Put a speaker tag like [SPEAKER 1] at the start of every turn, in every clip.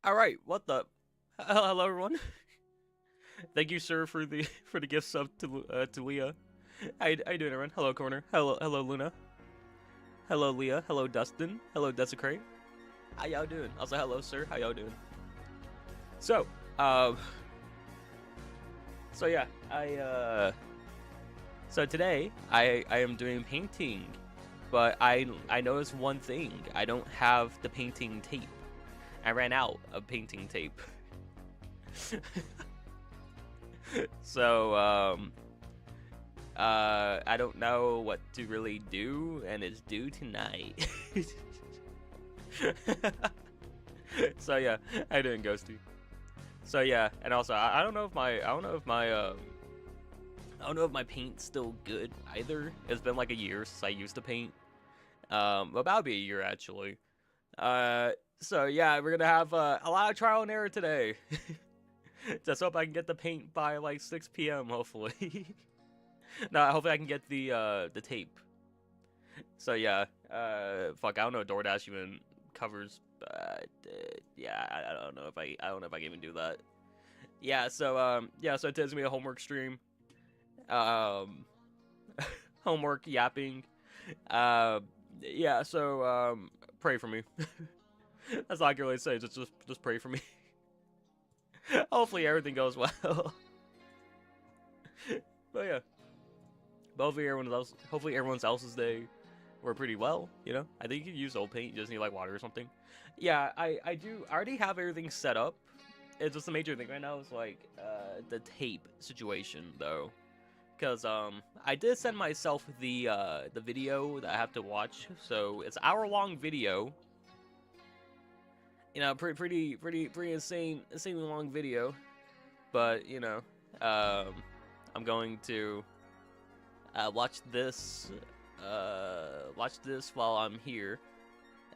[SPEAKER 1] All right, what the? Hello, everyone. Thank you, sir, for the gift sub to Leah. How you doing, everyone? Hello, Corner. Hello, Luna. Hello, Leah. Hello, Dustin. Hello, Desecrate. How y'all doing? Also, hello, sir. How y'all doing? So, um, so yeah, so today I am doing painting, but I noticed one thing. I don't have the painting tape. I ran out of painting tape. So, I don't know what to really do, and it's due tonight. So yeah, I didn't Ghosty. So yeah, and also I don't know if my paint's still good either. It's been like a year since I used to paint. About be a year actually. So yeah, we're gonna have a lot of trial and error today. Just hope I can get the paint by like 6 p.m. hopefully. No, hopefully I can get the tape. So yeah, fuck, I don't know if DoorDash even covers. Yeah, I don't know if I can even do that. Yeah, so yeah, so today's gonna be a homework stream. Um, homework yapping. Yeah, so pray for me. That's all I can really say. Just pray for me. Hopefully everything goes well. But yeah, but hopefully everyone else's day were pretty well. You know, I think you can use old paint. You just need like water or something. Yeah, I already have everything set up. It's just a major thing right now is like the tape situation though, because I did send myself the video that I have to watch. So it's an hour-long video. You know, pretty insanely long video. But you know, I'm going to watch this while I'm here.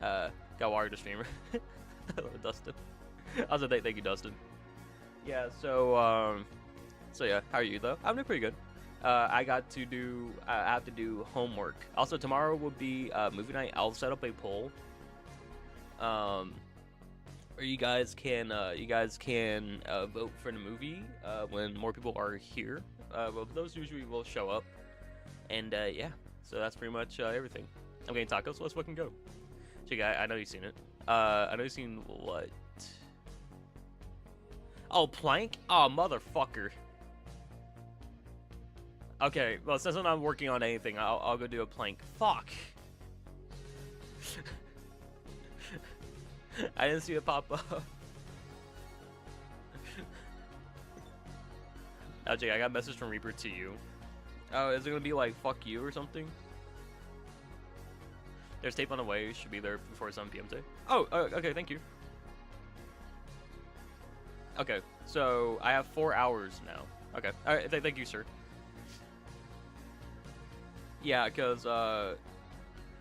[SPEAKER 1] Got water to streamer. Hello, Dustin. Also, thank you, Dustin. Yeah. So yeah, how are you though? I'm doing pretty good. I have to do homework. Also, tomorrow will be movie night. I'll set up a poll. Where you guys can vote for the movie when more people are here. Well, those usually will show up. And yeah, so that's pretty much everything. I'm getting tacos, so let's fucking go. Check, I know you've seen it. I know you've seen what? Oh, plank? Oh, motherfucker. Okay, well, since I'm not working on anything, I'll go do a plank. Fuck. I didn't see it pop up. Oh, Jake, I got a message from Reaper to you. Oh, is it gonna be like fuck you or something? There's tape on the way. Should be there before 7 p.m. today. Oh, okay. Thank you. Okay, so I have 4 hours now. Okay, all right. Thank you, sir. Yeah, cause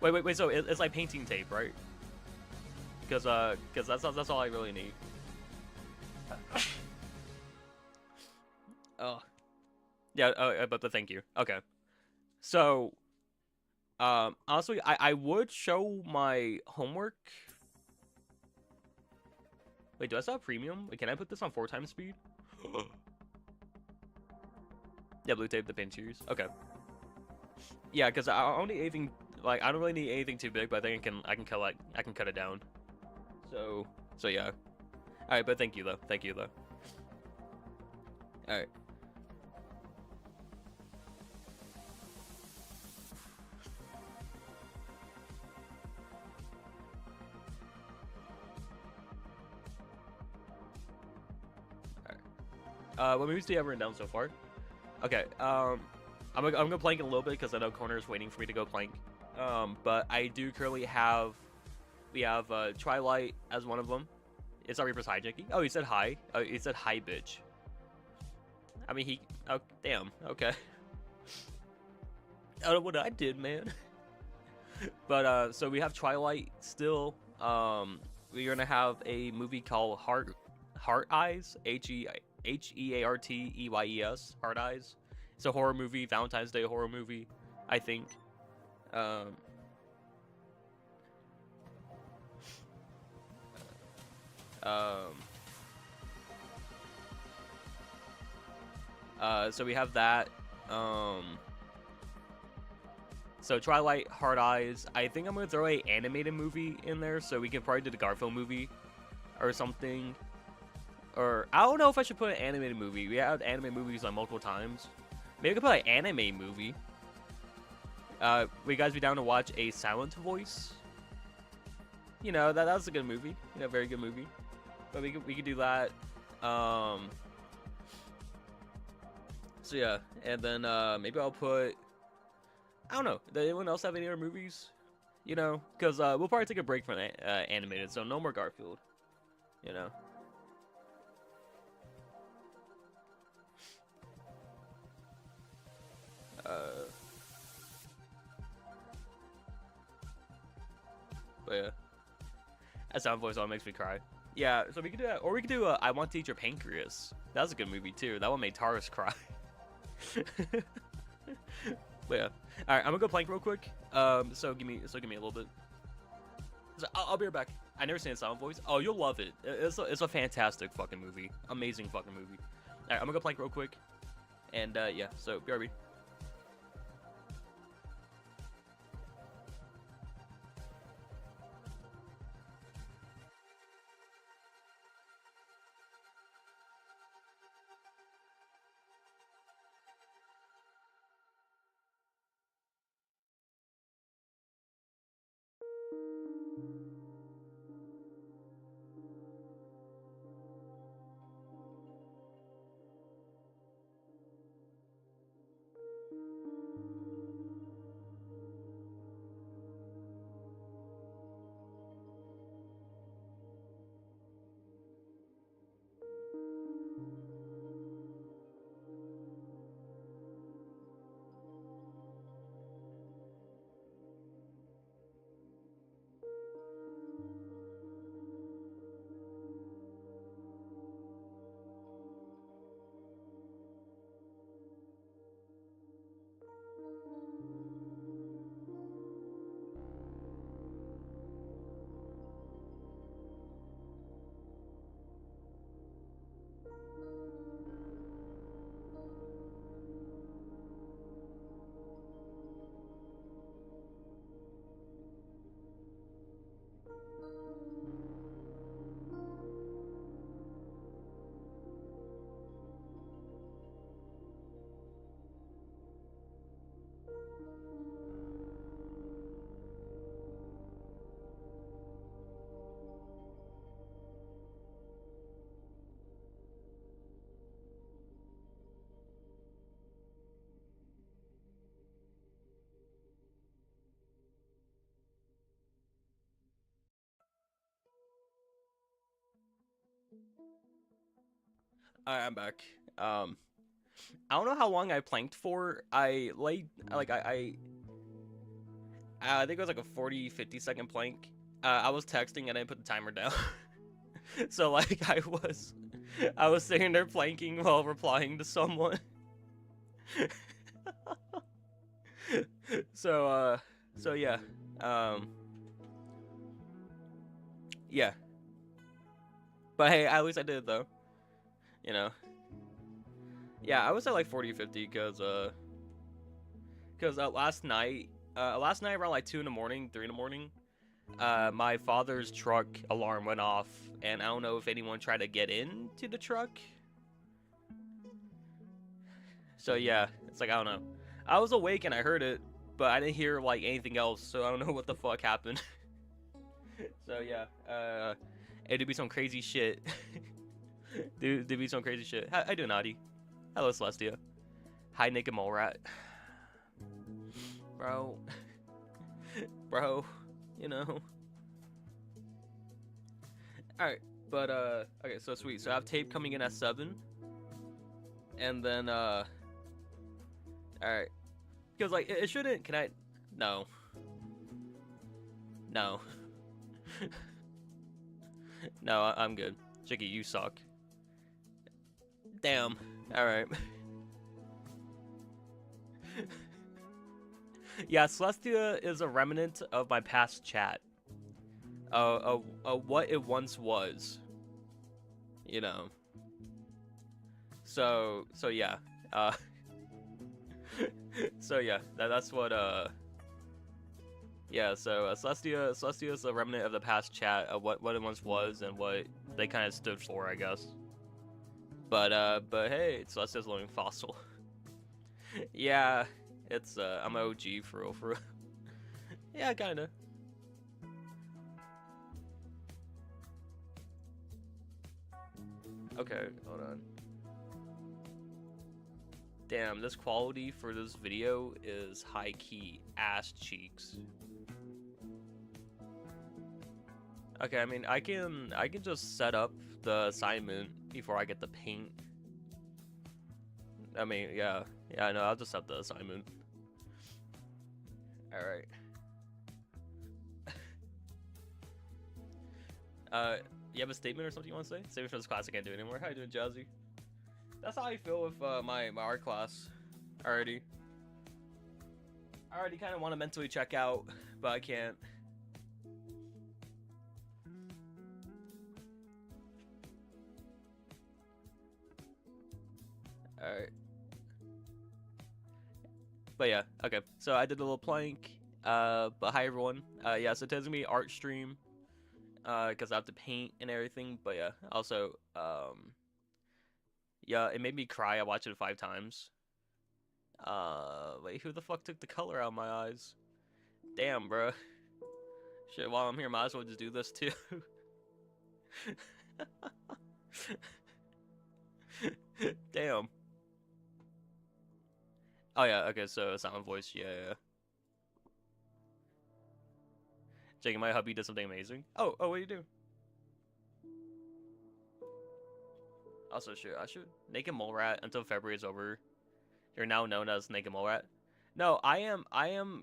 [SPEAKER 1] wait. So it's like painting tape, right? Cause that's all I really need. Oh. Yeah, but thank you. Okay. So, honestly, I would show my homework. Wait, do I still have premium? Wait, can I put this on 4 times speed? Yeah, blue tape, the pin series. Okay. Yeah, because I don't need anything, like, I don't really need anything too big, but I think I can cut it down. So yeah. Alright, but thank you, though. Thank you, though. Alright. What movies do you have written down so far? Okay, I'm gonna plank a little bit because I know Corner is waiting for me to go plank. But I do currently have, we have Twilight as one of them. It's our Reaper's hijacking. Oh, he said hi. Oh, he said hi, bitch. I mean, oh, damn. Okay. I don't know what I did, man. But so we have Twilight still. We're gonna have a movie called Heart Eyes. Hearteyes. Heart Eyes. It's a horror movie, Valentine's Day horror movie, I think. Um, so we have that. So Twilight, Hard Eyes. I think I'm gonna throw a animated movie in there, so we can probably do the Garfield movie or something. Or I don't know if I should put an animated movie. We have animated movies like multiple times. Maybe we could put an anime movie. Would you guys be down to watch A Silent Voice? You know, that's a good movie. You know, very good movie. But we could do that. So yeah, and then maybe I'll put, I don't know. Does anyone else have any other movies? You know, because we'll probably take a break from animated, so no more Garfield. You know. But yeah, that sound voice all makes me cry. Yeah, so we could do that, or we could do I Want to Eat Your Pancreas. That was a good movie too. That one made Taurus cry. But yeah, all right, I'm gonna go plank real quick. So give me a little bit. So I'll be right back. I never seen Silent Voice. Oh, you'll love it. It's a fantastic fucking movie. Amazing fucking movie. All right, I'm gonna go plank real quick, and yeah, so BRB. All right, I'm back. I don't know how long I planked for. I laid like I think it was like a 40-50 second plank. I was texting and I didn't put the timer down. So like I was sitting there planking while replying to someone. So yeah. Yeah. But hey, at least I did it though. You know. Yeah, I was at like 40-50 because last night around like 2 in the morning, 3 in the morning, my father's truck alarm went off, and I don't know if anyone tried to get into the truck. So yeah, it's like, I don't know. I was awake and I heard it, but I didn't hear like anything else, so I don't know what the fuck happened. So yeah, it'd be some crazy shit. Dude, be some crazy shit. How you doing, Adi? Hello, Celestia. Hi, Naked Mole Rat. Bro. Bro, you know. Alright, but, okay, so sweet. So I have tape coming in at 7. And then, alright. Because, like, it shouldn't, can I, no. No. No, I'm good. Chicky, you suck. Damn. Alright. Yeah, Celestia is a remnant of my past chat. What it once was. you know. So yeah. So yeah, that's what yeah, so Celestia is a remnant of the past chat of what it once was and what they kind of stood for, I guess. But hey, Celestia's a living fossil. Yeah, it's I'm an OG for real, for real. Yeah, kinda. Okay, hold on. Damn, this quality for this video is high-key ass cheeks. Okay, I mean, I can just set up the assignment before I get the paint. I mean, yeah, no, I'll just set the assignment. All right. You have a statement or something you want to say? Statement for this class I can't do anymore. How you doing, Jazzy? That's how I feel with my art class already. I already kind of want to mentally check out, but I can't. Alright. But yeah, okay. So I did a little plank. But hi everyone. Yeah, so today's gonna be art stream. Because I have to paint and everything. But yeah, also, yeah, it made me cry. I watched it 5 times. Wait, who the fuck took the color out of my eyes? Damn, bro. Shit, while I'm here, might as well just do this too. Damn. Oh yeah, okay, so sound voice, yeah. Jake, my hubby did something amazing. Oh, what do you do? Also, I should Naked Mole Rat until February is over. You're now known as Naked Mole Rat. No, I am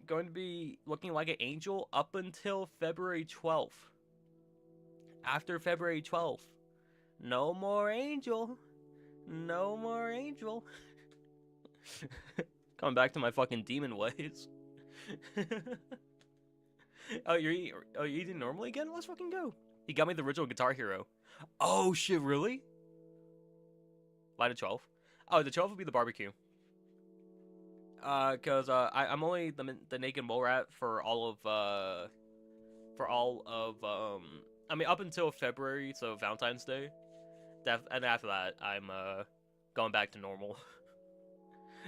[SPEAKER 1] going to be looking like an angel up until February 12th. After February 12th. No more angel. No more angel. Coming back to my fucking demon ways. Oh, you're eating normally again? Let's fucking go. He got me the original Guitar Hero. Oh shit, really? Why the 12th? Oh, the 12th would be the barbecue. Cause I'm only the Naked Mole Rat for all of I mean up until February, so Valentine's Day. And after that, I'm going back to normal.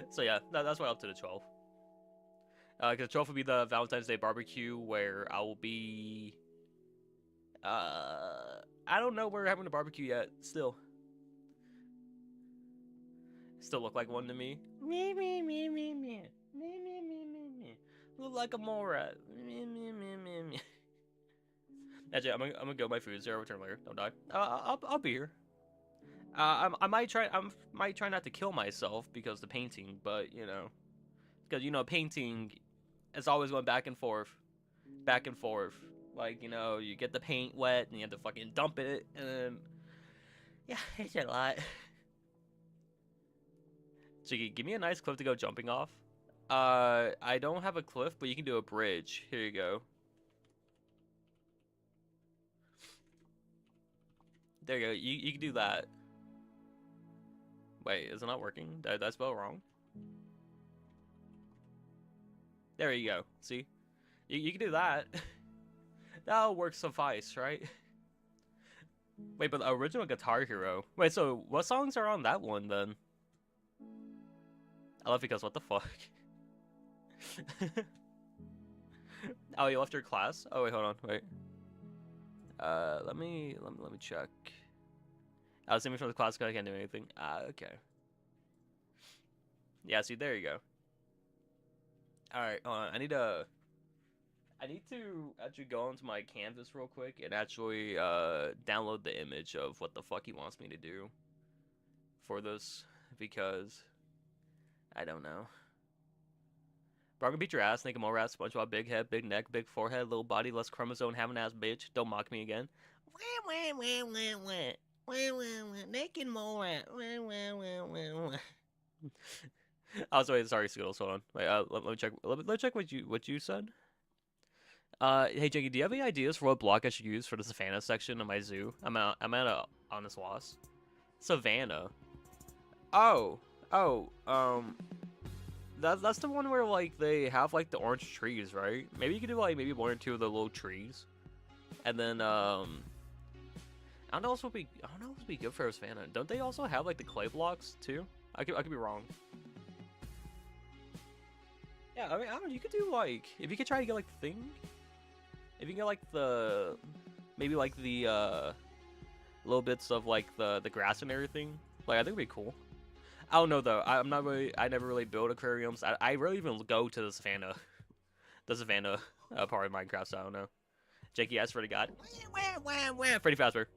[SPEAKER 1] So yeah, that's why up to the 12th. Because the 12th will be the Valentine's Day barbecue where I will be. I don't know where we're having a barbecue yet. Still look like one to me. Me. Look like a mole rat. Me. That's it. I'm gonna go. My food's there. I'll return later. Don't die. I'll be here. I might try not to kill myself because the painting, but you know, because painting is always going back and forth. Like, you get the paint wet and you have to fucking dump it, and then yeah, it's a lot. So give me a nice cliff to go jumping off. I don't have a cliff, but you can do a bridge. Here you go. There you go. You can do that. Wait, is it not working? Did I spell wrong? There you go. See? You can do that. That'll work suffice, right? Wait, but the original Guitar Hero. Wait, so what songs are on that one then? I love it because what the fuck? Oh, you left your class? Oh wait, hold on, wait. Let me check. I was aiming from the class because I can't do anything. Okay. Yeah, see, there you go. Alright, hold on. I need to actually go into my canvas real quick and actually download the image of what the fuck he wants me to do for this, because I don't know. Bro, I'm gonna beat your ass, Naked Mole Rat, SpongeBob, big head, big neck, big forehead, little body, less chromosome, having ass bitch. Don't mock me again. Naked Mole Rat. Also, wait, sorry, Skittles. Hold on. Wait, let me check. Let me check what you said. Hey Jakey, do you have any ideas for what block I should use for the savannah section of my zoo? I'm at a honest loss. Savannah. Oh, oh, that's the one where like they have like the orange trees, right? Maybe you could do like maybe one or two of the little trees, and then I don't know what would be good for Savannah. Don't they also have like the clay blocks too? I could be wrong. Yeah, I mean, I don't know, you could do like, if you could try to get like the thing, if you can get like the, maybe like the little bits of like the grass and everything, like I think it'd be cool. I don't know though. I never really build aquariums. I rarely even go to the savannah, part of Minecraft. So I don't know. Jakey, I swear to God, Freddy Fazbear.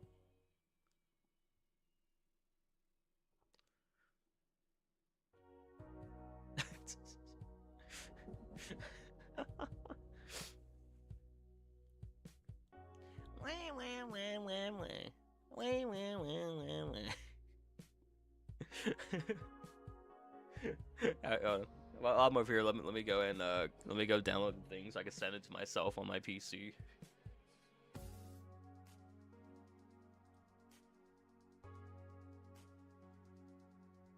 [SPEAKER 1] Well, I'm over here. Let me go and let me go download the things. So I can send it to myself on my PC.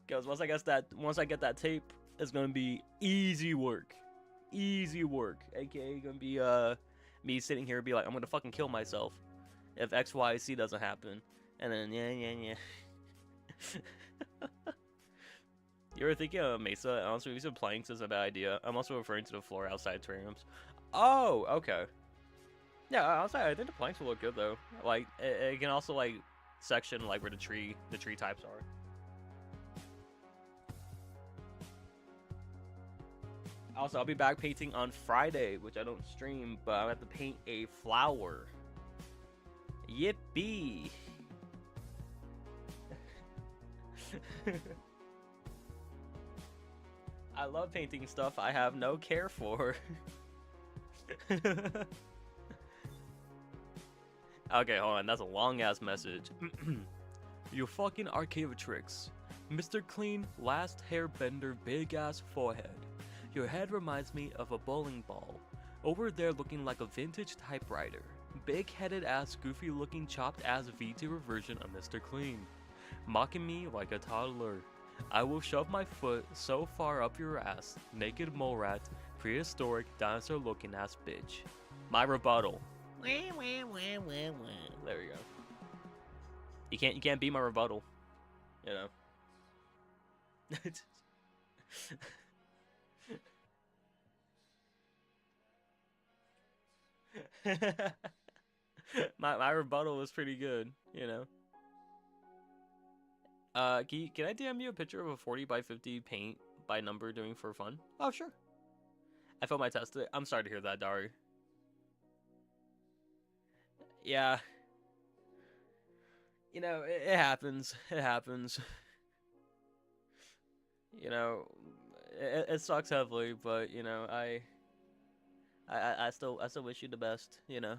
[SPEAKER 1] Because once I get that tape, it's gonna be easy work, aka gonna be me sitting here and be like, I'm gonna fucking kill myself if XYZ doesn't happen, and then yeah. You ever thinking of Mesa? Honestly, we said planks is a bad idea. I'm also referring to the floor outside terrariums. Oh, okay. Yeah, honestly, I think the planks will look good though. Like, it can also like section like where the tree types are. Also, I'll be back painting on Friday, which I don't stream, but I have to paint a flower. Yippee! I love painting stuff I have no care for. Okay, hold on. That's a long-ass message. You fucking 괊ᴇᴏᴅᴏ. Mr. Clean, last hairbender, big-ass forehead. Your head reminds me of a bowling ball. Over there looking like a vintage typewriter. Big-headed ass, goofy-looking, chopped-ass VTuber version of Mr. Clean. Mocking me like a toddler. I will shove my foot so far up your ass, naked mole rat, prehistoric dinosaur-looking ass bitch. My rebuttal. There we go. You can't beat my rebuttal. You know. my rebuttal was pretty good, you know. Can I DM you a picture of a 40 by 50 paint by number doing for fun? Oh, sure. I failed my test. I'm sorry to hear that, Dari. Yeah. You know, it happens. It happens. You know, it sucks heavily, but you know, I still wish you the best. You know.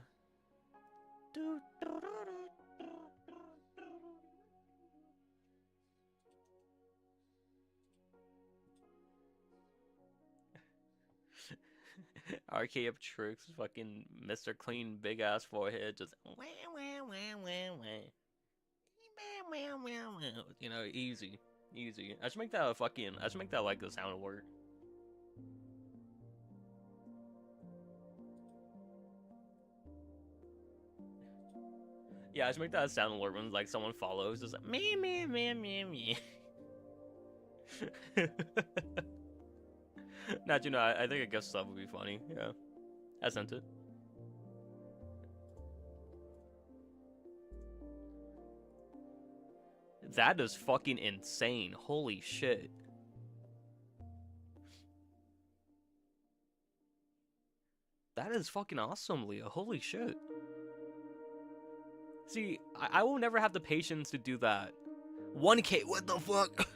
[SPEAKER 1] 괊ᴇᴏᴅᴏ, fucking Mr. Clean, big ass forehead, just you know, easy. I should make that like the sound word. Yeah, I should make that a sound alert when like someone follows, just like me. Not, you know, I think a guest sub would be funny. Yeah, I sent it. That is fucking insane. Holy shit. That is fucking awesome, Leah. Holy shit. See, I will never have the patience to do that. 1K, what the fuck?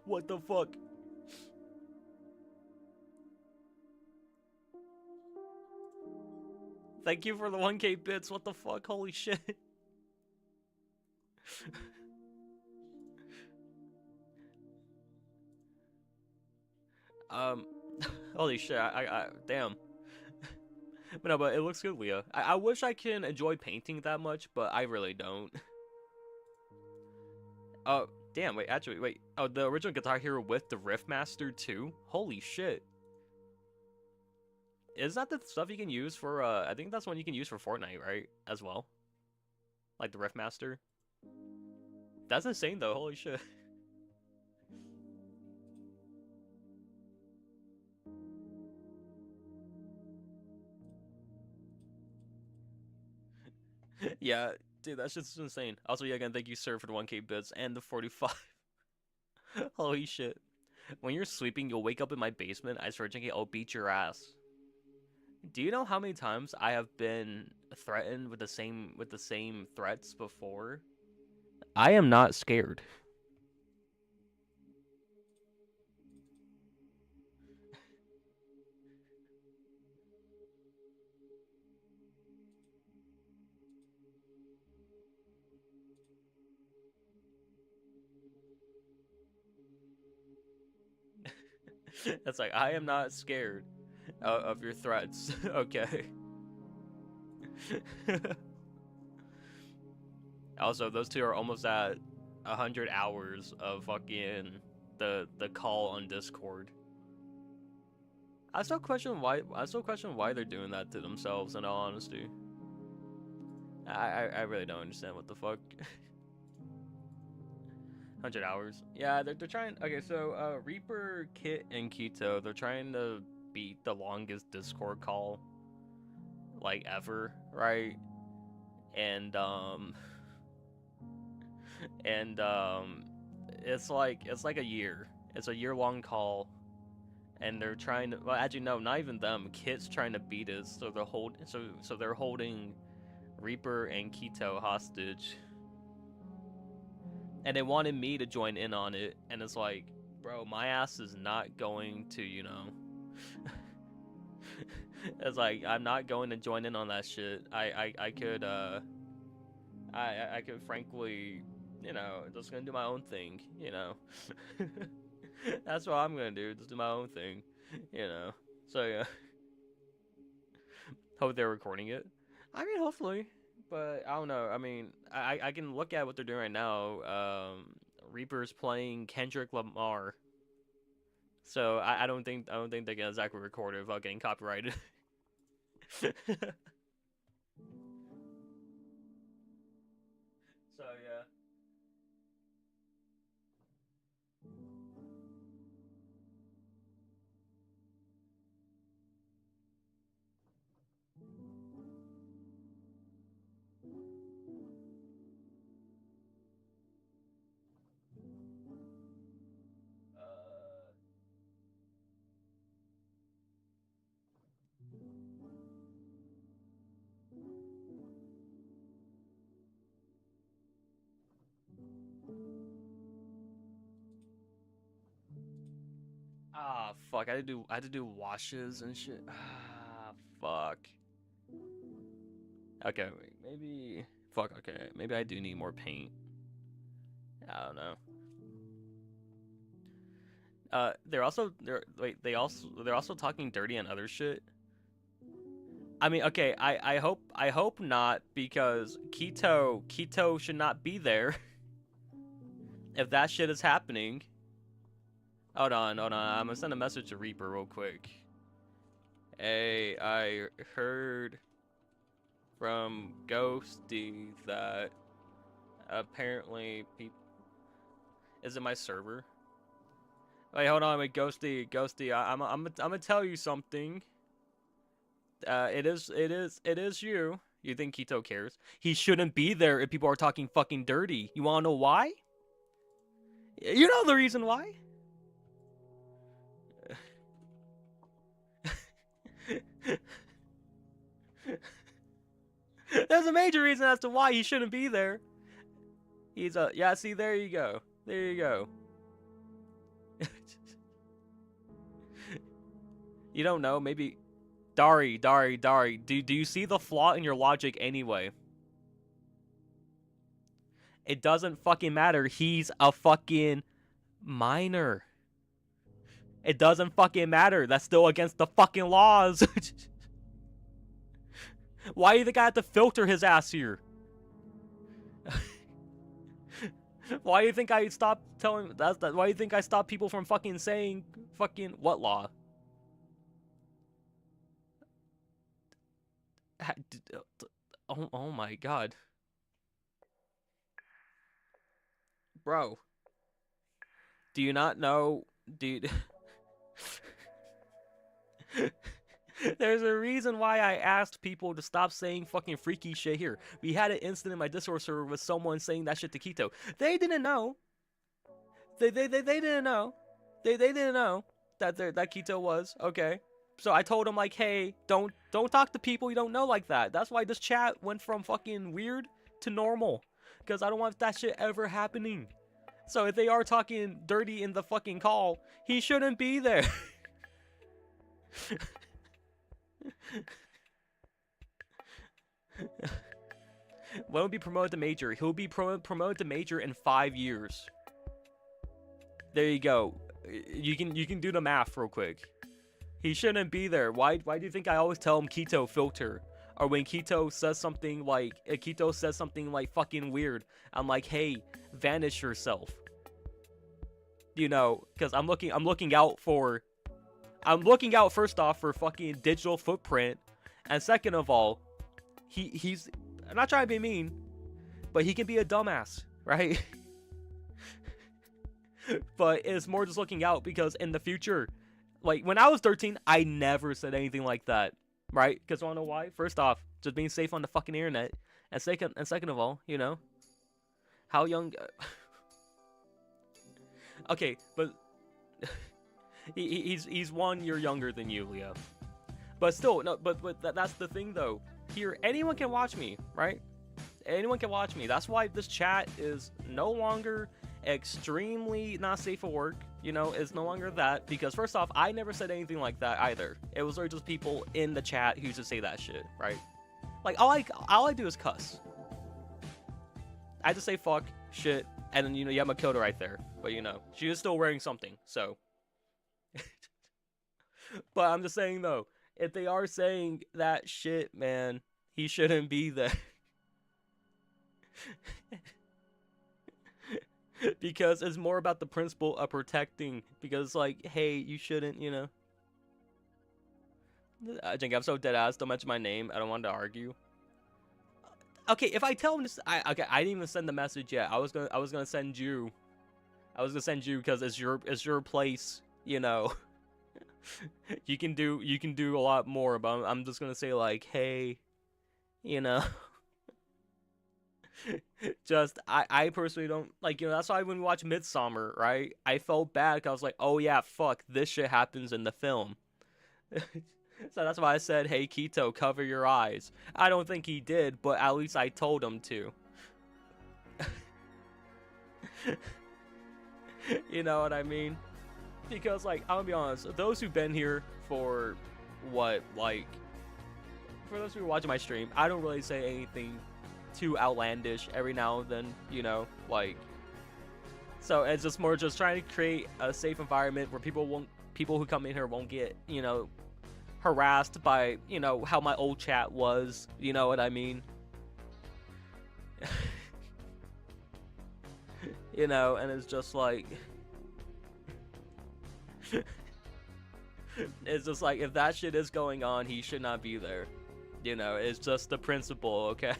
[SPEAKER 1] What the fuck? Thank you for the 1K bits. What the fuck? Holy shit. Holy shit. I damn. But no, but it looks good, Leah. I wish I can enjoy painting that much, but I really don't. Oh, damn, wait, actually, wait. Oh, the original Guitar Hero with the Riffmaster too? Holy shit. Is that the stuff you can use for, I think that's one you can use for Fortnite, right? As well? Like the Riffmaster? That's insane though, holy shit. Yeah, dude, that's just insane. Also, yeah, again, thank you, sir, for the 1K bits and the 45. Holy shit. When you're sleeping, you'll wake up in my basement. I swear, Jinky, I'll beat your ass. Do you know how many times I have been threatened with the same threats before? I am not scared. It's like, I am not scared of your threats. Okay. Also, those two are almost at 100 hours of fucking the call on Discord. I still question why they're doing that to themselves, in all honesty. I really don't understand what the fuck. 100 hours. Yeah, they're trying. Okay, so Reaper, Kit, and Keto, they're trying to beat the longest Discord call like ever, right? And it's like a year. It's a year-long call, and they're trying to. Well, actually, no, not even them. Kit's trying to beat us, so they're holding Reaper and Keto hostage. And they wanted me to join in on it, and it's like, bro, my ass is not going to, you know. It's like, I'm not going to join in on that shit. I could frankly, you know, just gonna do my own thing, you know. That's what I'm gonna do, just do my own thing, you know. So yeah. Hope they're recording it. I mean, hopefully. But I don't know. I mean, I can look at what they're doing right now. Reaper's playing Kendrick Lamar. So I don't think they can exactly record it without getting copyrighted. So yeah. Fuck. I had to do washes and shit. Ah, fuck. Okay, wait, maybe. Fuck. Okay, maybe I do need more paint. I don't know. They're also talking dirty and other shit. I mean, okay, I hope not, because Keto should not be there. If that shit is happening. Hold on. I'm gonna send a message to Reaper real quick. Hey, I heard from Ghosty that apparently people. Is it my server? Wait, hold on, wait, Ghosty. I'm gonna tell you something. It is you. You think Keto cares? He shouldn't be there if people are talking fucking dirty. You wanna know why? You know the reason why. There's a major reason as to why he shouldn't be there. He's yeah, see, there you go. There you go. You don't know, maybe Dari, do you see the flaw in your logic anyway? It doesn't fucking matter. He's a fucking minor. It doesn't fucking matter. That's still against the fucking laws. Why do you think I have to filter his ass here? Why do you think I stopped telling that? Why do you think I stopped people from fucking saying fucking what law? Oh my god, bro. Do you not know, dude? There's a reason why I asked people to stop saying fucking freaky shit here. We had an incident in my Discord server with someone saying that shit to Keto. They didn't know. They didn't know. They didn't know that Keto was okay. So I told him like, hey, don't talk to people you don't know like that. That's why this chat went from fucking weird to normal, because I don't want that shit ever happening. So if they are talking dirty in the fucking call, he shouldn't be there. When will be promoted to major? He'll be promoted to major in 5 years. There you go. You can do the math real quick. He shouldn't be there. Why do you think I always tell him Keto filter? Or when Keto says something like fucking weird, I'm like, hey, vanish yourself. You know, because I'm looking out first off for fucking digital footprint, and second of all, he's I'm not trying to be mean, but he can be a dumbass, right? But it's more just looking out because in the future, like when I was 13, I never said anything like that, right? Because I don't know why. First off, just being safe on the fucking internet, and second of all, you know, how young. Okay, but he's 1 year younger than you, Leo. But still, no. But that's the thing though. Here, anyone can watch me, right? Anyone can watch me. That's why this chat is no longer extremely not safe for work. You know, it's no longer that, because first off, I never said anything like that either. It was literally just people in the chat who used to say that shit, right? Like all I do is cuss. I just say fuck, shit, and then you know you have Makoto right there. But you know, she is still wearing something, so. But I'm just saying though, if they are saying that shit, man, he shouldn't be there. Because it's more about the principle of protecting. Because like, hey, you shouldn't, you know. Jink, I'm so dead ass. Don't mention my name. I don't want to argue. Okay, if I tell him this, I didn't even send the message yet. I was gonna send you. I was gonna send you because it's your place, you know. you can do a lot more, but I'm just gonna say like, hey, you know. Just I personally don't like, you know, that's why when we watch Midsummer, right, I felt bad because I was like, oh yeah, fuck, this shit happens in the film. So that's why I said, hey Keto, cover your eyes. I don't think he did, but at least I told him to. You know what I mean? Because like, I'm gonna be honest, those who've been here for what, like, for those who are watching my stream, I don't really say anything too outlandish every now and then, you know, like, so it's just more just trying to create a safe environment where people who come in here won't get, you know, harassed by, you know, how my old chat was, you know what I mean? You know, and it's just like, it's just like, if that shit is going on, he should not be there. You know, it's just the principle, okay?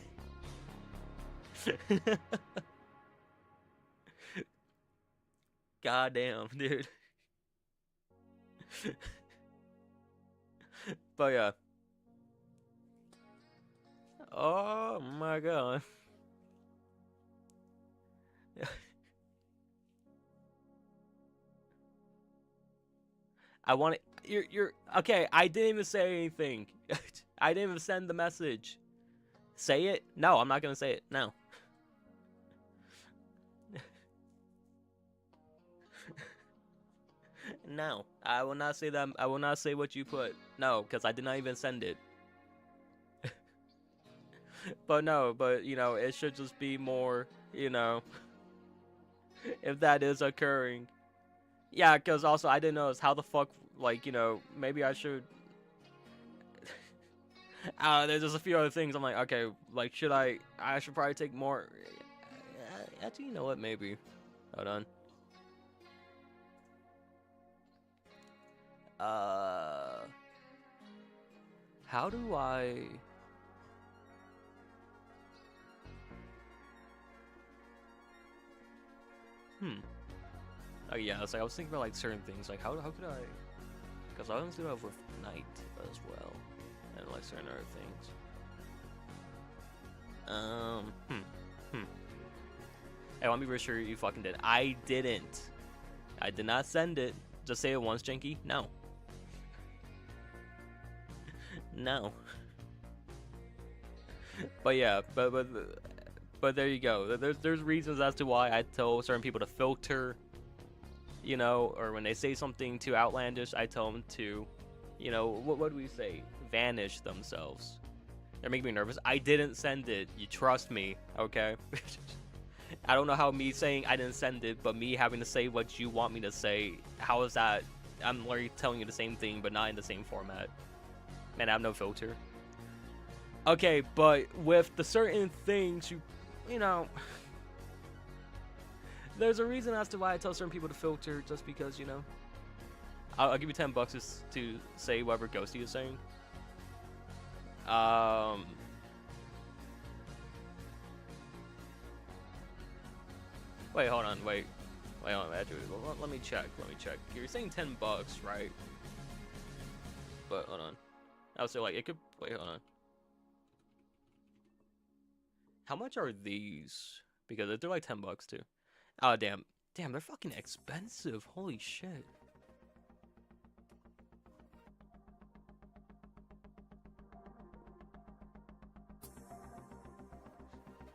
[SPEAKER 1] Goddamn, dude. But yeah. Oh my god. I want it. You're okay. I didn't even say anything. I didn't even send the message. Say it? No, I'm not gonna say it. No. No, I will not say that. I will not say what you put. No, because I did not even send it. But no, but you know, it should just be more, you know, if that is occurring. Yeah, because also I didn't know how the fuck, like, you know, maybe I should. There's just a few other things. I'm like, okay, like, should I should probably take more. actually, you know what? Maybe. Hold on. How do I? Oh yeah, it's like I was thinking about like certain things, like how could I? Because I was doing it with night as well, and like certain other things. Hey, I want to be real sure you fucking did. I didn't. I did not send it. Just say it once, Janky. No. No. But yeah, but there you go. There's reasons as to why I tell certain people to filter, you know, or when they say something too outlandish, I tell them to, you know, what do we say? Vanish themselves. They're making me nervous. I didn't send it. You trust me, okay? I don't know how me saying I didn't send it, but me having to say what you want me to say, how is that? I'm literally telling you the same thing, but not in the same format. Man, I have no filter. Okay, but with the certain things, you know, there's a reason as to why I tell certain people to filter, just because, you know, I'll give you $10 just to say whatever ghosty is saying. Wait, hold on, wait, hold on, let me check. You're saying $10, right? But hold on, I would say like it could. Wait, hold on. How much are these? Because they're like $10 too. Oh damn, they're fucking expensive. Holy shit.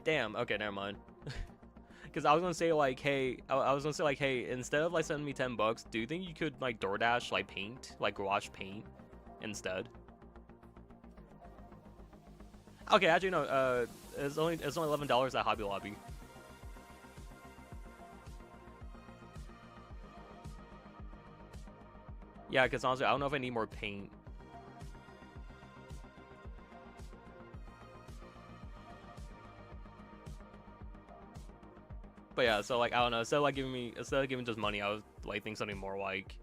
[SPEAKER 1] Damn. Okay, never mind. Because I was gonna say like, hey, instead of like sending me $10, do you think you could like DoorDash like paint, like wash paint instead? Okay, actually no. It's only $11 at Hobby Lobby. Yeah, because honestly, I don't know if I need more paint. But yeah, so like I don't know, instead of giving just money, I was like think something more like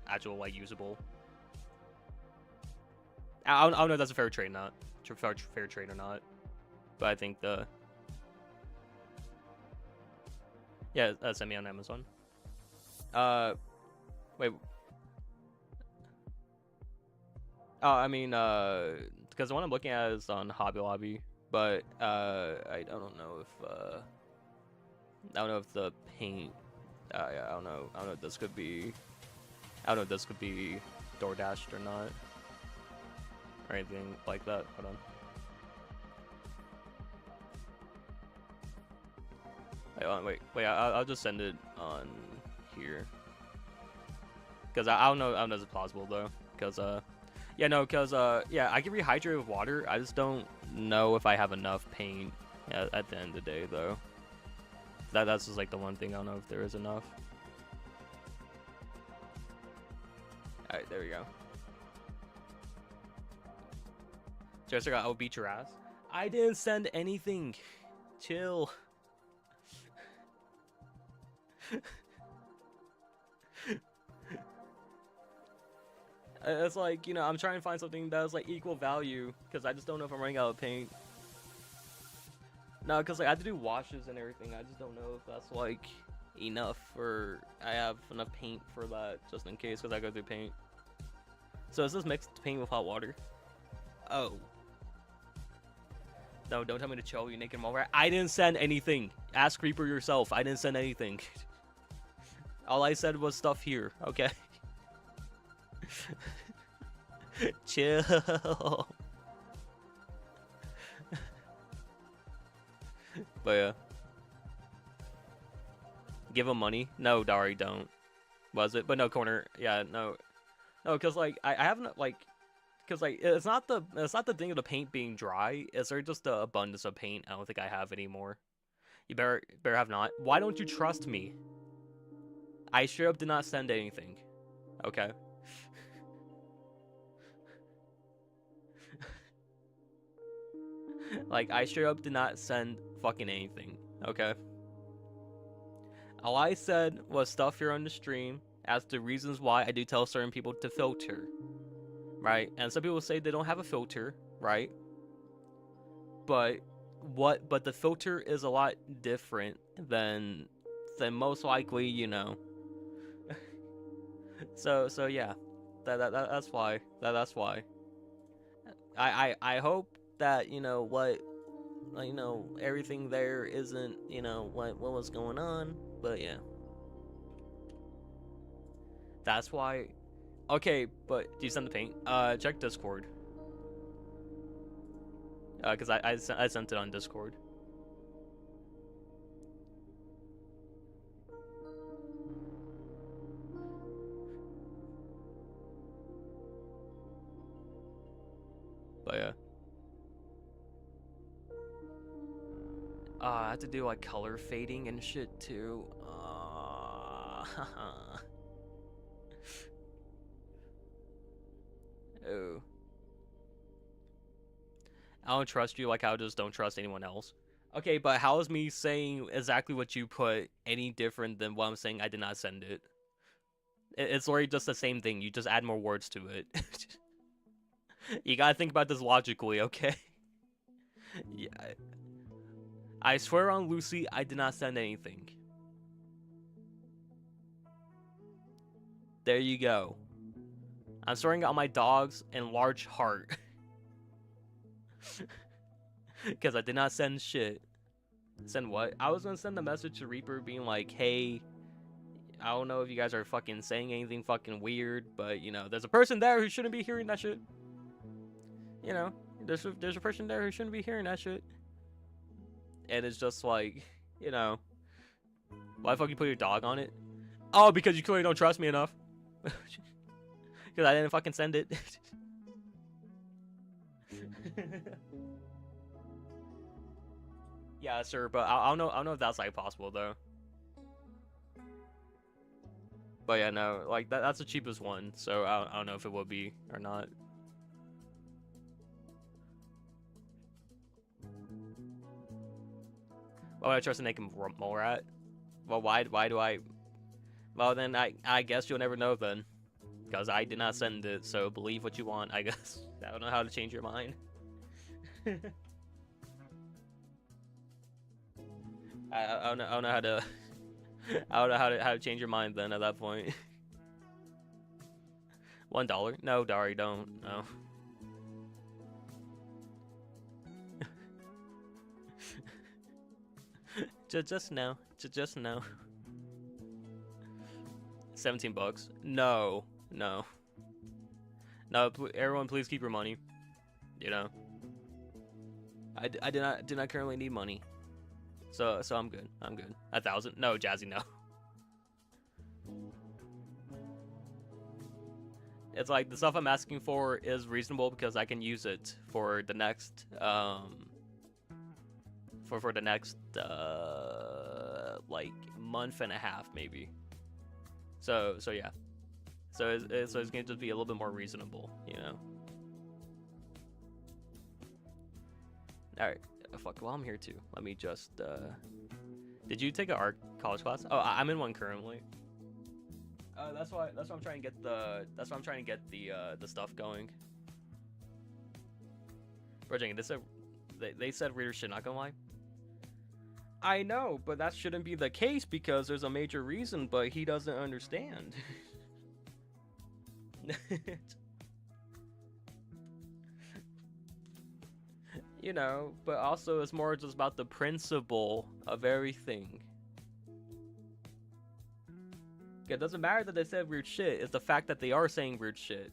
[SPEAKER 1] actual like usable. I don't know if that's a fair trade, not fair trade or not, but I think yeah, send me on Amazon. Wait. Oh, I mean, because the one I'm looking at is on Hobby Lobby, but I don't know if the paint. Yeah, I don't know if this could be. I don't know if this could be DoorDashed or not, or anything like that. Hold on. Wait. I'll just send it on here. Because I don't know if it's plausible though. Because yeah, I can rehydrate with water. I just don't know if I have enough paint at the end of the day though. That's just like the one thing I don't know if there is enough. All right, there we go. Jessica, I'll beat your ass. I didn't send anything. Chill. It's like, you know, I'm trying to find something that is like equal value because I just don't know if I'm running out of paint. No, because like I have to do washes and everything. I just don't know if that's like enough, or I have enough paint for that just in case, because I go through paint. So is this mixed paint with hot water? Oh. No, don't tell me to chill, you naked mole rat. I didn't send anything. Ask Reaper yourself. I didn't send anything. All I said was stuff here, okay? Chill. But yeah. Give him money? No, Dari, don't. Was it? But no, Corner. Yeah, no. No, because like I haven't like, because like it's not the thing of the paint being dry. Is there just the abundance of paint? I don't think I have anymore. You better have not. Why don't you trust me? I straight up did not send anything. Okay. Like I straight up did not send fucking anything. Okay. All I said was stuff here on the stream as to reasons why I do tell certain people to filter, right? And some people say they don't have a filter, right? But the filter is a lot different than most likely, you know. So yeah, that's why. That's why. I hope that, you know, everything there isn't, you know, what was going on, but yeah. That's why. Okay, but do you send the paint? Check Discord. Cause I sent it on Discord. But yeah. I have to do like color fading and shit too. Oh. I don't trust you like I just don't trust anyone else. Okay, but how is me saying exactly what you put any different than what I'm saying I did not send it? It's literally just the same thing. You just add more words to it. You gotta think about this logically, okay? Yeah. I swear on Lucy, I did not send anything. There you go. I'm swearing on my dogs and large heart. Because I did not send shit. Send what? I was gonna send a message to Reaper being like, hey, I don't know if you guys are fucking saying anything fucking weird, but, you know, there's a person there who shouldn't be hearing that shit. You know, there's a person there who shouldn't be hearing that shit. And it's just like, you know, why the fuck you put your dog on it? Oh, because you clearly don't trust me enough. Because I didn't fucking send it. Yeah, sure, but I don't know if that's like possible though. But yeah, no, like that's the cheapest one, so I don't know if it would be or not. Why would I trust a naked mole rat? Well, why do I? Well, then I guess you'll never know then, because I did not send it. So believe what you want, I guess. I don't know how to change your mind. I don't know how to. I don't know how to change your mind then at that point. $1? No, Dari, don't. No. just no. Just no. $17. No. No. No, everyone please keep your money. You know. I do not currently need money. So I'm good. I'm good. 1,000? No, Jazzy, no. It's like the stuff I'm asking for is reasonable because I can use it for the next for the next like month and a half maybe. So yeah. So it's gonna just be a little bit more reasonable, you know. All right. Fuck. Well, I'm here too. Let me just. Did you take an art college class? Oh, I'm in one currently. That's why I'm trying to get the. That's why I'm trying to get the stuff going. Bridging. They said readers should not gonna lie. I know, but that shouldn't be the case because there's a major reason, but he doesn't understand. You know, but also it's more just about the principle of everything. It doesn't matter that they said weird shit, it's the fact that they are saying weird shit.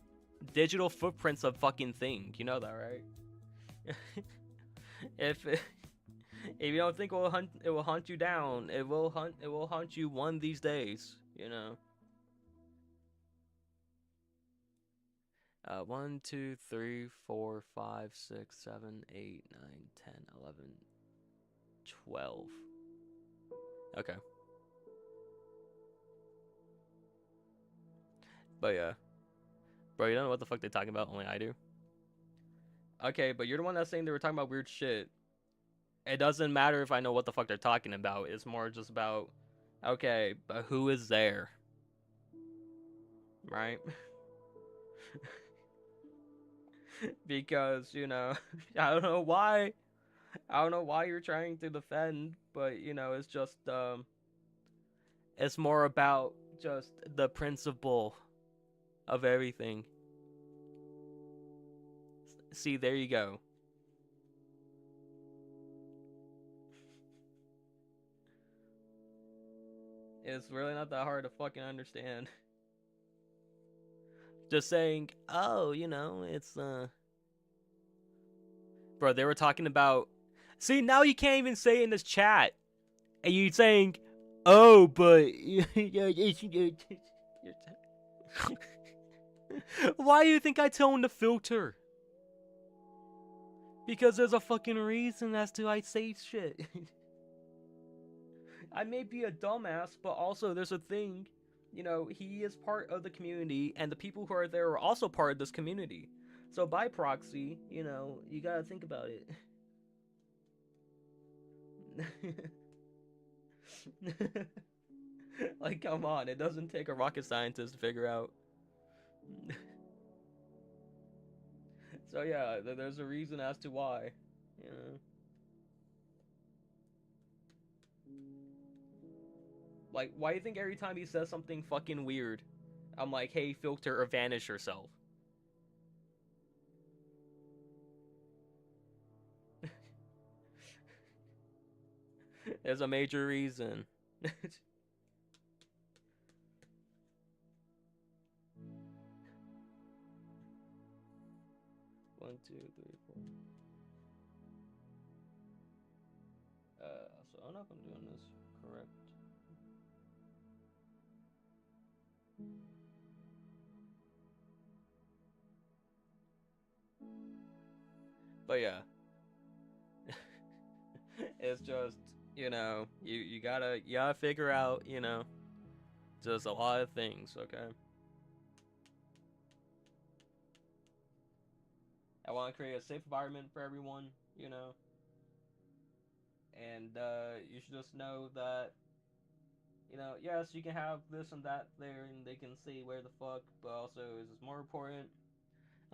[SPEAKER 1] Digital footprints of fucking thing, you know that, right? if you don't think it will hunt you down, it will hunt you one these days, you know. 1, 2, 3, 4, 5, 6, 7, 8, 9, 10, 11, 12. Okay. But yeah. Bro, you don't know what the fuck they're talking about? Only I do. Okay, but you're the one that's saying they were talking about weird shit. it doesn't matter if I know what the fuck they're talking about. It's more just about, okay, but who is there? Right? Because, you know, I don't know why. I don't know why you're trying to defend, but, you know, it's just, it's more about just the principle of everything. See, there you go. It's really not that hard to fucking understand. Just saying, oh, you know, it's, Bro, they were talking about... See, now you can't even say in this chat. And you saying, oh, but... Why do you think I tone the filter? Because there's a fucking reason as to I say shit. I may be a dumbass, but also there's a thing. You know, he is part of the community, and the people who are there are also part of this community. So by proxy, you know, you gotta think about it. Like, come on, it doesn't take a rocket scientist to figure out. So yeah, there's a reason as to why, you know. Like, why do you think every time he says something fucking weird, I'm like, hey, filter or vanish yourself? There's a major reason. 1, 2, 3, 4. So I don't know if I'm doing this correct. But yeah. It's just, you know, you gotta figure out, you know, just a lot of things, okay? I want to create a safe environment for everyone, you know. And you should just know that, you know, yes, you can have this and that there, and they can see where the fuck, but also it's more important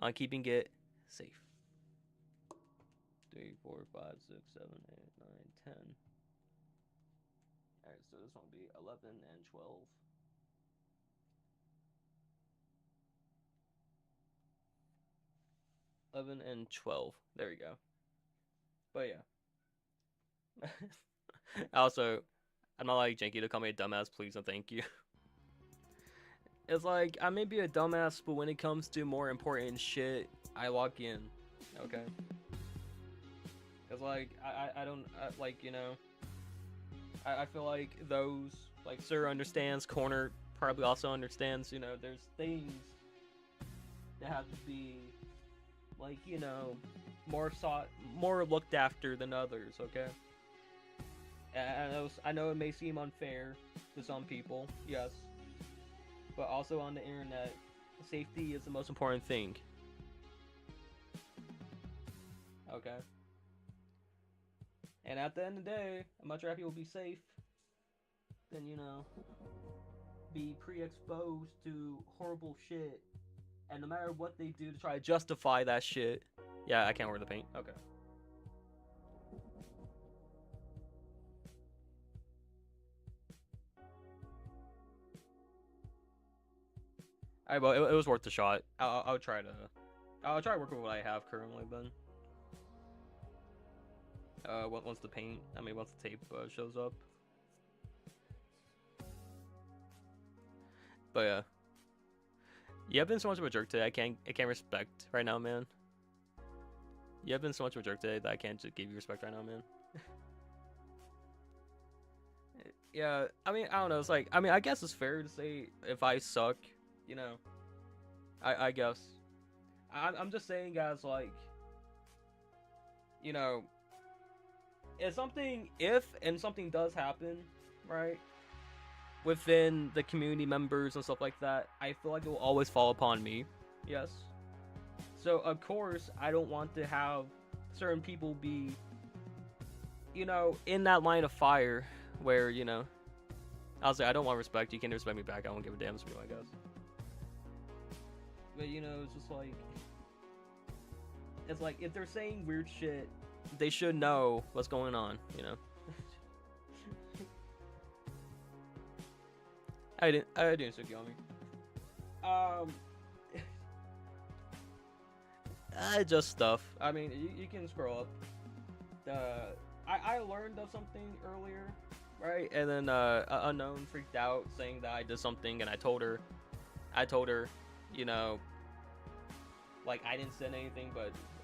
[SPEAKER 1] on keeping it safe. 3, 4, 5, 6, 7, 8, 9, 10. Alright, so this one will be 11 and 12. 11 and 12. There we go. But yeah. Also, I'm not like Janky to call me a dumbass, please and thank you. It's like, I may be a dumbass, but when it comes to more important shit, I lock in. Okay? Cause like, I don't, like, you know, I feel like those, like, Sir understands, Corner probably also understands, you know, there's things that have to be, like, you know, more looked after than others, okay? And I know it may seem unfair to some people, yes. But also on the internet, safety is the most important thing. Okay? And at the end of the day, I'd much rather people be safe than, you know, be pre-exposed to horrible shit. And no matter what they do to try to justify that shit. Yeah, I can't wear the paint. Okay. Alright, well, it was worth the shot. I'll try to work with what I have currently then. Once the paint, once the tape shows up. But yeah. You have been so much of a jerk today, I can't respect right now, man. You have been so much of a jerk today that I can't just give you respect right now, man. Yeah, I don't know, it's like, I guess it's fair to say if I suck, you know. I guess. I'm just saying, guys, like, you know, if something does happen, right, within the community members and stuff like that, I feel like it will always fall upon me. Yes. So of course I don't want to have certain people be you know, in that line of fire where, you know, I'll say I don't want respect. You can't respect me back. I won't give a damn to you, I guess. But you know, it's like if they're saying weird shit, they should know what's going on. You know. I didn't Tsukiyomi. Just stuff. I mean, you can scroll up. I learned of something earlier, right? And then unknown freaked out saying that I did something, and I told her, you know, like I didn't send anything,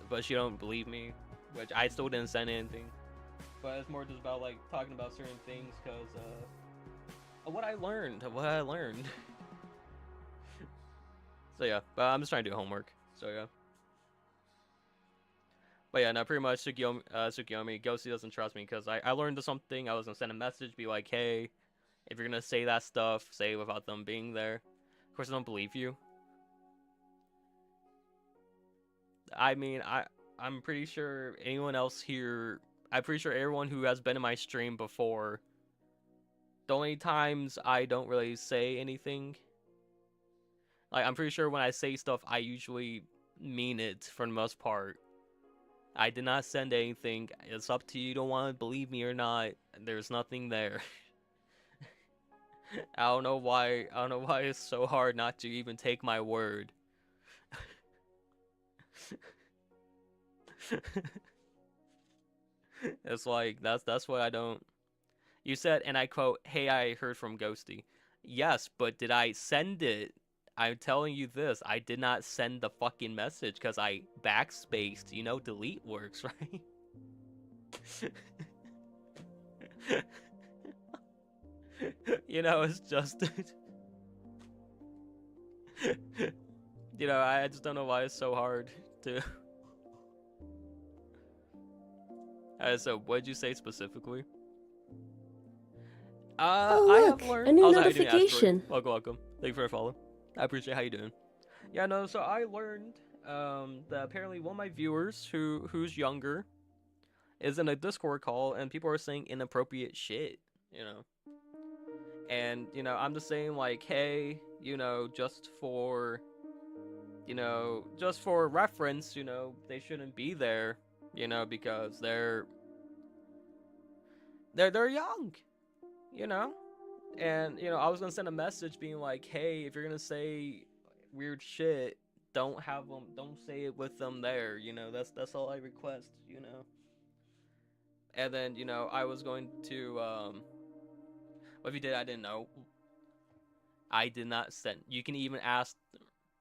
[SPEAKER 1] but she don't believe me, which I still didn't send anything. But it's more just about like talking about certain things, cause of what I learned. So yeah, but I'm just trying to do homework. So yeah. But yeah, no, pretty much Tsukiyomi, Ghosty doesn't trust me because I learned something. I was gonna send a message, be like, hey, if you're gonna say that stuff, say it without them being there. Of course, I don't believe you. I mean, I'm pretty sure anyone else here, I'm pretty sure everyone who has been in my stream before, the only times I don't really say anything, like, I'm pretty sure when I say stuff, I usually mean it for the most part. I did not send anything. It's up to you. Don't want to believe me or not. There's nothing there. I don't know why it's so hard not to even take my word. It's like that's what I don't. You said, and I quote, "Hey, I heard from Ghosty." Yes, but did I send it? I'm telling you this, I did not send the fucking message because I backspaced. You know, delete works, right? You know, it's just... You know, I just don't know why it's so hard to... So, what did you say specifically?
[SPEAKER 2] Oh,
[SPEAKER 1] I
[SPEAKER 2] look,
[SPEAKER 1] have learned...
[SPEAKER 2] a new
[SPEAKER 1] Also, how you doing, Asteroid?
[SPEAKER 2] notification.
[SPEAKER 1] Welcome. Thank you for the follow. I appreciate how you doing. Yeah, no, so I learned that apparently one of my viewers who's younger is in a Discord call and people are saying inappropriate shit, you know. And, you know, I'm just saying like, hey, you know, just for reference, you know, they shouldn't be there, you know, because they're young, you know. And, you know, I was gonna send a message being like, hey, if you're gonna say weird shit, don't say it with them there, you know. That's all I request, you know. And then, you know, I was going to what if you did? I didn't know. I did not send. You can even ask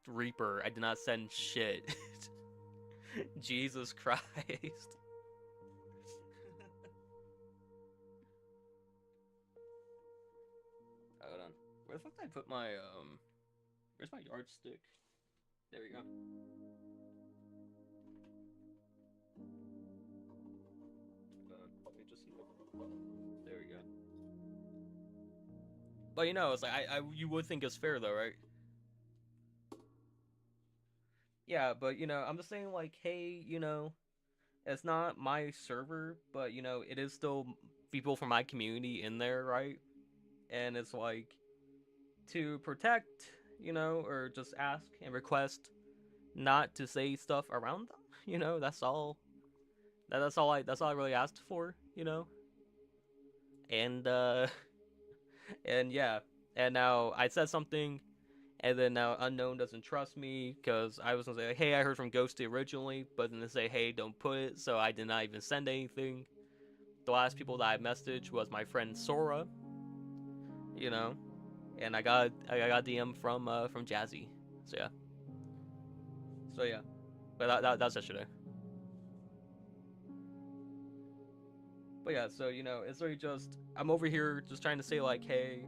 [SPEAKER 1] Reaper. I did not send shit. Jesus Christ. Hold on. Where the fuck did I put my where's my yardstick? There we go. Let me just see. There we go. But you know, it's like you would think it's fair though, right? Yeah, but you know, I'm just saying like, hey, you know, it's not my server, but you know, it is still people from my community in there, right? And it's like to protect, you know, or just ask and request not to say stuff around them, you know. That's all that's all I really asked for, you know. And and yeah, and now I said something, and then now unknown doesn't trust me because I was gonna say, hey, I heard from Ghosty originally, but then they say, hey, don't put it, so I did not even send anything. The last people that I messaged was my friend Sora, you know, and I got DM from Jazzy, so yeah, but that's yesterday. But yeah, so you know, it's really just I'm over here just trying to say like, hey,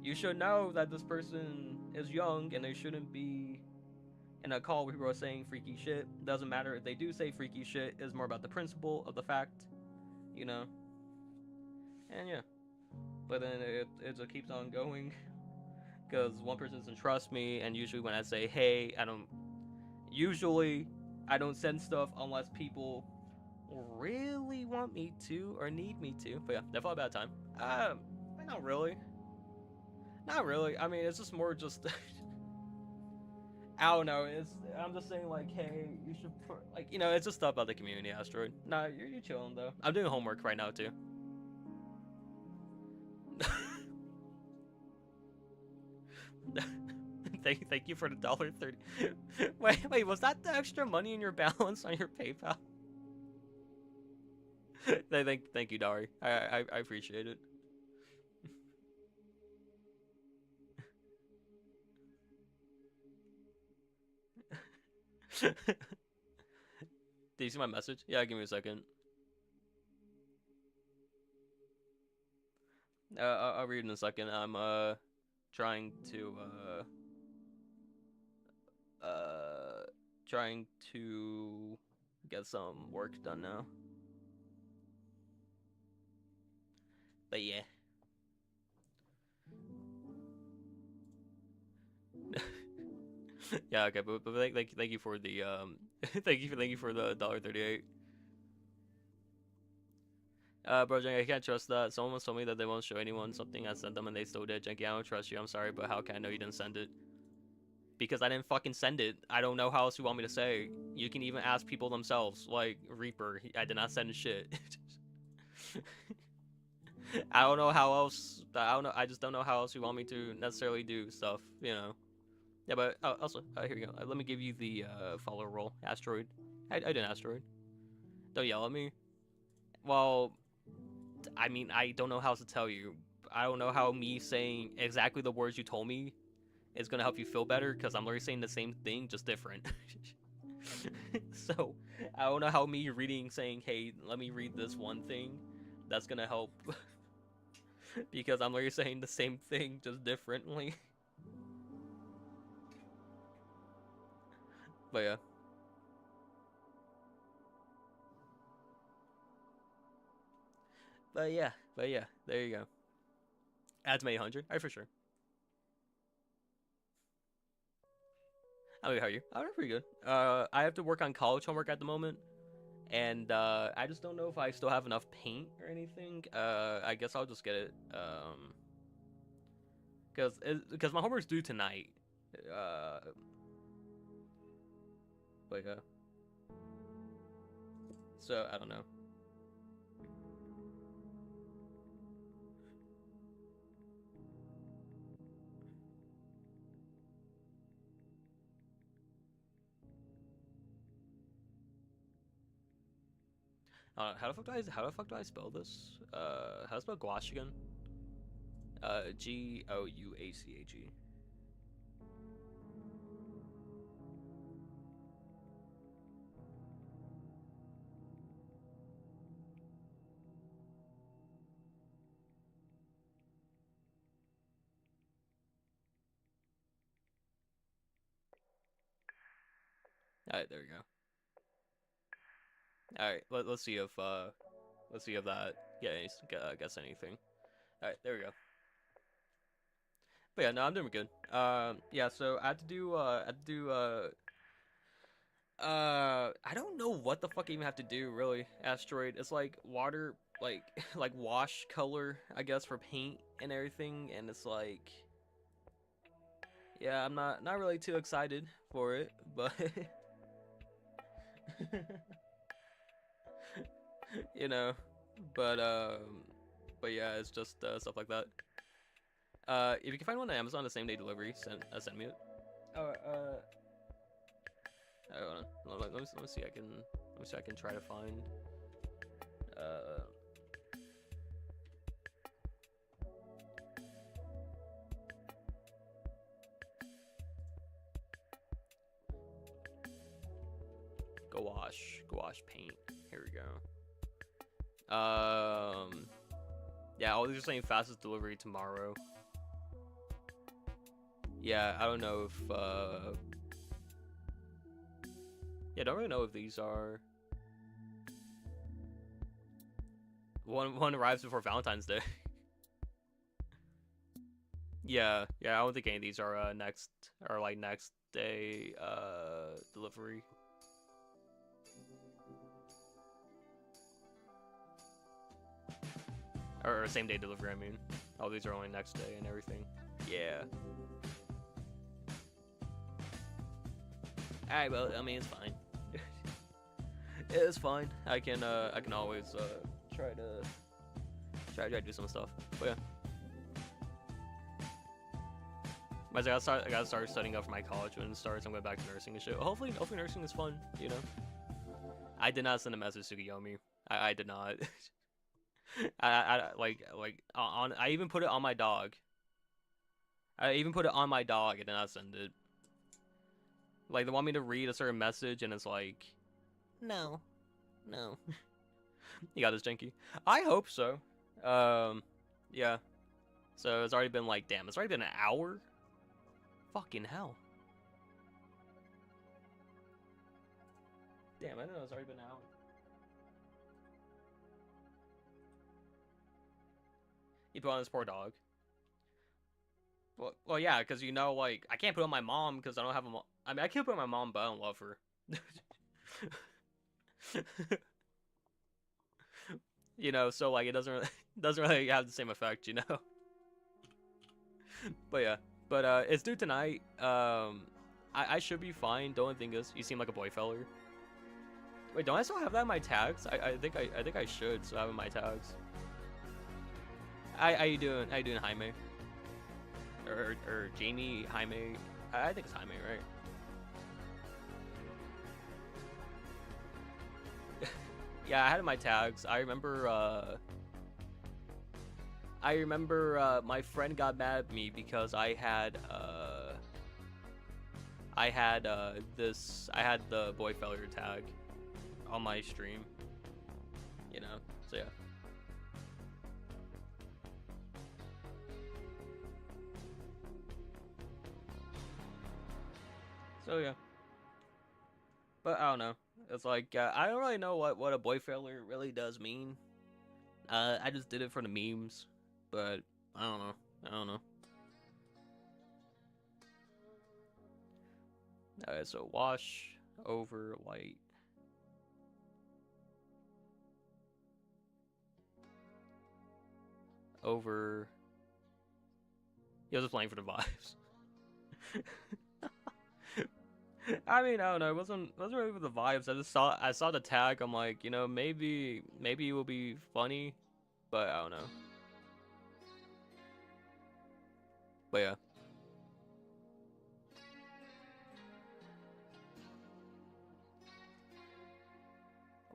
[SPEAKER 1] you should know that this person is young and they shouldn't be in a call where people are saying freaky shit. Doesn't matter if they do say freaky shit, it's more about the principle of the fact, you know. And yeah. But then it just keeps on going. Because one person doesn't trust me, and usually when I say, hey, I don't send stuff unless people really want want me to or need me to, but yeah, definitely about time. Not really. Not really. I mean, it's just more just. I don't know. I'm just saying like, hey, you should like, you know, it's just stuff about the community, Asteroid. Nah, you're chilling though. I'm doing homework right now too. Thank you for the $1.30. Wait, was that the extra money in your balance on your PayPal? Thank you, Dari. I appreciate it. Did you see my message? Yeah, give me a second. I'll read in a second. I'm trying to trying to get some work done now. But yeah. Yeah, okay, but thank you for the thank you for the $1.38. Bro, Jank, I can't trust that. Someone once told me that they won't show anyone something I sent them and they still did. Janky, I don't trust you. I'm sorry, but how can I know you didn't send it? Because I didn't fucking send it. I don't know how else you want me to say. You can even ask people themselves, like Reaper. I did not send shit. I don't know how else. I don't know. I just don't know how else you want me to necessarily do stuff. You know. Yeah, but also here we go. Let me give you the follow roll, Asteroid. I did Asteroid. Don't yell at me. Well, I mean, I don't know how to tell you. I don't know how me saying exactly the words you told me is gonna help you feel better, because I'm literally saying the same thing, just different. So, I don't know how me saying, hey, let me read this one thing, that's gonna help. Because I'm literally saying the same thing, just differently. But yeah. But yeah, there you go. Add to my 800. Alright, for sure. How are you? I'm pretty good. I have to work on college homework at the moment, and I just don't know if I still have enough paint or anything. I guess I'll just get it. Because my homework's due tonight. But yeah. So I don't know. How the fuck do I spell this? How do I spell gouache again? Gouache. Alright, there we go. Alright, let's see if that gets anything. Alright, there we go. But yeah, no, I'm doing good. Yeah, so I had to do I don't know what the fuck I even have to do, really. Asteroid. It's like water, like like wash color, I guess, for paint and everything, and it's like, yeah, I'm not really too excited for it, but you know, but yeah, it's just stuff like that. If you can find one on Amazon the same day delivery, send me it. Oh, hold on. Let me see. Let me see. I can try to find. Uh. Gouache paint. Here we go. Yeah, all these are saying fastest delivery tomorrow. Yeah, I don't know if yeah, I don't really know if these are one arrives before Valentine's Day. Yeah, I don't think any of these are next day delivery. Or same day delivery, I mean. All these are only next day and everything. Yeah. Alright, well, I mean, it's fine. It's fine. I can always try to do some stuff. But yeah. But I gotta start studying up for my college when it starts. I'm going back to nursing and shit. Hopefully nursing is fun, you know. I did not send a message to 괱ᴏᴅ. I did not. I even put it on my dog. I did not send it. Like, they want me to read a certain message, and it's like, no. You got this, Janky. I hope so. Yeah. So it's already been like, damn, it's already been an hour? Fucking hell. Damn, I know it's already been an hour. You put on this poor dog. Well, yeah, because you know, like, I can't put on my mom because I don't have a mom. I mean, I can't put on my mom, but I don't love her. You know, so like it doesn't really have the same effect, you know. But yeah, it's due tonight. I should be fine. The only thing is, you seem like a boy feller. Wait, don't I still have that in my tags? I think I should still have it in my tags. How you doing, Jaime? Or Jamie, Jaime? I think it's Jaime, right? Yeah, I had it in my tags. I remember my friend got mad at me because I had the boy failure tag on my stream. You know, so yeah. So yeah. But I don't know. It's like, I don't really know what a boy failure really does mean. I just did it for the memes, but I don't know. Alright, so wash over light. Over. He was just playing for the vibes. I mean, I don't know. It wasn't really for the vibes. I saw the tag. I'm like, you know, maybe it will be funny, but I don't know. But yeah.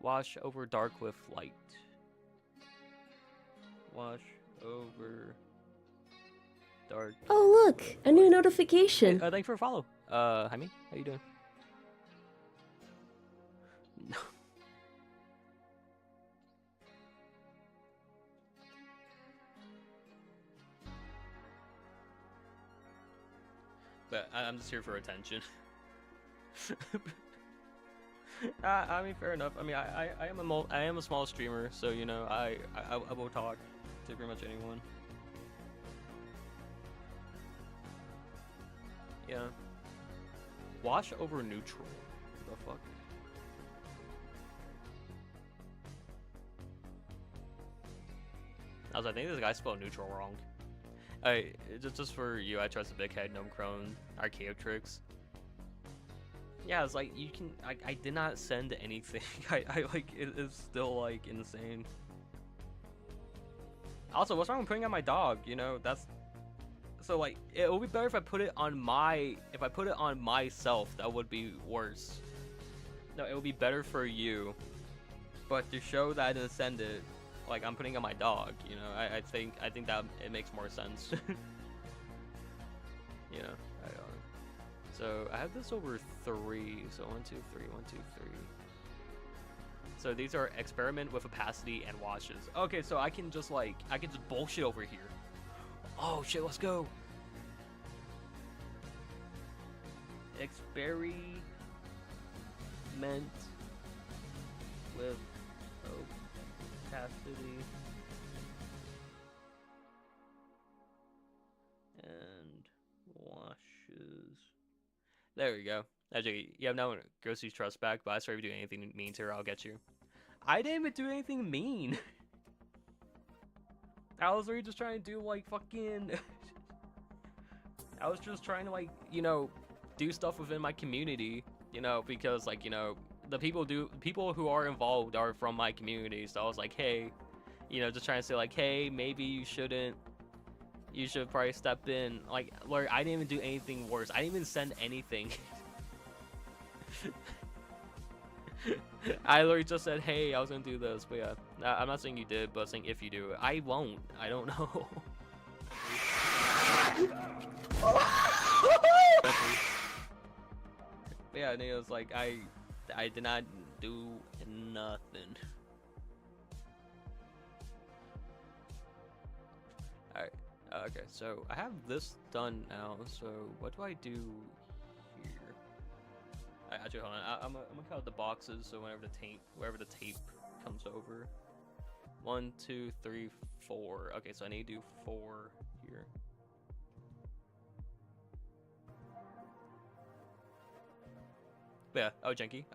[SPEAKER 1] Wash over dark with light. Wash over dark.
[SPEAKER 2] Oh, look, a new notification.
[SPEAKER 1] Hey, thanks for a follow. Jaime, how you doing? No. But I'm just here for attention. I mean, fair enough. I mean, I am a small streamer, so you know, I will talk to pretty much anyone. Yeah. Wash over neutral. What the fuck? I think this guy spelled neutral wrong. Just for you, I trust a big head, gnome crone, archaic tricks. Yeah, it's like you can. I did not send anything. I like it is still like insane. Also, what's wrong with putting on my dog? You know, that's. So like, it would be better if I put it on myself. That would be worse. No, it would be better for you. But to show that I didn't send it, like I'm putting on my dog, you know, I think that it makes more sense. You know, so I have this over 3. So 1, 2, 3, 1, 2, 3. So these are experiment with opacity and washes. Okay, so I can just bullshit over here. Oh shit, let's go. Experiment with opacity and washes. There we go. Actually, you have no Grossy's trust back, but I swear if you do anything mean to her, I'll get you. I didn't even do anything mean. I was really just trying to do like fucking. I was just trying to like, you know, do stuff within my community, you know, because like, you know, the people who are involved are from my community. So I was like, hey, you know, just trying to say like, hey, maybe you shouldn't. You should probably step in. Like, Lord, I didn't even do anything worse. I didn't even send anything. I literally just said, hey, I was gonna do this, but yeah, I'm not saying you did, but saying if you do, I won't. I don't know. But yeah, and it was like I did not do nothing. All right. Okay, so I have this done now. So what do I do here? Actually, hold on. I'm gonna count the boxes. So wherever the tape comes over. 1, 2, 3, 4. Okay, so I need to do 4 here. But yeah. Oh, Jenky.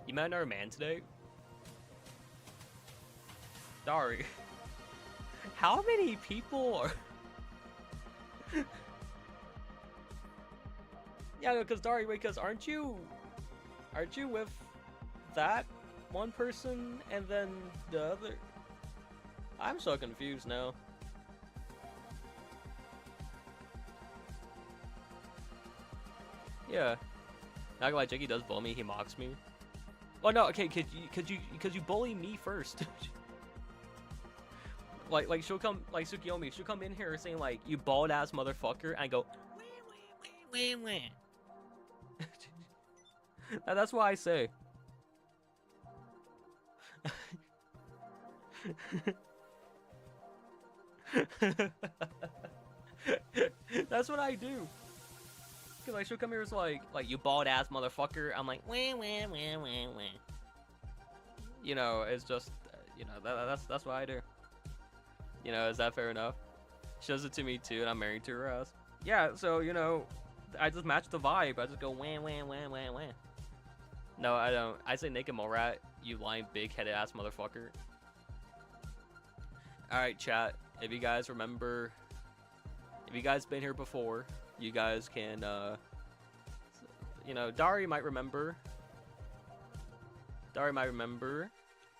[SPEAKER 1] You met another man today. Sorry. How many people are? Yeah, no, because Dari, wait, because aren't you with that one person and then the other? I'm so confused now. Yeah, not gonna lie, Jiggy does bully me. He mocks me. Oh no, okay, could you bully me first? Like she'll come, like Tsukiyomi, she'll come in here saying like, you bald ass motherfucker, and I go, wah. That's what I say. That's what I do. Cause like she'll come here, it's like you bald ass motherfucker. I'm like, wah. You know, it's just, you know, that's what I do. You know, is that fair enough? She does it to me too, and I'm married to her ass. Yeah, so, you know, I just match the vibe. I just go wah. No, I don't. I say naked mole rat, you lying big-headed ass motherfucker. Alright, chat. If you guys remember, if you guys been here before, you guys can, you know, Dari might remember.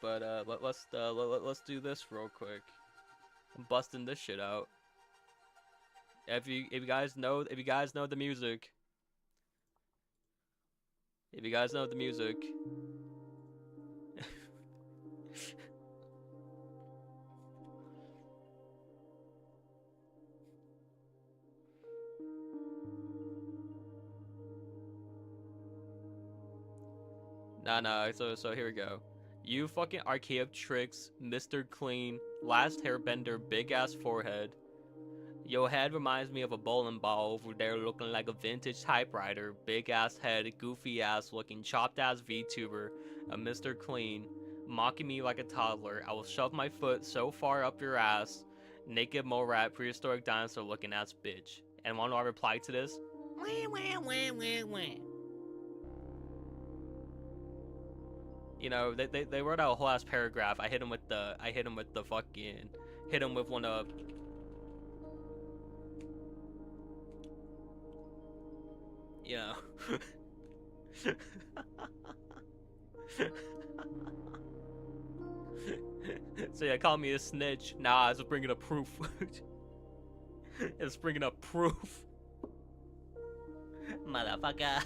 [SPEAKER 1] But let's do this real quick. I'm busting this shit out. If you guys know the music. If you guys know the music. Nah, so here we go. You fucking archaic tricks, Mr. Clean, last hairbender, big ass forehead. Your head reminds me of a bowling ball over there looking like a vintage typewriter, big ass head, goofy ass looking, chopped ass VTuber, a Mr. Clean, mocking me like a toddler. I will shove my foot so far up your ass, naked mole rat, prehistoric dinosaur looking ass bitch. And want to reply to this? You know, they wrote out a whole ass paragraph. I hit him with the fucking, hit him with one of. You know. So yeah, call me a snitch. Nah, it's bringing up proof. It's bringing up proof. Motherfucker.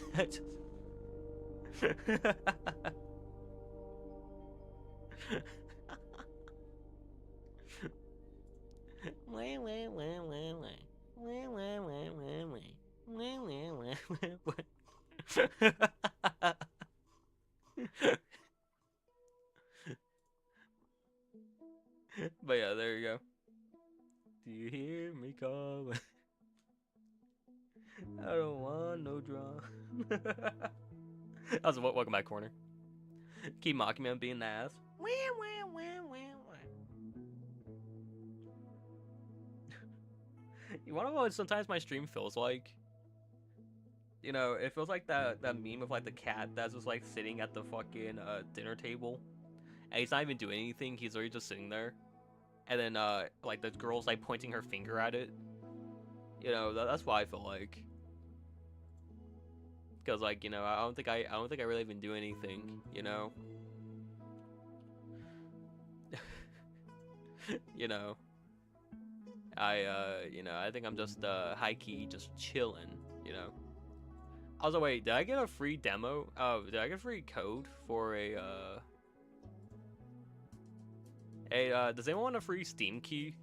[SPEAKER 1] But yeah, there you go. Do you hear me calling? I don't want no drama. That was welcome back corner. Keep mocking me on being the ass. You wanna know what sometimes my stream feels like? You know, it feels like that meme of like the cat that's just like sitting at the fucking dinner table. And he's not even doing anything, he's already just sitting there. and then like the girl's like pointing her finger at it. You know, that's what I feel like. Cause like, you know, I don't think I really even do anything, you know. You know, you know, I think I'm just high key just chilling, you know. Also, wait, did I get a free demo? Oh, did I get a free code for a does anyone want a free Steam key?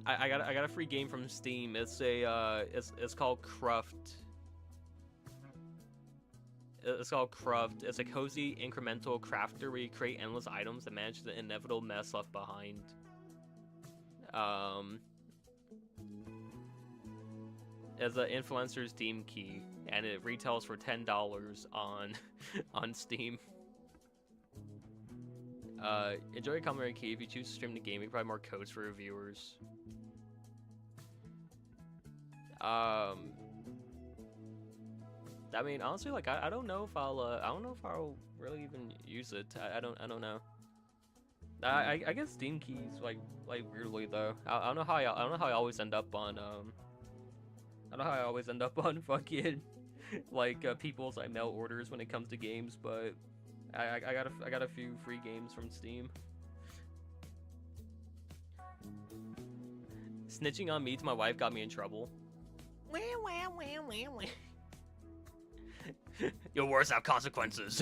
[SPEAKER 1] I got a free game from Steam. It's a it's called Cruft. It's called Cruft. It's a cozy incremental crafter where you create endless items that manage the inevitable mess left behind. It's an influencer Steam key, and it retails for $10 on on Steam. Enjoy your commentary key. If you choose to stream the game, you can provide more codes for reviewers. I mean, honestly, like I don't know if I'll really even use it. I don't know. I get Steam keys like weirdly though. I don't know how I always end up on I don't know how I always end up on fucking like people's like mail orders when it comes to games, but I got a few free games from Steam. Snitching on me to my wife got me in trouble. Your words have consequences.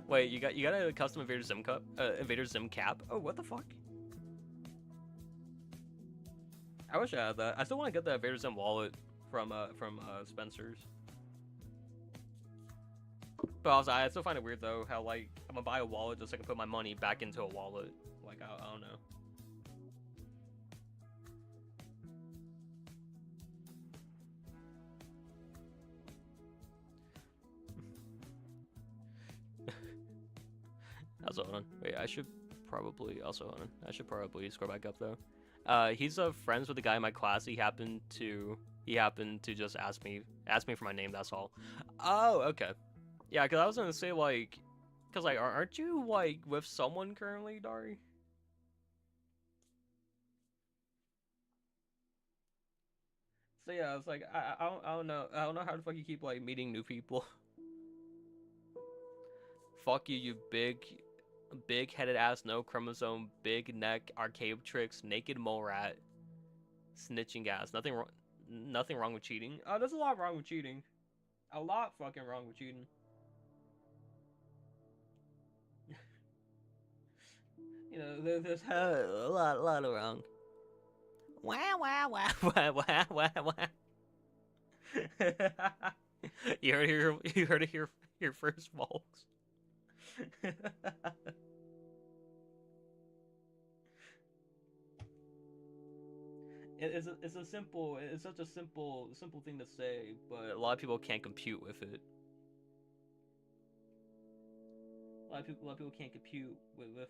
[SPEAKER 1] Wait, you got a custom Invader Zim cup? Invader Zim cap? Oh, what the fuck? I wish I had that. I still want to get the Invader Zim wallet from Spencer's. But also, I still find it weird though how like I'm gonna buy a wallet just so I can put my money back into a wallet. Like I don't know. Also, hold on. Wait, I should probably scroll back up though. He's friends with the guy in my class. He happened to just ask me for my name. That's all. Oh, okay. Yeah, cause I was gonna say like, cause like, aren't you like with someone currently, Dari? So yeah, it's like I don't know how the fuck you keep like meeting new people. Fuck you, you big headed ass, no chromosome, big neck, arcade tricks, naked mole rat, snitching ass. Nothing wrong with cheating. There's a lot wrong with cheating. A lot fucking wrong with cheating. You know, there's a lot of wrong. Wah wah wah wah wah wah wah. You heard it here first, folks. It's such a simple thing to say, but a lot of people can't compute with it. A lot of people can't compute with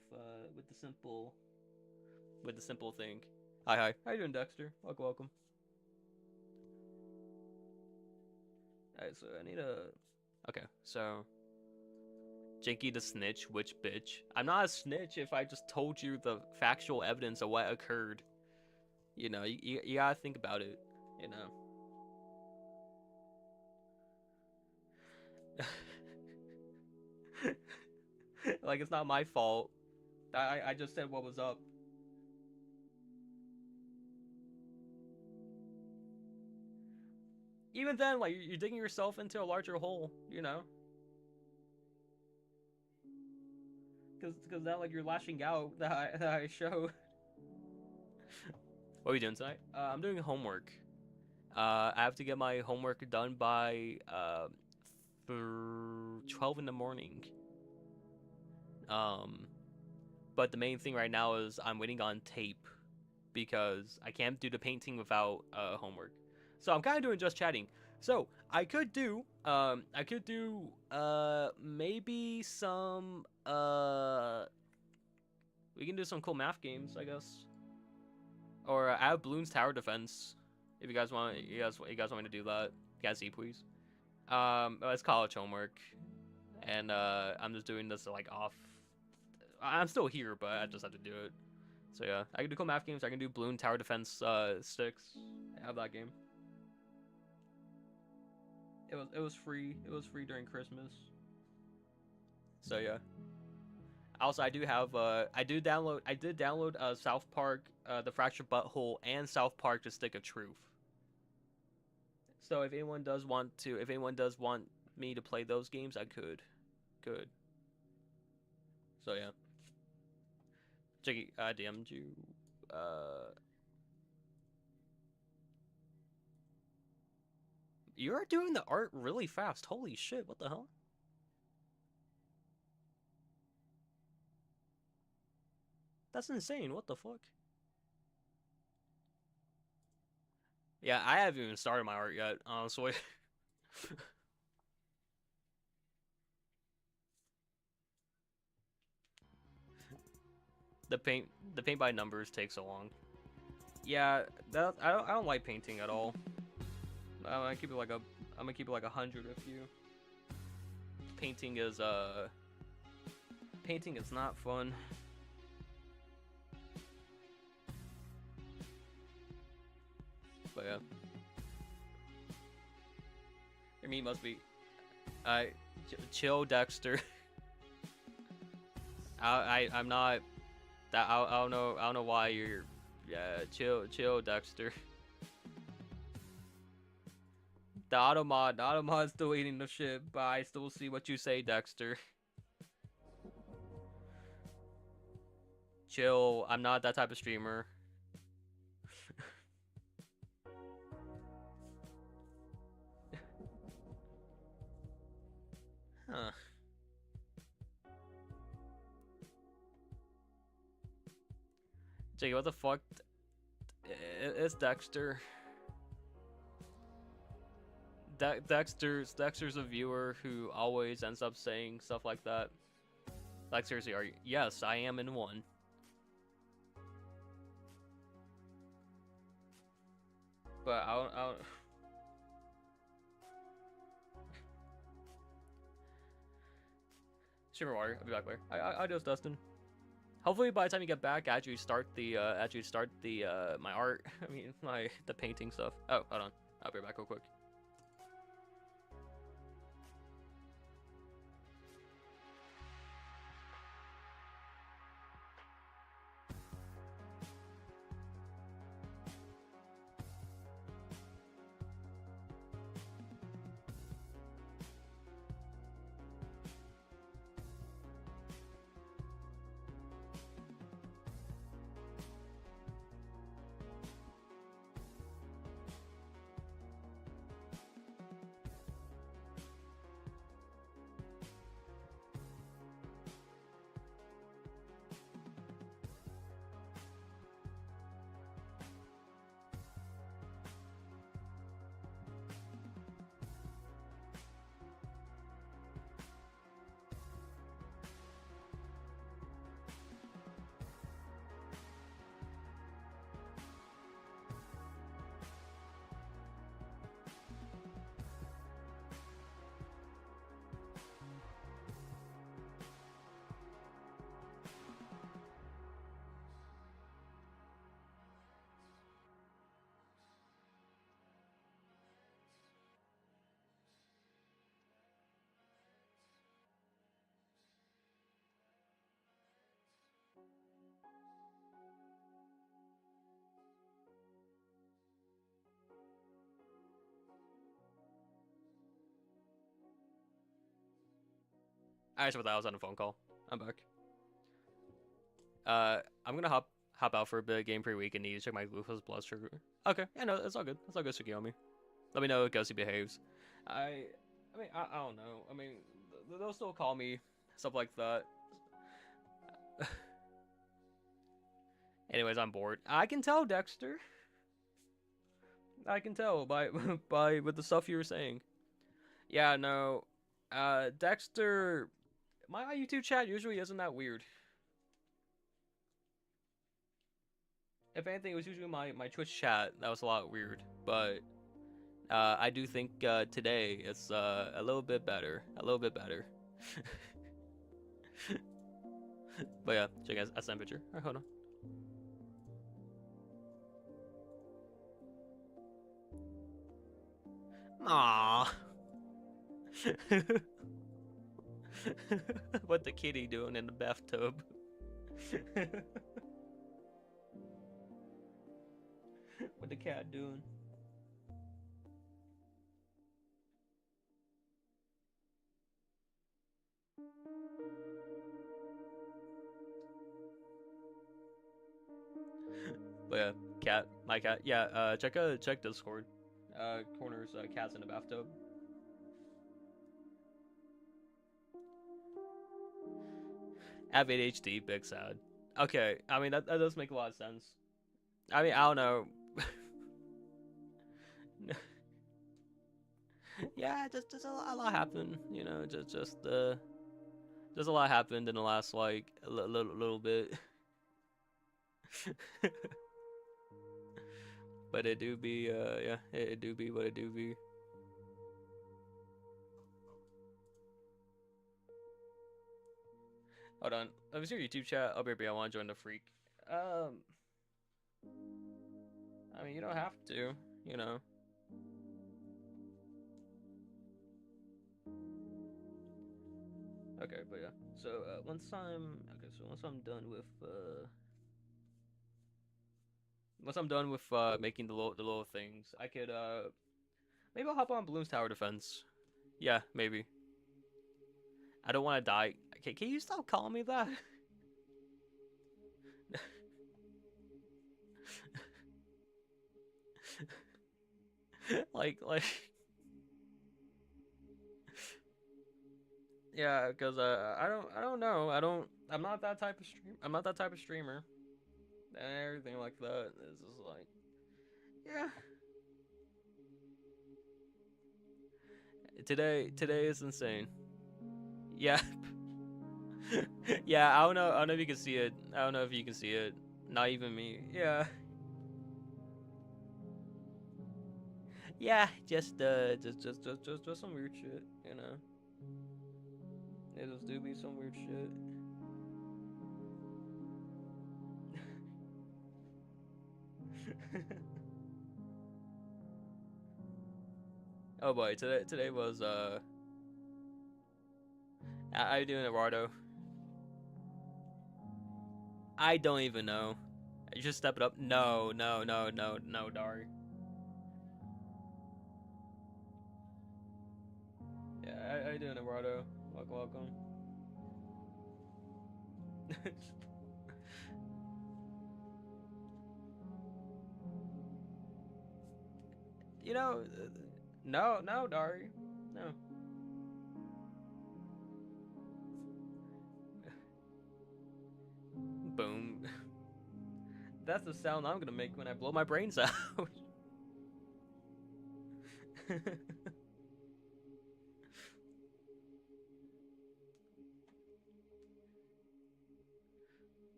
[SPEAKER 1] the simple thing. Hi. How you doing, Dexter? Welcome. Alright, so I need a... Okay, so... Jinky the snitch, which bitch? I'm not a snitch if I just told you the factual evidence of what occurred. You know, you gotta think about it, you know. Like, it's not my fault. I just said what was up. Even then, like, you're digging yourself into a larger hole, you know? Because now, like, you're lashing out that I showed. What are we doing tonight? I'm doing homework. I have to get my homework done by 12 in the morning. But the main thing right now is I'm waiting on tape because I can't do the painting without homework. So I'm kind of doing just chatting. So I could do maybe some we can do some cool math games, I guess. Or I have Bloons Tower Defense. If you guys want, you guys want me to do that, you guys see, please. It's college homework, and I'm just doing this like off. I'm still here, but I just have to do it. So yeah, I can do cool math games. I can do Bloons Tower Defense 6. I have that game. It was free. It was free during Christmas. So yeah. Also, I do have I did download South Park, The Fractured Butthole, and South Park: The Stick of Truth. So if anyone does want me to play those games, I could. So yeah. Jiggy, I DM'd you. You're doing the art really fast. Holy shit! What the hell? That's insane. What the fuck? Yeah, I haven't even started my art yet, honestly. The paint by numbers takes so long. Yeah, I don't like painting at all. I'm gonna keep it like 100 with you. Painting is not fun. But yeah. Your meme must be chill, Dexter. I'm not that I don't know why you're chill, Dexter. The automod's deleting the shit, but I still see what you say, Dexter. Chill, I'm not that type of streamer. Huh. Jake, what the fuck? It's Dexter. Dexter's a viewer who always ends up saying stuff like that. Like, seriously, are you? Yes, I am in one. But I don't... Shimmer Water, I'll be back later. Adios, Dustin. Hopefully by the time you get back, actually start the my art. I mean, the painting stuff. Oh, hold on. I'll be back real quick. Alright, so I was on a phone call. I'm back. I'm gonna hop out for a bit. Game pre-week and need to check my glucose blood sugar. Okay, yeah, no, it's all good. It's all good, Tsukiyomi. Let me know if Ghosty behaves. I mean, I don't know. I mean, they'll still call me stuff like that. Anyways, I'm bored. I can tell, Dexter. I can tell by with the stuff you were saying. Yeah, no. Dexter, my YouTube chat usually isn't that weird. if anything, it was usually my Twitch chat that was a lot weird, but I do think today it's a little bit better, a little bit better. But yeah, check out a picture. Alright, hold on. Aww. What the kitty doing in the bathtub? What the cat doing? But yeah, cat, my cat. Yeah, check Discord. Corners, cats in the bathtub. Have ADHD, big sad. Okay, I mean that does make a lot of sense. I mean, I don't know. Yeah, just a lot happened, you know. Just a lot happened in the last like little bit. But it do be yeah, it do be what it do be. Hold on, let me see your YouTube chat. Oh baby, I want to join the freak. I mean, you don't have to, you know. Okay, but yeah. So once I'm done with making the little things, I could maybe I'll hop on Bloons Tower Defense. Yeah, maybe. I don't want to die. Okay, can you stop calling me that? like yeah, because I don't know. I'm not that type of streamer and everything like that. It's just like, yeah. Today is insane. Yeah. Yeah, I don't know if you can see it. I don't know if you can see it. Not even me. Yeah. Yeah, just some weird shit, you know. It just do be some weird shit. Oh boy, today was how you doing, Eduardo? I don't even know. You just step it up. No, Dari. Yeah, how you doing, Eduardo? Welcome. You know, no, Dari. No. Boom. That's the sound I'm gonna make when I blow my brains out.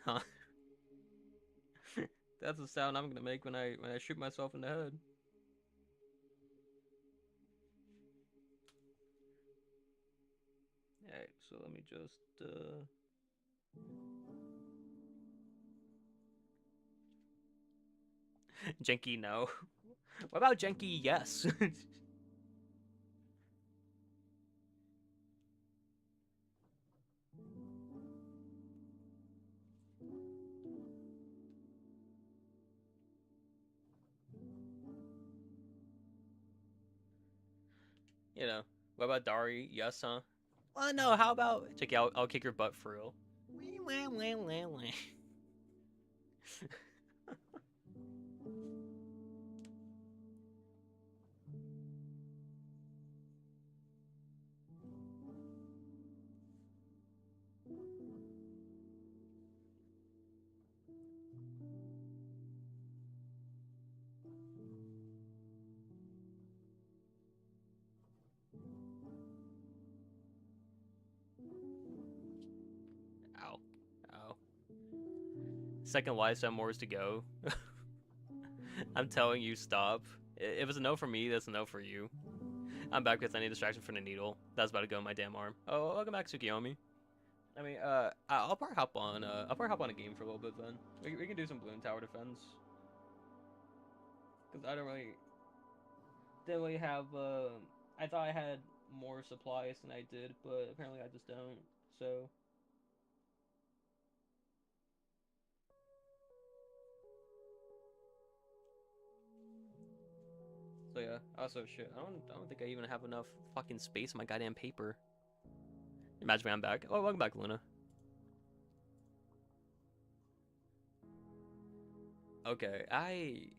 [SPEAKER 1] Huh. That's the sound I'm gonna make when I shoot myself in the head. Alright, so let me just Jenky, no. What about Jenky? Yes. You know. What about Dari? Yes, huh? Well, no. How about Jenky? I'll kick your butt for real. Ow. Ow. Second life, 7 more to go. I'm telling you, stop. If it's a no for me, that's a no for you. I'm back with any distraction from the needle. That's about to go in my damn arm. Oh, welcome back, Tsukiyomi. I mean, I'll probably hop on. I'll probably hop on a game for a little bit then. We can do some balloon tower defense. Cause I didn't really have. I thought I had more supplies than I did, but apparently I just don't. So. So yeah. Also, shit. I don't think I even have enough fucking space in my goddamn paper. Imagine me, I'm back. Oh, welcome back, Luna. Okay, I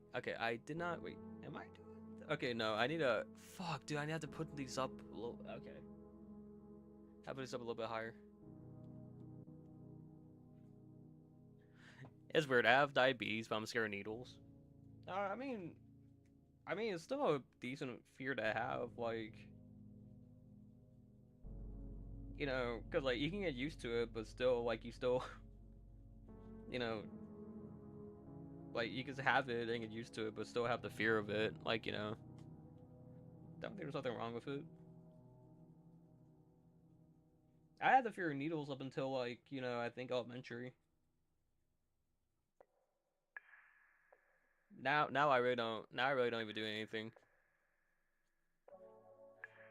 [SPEAKER 1] did not, wait, am I doing, okay, no, I need a, fuck, dude, I need to put these up a little, okay. I'll put this up a little bit higher. It's weird, I have diabetes, but I'm scared of needles. I mean, it's still a decent fear to have, like, you know, cause like, you can get used to it, but still, like, you still, you know, like, you can have it and get used to it, but still have the fear of it. Like, you know, I don't think there's nothing wrong with it. I had the fear of needles up until, like, you know, I think elementary. Now I really don't. Now I really don't even do anything.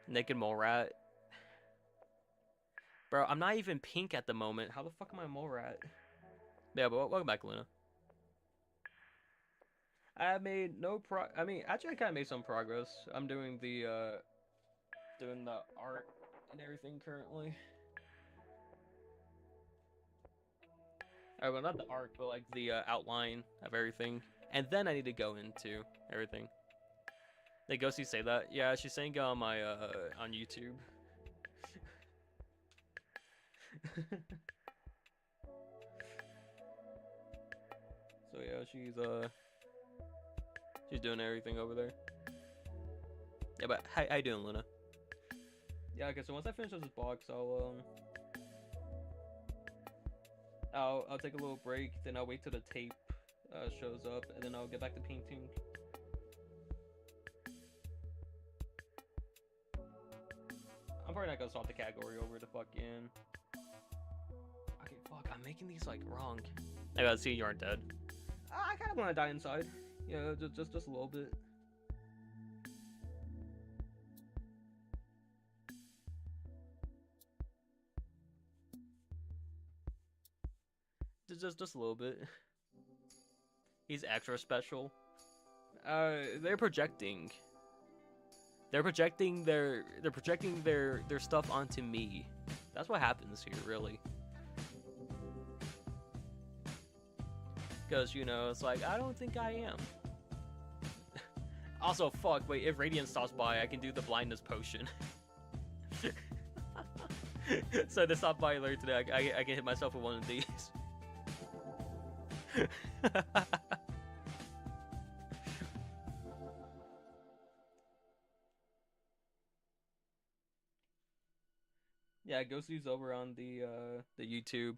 [SPEAKER 1] Naked mole rat. Bro, I'm not even pink at the moment. How the fuck am I a mole rat? Yeah, but welcome back, Luna. I made no I mean, actually, I kind of made some progress. I'm doing the art and everything currently. Well, not the art, but like the outline of everything. And then I need to go into everything. Did Ghosty say that? Yeah, she's saying on my on YouTube. So yeah, she's doing everything over there. Yeah, but how you doing, Luna? Yeah, okay, so once I finish this box, I'll take a little break, then I'll wait till the tape shows up, and then I'll get back to painting. I'm probably not gonna swap the category over to fucking. Okay, fuck, I'm making these like wrong. I gotta see you aren't dead. I kind of want to die inside. Yeah, just a little bit. Just a little bit. He's extra special. They're projecting. They're projecting their stuff onto me. That's what happens here, really. Because, you know, it's like, I don't think I am. Also, fuck, wait, if Radiant stops by, I can do the blindness potion. So they stop by later today, I can hit myself with one of these. Yeah, Ghosty's over on the YouTube.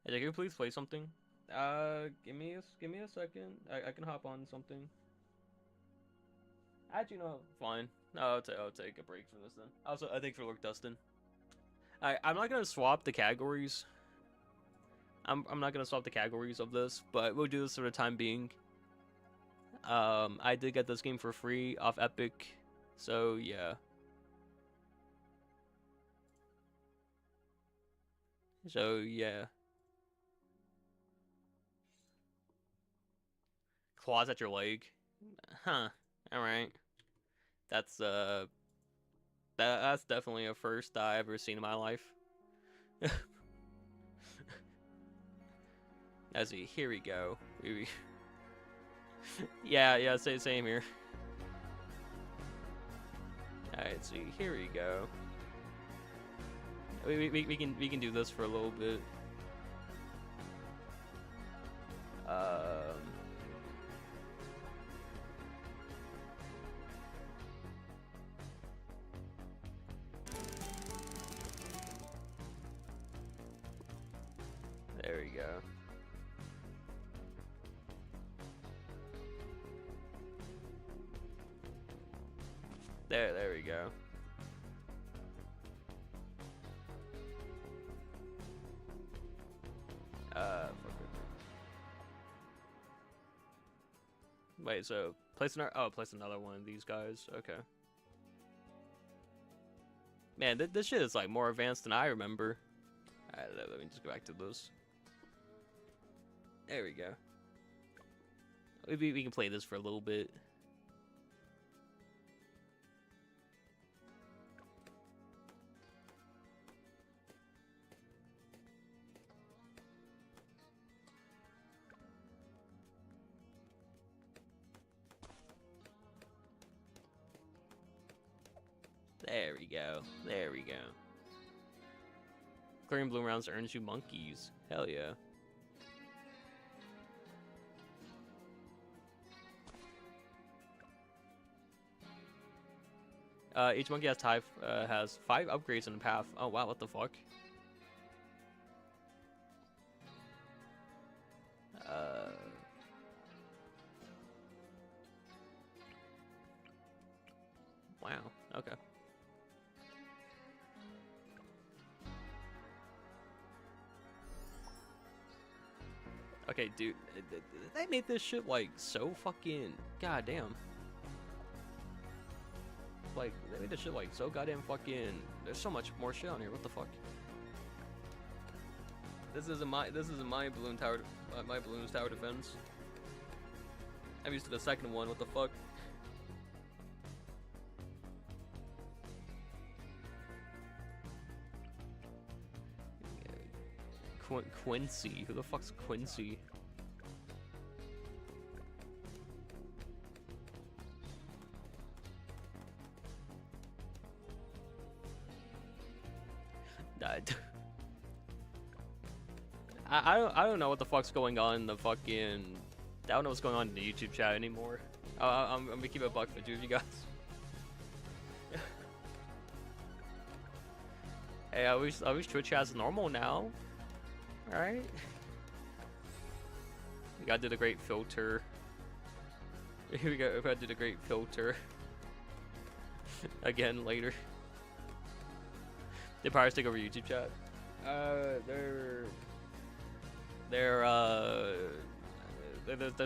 [SPEAKER 1] Hey, can you please play something? Give me a second. I can hop on something. Actually, no, fine. No, I'll take a break from this then. Also, I think for Lord Dustin. I'm not gonna swap the categories. I'm not gonna swap the categories of this, but we'll do this for the time being. I did get this game for free off Epic, so yeah. So yeah. Claws at your leg. Huh. Alright. That's that's definitely a first I've ever seen in my life. As we here we go. Yeah, same here. Alright, so here we go. We can do this for a little bit. There we go. There we go. Wait, so place another one of these guys. Okay. Man, this shit is like more advanced than I remember. Alright, let me just go back to this. There we go. Maybe we can play this for a little bit. There we go. There we go. Clearing bloom rounds earns you monkeys. Hell yeah. Each monkey has 5 upgrades in the path. Oh wow, what the fuck? Wow. Okay. Okay, dude, they made this shit like so fucking goddamn. Like they made this shit like so goddamn fucking. There's so much more shit on here. What the fuck? This isn't my balloon tower. My balloon's tower defense. I'm used to the second one. What the fuck? Quincy. Who the fuck's Quincy? I don't know what the fuck's going on in the fucking. I don't know what's going on in the YouTube chat anymore. I'm gonna keep it a buck for you guys. Hey, I wish Twitch chat's normal now. Alright. We gotta do the great filter. we gotta do the great filter. Again later. They probably take over YouTube chat. They're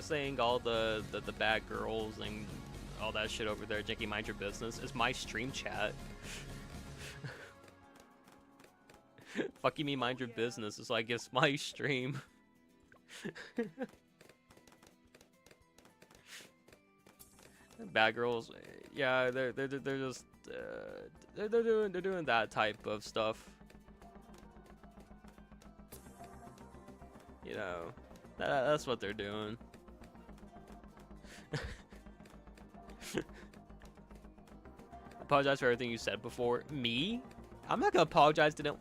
[SPEAKER 1] saying all the bad girls and all that shit over there. Janky, mind your business. It's my stream chat. Fuck you, me mind your business. It's like it's my stream. Bad girls, yeah, they're just they're doing that type of stuff. You know, that's what they're doing. Apologize for everything you said before. Me? I'm not gonna apologize to them.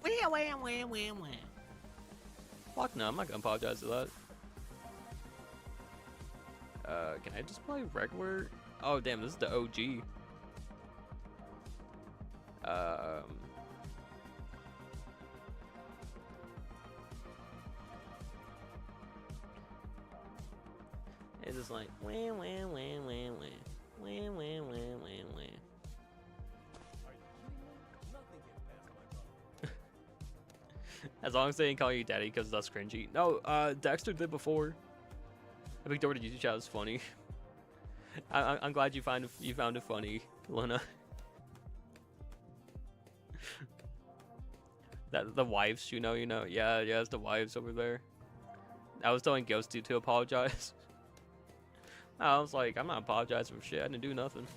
[SPEAKER 1] Fuck no, I'm not gonna apologize to that. Can I just play regular? Oh damn, this is the OG. It's just like As long as they didn't call you daddy, because that's cringy. No, Dexter did before. I picked over to YouTube chat. It's funny. I'm glad you found it funny, Luna. That the wives, you know, yeah, it's the wives over there. I was telling Ghosty to apologize. I was like, I'm not apologizing for shit. I didn't do nothing.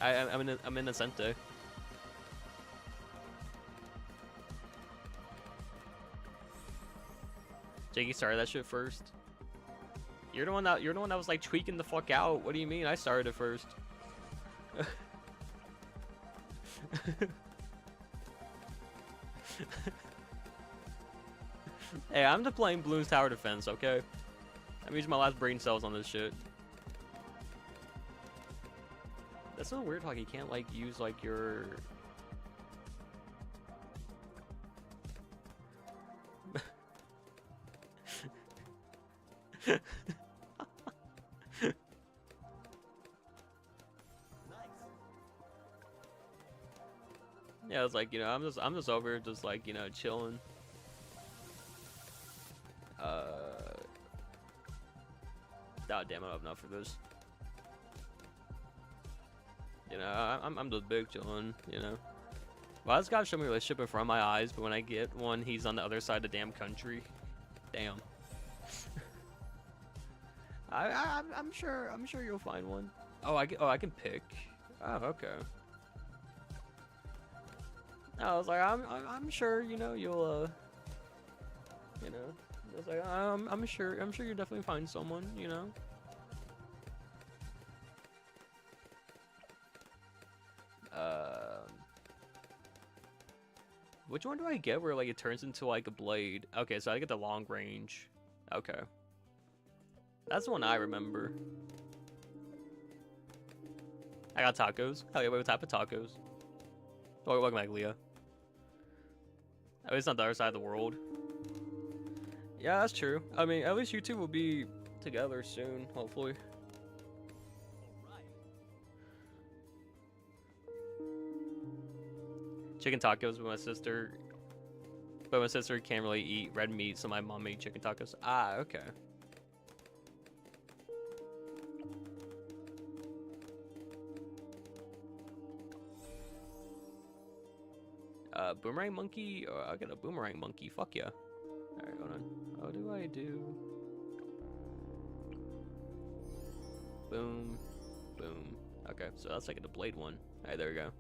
[SPEAKER 1] I'm innocent. Jakey started that shit first. You're the one that was like tweaking the fuck out. What do you mean? I started it first. Hey, I'm just playing Bloons Tower Defense, okay? I'm using my last brain cells on this shit. That's so weird how you can't like use like your
[SPEAKER 3] Nice.
[SPEAKER 1] Yeah, it's like, you know, I'm just over here just like, you know, chilling. God damn, I don't have enough for this. You know, I'm just big chilling, you know. Well, this guy's showing me a relationship in front of my eyes, but when I get one, he's on the other side of the damn country. Damn. I'm sure you'll find one. Oh, I can pick. Oh, okay. I was like, I'm sure, you know, you'll you know, I was like, I'm sure you'll definitely find someone, you know. Which one do I get where like it turns into like a blade? Okay, so I get the long range. Okay. That's the one I remember. I got tacos. Hell yeah, what type of tacos? Oh, welcome back, Leah. Oh, it's not the other side of the world. Yeah, that's true. I mean, at least you two will be together soon, hopefully. Chicken tacos with my sister. But my sister can't really eat red meat, so my mom made chicken tacos. Ah, okay. Boomerang monkey? Oh, I'll get a boomerang monkey. Fuck yeah. Alright, hold on. What do I do? Boom. Boom. Okay, so that's like the blade one. Alright, there we go.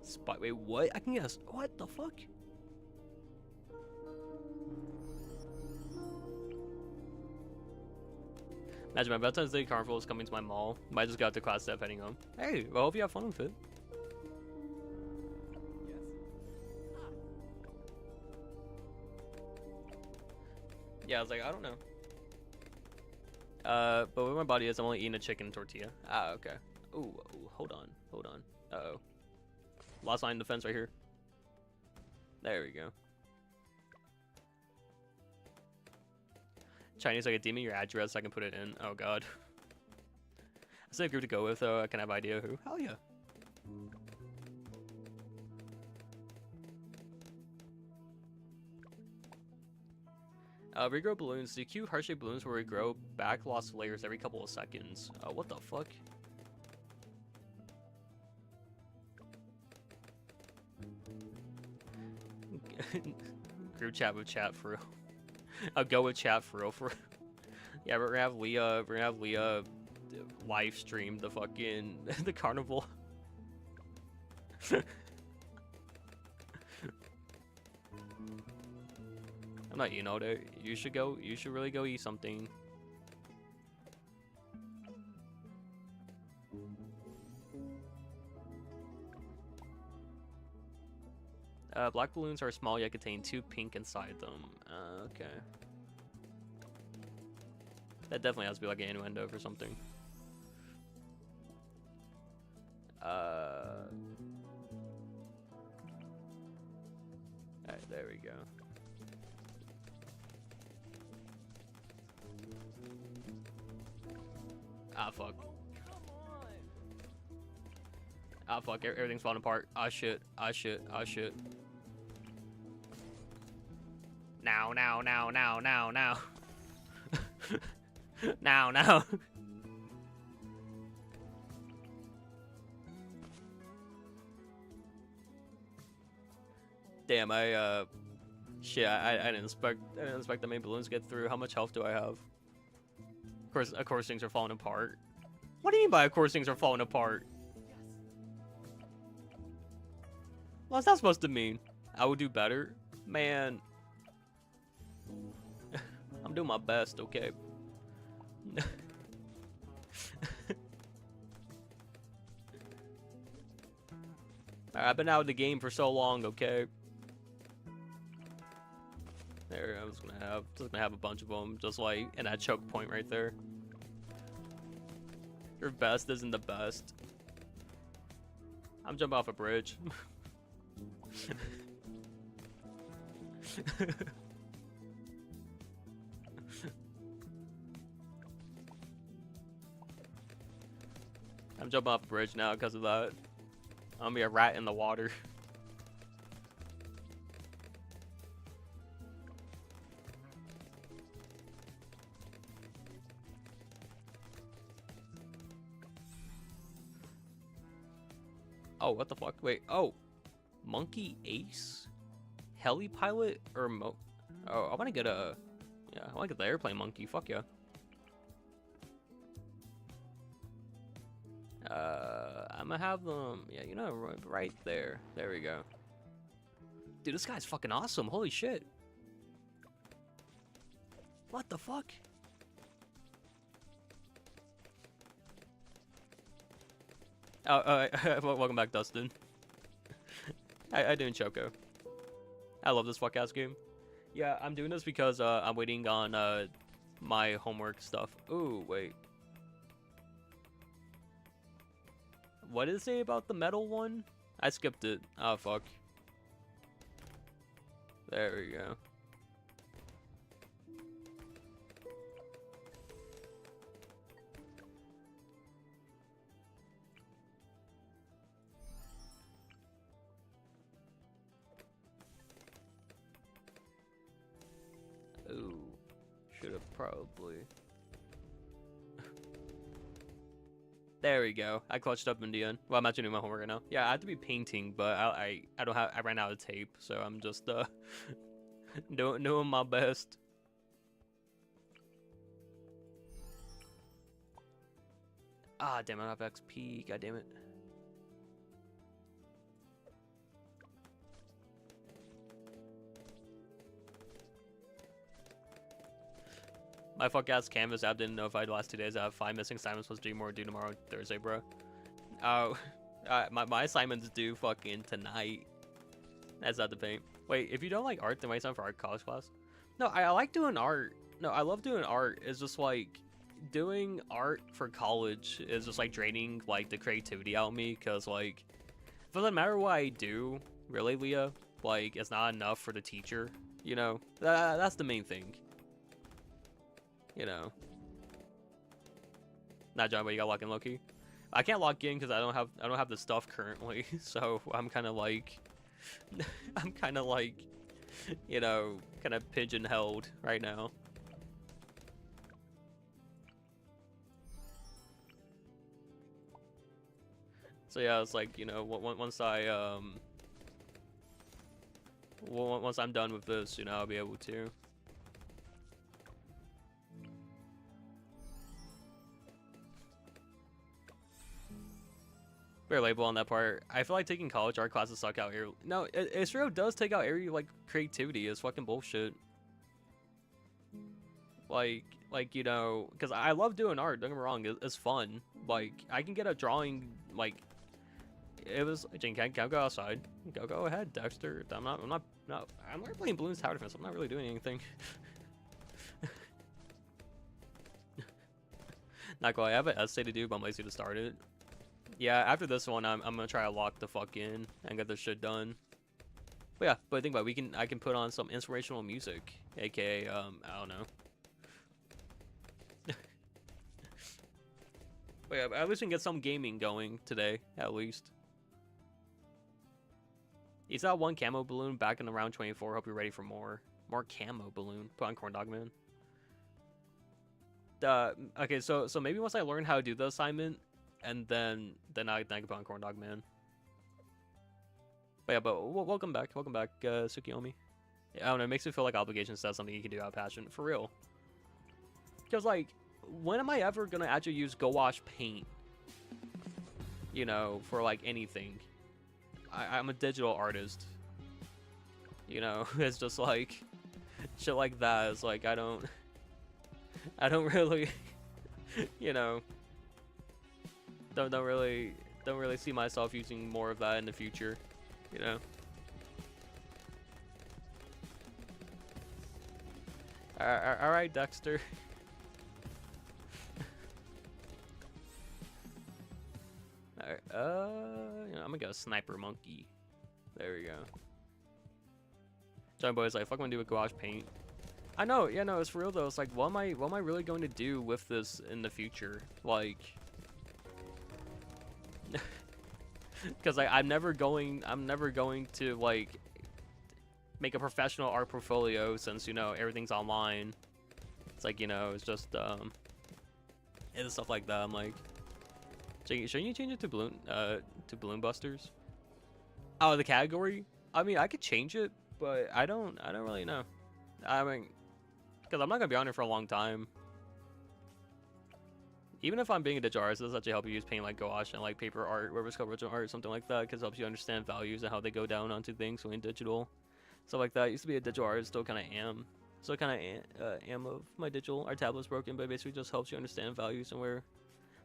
[SPEAKER 1] Spot. Wait, what? I can guess. What the fuck? Imagine my Valentine's Day Carnival is coming to my mall. Might just got to class step heading home. Hey, well, hope you have fun with it. Yeah, I was like, I don't know. But where my body is, I'm only eating a chicken tortilla. Ah, okay. Ooh, hold on. Uh-oh. Lost line of defense right here. There we go. Chinese like a demon, your address, I can put it in. Oh god. That's a group to go with though, I can have idea who. Hell yeah. Regrow balloons. The cute heart-shaped balloons where we grow back lost layers every couple of seconds. What the fuck? Group chat with chat for real. I'll go with chat for real. Yeah, we're gonna have Leah live stream the fucking the carnival. I'm not eating all day. You should really go eat something. Black balloons are small yet contain 2 pink inside them. Okay. That definitely has to be like an innuendo for something. Alright, there we go. Ah, fuck. Ah, fuck. Everything's falling apart. Ah, shit. Ah, shit. Ah, shit. Now. Now. Damn, shit, I didn't expect that many balloons get through. How much health do I have? Of course things are falling apart. What do you mean by of course things are falling apart? What's that supposed to mean? I will do better? Man. I'm doing my best, okay? I've been out of the game for so long, okay? There, I was just gonna have a bunch of them, just like in that choke point right there. Your best isn't the best. I'm jumping off a bridge. I'm jumping off a bridge now because of that. I'm gonna be a rat in the water. Oh, what the fuck? Wait, oh. Monkey Ace? Heli pilot or Oh, I want to get a... Yeah, I want to get the airplane monkey. Fuck yeah. I'm gonna have them... Yeah, you know, right there. There we go. Dude, this guy's fucking awesome. Holy shit. What the fuck? Oh, welcome back, Dustin. I doing Choco. I love this fuck ass game. Yeah, I'm doing this because I'm waiting on my homework stuff. Ooh, wait. What did it say about the metal one? I skipped it. Oh fuck. There we go. Ooh, should have probably. There we go. I clutched up in the end. Well, I'm actually doing my homework right now. Yeah, I have to be painting, but I don't have. I ran out of tape, so I'm just doing my best. Ah, damn it! I don't have XP. God damn it. My fuck ass Canvas app didn't notify the last 2 days. I have 5 missing assignments supposed to do more due tomorrow, Thursday, bro. Oh, my assignment's due fucking tonight. That's not the paint. Wait, if you don't like art, then wait time for art college class. No, I like doing art. No, I love doing art. It's just like doing art for college is just like draining like the creativity out of me, because like it doesn't matter what I do, really, Leah. Like it's not enough for the teacher. You know, that's the main thing. You know, not John, but you got lock in, Loki. I can't lock in because I don't have the stuff currently, so I'm kind of like, you know, kind of pigeon-held right now. So yeah, it's like, you know, once I'm done with this, you know, I'll be able to. Fair label on that part. I feel like taking college art classes suck out here. No, it sure does take out area like creativity. It's fucking bullshit. Like you know, because I love doing art. Don't get me wrong, it's fun. Like I can get a drawing. Like it was. Jane, can I go outside? Go ahead, Dexter. I'm not playing Balloons Tower Defense. I'm not really doing anything. Not gonna lie, I have an essay to do, but I'm lazy to start it. Yeah, after this one, I'm gonna try to lock the fuck in and get this shit done. But yeah, but think about it, I can put on some inspirational music, aka I don't know. But yeah, at least we can get some gaming going today, at least. He's got one camo balloon back in round 24. Hope you're ready for more camo balloon. Put on Corn Dog Man. Okay, so maybe once I learn how to do the assignment, and then I can put on Corn Dog Man. But yeah, but welcome back, Tsukiyomi. Yeah, I don't know, it makes me feel like obligations to have something you can do out of passion, for real. Because like, when am I ever gonna actually use gouache paint? You know, for like anything. I'm a digital artist. You know, it's just like shit like that. It's like I don't really, you know. Don't really see myself using more of that in the future, you know. All right, Dexter. All right, you know, I'm gonna go sniper monkey. There we go. John Boy's like, fuck, I'm gonna do with gouache paint. I know, yeah, no, it's for real though. It's like, what am I really going to do with this in the future? Like. because I'm never going to like make a professional art portfolio since, you know, everything's online. It's like, you know, it's just and stuff like that. I'm like, shouldn't you change it to balloon busters? Oh, the category? I mean, I could change it, but I don't really know. I mean, because I'm not gonna be on it for a long time. Even if I'm being a digital artist, this actually help you use paint like gouache and like paper art, whatever it's called, original art, something like that, because it helps you understand values and how they go down onto things when digital. Stuff like that. I used to be a digital artist, still kind of am. Still kind of am of my digital. Our tablet's broken, but it basically just helps you understand values and where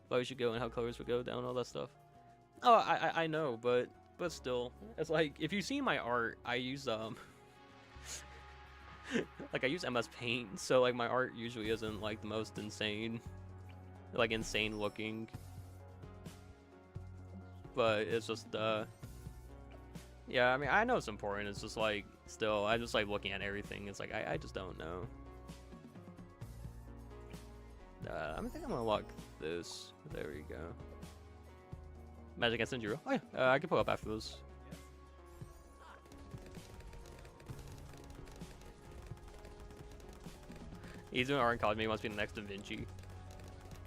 [SPEAKER 1] values should go and how colors would go down, all that stuff. Oh, I know, but still, it's like if you see my art, I use like I use MS Paint, so like my art usually isn't like the most insane looking, but it's just yeah, I mean, I know it's important. It's just like, still, I just like looking at everything. It's like, I just don't know. I think I'm gonna lock this. There we go. Magic and Senjuro. Oh yeah, I can pull up after this. He's doing art in college. Maybe he wants to be the next Da Vinci.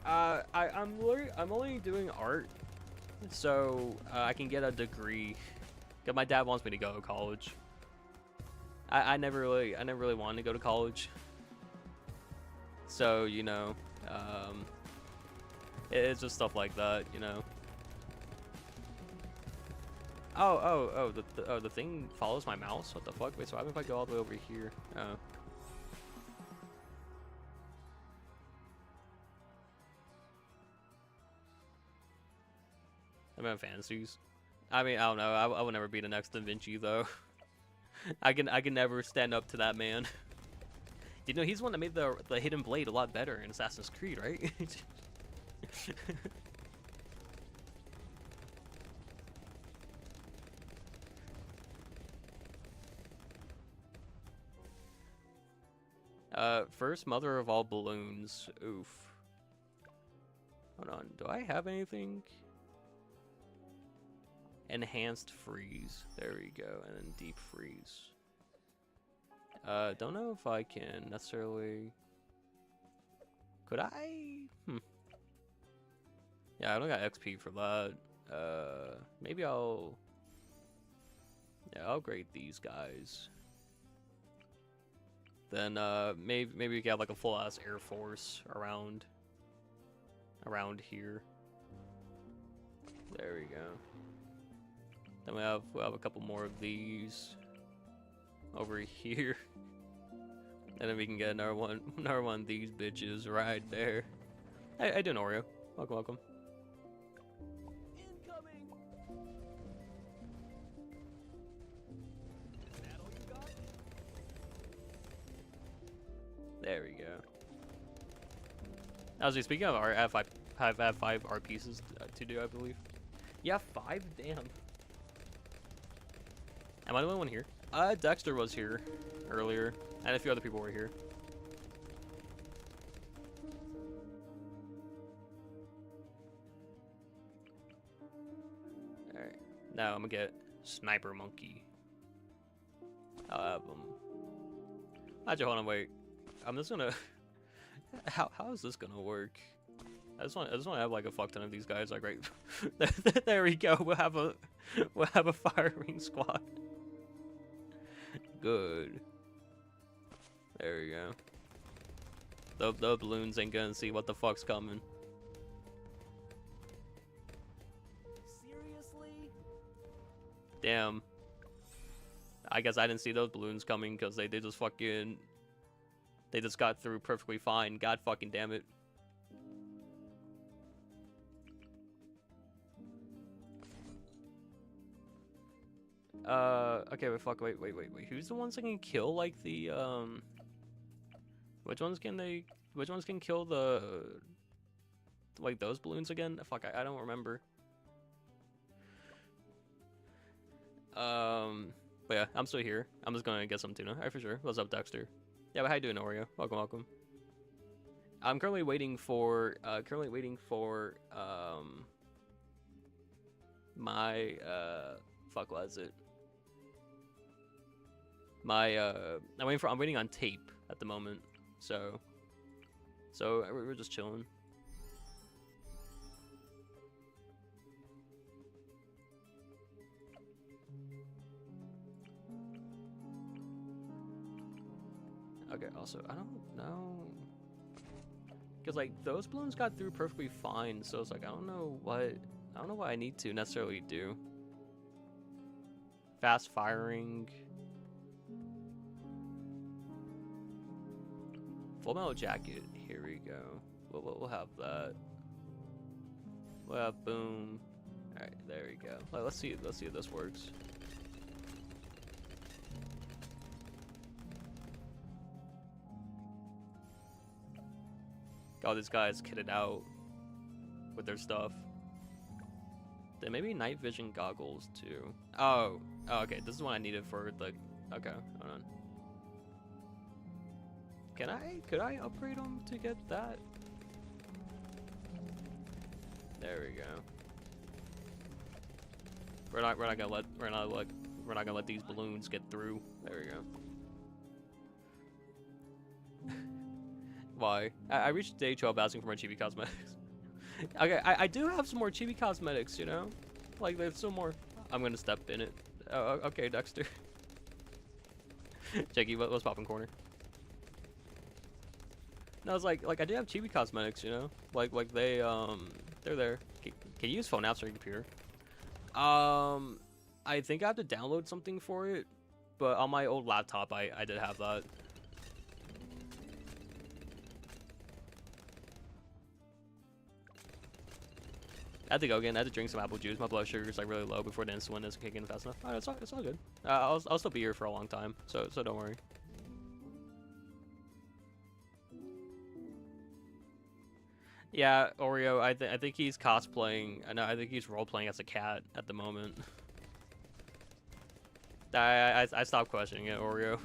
[SPEAKER 1] I'm only doing art, so I can get a degree. Cause my dad wants me to go to college. I never really wanted to go to college. So, you know, it's just stuff like that, you know. Oh, the thing follows my mouse? What the fuck? Wait, so how if I go all the way over here? Oh. I'm in fantasies. I mean, I don't know. I would never be the next Da Vinci, though. I can never stand up to that man. You know, he's the one that made the hidden blade a lot better in Assassin's Creed, right? First mother of all balloons. Oof. Hold on. Do I have anything? Enhanced freeze. There we go. And then deep freeze. Don't know if I can necessarily... Could I? Yeah, I don't got XP for that. Maybe I'll... Yeah, I'll upgrade these guys. Then, maybe we can have like a full-ass Air Force around here. There we go. Then we'll have a couple more of these over here. And then we can get another one of these bitches right there. Hey, I do an Oreo. Welcome, welcome. Incoming. Is that all you got? There we go. Actually, speaking of art, I have 5 art pieces to do, I believe. Yeah, 5? Damn. Am I the only one here? Dexter was here earlier, and a few other people were here. Alright, now I'm gonna get Sniper Monkey. I'll have him. Actually, hold on, wait. I'm just gonna... How is this gonna work? I just want to have like a fuck ton of these guys. Like, right there we go. We'll have a firing squad. Good. There we go. The balloons ain't gonna see what the fuck's coming. Seriously? Damn. I guess I didn't see those balloons coming because they just fucking... They just got through perfectly fine. God fucking damn it. Okay, wait, fuck, wait. Who's the ones that can kill, like, the, Which ones can kill the... Like, those balloons again? Fuck, I don't remember. But yeah, I'm still here. I'm just gonna get some tuna. Alright, for sure. What's up, Dexter? Yeah, but how you doing, Oreo? Welcome, welcome. I'm currently waiting for, my fuck was it? My I'm waiting on tape at the moment, so we're just chilling. Okay, also I don't know, because like those balloons got through perfectly fine, so it's like I don't know what I need to necessarily do. Fast firing. Full metal jacket. Here we go. We'll have that. We'll have boom. All right, there we go. Let's see if this works. All these guys kitted out with their stuff. Then maybe night vision goggles too. Oh, okay. This is what I needed for the. Okay, hold on. Could I upgrade them to get that? There we go. We're not gonna let these balloons get through. There we go. Why? I reached day 12 asking for more chibi cosmetics. Okay, I do have some more chibi cosmetics, you know? Like, there's some more. I'm gonna step in it. Oh, okay, Dexter. Jackie, what's popping corner? No, it's like I do have chibi cosmetics, you know? Like they, they're there. Can you use phone apps on your computer? I think I have to download something for it, but on my old laptop, I did have that. I had to go again. I had to drink some apple juice. My blood sugar is like really low before the insulin isn't kicking in fast enough. Oh, it's all good. I'll still be here for a long time, so don't worry. Yeah, Oreo. I think he's cosplaying. I think he's role playing as a cat at the moment. I stopped questioning it, Oreo.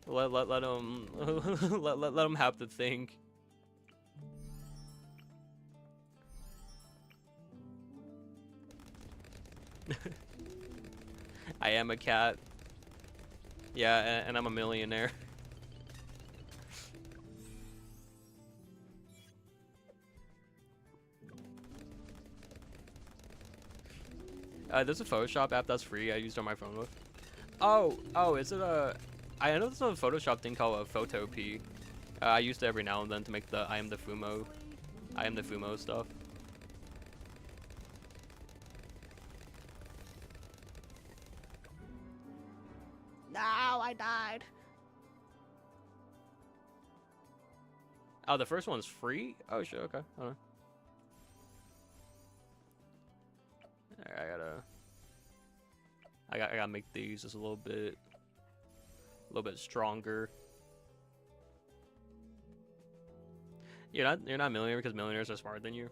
[SPEAKER 1] let him have the thing. I am a cat. Yeah, and I'm a millionaire. There's a Photoshop app that's free I used on my phone with. Oh, is it a... I know there's a Photoshop thing called a Photopea. I used it every now and then to make the I am the Fumo stuff. No, I died. Oh, the first one's free? Oh shit, okay. Hold on. Alright, I gotta make these just a little bit stronger. You're not a millionaire because millionaires are smarter than you.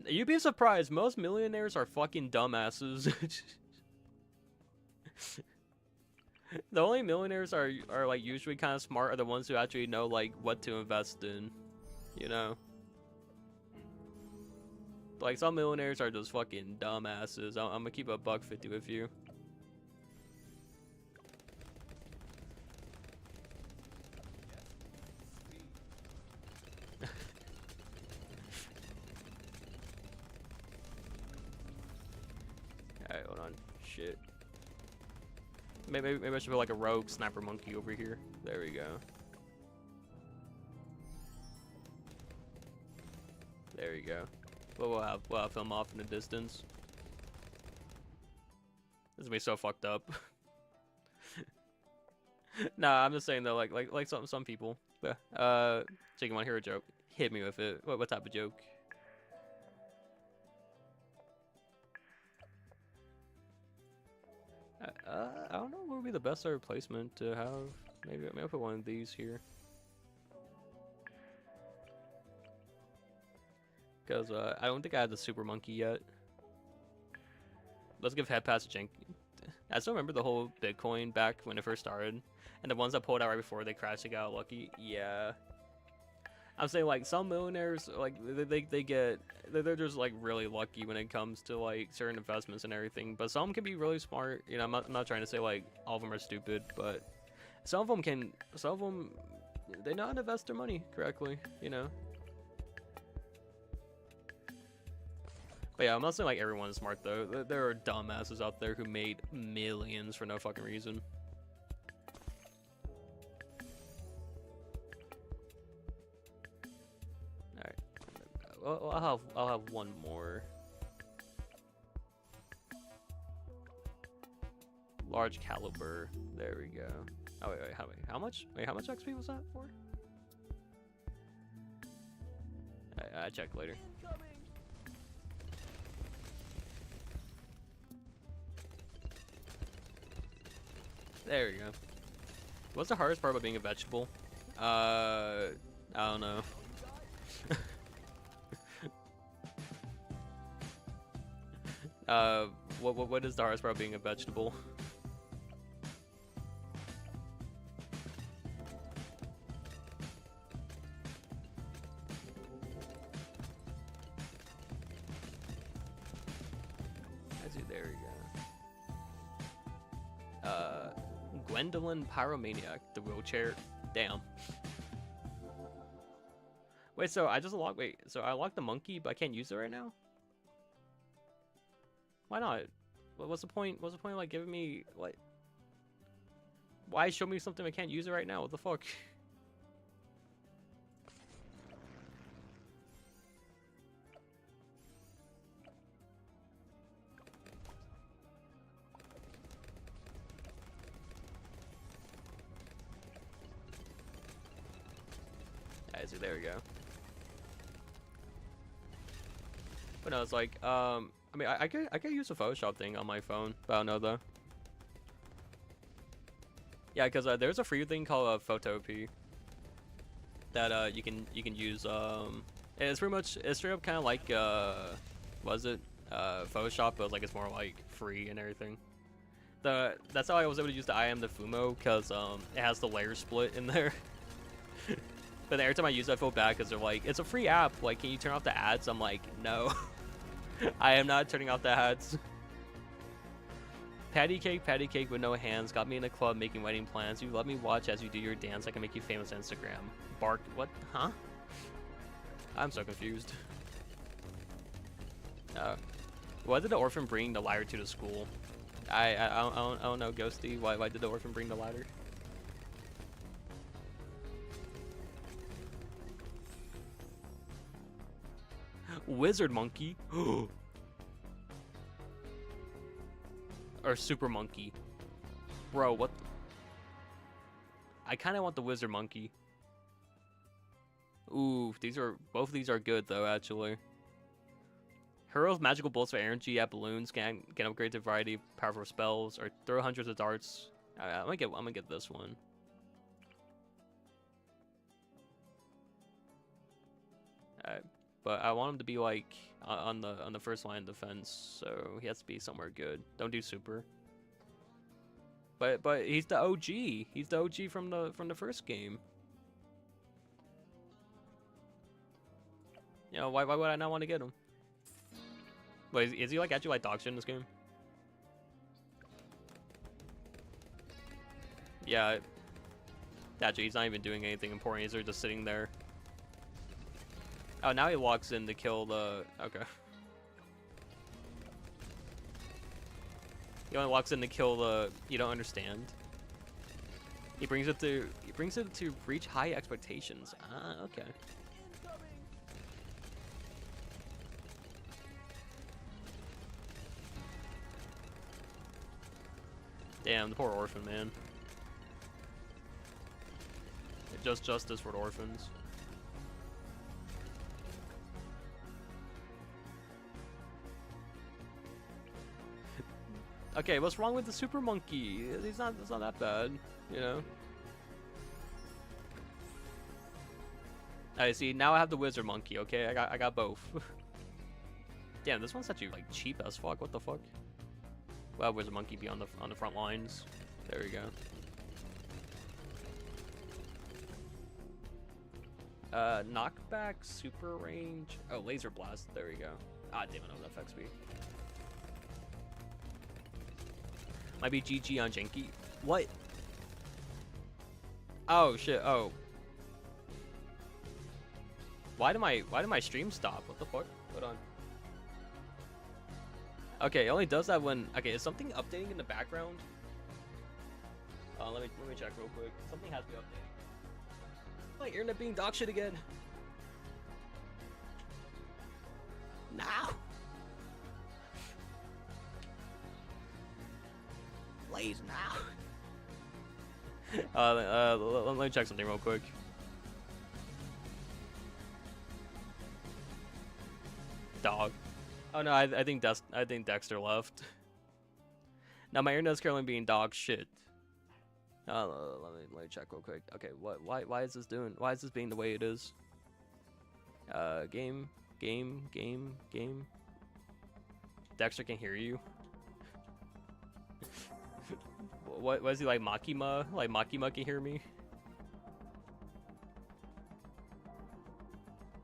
[SPEAKER 1] You'd be surprised. Most millionaires are fucking dumbasses. The only millionaires are like usually kind of smart are the ones who actually know like what to invest in, you know. Like some millionaires are just fucking dumbasses. I'm gonna keep a $1.50 with you. Alright, hold on. Shit. Maybe I should put like a rogue sniper monkey over here. There we go. There you go. We'll have film off in the distance. This is gonna be so fucked up. Nah, I'm just saying though, like some people. Chicken, wanna hear a joke? Hit me with it. What type of joke? I don't know what would be the best replacement to have. Maybe I'll put one of these here. Because I don't think I have the super monkey yet. Let's give head pass to Jenk. I still remember the whole Bitcoin back when it first started, and the ones that pulled out right before they crashed, they got lucky. Yeah. I'm saying like some millionaires like they get they're just like really lucky when it comes to like certain investments and everything. But some can be really smart. You know, I'm not trying to say like all of them are stupid, but some of them they know how to invest their money correctly. You know. But yeah, I'm not saying like everyone's smart though. There are dumbasses out there who made millions for no fucking reason. Alright. Well, I'll have one more. Large caliber. There we go. Oh wait, how much XP was that for? I check later. There we go. What's the hardest part about being a vegetable? I don't know. What is the hardest part about being a vegetable? I see, there we go. 괊ᴇᴅᴅᴅ, the wheelchair. Damn. Wait, so I just unlocked. Wait, so I unlocked the monkey, but I can't use it right now? Why not? What's the point? What's the point of like giving me like? Why show me something I can't use it right now? What the fuck? So there we go. But no, it's like, I mean, I could use the Photoshop thing on my phone, but I don't know though. Yeah, because there's a free thing called 괊ᴇᴅᴅᴅ that you can use. And it's pretty much straight up kind of like was it Photoshop, but like it's more like free and everything. That's how I was able to use the I am the Fumo, because it has the layer split in there. But every time I use it, I feel bad because they're like, it's a free app. Like, can you turn off the ads? I'm like, no. I am not turning off the ads. Patty cake with no hands. Got me in a club making wedding plans. You let me watch as you do your dance. I can make you famous on Instagram. Bark. What? Huh? I'm so confused. Why did the orphan bring the ladder to the school? I don't know, Ghosty. Why did the orphan bring the ladder? Wizard monkey. Or super monkey. Bro, what? I kind of want the wizard monkey. Ooh, both of these are good though, actually. Hurls magical bolts of energy at balloons, can upgrade to a variety of powerful spells, or throw hundreds of darts. I'm gonna get this one. But I want him to be like on the first line of defense, so he has to be somewhere good. Don't do super. But he's the OG. He's the OG from the first game. You know, why would I not want to get him? Wait, is he like actually like dog shit in this game? Yeah. Actually, he's not even doing anything important. He's just sitting there. Oh, now he walks in to kill the... Okay. He only walks in to kill the... You don't understand. He brings it to reach high expectations. Ah, okay. Damn, the poor orphan, man. Just justice for the orphans. Okay, what's wrong with the super monkey? It's not that bad, you know. I see. Now I have the wizard monkey. Okay, I got both. Damn, this one's actually like cheap as fuck. What the fuck? Well, wizard monkey be on the front lines. There we go. Knockback, super range. Oh, laser blast. There we go. Ah, damn it, I don't have enough XP. Might be GG on Janky. What? Oh shit. Oh. Why did my stream stop? What the fuck? Hold on. Okay, it only does that when. Okay, is something updating in the background? Let me check real quick. Something has to be updating. My internet being dog shit again. Now. Please now. Let me check something real quick. Dog. Oh no, I think Dexter left. Now my internet's currently being dog shit. Let me check real quick. Okay, why is this doing? Why is this being the way it is? Game. Dexter can hear you. What is he like, Makima? Like Makima can hear me?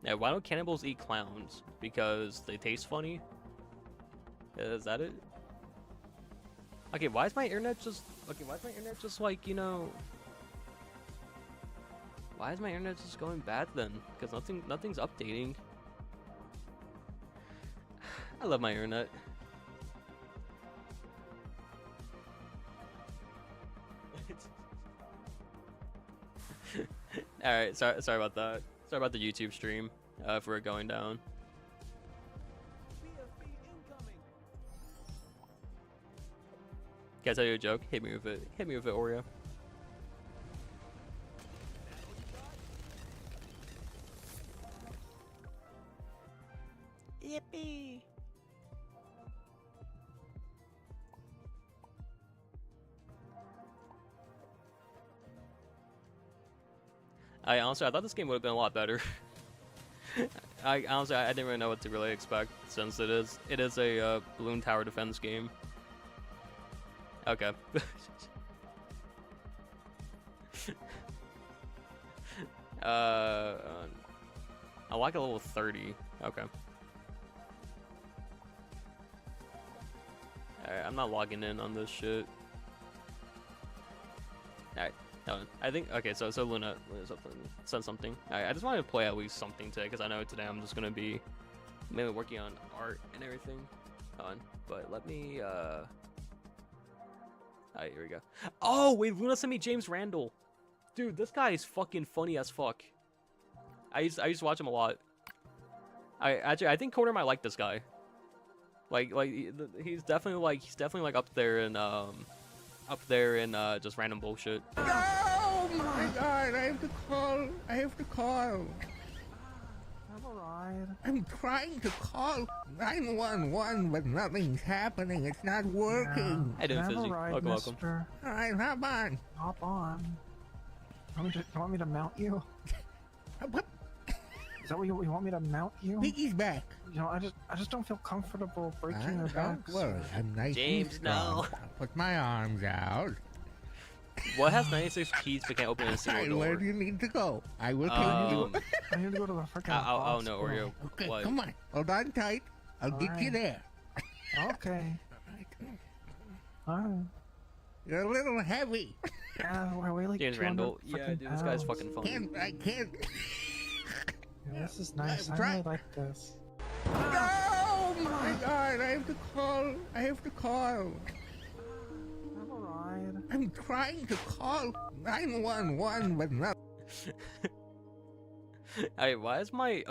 [SPEAKER 1] Yeah, why don't cannibals eat clowns? Because they taste funny? Is that it? Okay, why is my internet just... Okay, why is my internet just like, you know... Why is my internet just going bad then? Because nothing's updating. I love my internet. Alright, sorry about that. Sorry about the YouTube stream, if we're going down. Can I tell you a joke? Hit me with it. Hit me with it, Oreo. Yippee! I thought this game would have been a lot better. I didn't really know what to really expect, since it is a balloon tower defense game. Okay. I like a level 30. Okay. Alright, I'm not logging in on this shit. Alright. I think, okay, so Luna said something. I just wanted to play at least something today, because I know today I'm just going to be mainly working on art and everything. But let me, alright, here we go. Oh, wait, Luna sent me James Randall. Dude, this guy is fucking funny as fuck. I used to watch him a lot. I think Corner might like this guy. Like he's definitely like up there in just random bullshit.
[SPEAKER 3] Oh my god, I have to call.
[SPEAKER 4] I'm alright.
[SPEAKER 3] I'm trying to call 911, but nothing's happening. It's not working.
[SPEAKER 1] Hey, doing Fizzy. Welcome.
[SPEAKER 3] Alright, hop on.
[SPEAKER 4] Hop on. You want me to mount you?
[SPEAKER 3] What?
[SPEAKER 4] Is that what you want me to mount you?
[SPEAKER 3] Piggy's back.
[SPEAKER 4] You know, I just don't feel comfortable breaking your back.
[SPEAKER 3] Don't worry, I'm nice
[SPEAKER 1] James,
[SPEAKER 3] and strong.
[SPEAKER 1] no.
[SPEAKER 3] I'll put my arms out.
[SPEAKER 1] What has 96 keys but can't open a single door?
[SPEAKER 3] Where do you need to go? I will take you.
[SPEAKER 4] I need to go to the freaking
[SPEAKER 1] Oh no, Oreo.
[SPEAKER 3] Okay,
[SPEAKER 1] What?
[SPEAKER 3] come on. Hold on tight. I'll get you there.
[SPEAKER 4] Okay. Alright.
[SPEAKER 3] You're a little heavy.
[SPEAKER 4] Yeah, we're like
[SPEAKER 1] James
[SPEAKER 4] 200
[SPEAKER 1] Randall. Yeah, dude, this guy's fucking funny.
[SPEAKER 3] I can't.
[SPEAKER 4] Yeah, this is nice.
[SPEAKER 3] I'm
[SPEAKER 4] I really like this.
[SPEAKER 3] Oh my god, I have to call.
[SPEAKER 4] I'm alright.
[SPEAKER 3] I'm trying to call 911, but not.
[SPEAKER 1] Hey, why is my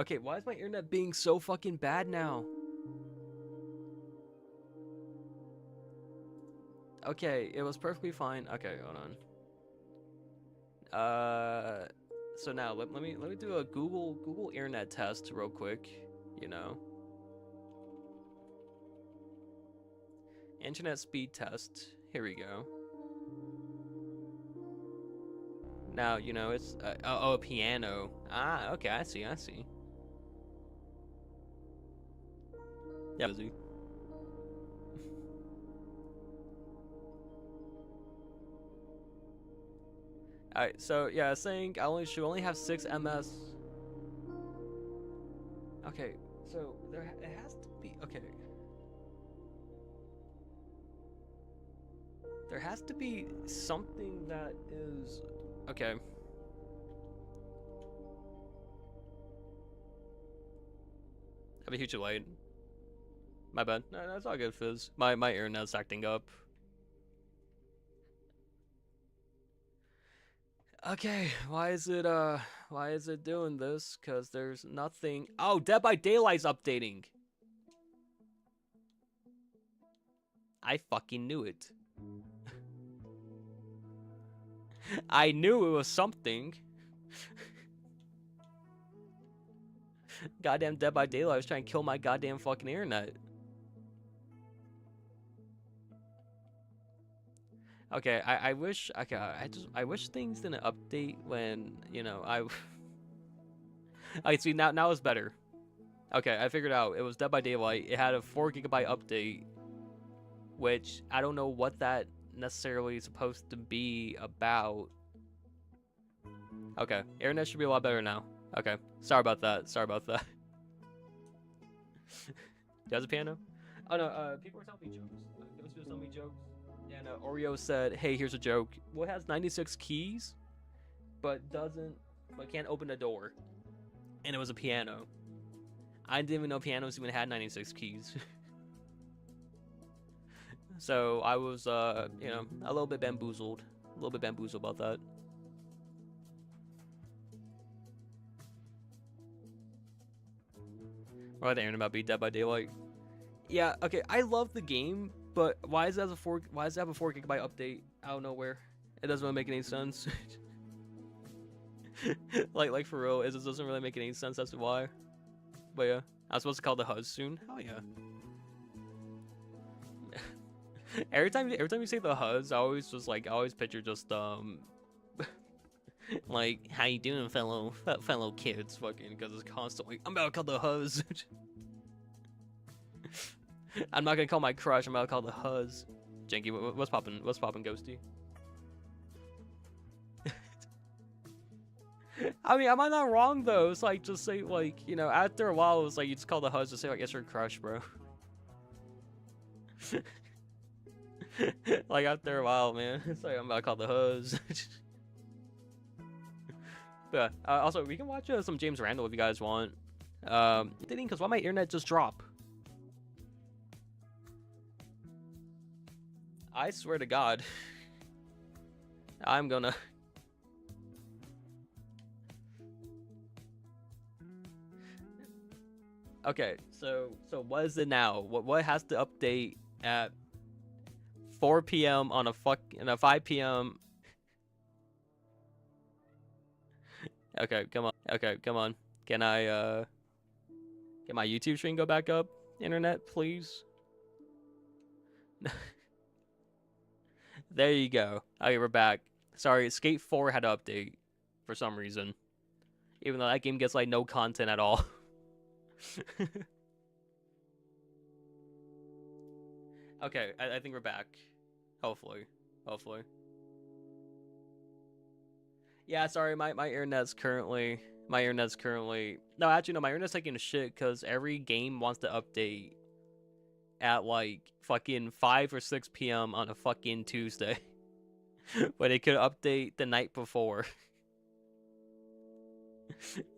[SPEAKER 1] internet being so fucking bad now? Okay, it was perfectly fine. Okay, hold on. So now let me do a Google internet test real quick, you know. Internet speed test. Here we go. Now, you know, it's a piano. Ah, okay, I see. Yeah, busy. Alright, so yeah, saying should only have 6 MS. Okay, so it has to be okay. There has to be something that is okay. Have a huge light. My bad. No, that's all good, Fizz. My internet's acting up. Okay, why is it doing this? Cause there's nothing. Oh, Dead by Daylight's updating. I fucking knew it. I knew it was something. Goddamn Dead by Daylight was trying to kill my goddamn fucking internet. Okay, I wish I wish things didn't update when, you know, I see now it's better. Okay, I figured out it was Dead by Daylight. It had a 4 GB update, which I don't know what that necessarily is supposed to be about. Okay, internet should be a lot better now. Okay, sorry about that. Sorry about that. Does a piano? Oh no, people were telling me jokes. Those people telling me jokes. And Oreo said, "Hey, here's a joke. Well, it has 96 keys, but can't open a door." And it was a piano. I didn't even know pianos even had 96 keys. So I was, you know, a little bit bamboozled. A little bit bamboozled about that. What the about beat Dead by Daylight? Yeah, okay, I love the game, but why does it have a 4 GB update out of nowhere? It doesn't really make any sense. like for real, it just doesn't really make any sense as to why. But yeah, I'm supposed to call the HUD soon. Hell yeah. every time you say the HUDs, I always picture just like, how you doing, fellow kids, fucking, because it's constantly, I'm about to call the HUDs. I'm not gonna call my crush, I'm about to call the HUDs. Janky, what's poppin', Ghosty? I mean, am I not wrong though? It's like, just say, like, you know, after a while, it's like you just call the HUDs to say, like, it's your crush, bro. Like, after a while, man, it's like, I'm about to call the HUDs. But also, we can watch some James Randall if you guys want. Because why my internet just drop? I swear to God, I'm gonna. Okay, so what is it now? What has to update at 4 p.m. on a 5 p.m. Okay, come on. Okay, come on. Can I get my YouTube stream go back up? Internet, please. There you go. Okay, we're back. Sorry, Skate 4 had to update for some reason. Even though that game gets like no content at all. Okay, I think we're back. Hopefully. Yeah, sorry, my internet's currently no, actually no, my internet's taking a shit because every game wants to update at like fucking 5 or 6 p.m. on a fucking Tuesday. But it could update the night before.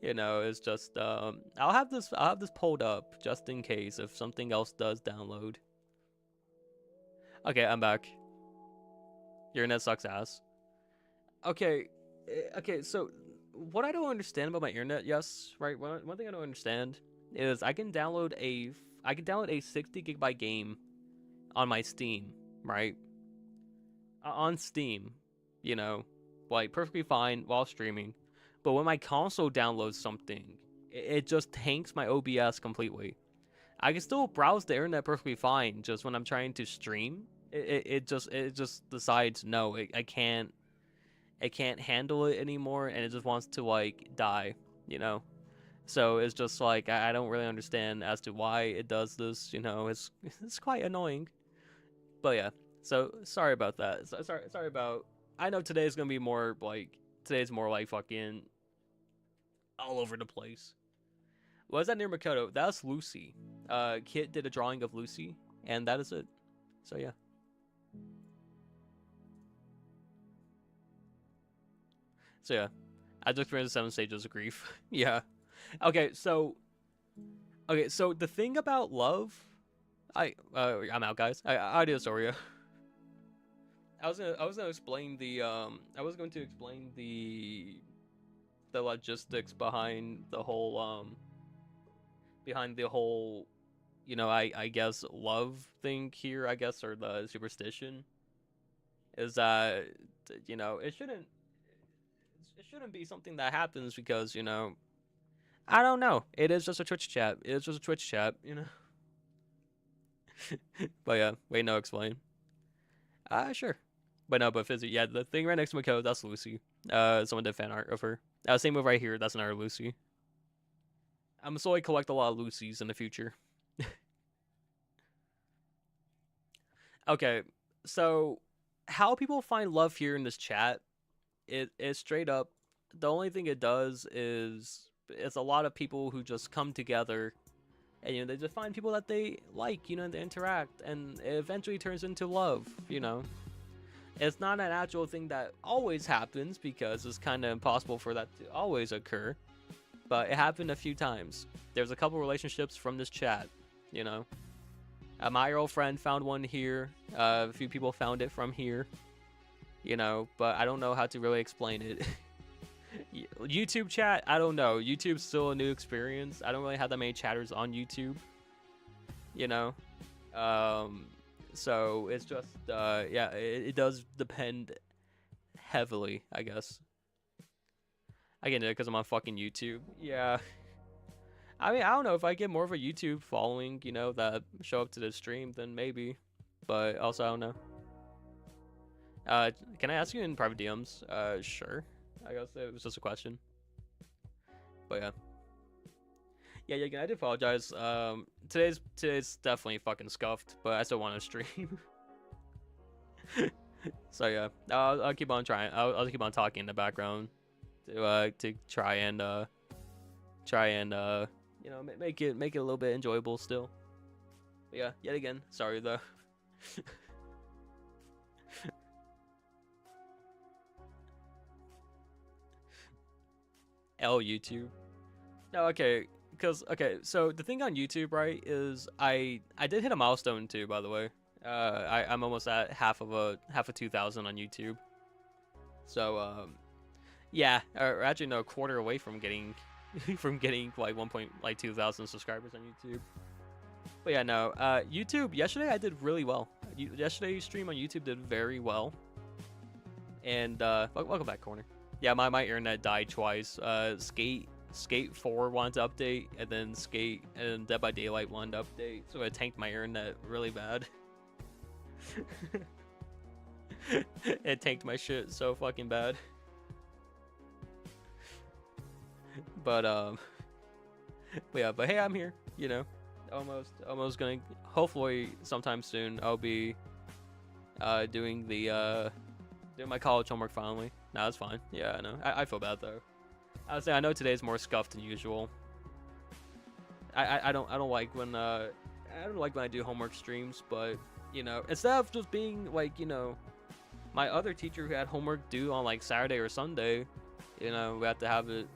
[SPEAKER 1] You know, it's just I'll have this pulled up just in case if something else does download. Okay, I'm back. Your internet sucks ass. Okay, so what I don't understand about my internet, yes, right? One thing I don't understand is I can download a 60 GB game on my Steam, right? On Steam, you know, like perfectly fine while streaming. But when my console downloads something, it just tanks my OBS completely. I can still browse the internet perfectly fine, just when I'm trying to stream, it just decides no, I can't handle it anymore, and it just wants to like die, you know. So it's just like I don't really understand as to why it does this, you know. It's quite annoying. But yeah, so sorry about that. Sorry about. I know today's gonna be more like fucking all over the place. What is that near Makoto? That's Lucy. Kit did a drawing of Lucy, and that is it. So yeah. So yeah, I just experienced the 7 stages of grief. Yeah. Okay, so the thing about love, I'm out, guys. I do this, Oreo. I was gonna explain the I was going to explain the logistics behind the whole you know, I guess love thing here, I guess, or the superstition is that, you know, it shouldn't be something that happens because, you know, I don't know. It is just a Twitch chat. It is just a Twitch chat, you know. But yeah, wait, no, explain. Sure. But no, but Fizzy, yeah, the thing right next to Mako, that's Lucy. Someone did fan art of her. Same move right here, that's another Lucy. I'm slowly collect a lot of Lucys in the future. Okay, so how people find love here in this chat, it straight up, the only thing it does is it's a lot of people who just come together and, you know, they just find people that they like, you know, and they interact, and it eventually turns into love, you know. It's not an actual thing that always happens because it's kind of impossible for that to always occur, but it happened a few times. There's a couple relationships from this chat, you know. My girlfriend found one here. A few people found it from here, you know, but I don't know how to really explain it. YouTube chat, I don't know. YouTube's still a new experience. I don't really have that many chatters on YouTube, you know. So it's just, yeah, it does depend heavily, I guess. I get it because I'm on fucking YouTube. Yeah. I mean, I don't know, if I get more of a YouTube following, you know, that show up to the stream, then maybe. But also, I don't know. Can I ask you in private DMs? Sure. I guess it was just a question. But yeah. Yeah, again, I do apologize. Today's definitely fucking scuffed, but I still want to stream. So yeah, I'll keep on trying. I'll keep on talking in the background to try and you know, make it a little bit enjoyable still. But yeah, yet again, sorry though. YouTube. No, okay, so the thing on YouTube, right, is I did hit a milestone too, by the way. I'm almost at half of 2,000 on YouTube. So yeah, or actually no, a quarter away from getting like 2,000 subscribers on YouTube. But yeah, no, YouTube, yesterday I did really well. Yesterday's stream on YouTube did very well. And welcome back, Corner. Yeah, my internet died twice. Skate 4 wanted to update, and then Skate and Dead by Daylight wanted to update, so it tanked my internet really bad. It tanked my shit so fucking bad. But yeah, but hey, I'm here, you know. Almost gonna, hopefully sometime soon I'll be doing my college homework finally. Nah, that's fine. Yeah, I know. I feel bad though. I know today's more scuffed than usual. I don't like when I do homework streams, but you know, instead of just being like, you know, my other teacher who had homework due on like Saturday or Sunday, you know, we have to have it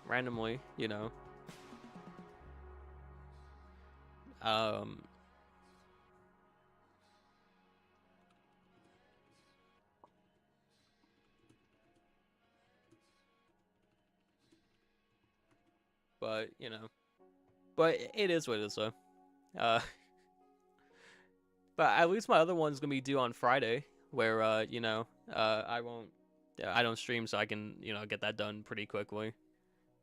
[SPEAKER 1] randomly, you know. But you know, but it is what it is though. But at least my other one's gonna be due on Friday, where you know, I don't stream, so I can, you know, get that done pretty quickly.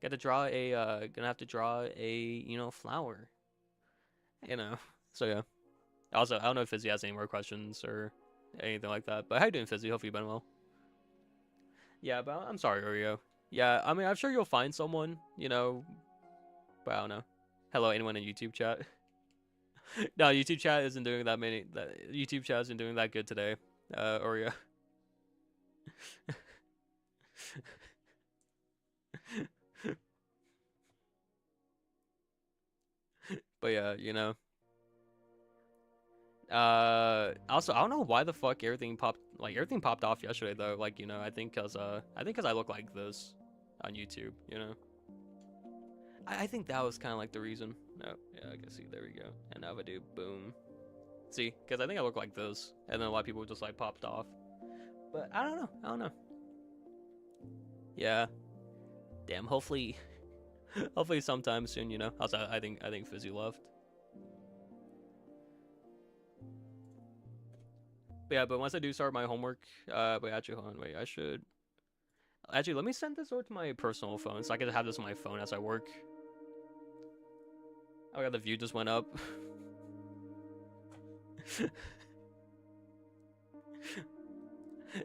[SPEAKER 1] Gonna have to draw a, you know, flower, you know. So yeah. Also, I don't know if Fizzy has any more questions or anything like that, but how you doing, Fizzy? Hopefully you've been well. Yeah, but I'm sorry, Oreo. Yeah, I mean, I'm sure you'll find someone, you know, but I don't know. Hello, anyone in YouTube chat? No, YouTube chat isn't doing that many. YouTube chat isn't doing that good today, Oreo. But yeah, you know. Also, I don't know why the fuck everything popped off yesterday though. Like, you know, I think cause I look like this on YouTube, you know. I think that was kind of like the reason. No, yeah, I can see. There we go. And now if I do boom, see, because I think I look like this, and then a lot of people just like popped off. But I don't know. I don't know. Yeah. Damn. Hopefully, hopefully sometime soon. You know. Also, I think Fizzy left. But yeah. But once I do start my homework, wait. Actually, hold on. Wait. I should. Actually, let me send this over to my personal phone so I can have this on my phone as I work. Oh my god, the view just went up.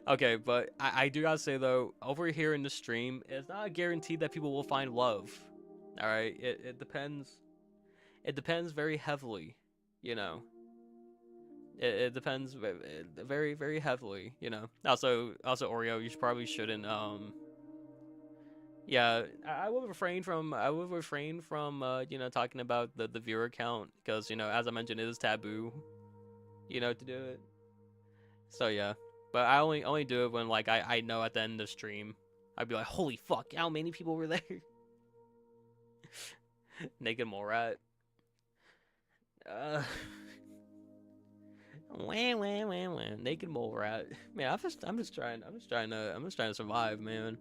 [SPEAKER 1] Okay, but I do gotta say though, over here in the stream, it's not a guarantee that people will find love. Alright, it depends. It depends very heavily, you know. It depends very, very heavily, you know. Also Oreo, you probably shouldn't yeah, I will refrain from you know, talking about the viewer count because, you know, as I mentioned, it is taboo, you know, to do it. So yeah, but I only do it when like I know at the end of the stream I'd be like, holy fuck, how many people were there? Naked mole rat. Wah. Naked mole rat. Man, I'm just trying to survive, man.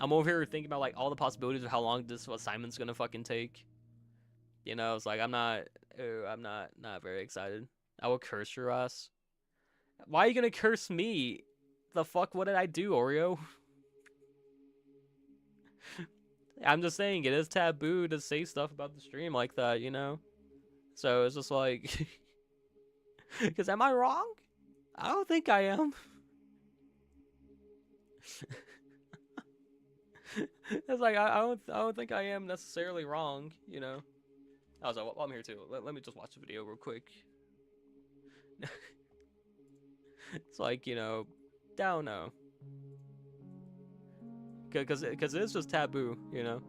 [SPEAKER 1] I'm over here thinking about like all the possibilities of how long this assignment's gonna fucking take. You know, it's like I'm not very excited. I will curse your ass. Why are you gonna curse me? The fuck, what did I do, Oreo? I'm just saying it is taboo to say stuff about the stream like that, you know? So it's just like because am I wrong? I don't think I am. It's like I don't think I am necessarily wrong, you know. Also, while I'm here too, let me just watch the video real quick. It's like, you know, don't know, because it's just taboo, you know.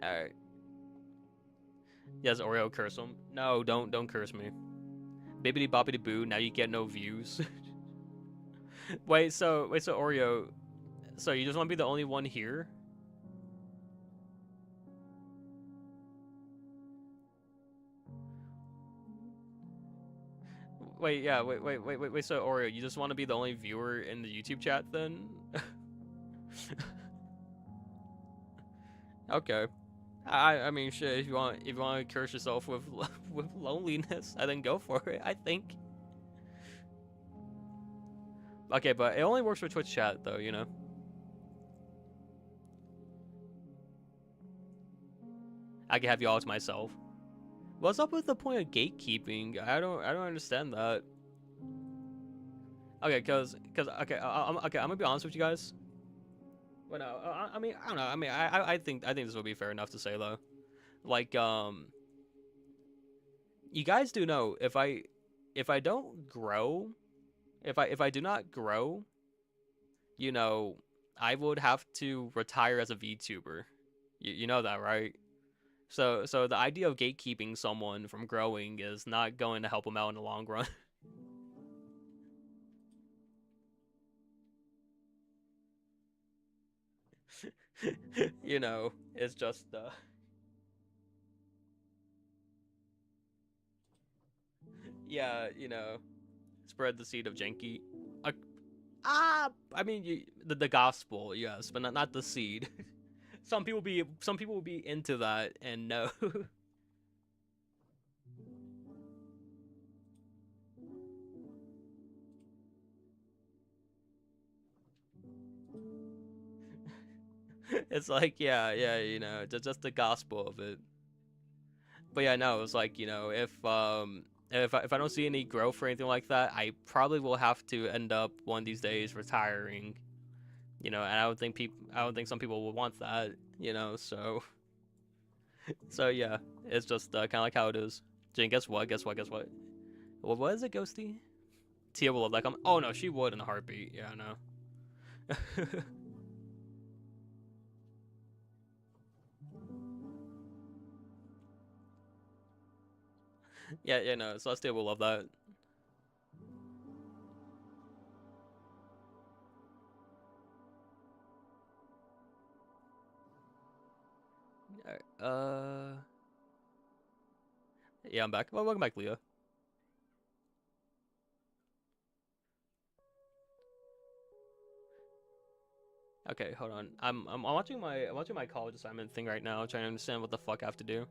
[SPEAKER 1] All right. Yes, Oreo, curse him. No, don't curse me. Bibbidi boppity boo. Now you get no views. wait, so Oreo, so you just want to be the only one here? Wait, yeah, wait. So Oreo, you just want to be the only viewer in the YouTube chat then? Okay. I mean, shit. If you want to curse yourself with with loneliness, I then go for it. I think. Okay, but it only works for Twitch chat, though. You know. I can have you all to myself. What's up with the point of gatekeeping? I don't understand that. Okay, okay, I'm gonna be honest with you guys. Well, no, I mean, I don't know. I mean, I think this would be fair enough to say though. Like, you guys do know if I don't grow, if I do not grow, you know, I would have to retire as a VTuber. You know that, right? So the idea of gatekeeping someone from growing is not going to help them out in the long run. You know, it's just yeah, you know, spread the seed of janky. I mean, the gospel, yes, but not the seed. Some people will be into that and no. It's like, yeah, you know, just the gospel of it. But yeah, no, it's like, you know, if I don't see any growth or anything like that, I probably will have to end up one of these days retiring. You know, and I don't think some people would want that, you know, so yeah, it's just kind of like how it is. Jane, guess what? What is it, Ghosty? Tia will love that comment. Oh no, she would in a heartbeat. Yeah, I know. Yeah, no. Celestia will love that. Alright, yeah, I'm back. Well, welcome back, Leah. Okay, hold on. I'm watching my college assignment thing right now, trying to understand what the fuck I have to do.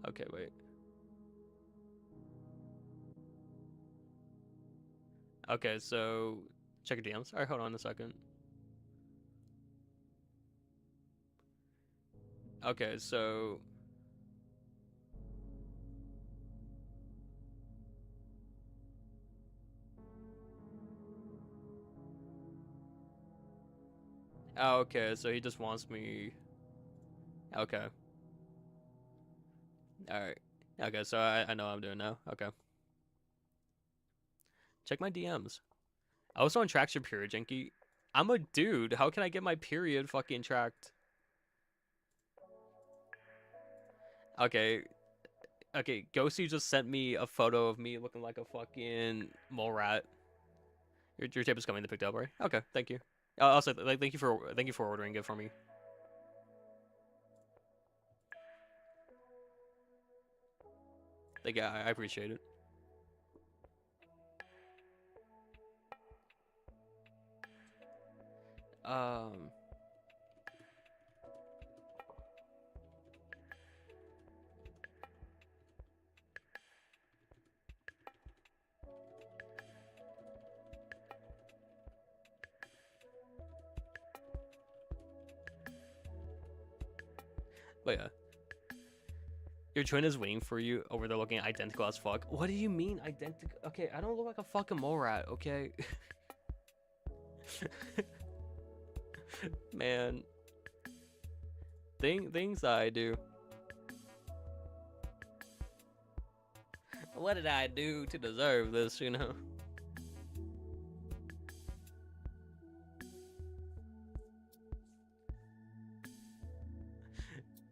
[SPEAKER 1] Okay, wait. Okay, so check your DMs. Alright, hold on a second. Okay, so oh, okay, so he just wants me. Okay. Alright. Okay, so I know what I'm doing now. Okay. Check my DMs. I also on tracks your period, Jenky. I'm a dude. How can I get my period fucking tracked? Okay. Okay, Ghosty just sent me a photo of me looking like a fucking mole rat. Your tape is coming to pick up, right? Okay, thank you. Also, like, thank you for ordering it for me. Thank you, I appreciate it. But yeah. Your twin is waiting for you over there looking identical as fuck. What do you mean identical? Okay, I don't look like a fucking mole rat, okay? Man. Things I do. What did I do to deserve this, you know?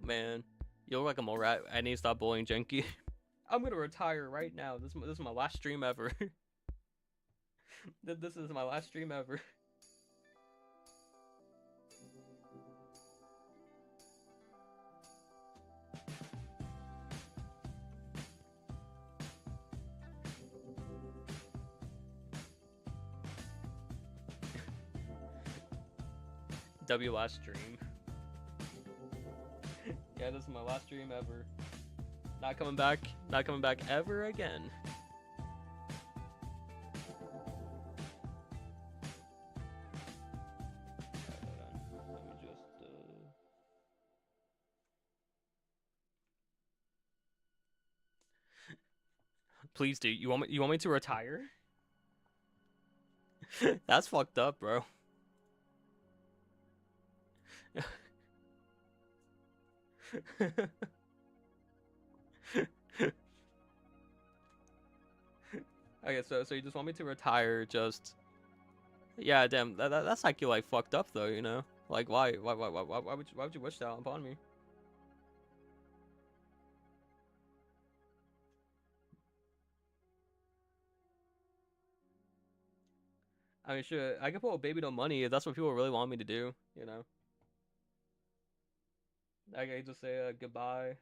[SPEAKER 1] Man, you look like a mole rat. I need to stop bullying Jenky. I'm gonna retire right now. This is my last stream ever. This is my last stream ever. W last stream. Yeah, this is my last stream ever. Not coming back ever again. Let me just Please, dude, you want me to retire? That's fucked up, bro. Okay, so you just want me to retire? Just yeah, damn. That's like you like fucked up though, you know? Like why would you wish that upon me? I mean, sure, I could put baby no money if that's what people really want me to do, you know? I could just say goodbye.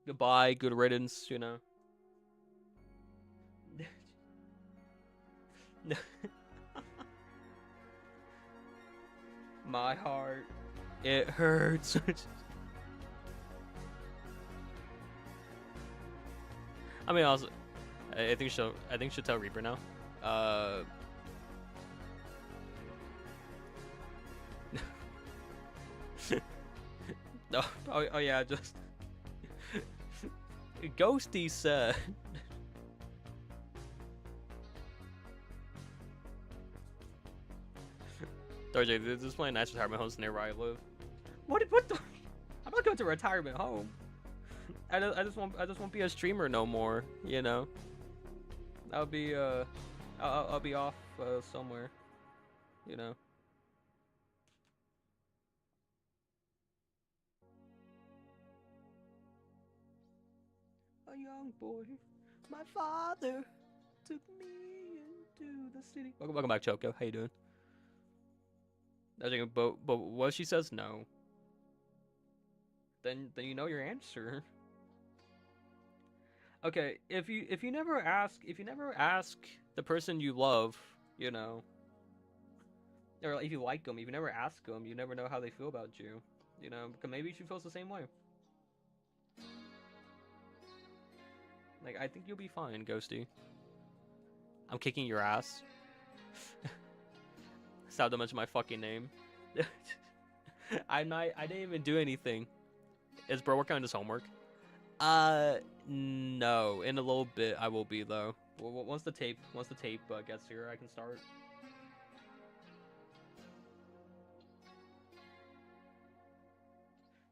[SPEAKER 1] Goodbye, good riddance, you know? My heart, it hurts. I mean, also, I think she'll tell Reaper now. No, oh yeah, just Ghosty said. Thursday, there's this plenty of nice retirement homes near where I live. What the? I'm not going to a retirement home. I just won't be a streamer no more. You know. I'll be I'll be off somewhere. You know. A young boy, my father took me into the city. Welcome back, Choco. How you doing? But what if she says no? Then you know your answer. Okay, if you never ask the person you love, you know, or if you like them, if you never ask them, you never know how they feel about you. You know, because maybe she feels the same way. Like, I think you'll be fine, Ghosty. I'm kicking your ass. Stop to mention my fucking name. I didn't even do anything. Is bro working on his homework? No. In a little bit, I will be though. Once the tape gets here, I can start.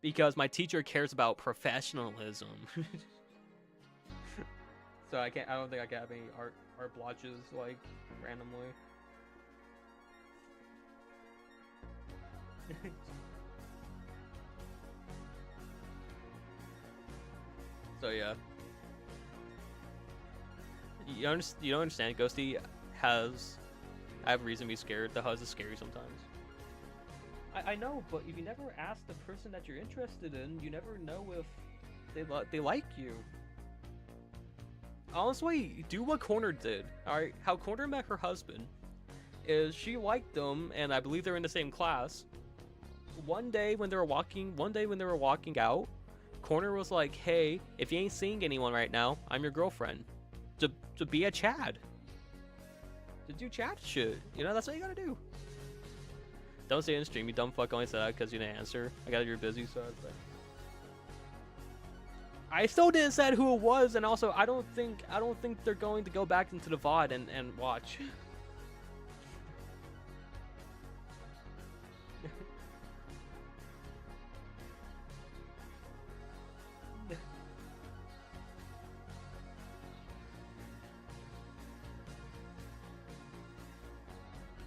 [SPEAKER 1] Because my teacher cares about professionalism. So I don't think I can have any art blotches like randomly. So yeah. You don't understand. Ghosty I have reason to be scared. The Huzz is scary sometimes. I know, but if you never ask the person that you're interested in, you never know if they like you. Honestly, do what Corner did. Alright, how Corner met her husband is she liked them, and I believe they're in the same class. One day when they were walking out, Corner was like, "Hey, if you ain't seeing anyone right now, I'm your girlfriend." To be a Chad. To do Chad shit. You know, that's what you gotta do. Don't say it in stream, you dumb fuck. Only said that because you didn't answer. I got you're busy, so it's like. I still didn't say who it was, and also I don't think they're going to go back into the VOD and watch.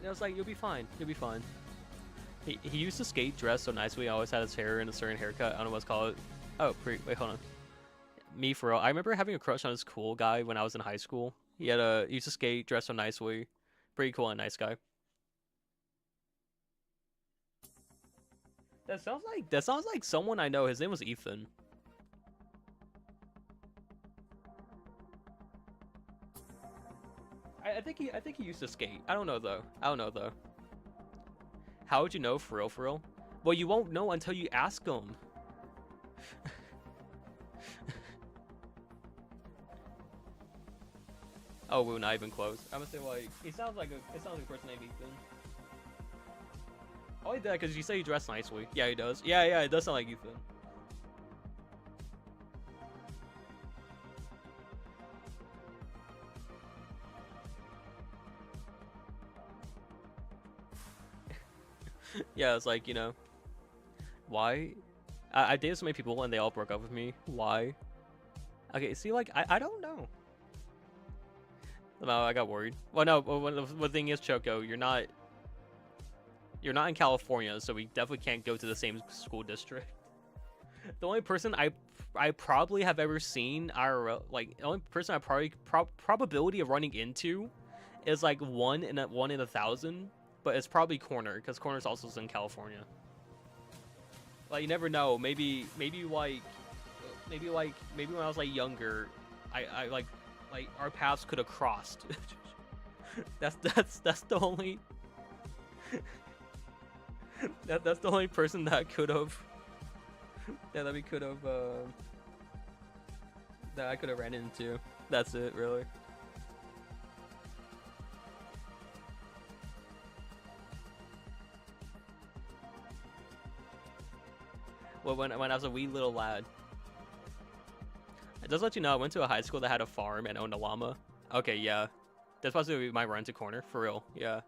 [SPEAKER 1] I was like, you'll be fine. You'll be fine. He used to skate dressed so nicely. He always had his hair in a certain haircut. I don't know what's called. Oh, wait, hold on. Me for real. I remember having a crush on this cool guy when I was in high school. He used to skate dressed so nicely. Pretty cool and nice guy. That sounds like someone I know. His name was Ethan. I think he used to skate. I don't know though. How would you know for real? Well, you won't know until you ask him. Oh, we're not even close. I'm gonna say like it sounds like a person named Ethan. Oh, he did that because you say he dressed nicely. Yeah, he does. Yeah, it does sound like Ethan. Yeah, it's like, you know, why? I dated so many people and they all broke up with me. Why? Okay, see, like, I don't know. No, I got worried. Well, no, the thing is, Choco, you're not in California, so we definitely can't go to the same school district. The only person I probably have ever seen IRL, like, the only person I probability of running into is like 1 in 1,000. But it's probably Corner, because Corner's also in California. Like, you never know. Maybe when I was like younger, I like our paths could have crossed. that's the only that's the only person that could have that I could have ran into. That's it, really. Well, when I was a wee little lad. It does let you know I went to a high school that had a farm and owned a llama. Okay, yeah. That's possibly my run to Corner, for real, yeah.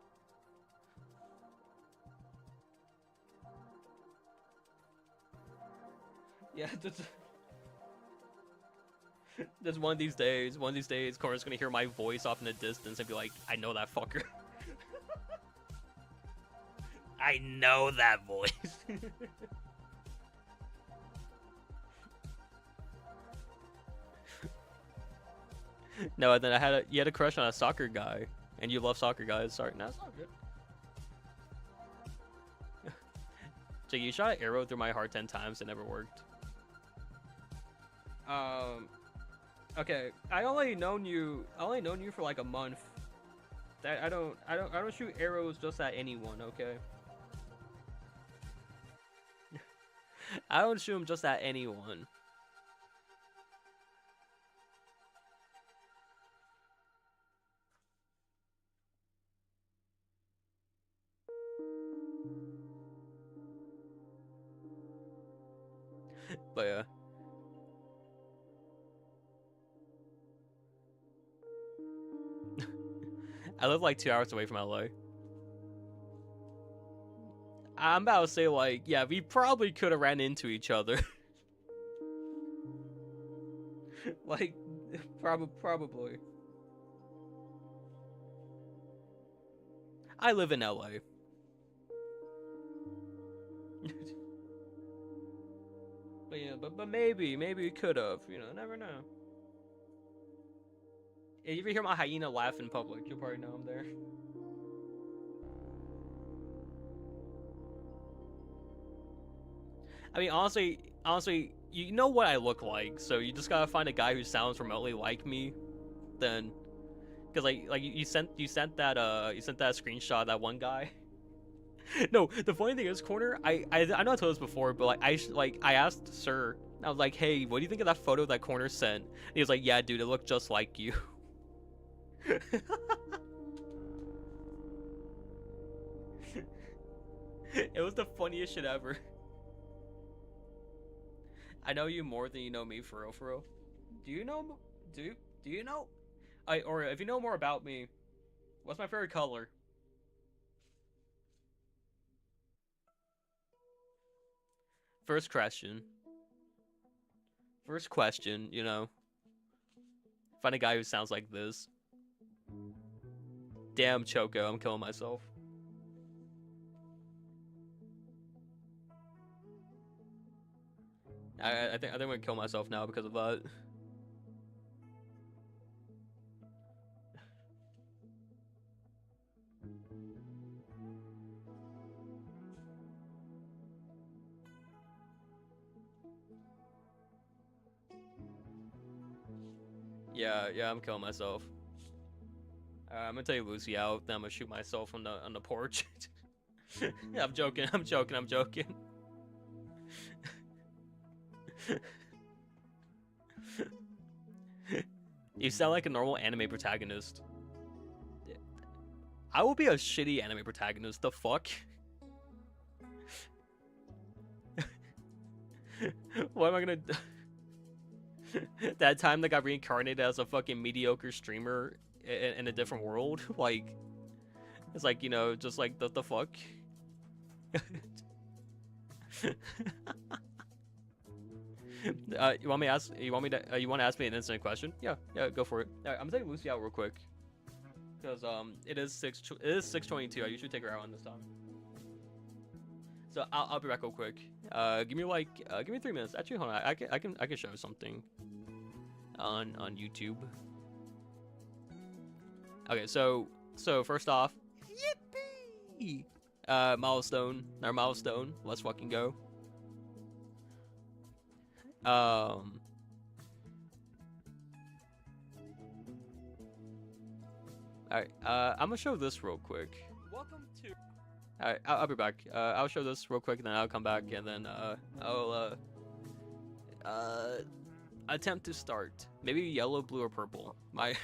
[SPEAKER 1] Yeah, just one of these days, Corner's gonna hear my voice off in the distance and be like, I know that fucker. I know that voice. No, and then you had a crush on a soccer guy, and you love soccer guys. Sorry, no, it's not good. So you shot an arrow through my heart 10 times. It never worked. Okay, I only known you for like a month. That I don't shoot arrows just at anyone. Okay. I don't shoot them just at anyone. But yeah. I live like 2 hours away from LA. I'm about to say, like, yeah, we probably could have ran into each other. Like, probably. I live in LA. But yeah, but maybe we could have, you know, never know. If you ever hear my hyena laugh in public, you'll probably know I'm there. I mean, honestly, you know what I look like, so you just gotta find a guy who sounds remotely like me, then, because like you sent that screenshot of that one guy. No, the funny thing is, Corner, I know I told this before, but like I asked Sir, I was like, hey, what do you think of that photo that Corner sent? And he was like, yeah, dude, it looked just like you. It was the funniest shit ever. I know you more than you know me, for real. Do you know? Or if you know more about me, what's my favorite color? First question, you know. Find a guy who sounds like this. Damn, Choco, I'm killing myself. I think I'm gonna kill myself now because of that. Yeah, I'm killing myself. I'm gonna take Lucy out, then I'm gonna shoot myself on the porch. Yeah, I'm joking. You sound like a normal anime protagonist. I will be a shitty anime protagonist. The fuck? What am I gonna do? That time that got reincarnated as a fucking mediocre streamer in a different world? Like, it's like, you know, just like the fuck? You want to ask me an instant question? Yeah, go for it. I'm gonna take Lucy out real quick, because it is 6:22. I usually take her out on this time. So I'll be back real quick. Give me 3 minutes. Actually, hold on. I can show something on YouTube. Okay, so first off, yippee! Milestone. Let's fucking go. Alright, I'm gonna show this real quick. Welcome to. Alright, I'll be back. I'll show this real quick, and then I'll come back, and then I'll attempt to start. Maybe yellow, blue, or purple. My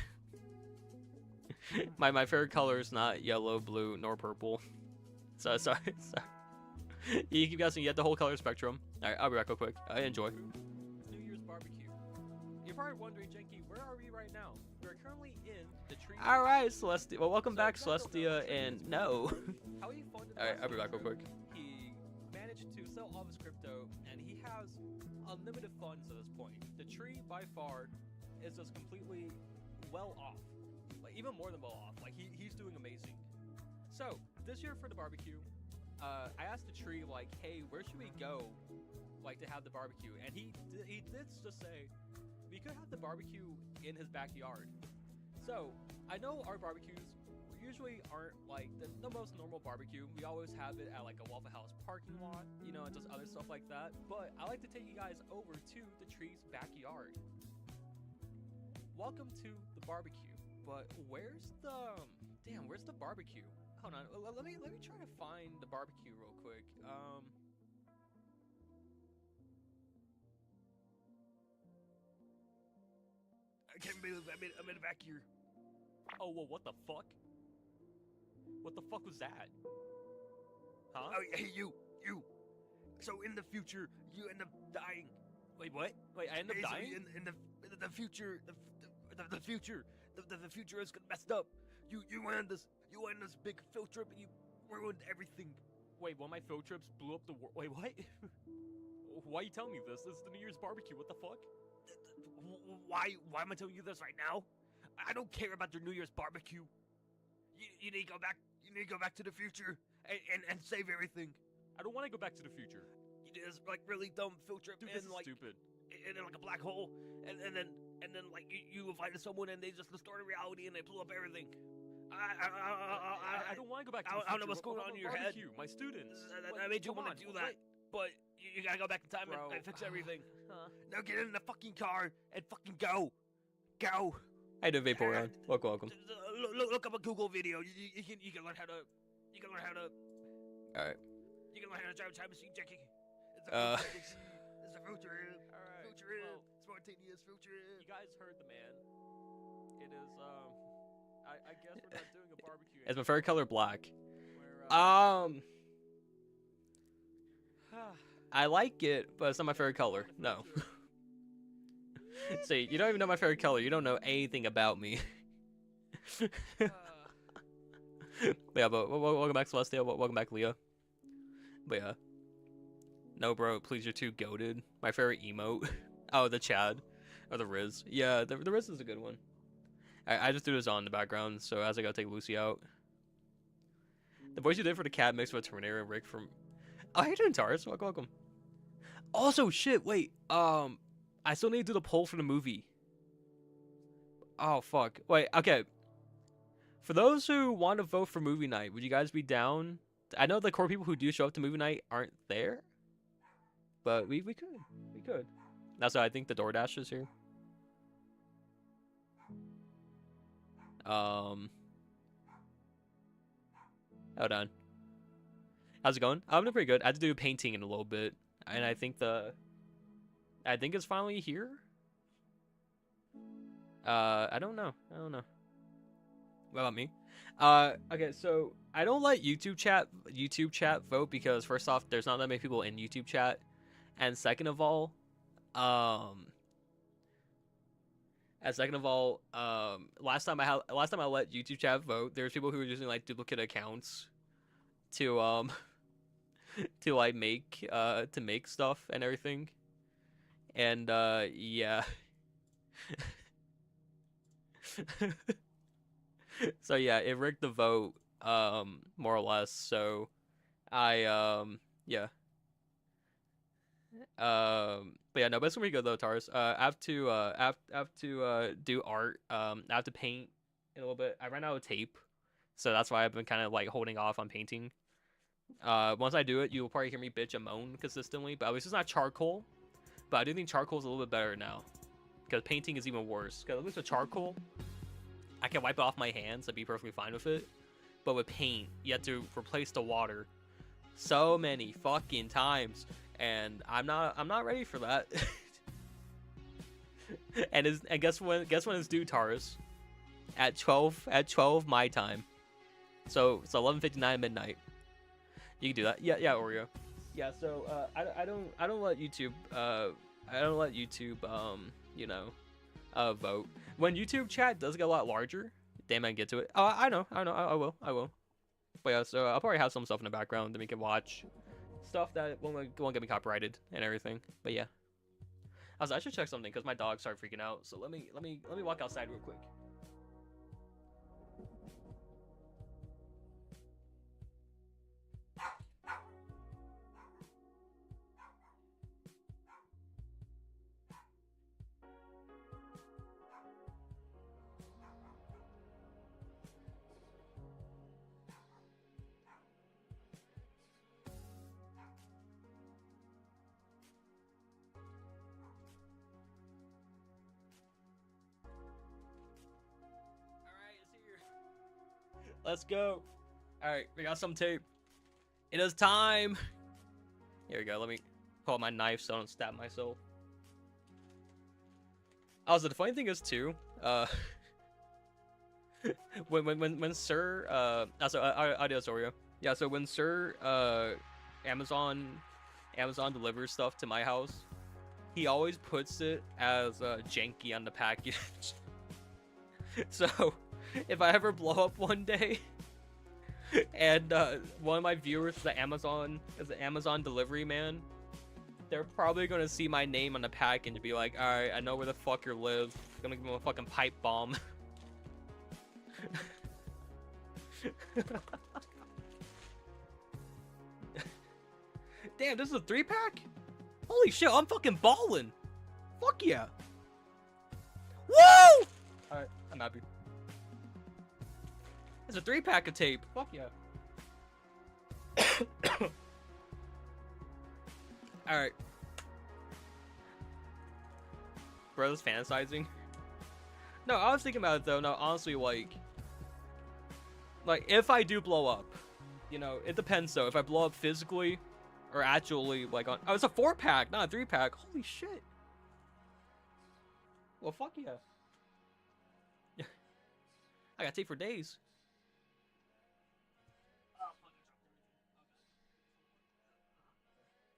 [SPEAKER 1] my favorite color is not yellow, blue, nor purple. So sorry. You keep guessing. You get the whole color spectrum. Alright, I'll be back real quick. Enjoy. New Year's barbecue. You're probably wondering, Jenky, where are we right now? We're currently in the tree. Alright, Celestia. Well, welcome back, Celestia, and no. Alright, I'll be back real quick. He managed to sell all of his crypto, and he has unlimited funds at this point. The tree, by far, is just completely well off. Like, even more than well off. Like, he's doing amazing. So, this year for the barbecue, I asked the tree, like, hey, where should we go, like, to have the barbecue? And he did just say, we could have the barbecue in his backyard. So, I know our barbecues usually aren't, like, the most normal barbecue. We always have it at, like, a Waffle House parking lot, you know, and just other stuff like that. But I like to take you guys over to the tree's backyard. Welcome to the barbecue. But where's the barbecue? Hold on, let me try to find the barbecue real quick. I can't believe I'm in the back here. Oh, well, what the fuck? What the fuck was that? Huh? Oh, hey, you. So in the future, you end up dying. Wait, what? Wait, I end up dying? So in the future, the future is messed up. You went on this big field trip and you ruined everything. Wait, one of my field trips blew up the world. Wait, what? Why are you telling me this? This is the New Year's barbecue. What the fuck? Why am I telling you this right now? I don't care about your New Year's barbecue. You need to go back. You need to go back to the future and save everything. I don't want to go back to the future. You did this like really dumb field trip. Dude, this is like stupid. In like a black hole, and then like you invited someone and they just distorted reality and they blew up everything. I don't want to go back to the future. I don't know what's going on in your head. My students. I made you want to do that, but you gotta go back in time and fix everything. Now get in the fucking car and fucking go. How you doing, Vaporeon? Welcome. Look up a Google video. You can learn how to. All right. You can learn how to drive a time machine, Jackie. It's a future. All right. Future. Well, spontaneous future. You guys heard the man. It is I guess we're not doing a barbecue. Is my favorite color black? I like it, but it's not my favorite color. No. See, you don't even know my favorite color. You don't know anything about me. Yeah, but welcome back, Celestia. Welcome back, Leah. But yeah. No, bro, please, you're too goated. My favorite emote. Oh, the Chad. Or the Riz. Yeah, the Riz is a good one. I just threw this on in the background, so as I go take Lucy out. The voice you did for the cat mixed with Terminator and Rick from... Oh, hey, Taurus. Welcome. Also, shit, wait. I still need to do the poll for the movie. Oh, fuck. Wait, okay. For those who want to vote for movie night, would you guys be down? I know the core people who do show up to movie night aren't there. But we could. We could. That's why I think the DoorDash is here. Hold on. How's it going? I'm doing pretty good. I had to do painting in a little bit. And I think it's finally here. I don't know. What about me? Okay, so I don't let YouTube chat vote because first off, there's not that many people in YouTube chat, and second of all, last time I let YouTube chat vote, there's people who were using like duplicate accounts to like make stuff and everything, and yeah. So yeah, it rigged the vote, more or less. So I yeah. But yeah, no, but it's gonna be good though, Tars. I have to do art. I have to paint in a little bit. I ran out of tape, so that's why I've been kind of like holding off on painting. Once I do it, you'll probably hear me bitch and moan consistently. But at least it's not charcoal. But I do think charcoal is a little bit better now, because painting is even worse. Because at least with charcoal, I can wipe it off my hands and be perfectly fine with it. But with paint, you have to replace the water so many fucking times, and I'm not ready for that. and guess when it's due, Taurus? At 12 my time. So it's 11:59 midnight. You can do that. Yeah, Oreo. Yeah, so I don't let YouTube vote. When YouTube chat does get a lot larger, damn, I can get to it. I know, I will. But yeah, so I'll probably have some stuff in the background that we can watch stuff that won't get me copyrighted and everything. But yeah. I should check something because my dog started freaking out. So let me walk outside real quick. Let's go. Alright, we got some tape. It is time. Here we go. Let me pull out my knife so I don't stab myself. Also, the funny thing is too, when Sir adios Oreo. Yeah, so when Sir Amazon delivers stuff to my house, he always puts it as janky on the package. So if I ever blow up one day and one of my viewers is an Amazon delivery man, they're probably gonna see my name on the package and be like, alright, I know where the fucker lives. I'm gonna give him a fucking pipe bomb. Damn, this is a 3-pack? Holy shit, I'm fucking balling. Fuck yeah. Woo! Alright, I'm happy. It's a 3-pack of tape. Fuck yeah. Alright. Bro's fantasizing. No, I was thinking about it though. No, honestly, like if I do blow up, you know, it depends though. If I blow up physically or actually like on, oh, it's a 4-pack, not a 3-pack. Holy shit. Well, fuck yeah. I got tape for days.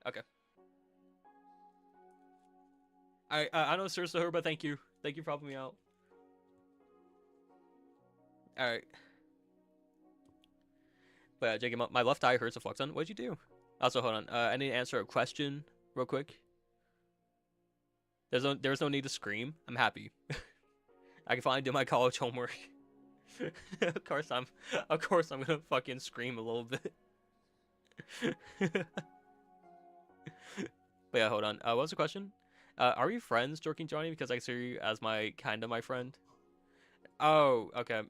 [SPEAKER 1] Okay. I know, Sir Sahur, but thank you. Thank you for helping me out. Alright. But yeah, Jacob, my left eye hurts a fuck ton. What'd you do? Also, hold on. I need to answer a question real quick. There's no need to scream. I'm happy. I can finally do my college homework. Of course I'm gonna fucking scream a little bit. But yeah, hold on. What was the question? Are we friends, Dorking Johnny? Because I see you as my friend. Oh, okay.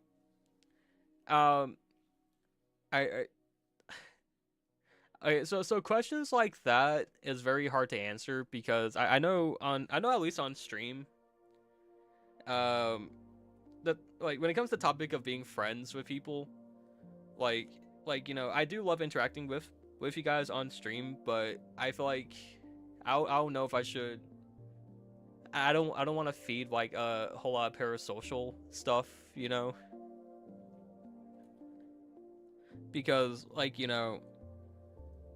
[SPEAKER 1] Okay, so questions like that is very hard to answer because I know at least on stream, that like when it comes to the topic of being friends with people, like you know, I do love interacting with you guys on stream, but I feel like I don't know if I should. I don't want to feed like a whole lot of parasocial stuff, you know, because like, you know,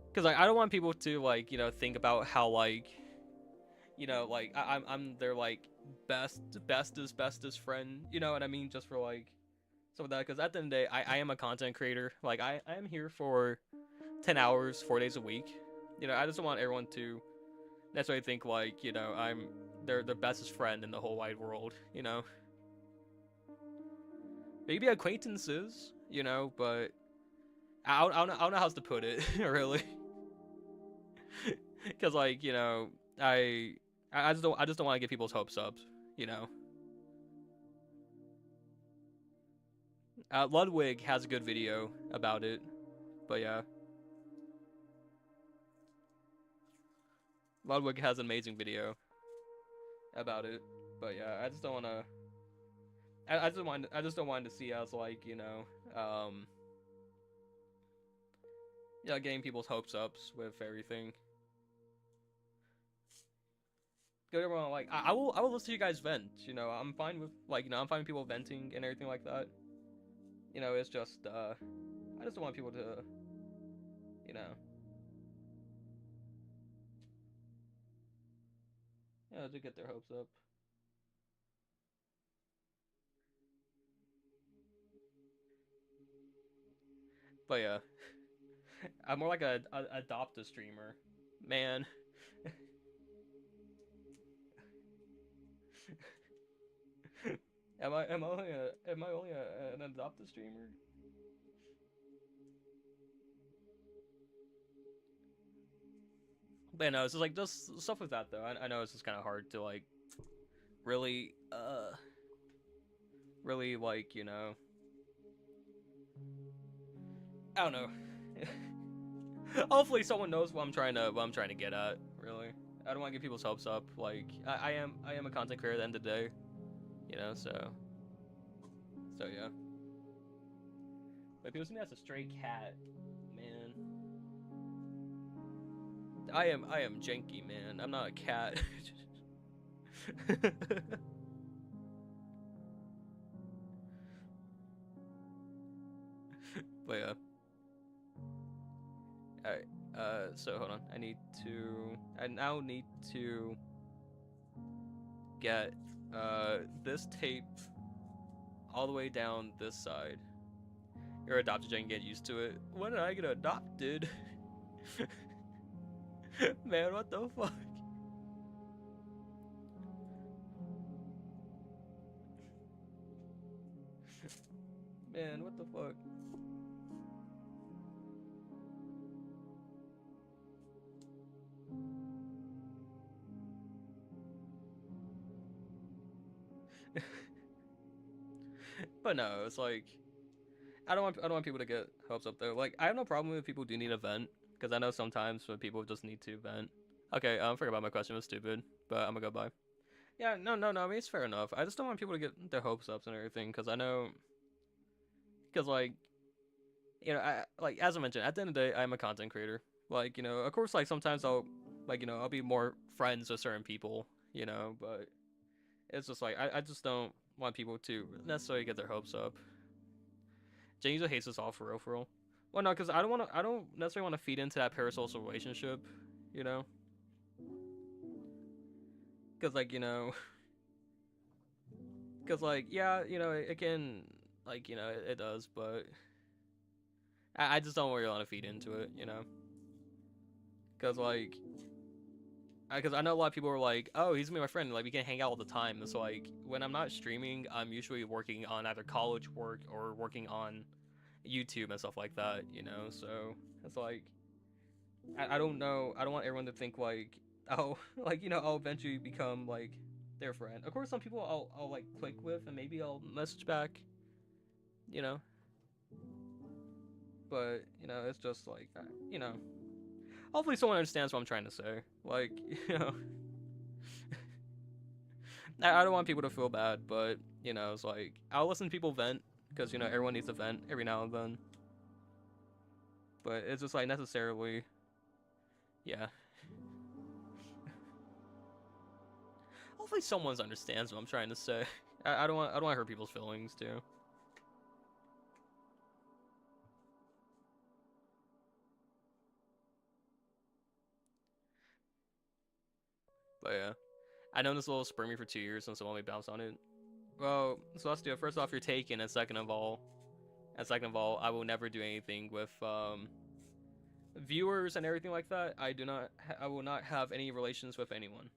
[SPEAKER 1] because like I don't want people to like, you know, think about how like, you know, like I'm their like bestest friend, you know what I mean, just for like some of that, because at the end of the day I am a content creator. Like I am here for 10 hours 4 days a week, you know. I just don't want everyone to necessarily think like, you know, I'm their bestest friend in the whole wide world, you know. Maybe acquaintances, you know, but I don't know how else to put it. Really. Because like, you know, I just don't want to get people's hopes up, you know. Ludwig has a good video about it, but yeah, Ludwig has an amazing video about it, but yeah, I just don't want to. I just don't want to see us like, you know, yeah, getting people's hopes up with everything. Good, everyone. Like, I will listen to you guys vent. You know, I'm fine with like, you know, I'm fine with people venting and everything like that. You know, it's just I just don't want people to, you know, to get their hopes up. But yeah, I'm more like a adopt a streamer, man. Am I only an adopt a streamer? But no, it's just like just stuff with that though. I know it's just kind of hard to like really really like, you know, I don't know. Hopefully someone knows what I'm trying to get at, really. I don't want to get people's hopes up. Like I am a content creator at the end of the day, you know, so yeah. But people see me as a stray cat, man. I am janky, man. I'm not a cat. But yeah. Alright, so hold on. I now need to get this tape all the way down this side. You're adopted, I can get used to it. When did I get adopted? Man, what the fuck? Man, what the fuck? But no, it's like I don't want people to get hopes up though. Like I have no problem if people do need a vent, because I know sometimes when people just need to vent. Okay, forget about my question. It was stupid, but I'm gonna go by. Yeah, no. I mean, it's fair enough. I just don't want people to get their hopes up and everything, because I know, because like, you know, like as I mentioned, at the end of the day, I'm a content creator. Like, you know, of course, like sometimes I'll, like, you know, I'll be more friends with certain people, you know, but it's just like I just don't want people to necessarily get their hopes up. James hates us all for real. Well, no, because I don't necessarily want to feed into that parasocial relationship, you know, because like, you know, because like, yeah, you know, it can, like, you know, it does, but I just don't really want to feed into it, you know, because like, because I know a lot of people are like, oh, he's gonna be my friend, like we can hang out all the time. It's like when I'm not streaming, I'm usually working on either college work or working on YouTube and stuff like that, you know. So it's like I don't know. I don't want everyone to think like, oh, like, you know, I'll eventually become like their friend. Of course, some people I'll like click with and maybe I'll message back, you know. But you know, it's just like, you know. Hopefully, someone understands what I'm trying to say. Like, you know. I don't want people to feel bad, but you know, it's like I'll listen to people vent because you know everyone needs to vent every now and then. But it's just like necessarily, yeah. Hopefully, someone understands what I'm trying to say. I don't want to hurt people's feelings too. But yeah, I know this little spurred me for 2 years since I only bounced on it. Well, so let's do it. First off, you're taken, and second of all, I will never do anything with viewers and everything like that. I will not have any relations with anyone.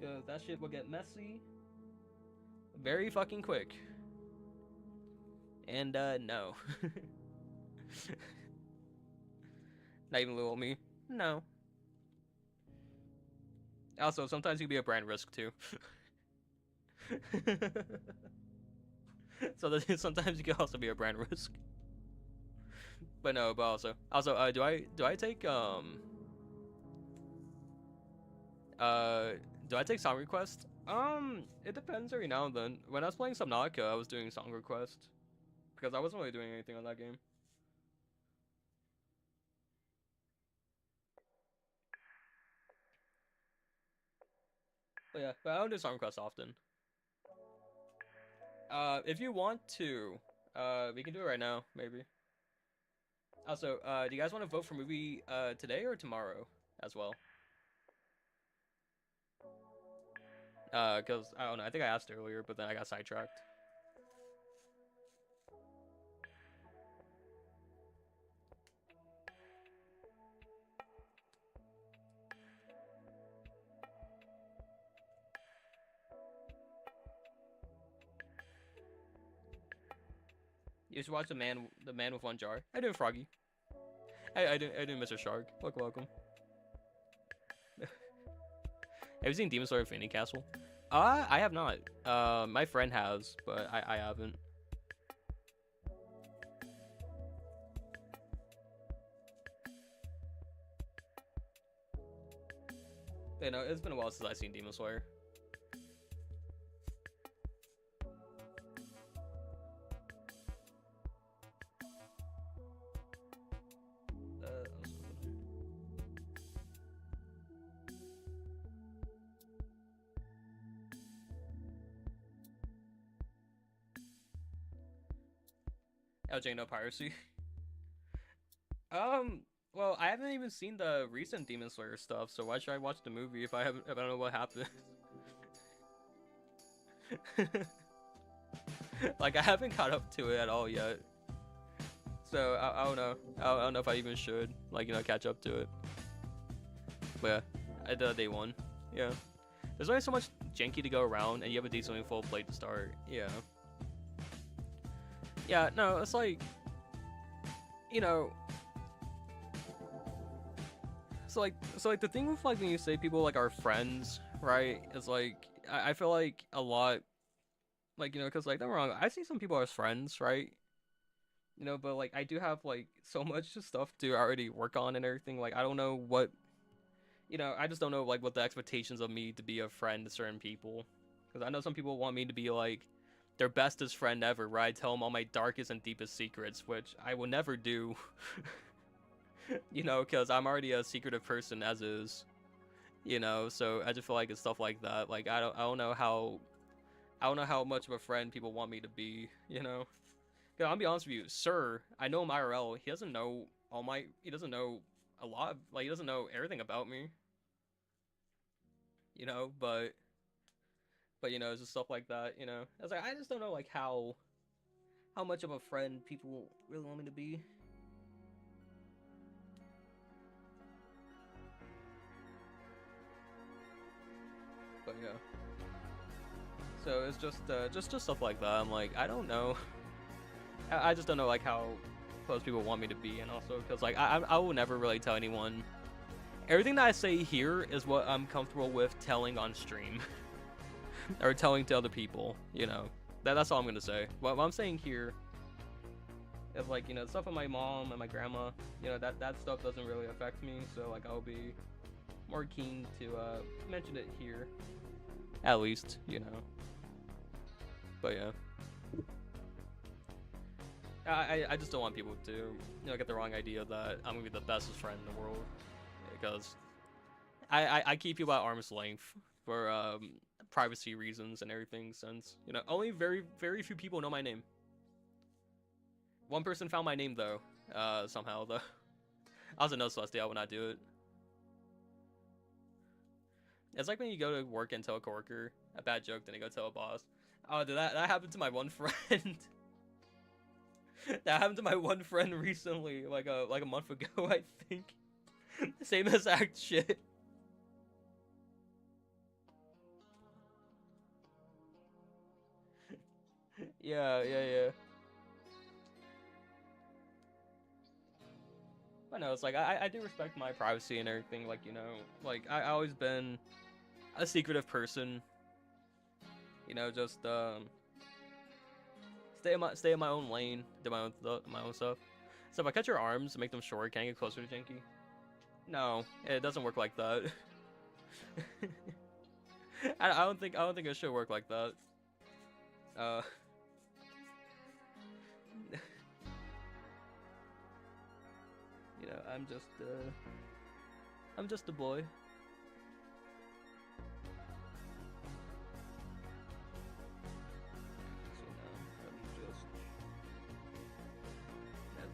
[SPEAKER 1] Cause that shit will get messy very fucking quick. And no. Not even little me. No. Also, sometimes you can be a brand risk too. So sometimes you can also be a brand risk. But no, but also do I take do I take song requests? It depends every now and then. When I was playing Subnautica, I was doing song requests because I wasn't really doing anything on that game. But yeah, but I don't do song requests often. If you want to, we can do it right now, maybe. Also, do you guys want to vote for movie today or tomorrow as well? Because I don't know. I think I asked earlier, but then I got sidetracked. You should watch the man with one jar. I do, Froggy. I do, Mr. Shark. Welcome. Have you seen Demon Slayer Infinity Castle? I have not. My friend has, but I haven't. You know, it's been a while since I've seen Demon Slayer. LJ, no piracy. Well, I haven't even seen the recent Demon Slayer stuff, so why should I watch the movie if I don't know what happened? Like, I haven't caught up to it at all yet. So, I don't know. I don't know if I even should, like, you know, catch up to it. But yeah, I did day one. Yeah. There's only so much janky to go around, and you have a decently full plate to start. Yeah. Yeah, no, it's like, you know, so like the thing with like when you say people like are friends, right? Is like I feel like a lot, like, you know, because like don't get me wrong, I see some people as friends, right? You know, but like I do have like so much stuff to already work on and everything. Like I don't know what, you know, I just don't know like what the expectations of me to be a friend to certain people, because I know some people want me to be like their bestest friend ever, where I tell them all my darkest and deepest secrets, which I will never do. You know, because I'm already a secretive person as is. You know, so I just feel like it's stuff like that. Like I don't know how much of a friend people want me to be. You know, yeah, I'll be honest with you, sir. I know him IRL. He doesn't know he doesn't know a lot. Like he doesn't know everything about me. You know, but you know, it's just stuff like that. You know, I was like, I just don't know like how much of a friend people really want me to be. But yeah, so it's just stuff like that. I'm like, I don't know. I just don't know like how close people want me to be, and also because like I will never really tell anyone. Everything that I say here is what I'm comfortable with telling on stream, or telling to other people. You know, that's all I'm gonna say. What I'm saying here is like, you know, stuff with my mom and my grandma. You know, that stuff doesn't really affect me. So like I'll be more keen to mention it here. At least, you know. But yeah. I just don't want people to, you know, get the wrong idea that I'm gonna be the bestest friend in the world. Because I keep people at arm's length for privacy reasons and everything, since, you know, only very few people know my name. One person found my name though, somehow though. I was a no celestial, I would not do it. It's like when you go to work and tell a coworker a bad joke, then you go tell a boss. Oh, that happened to my one friend. That happened to my one friend recently, like a month ago, I think. Same exact shit. Yeah. But no, it's like I do respect my privacy and everything. Like, you know, like I always been a secretive person. You know, just stay in my own lane, do my own stuff. So if I cut your arms and make them short, can I get closer to Janky? No, it doesn't work like that. I don't think it should work like that. You know, I'm just a boy.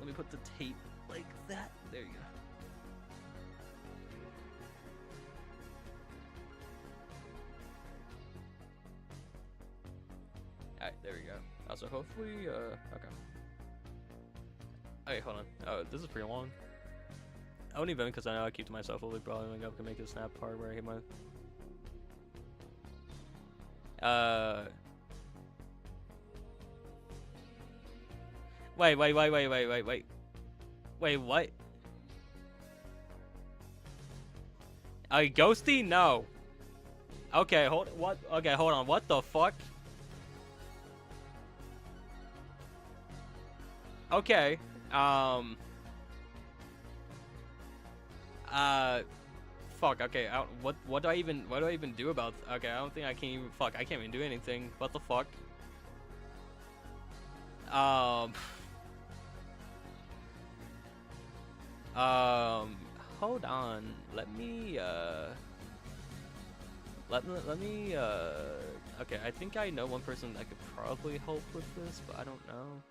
[SPEAKER 1] Let me put the tape like that. There you go. Alright, there we go. Also, hopefully, okay. Hey, hold on. Oh, this is pretty long. I won't even, because I know I keep to myself. Hopefully, probably I can make a snap part where I hit my. Wait, wait, wait, wait, wait, wait, wait. Wait, what? Ghosty? No. Okay, what? Okay, hold on. What the fuck? Okay. Fuck. Okay. What do I even do about? Okay, I don't think I can even. Fuck. I can't even do anything. What the fuck? Hold on. Let me okay, I think I know one person that could probably help with this, but I don't know.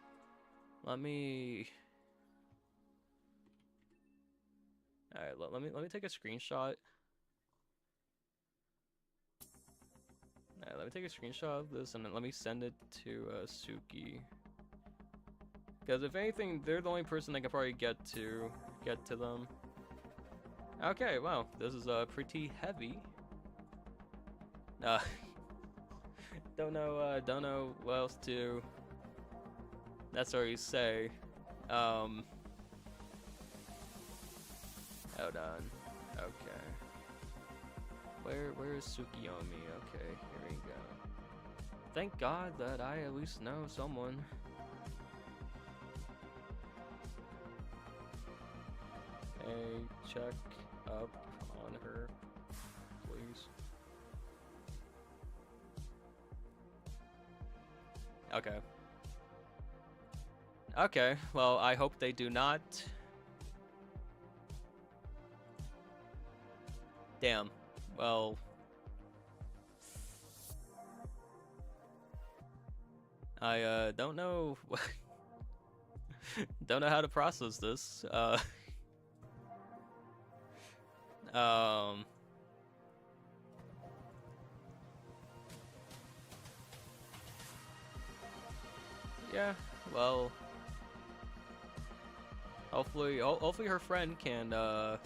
[SPEAKER 1] Let me Alright, let me take a screenshot. Alright, let me take a screenshot of this and then let me send it to Suki. Because if anything, they're the only person that can probably get to them. Okay, well, this is pretty heavy. Don't know what else to necessarily say. Hold on. Okay. Where is Tsukiyomi? Okay, here we go. Thank God that I at least know someone. Hey, check up on her, please. Okay. Okay, well, I hope they do not. Damn. Well. I don't know. Don't know how to process this. Yeah, well, hopefully her friend can, you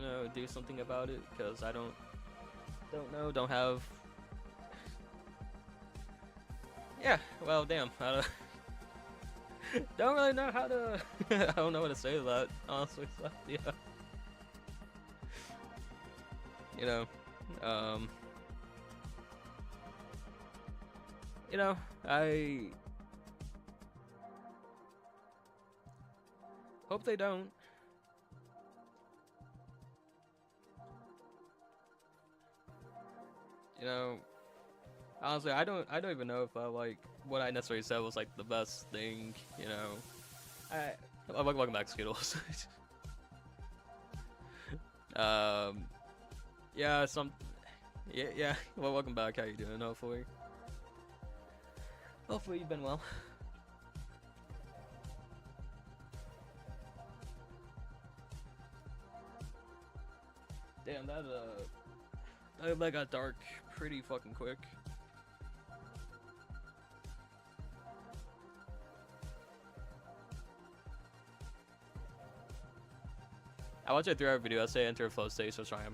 [SPEAKER 1] know, do something about it, because I don't know, don't have, yeah, well, damn, I don't really know how to, I don't know what to say to that, honestly, so, yeah, you know, you know, I hope they don't. You know, honestly, I don't even know if what I necessarily said was like the best thing. You know, welcome back, Skittles. Yeah, yeah. Well, welcome back. How you doing? Hopefully you've been well. Damn, that got dark pretty fucking quick. I watched a 3-hour video. I say enter a flow state, so sorry.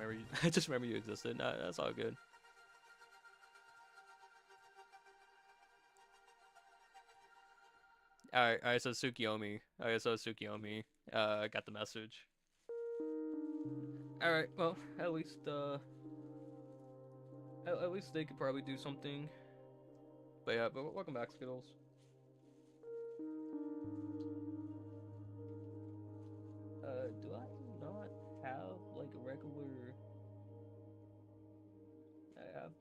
[SPEAKER 1] I just remember you existed. Nah, that's all good. Alright, so Tsukiyomi. Got the message. Alright, well, at least they could probably do something. But yeah, but welcome back, Skittles. Do I not have like a regular? I have.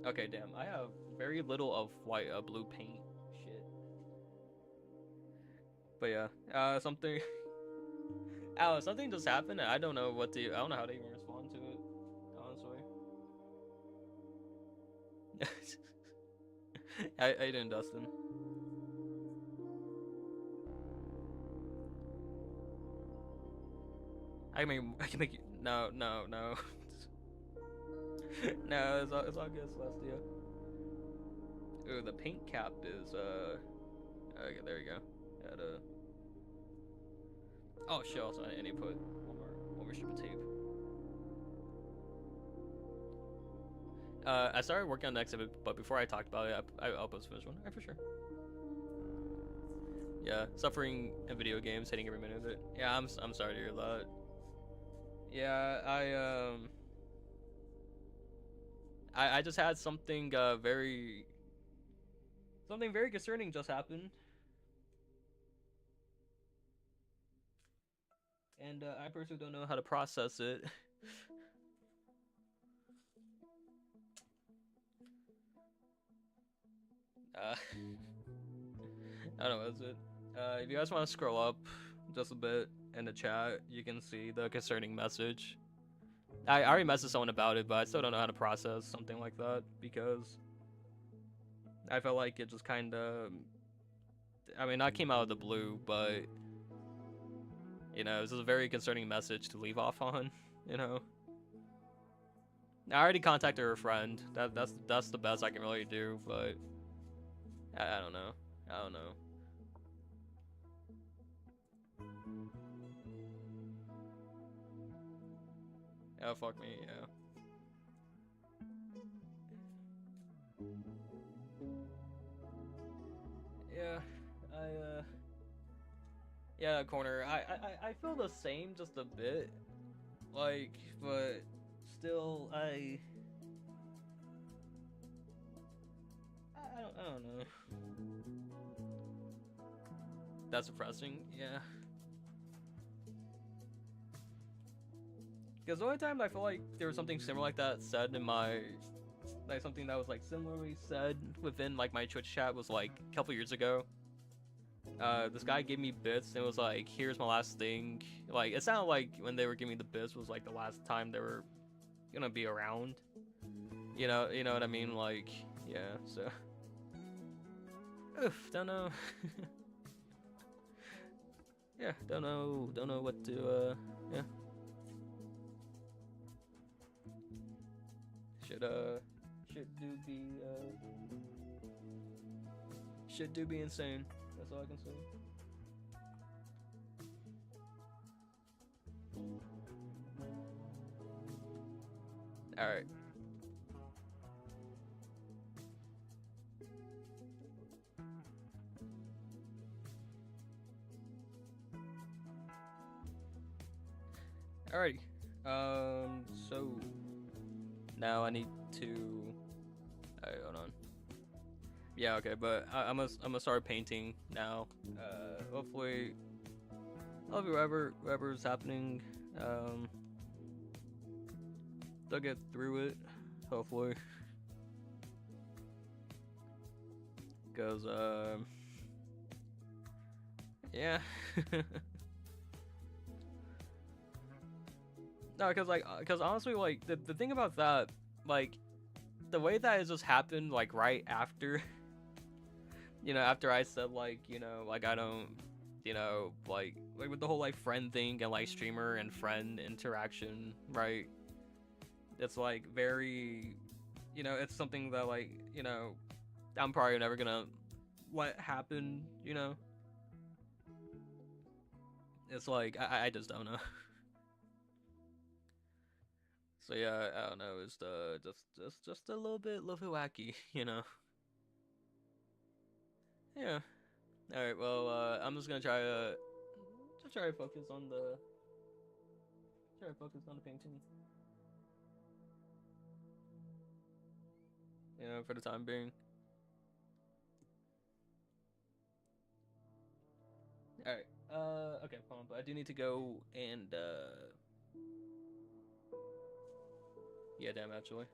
[SPEAKER 1] Okay, damn. I have very little of blue paint shit. But yeah, something. Something just happened, and I don't know how to even respond to it, honestly. How you doing, Dustin? I can make you. No. No, it's all good, Celestia. Ooh, the paint cap is okay, there you go. Oh shit, also I need to put one more strip of tape. I started working on the exhibit, but before I talked about it, I'll post the finished one. For sure. Yeah, suffering in video games, hating every minute of it. Yeah, I'm sorry to hear that. Yeah, I just had something very concerning just happen, and I personally don't know how to process it. uh, I don't know, is it? If you guys want to scroll up just a bit in the chat, you can see the concerning message. I already messaged someone about it, but I still don't know how to process something like that because I felt like it just kind of, I mean, not came out of the blue, but you know, this is a very concerning message to leave off on. You know, I already contacted her friend. That's the best I can really do, but I don't know. I don't know. Oh fuck me, yeah. Yeah, yeah, corner. I feel the same just a bit, like, but still, I don't know. That's depressing, yeah. Because the only time I feel like there was something similar like that said in my, like something that was like similarly said within like my Twitch chat was like a couple years ago. This guy gave me bits and it was like, here's my last thing. Like, it sounded like when they were giving me the bits was like the last time they were gonna be around. You know what I mean? Like, yeah, so. Oof, don't know. Yeah, don't know what to, yeah. Should do be insane. That's all I can say. Alright. Alrighty. So now I need to. Alright, hold on. Yeah, okay, but I'm gonna start painting now. Hopefully, whatever's happening, they'll get through it. Hopefully, because yeah. No, cause honestly, like the thing about that, like the way that it just happened, like right after, you know, after I said like, you know, like I don't, you know, like with the whole like friend thing and like streamer and friend interaction, right? It's like very, you know, it's something that like, you know, I'm probably never gonna let happen, you know. It's like I just don't know. So yeah, I don't know. It's just a little bit wacky, you know. Yeah. All right. Well, I'm just gonna try to focus on the painting. You know, for the time being. All right. Okay, hold on, but I do need to go and yeah, damn, actually.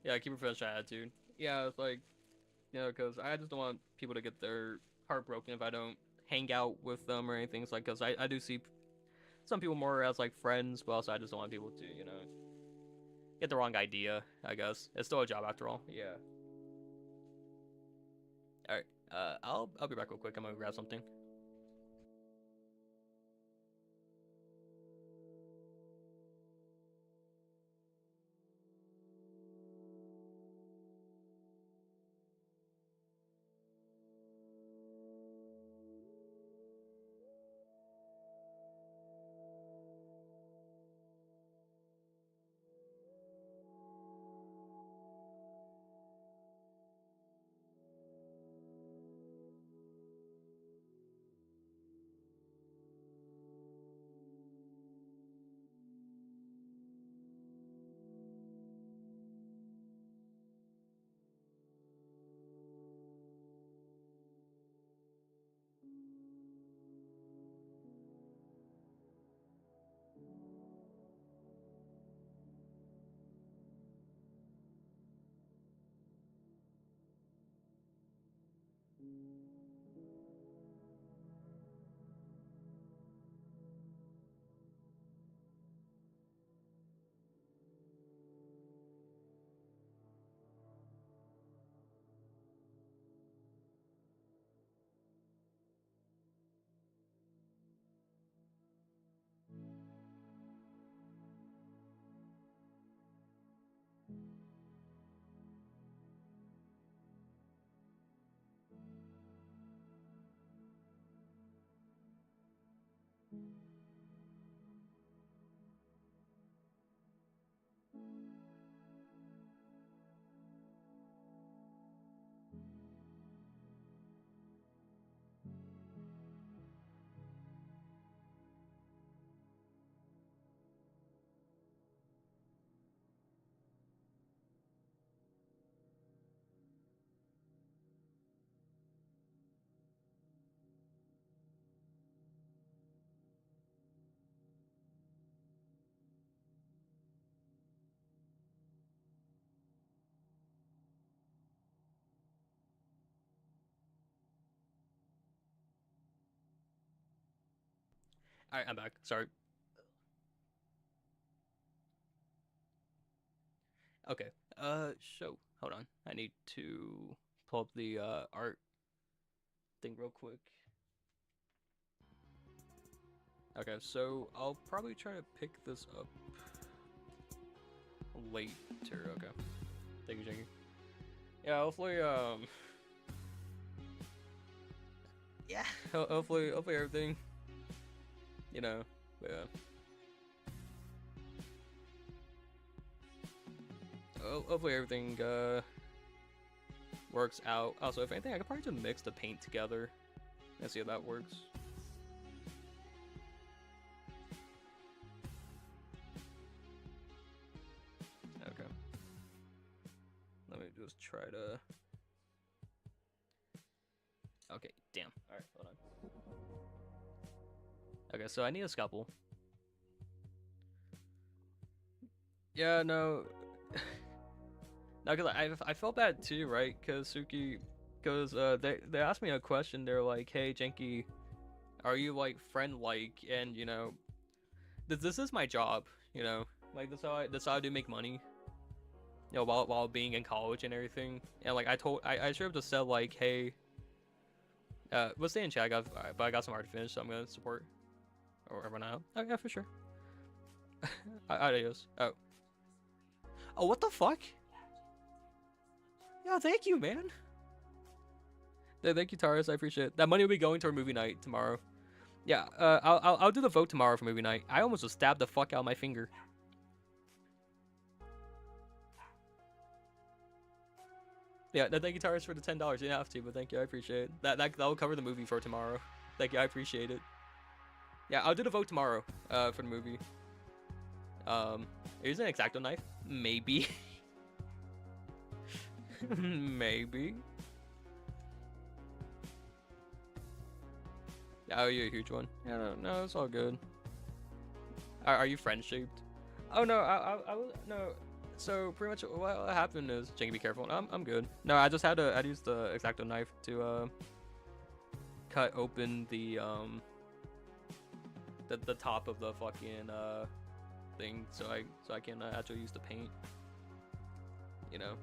[SPEAKER 1] Yeah, keep a professional attitude. Yeah, it's like, you know, because I just don't want people to get their heart broken if I don't hang out with them or anything. It's like, because I do see some people more as like friends, but also I just don't want people to, you know, get the wrong idea, I guess. It's still a job after all. Yeah. All right. I'll be back real quick. I'm gonna grab something. Alright, I'm back. Sorry. Okay. So hold on. I need to pull up the art thing real quick. Okay, so I'll probably try to pick this up later. Okay. Thank you, Janky. Yeah, hopefully yeah, hopefully everything, you know, but yeah. Hopefully everything works out. Also, if anything, I could probably just mix the paint together and see how that works. Okay. Let me just try to... Okay, damn. Alright, hold on. Okay, so I need a scalpel. Yeah, no... No, cause I felt bad too, right? Cause Suki, they asked me a question. They're like, "Hey, Janky, are you like friend-like?" And you know, this is my job. You know, like that's how I do make money. You know, while being in college and everything. And like I should have just said like, "Hey, we'll stay in chat, but I got some art to finish, so I'm gonna support or everyone out." Oh yeah, for sure. Adios. Oh, what the fuck? Yeah, thank you, man. Yeah, thank you, Taurus. I appreciate it. That money will be going to our movie night tomorrow. Yeah, I'll do the vote tomorrow for movie night. I almost just stabbed the fuck out of my finger. Yeah, no, thank you, Taurus, for the $10. You didn't have to, but thank you. I appreciate it. That'll cover the movie for tomorrow. Thank you. I appreciate it. Yeah, I'll do the vote tomorrow. For the movie. Is an X-Acto knife? Maybe. Maybe. Oh, you're a huge one. Yeah, no, it's all good. Are you friend shaped? Oh no, I was no. So pretty much what happened is, Janky, be careful. I'm good. No, I just had to. I used the X-Acto knife to cut open the top of the fucking thing, so I can actually use the paint. You know.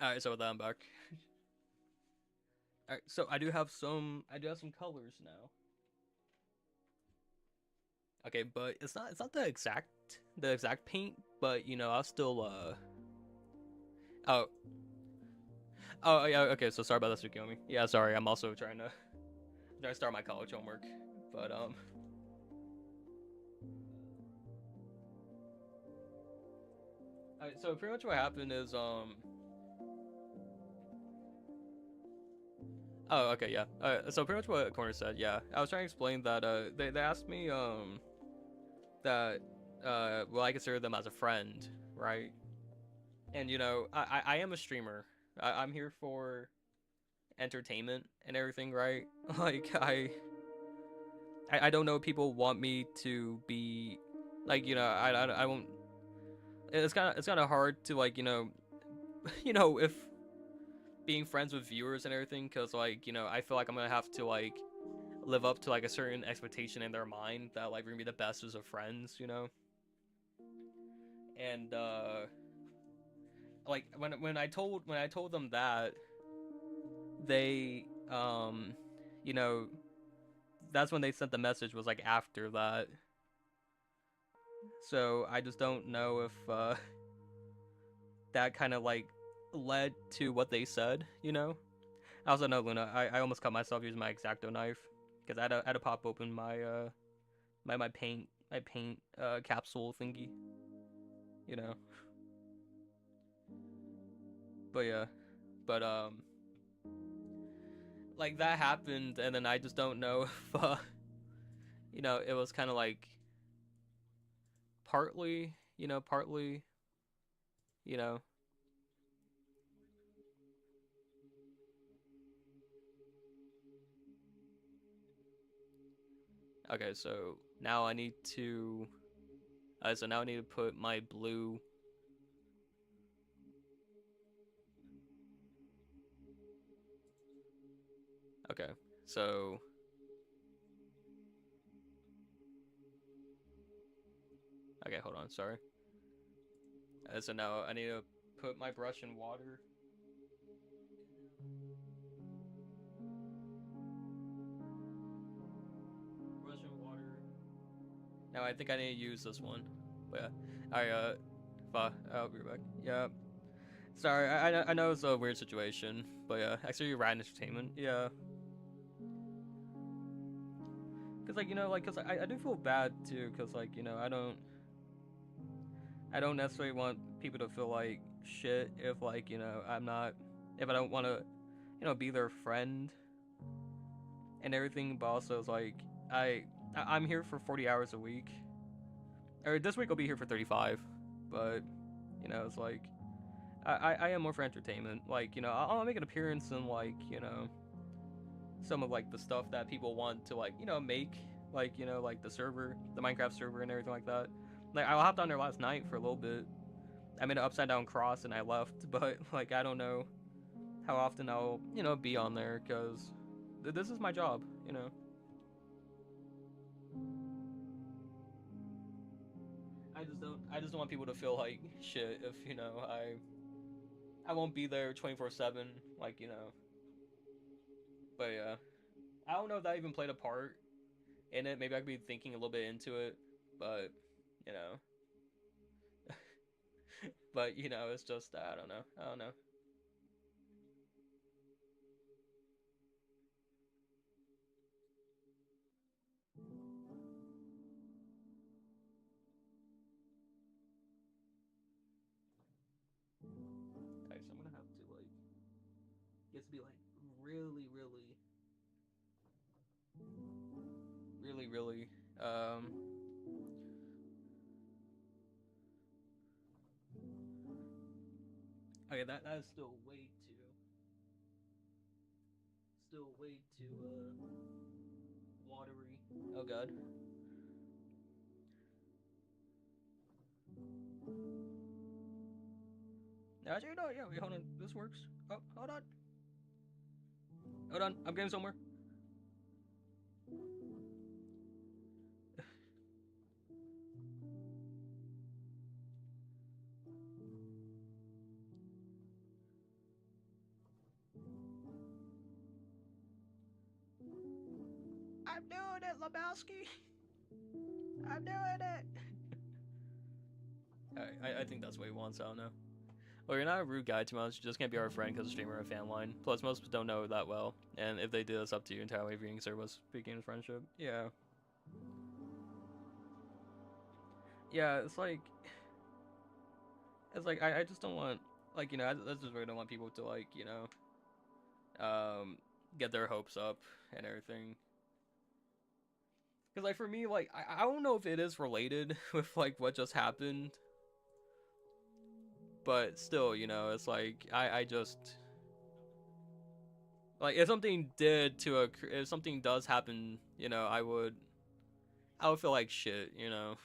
[SPEAKER 1] Alright, so with that, I'm back. Alright, so I do have some colors now. Okay, but it's not the exact paint, but you know, I'll still oh yeah, okay, so sorry about that, Tsukiyomi. Yeah, sorry, I'm also trying to start my college homework. But So pretty much what happened is Oh, okay, yeah. So pretty much what Corner said, yeah. I was trying to explain that they asked me that well, I consider them as a friend, right? And you know, I am a streamer. I'm here for entertainment and everything, right? Like I don't know if people want me to be like, you know, I won't. It's kind of hard to like, you know, you know, if being friends with viewers and everything, because like, you know, I feel like I'm gonna have to like live up to like a certain expectation in their mind that like we're gonna be the best as of friends, you know. And like when I told them that, they you know, that's when they sent the message, was like after that. So I just don't know if that kind of like led to what they said, you know. I also know, Luna, I almost cut myself using my X-Acto knife because I had to pop open my my paint capsule thingy, you know. But yeah, but like that happened, and then I just don't know if you know, it was kind of like partly, you know. Okay, so now I need to now I need to put my blue. Okay, so okay, hold on, sorry. So now I need to put my brush in water. Brush in water. Now I think I need to use this one. But yeah, I'll be right back. Yeah, sorry, I know it's a weird situation, but yeah, actually, Rad Entertainment, yeah. Cause like, you know, like, cause I do feel bad too, cause like, you know, I don't necessarily want people to feel like shit if like, you know, if I don't want to, you know, be their friend and everything. But also it's like I'm here for 40 hours a week, or this week I'll be here for 35. But you know, it's like I am more for entertainment. Like, you know, I'll make an appearance in like, you know, some of like the stuff that people want to like, you know, make, like, you know, like the server, the Minecraft server and everything like that. Like I hopped on there last night for a little bit. I made an upside down cross and I left, but like I don't know how often I'll, you know, be on there, because this is my job, you know. I just don't want people to feel like shit if, you know, I won't be there 24/7, like, you know. But yeah, I don't know if that even played a part in it. Maybe I could be thinking a little bit into it, but you know, but you know, it's just I don't know. I don't know. Okay, so I'm gonna have to like, it has to be like really, really, really, really. Okay, that is still way too watery. Oh god. Actually, no, yeah, wait, hold on. This works. Oh, hold on. Hold on. I'm getting somewhere. I'm doing it, Lebowski. I'm doing it. I think that's what he wants. I don't know. Well, you're not a rude guy to us. You just can't be our friend because a streamer or fan line. Plus, most don't know that well. And if they do, it's up to you entirely if you consider what's speaking of friendship. Yeah. Yeah, it's like It's like I just don't want, like, you know, I just really don't want people to, like, you know, get their hopes up and everything. Because, like, for me, like, I don't know if it is related with, like, what just happened. But still, you know, it's like, I just... Like, if something if something does happen, you know, I would feel like shit, you know?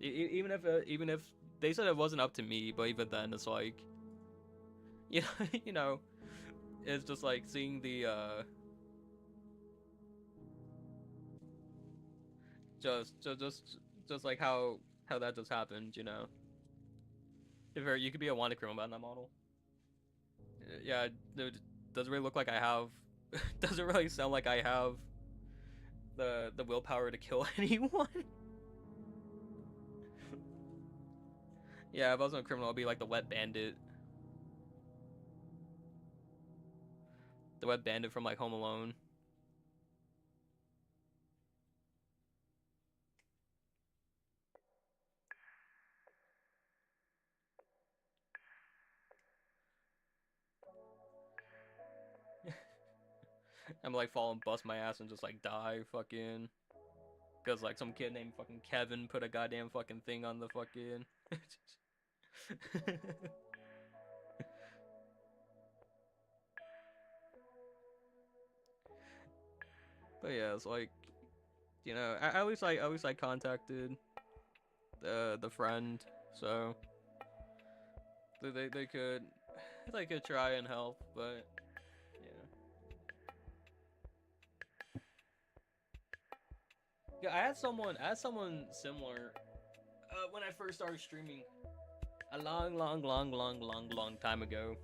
[SPEAKER 1] Even if they said it wasn't up to me, but even then, it's like... You know, you know, it's just like seeing the, just like how that just happened, you know. If you could be a wanted criminal in that model. Yeah, dude, doesn't really look like I have. Doesn't really sound like I have the willpower to kill anyone. Yeah, if I wasn't a criminal, I'd be like the wet bandit. The wet bandit from like Home Alone. I'm like fall and bust my ass and just like die fucking. Cause like some kid named fucking Kevin put a goddamn fucking thing on the fucking. But yeah, it's like, you know, at least I contacted the friend, so they could try and help, but yeah, I had someone similar when I first started streaming a long time ago.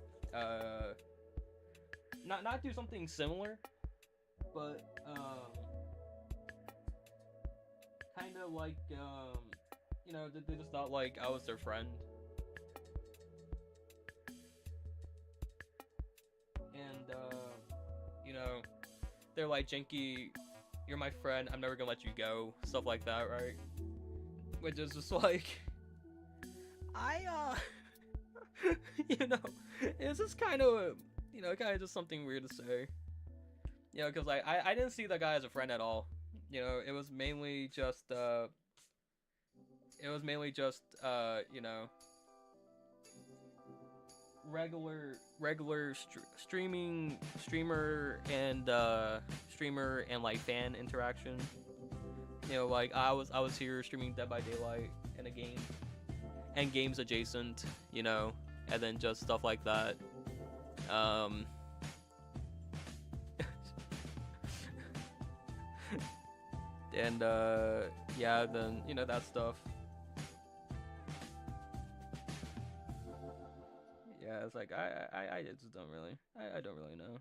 [SPEAKER 1] Not do something similar, but kind of like you know, they just thought like I was their friend, and you know, they're like, Jenky, you're my friend, I'm never gonna let you go, stuff like that, right? Which is just like, you know, it's just kind of, you know, kind of just something weird to say, you know, because like I didn't see that guy as a friend at all, you know. It was mainly just you know, regular streamer and like fan interaction. You know, like I was here streaming Dead by Daylight and a game and games adjacent, you know, and then just stuff like that. And yeah, then, you know, that stuff. Yeah, it's like I just don't really I don't really know.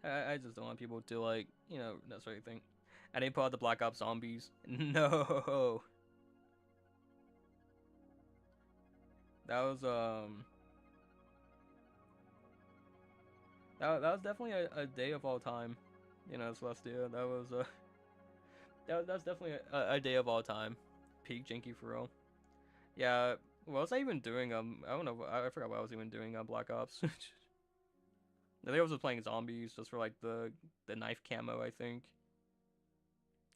[SPEAKER 1] I just don't want people to, like, you know, necessarily think. I didn't put out the Black Ops Zombies. No. That was that was definitely a day of all time. You know, Celestia. That was that's definitely a day of all time. Peak Jinky for real. Yeah. What was I even doing? I don't know. I forgot what I was even doing on Black Ops. I think I was just playing zombies just for like the knife camo, I think.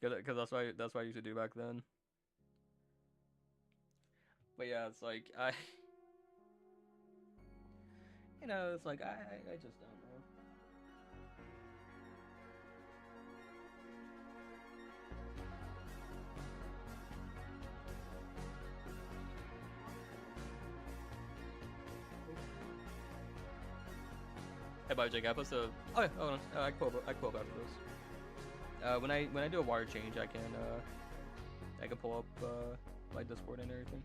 [SPEAKER 1] Cause that's what I used to do back then. But yeah, it's like you know, it's like I just don't know. Hey, bye, Jake. I posted. Oh, yeah, hold on. I can pull up after this. When I do a water change, I can pull up my Discord and everything.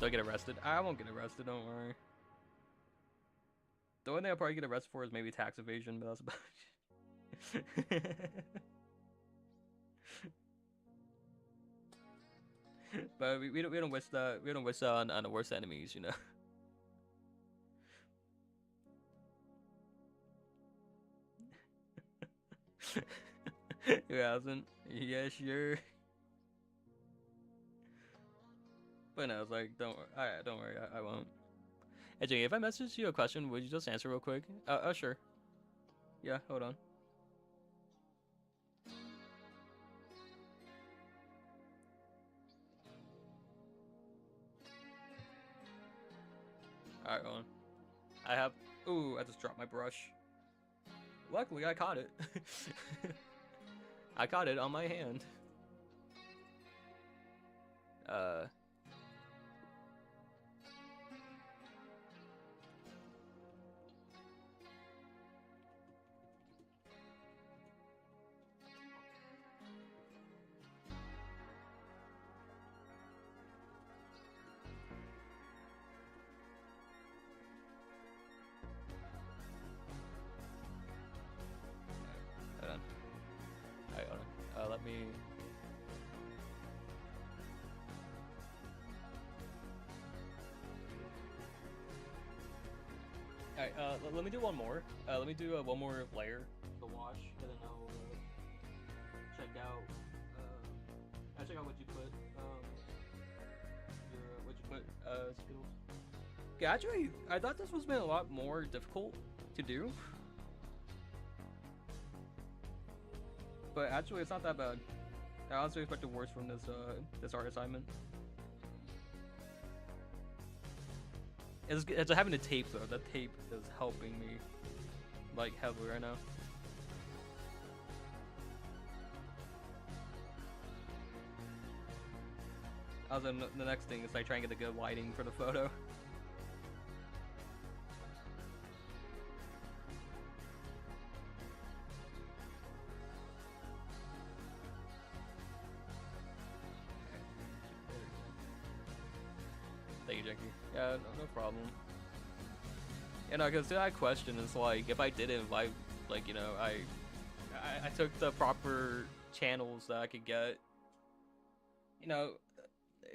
[SPEAKER 1] Do I get arrested? I won't get arrested. Don't worry. The only thing I'll probably get arrested for is maybe tax evasion, but that's about it. But we don't wish that on the worst enemies, you know. Who hasn't? Yeah, sure. But no, it's like, don't worry, I won't. Hey, Jay, if I message you a question, would you just answer real quick? Oh, sure. Yeah, hold on. Alright, hold on. I have... Ooh, I just dropped my brush. Luckily, I caught it. I caught it on my hand. Hold on. Alright, hold on. Let me... Alright, let me do one more. Let me do one more layer to wash, and then I'll check out. I'll check out what you put. Skittles. Okay, actually, I thought this was been a lot more difficult to do, but actually, it's not that bad. I honestly expected worse from this art assignment. It's having the tape though. That tape is helping me like heavily right now. Also, the next thing is like trying to get the good lighting for the photo. Thank you, Jackie. Yeah, no problem. You know, because that question is like, if I didn't, like you know, I took the proper channels that I could get, you know,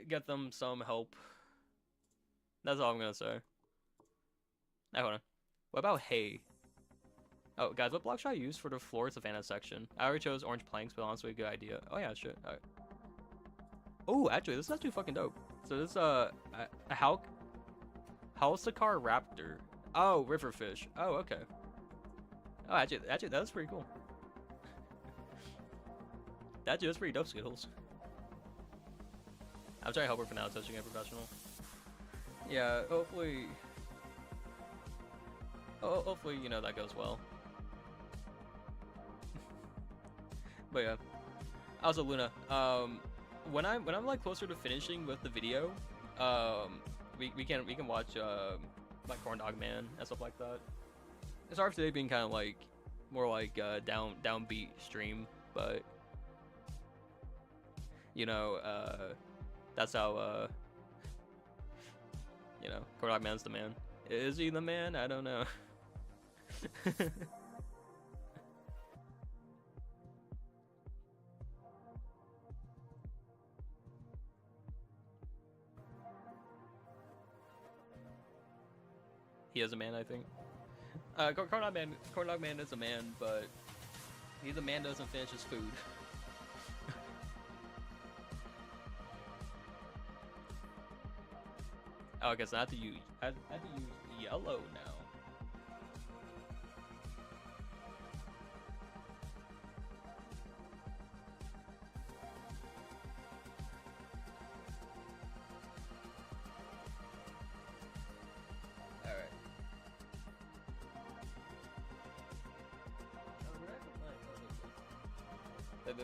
[SPEAKER 1] get them some help. That's all I'm gonna say. Now, hold on. What about hay? Oh, guys, what block should I use for the floor savannah section? I already chose orange planks, but honestly, a good idea. Oh yeah, shit. Alright. Oh, actually, this is actually fucking dope. So this a Halsakar raptor. Oh, riverfish. Oh, okay. Oh, actually, that's pretty cool. That's pretty dope, Skittles. I'm trying to help her for now, touching a professional. Yeah, hopefully, you know, that goes well. But yeah. Also, Luna, when I'm like closer to finishing with the video, we can watch like Corn Dog Man and stuff like that. Sorry for today being kind of like more like downbeat stream, but you know, that's how you know, Corn Dog Man's the man. Is he the man? I don't know. He is a man, I think. Corn Dog Man is a man, but he's a man doesn't finish his food. Oh, I guess I have to use yellow now.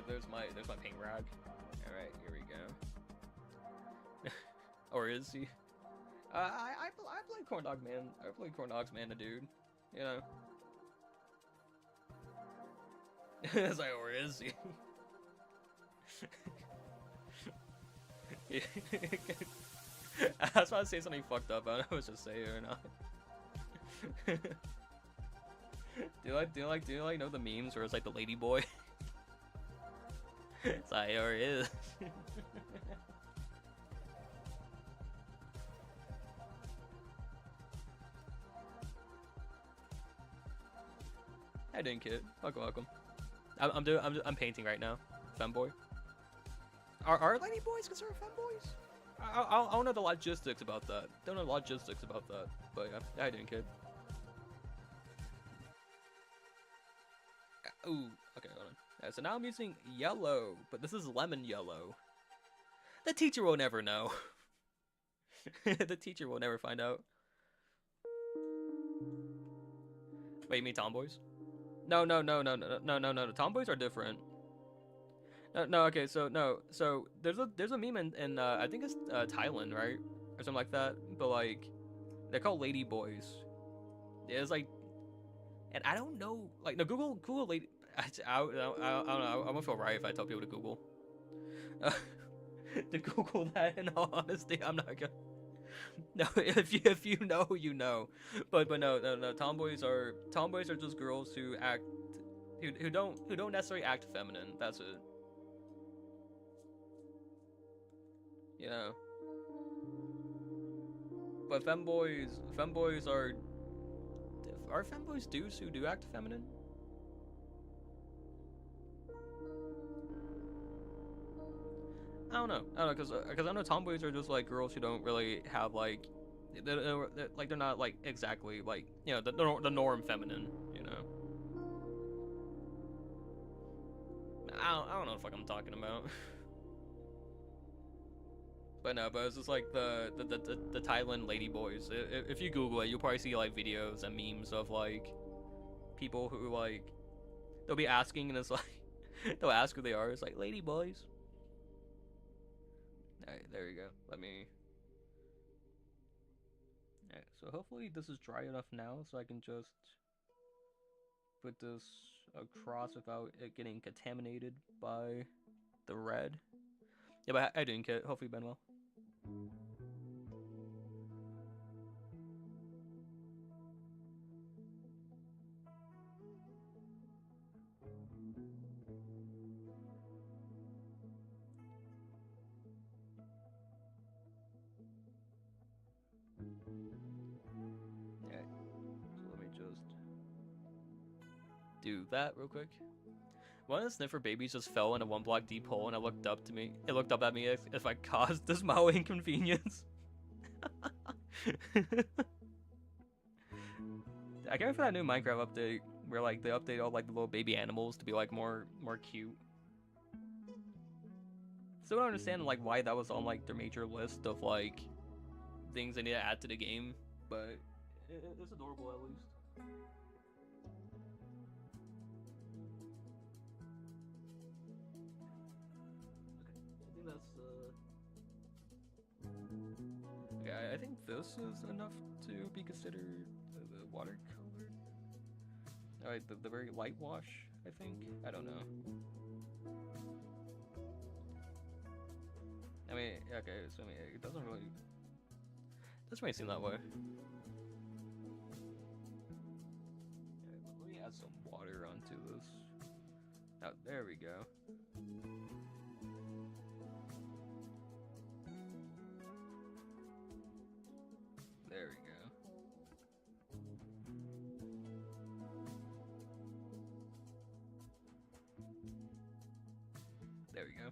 [SPEAKER 1] There's my pink rag. All right, here we go. Or is he? I play Corn Dog Man. I play Corn Dog's Man, the dude. You know. It's like, or is he? I was about to say something fucked up. I don't know what to say or not. Do you like know the memes where it's like the lady boy? It's like, or is. Hi, Dink Kid. Welcome. I'm painting right now. Femboy. Are lady boys considered femboys? I don't know the logistics about that. Don't know the logistics about that. But yeah, hi, Dink Kid. Ooh, okay, hold on. Yeah, so now I'm using yellow, but this is lemon yellow. The teacher will never know. The teacher will never find out. Wait, you mean tomboys? No. Tomboys are different. No. Okay, so no. So there's a meme in I think it's Thailand, right, or something like that. But like, they're called lady boys. It's like, and I don't know. Like, no, Google lady. I don't know. I won't feel right if I tell people to Google. To Google that. In all honesty, I'm not gonna. No, if you know, you know. But no. Tomboys are just girls who act, who don't necessarily act feminine. That's it. You know. But femboys are femboys dudes who do act feminine? I don't know, because I know tomboys are just like girls who don't really have like, they're not like exactly like, you know, the norm feminine, you know. I don't know what the fuck I'm talking about. But no, but it's just like the Thailand lady boys. If you Google it, you'll probably see like videos and memes of like people who like, they'll be asking and it's like they'll ask who they are. It's like lady boys. Alright, there you go. Let me. Alright, so hopefully this is dry enough now so I can just put this across without it getting contaminated by the red. Yeah, but I didn't get it. Hopefully been well. Alright, so let me just do that real quick. One of the sniffer babies just fell in a 1 block deep hole and it looked up at me if I caused this Mao inconvenience. I can't wait for that new Minecraft update where like they update all like the little baby animals to be like more cute. Still don't understand like why that was on like their major list of like things they need to add to the game, but it's adorable at least. Okay, I think this is enough to be considered the watercolor. Alright, the very light wash, I think. I don't know. I mean, okay, so I mean, it doesn't really seem that way. Okay, let me add some water onto this. Oh, there we go. There we go. There we go.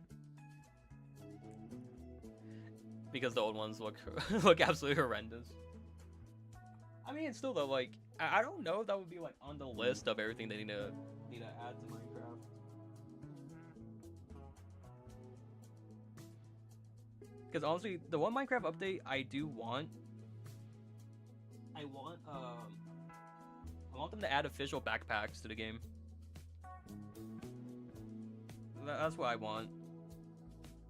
[SPEAKER 1] Because the old ones look absolutely horrendous. I mean, it's still though, like I don't know if that would be like on the list of everything they need to add to Minecraft. Because honestly, the one Minecraft update I do want. I want them to add official backpacks to the game. That's what I want.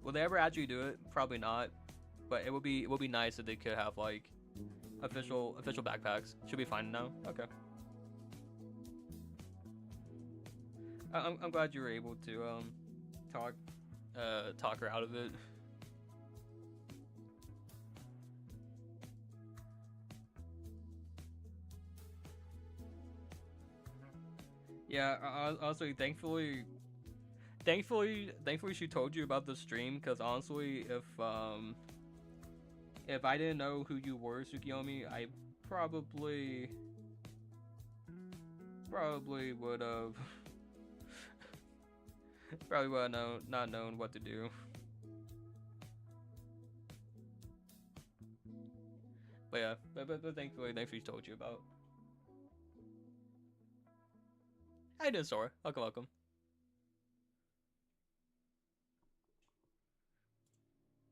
[SPEAKER 1] Will they ever actually do it? Probably not. But it would be nice if they could have like official backpacks. Should be fine now. Okay. I'm glad you were able to talk her out of it. Yeah, honestly, thankfully she told you about the stream, because honestly, if I didn't know who you were, 괊ᴇᴏᴅ, I probably would have probably would have not known what to do. But yeah, but thankfully she told you about. How you doing, Sora? Welcome.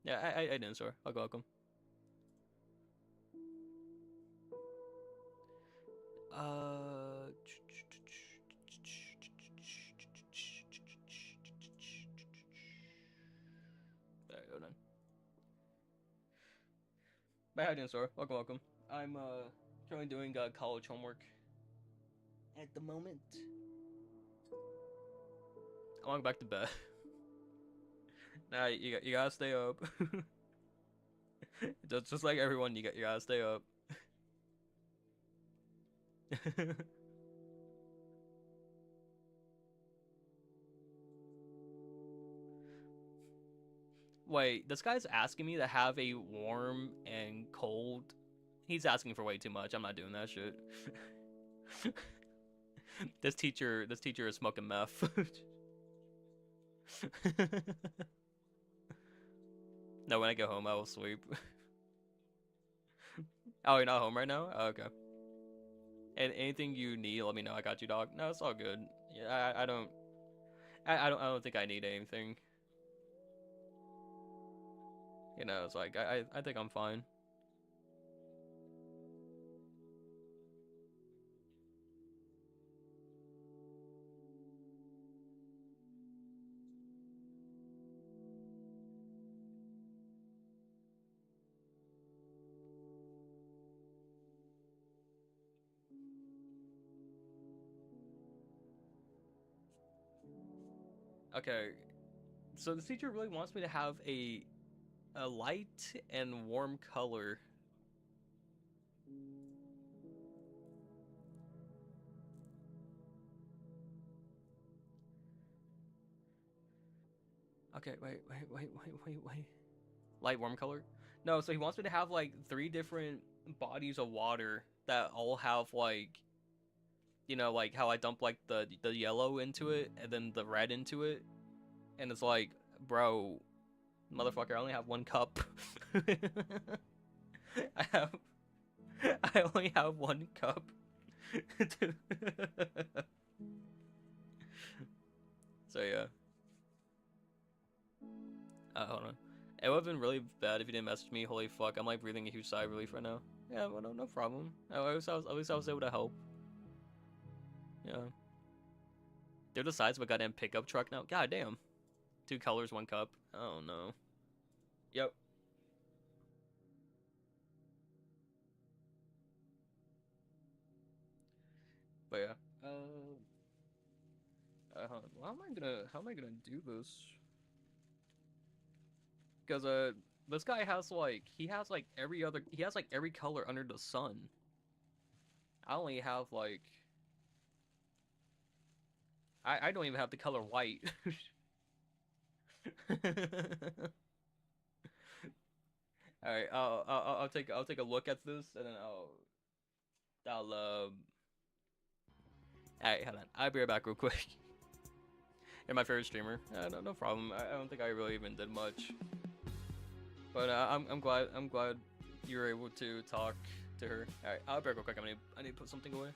[SPEAKER 1] Yeah, I didn't, Sora. Welcome. Alright, hold on. But how you doing, Sora? Welcome. I'm currently doing college homework at the moment. I'm going back to bed. Nah, you gotta stay up. just like everyone, you gotta stay up. Wait, this guy's asking me to have a warm and cold. He's asking for way too much. I'm not doing that shit. This teacher is smoking meth. No, when I get home, I will sleep. Oh, you're not home right now? Oh, okay. And anything you need, let me know. I got you, dog. No, it's all good. Yeah, I don't think I need anything. You know, it's like I think I'm fine. Okay, so the teacher really wants me to have a light and warm color. Okay, wait. Light, warm color? No, so he wants me to have like 3 different bodies of water that all have like, you know, like how I dump like the yellow into it and then the red into it. And it's like, bro, motherfucker, I only have 1 cup. I only have 1 cup. So yeah. Hold on. It would have been really bad if you didn't message me. Holy fuck, I'm like breathing a huge sigh of relief right now. Yeah, well, no problem. At least I was able to help. Yeah. They're the size of a goddamn pickup truck now. God damn. 2 colors, 1 cup. Oh no. Yep. But yeah. How am I gonna do this? Because this guy has like he has like every color under the sun. I only have like I don't even have the color white. All right, I'll take a look at this and then I'll all right, hold on. I'll be right back real quick. You're my favorite streamer. No problem. I don't think I really even did much. But I'm glad you were able to talk to her. All right, I'll be back real quick. I need to put something away.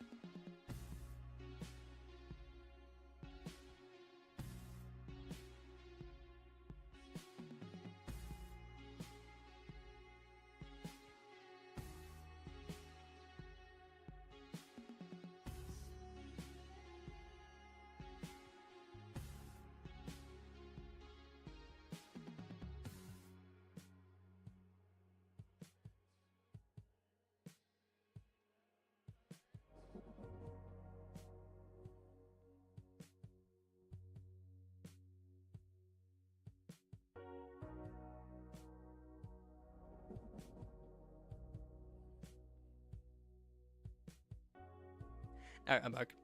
[SPEAKER 1] All right, I'm back.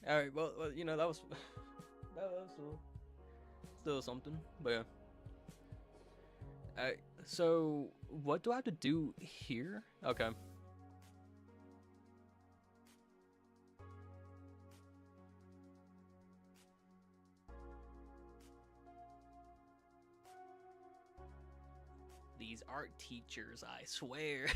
[SPEAKER 1] All right, well, you know, that was that was still something, but yeah. All right, so what do I have to do here? Okay. These art teachers, I swear.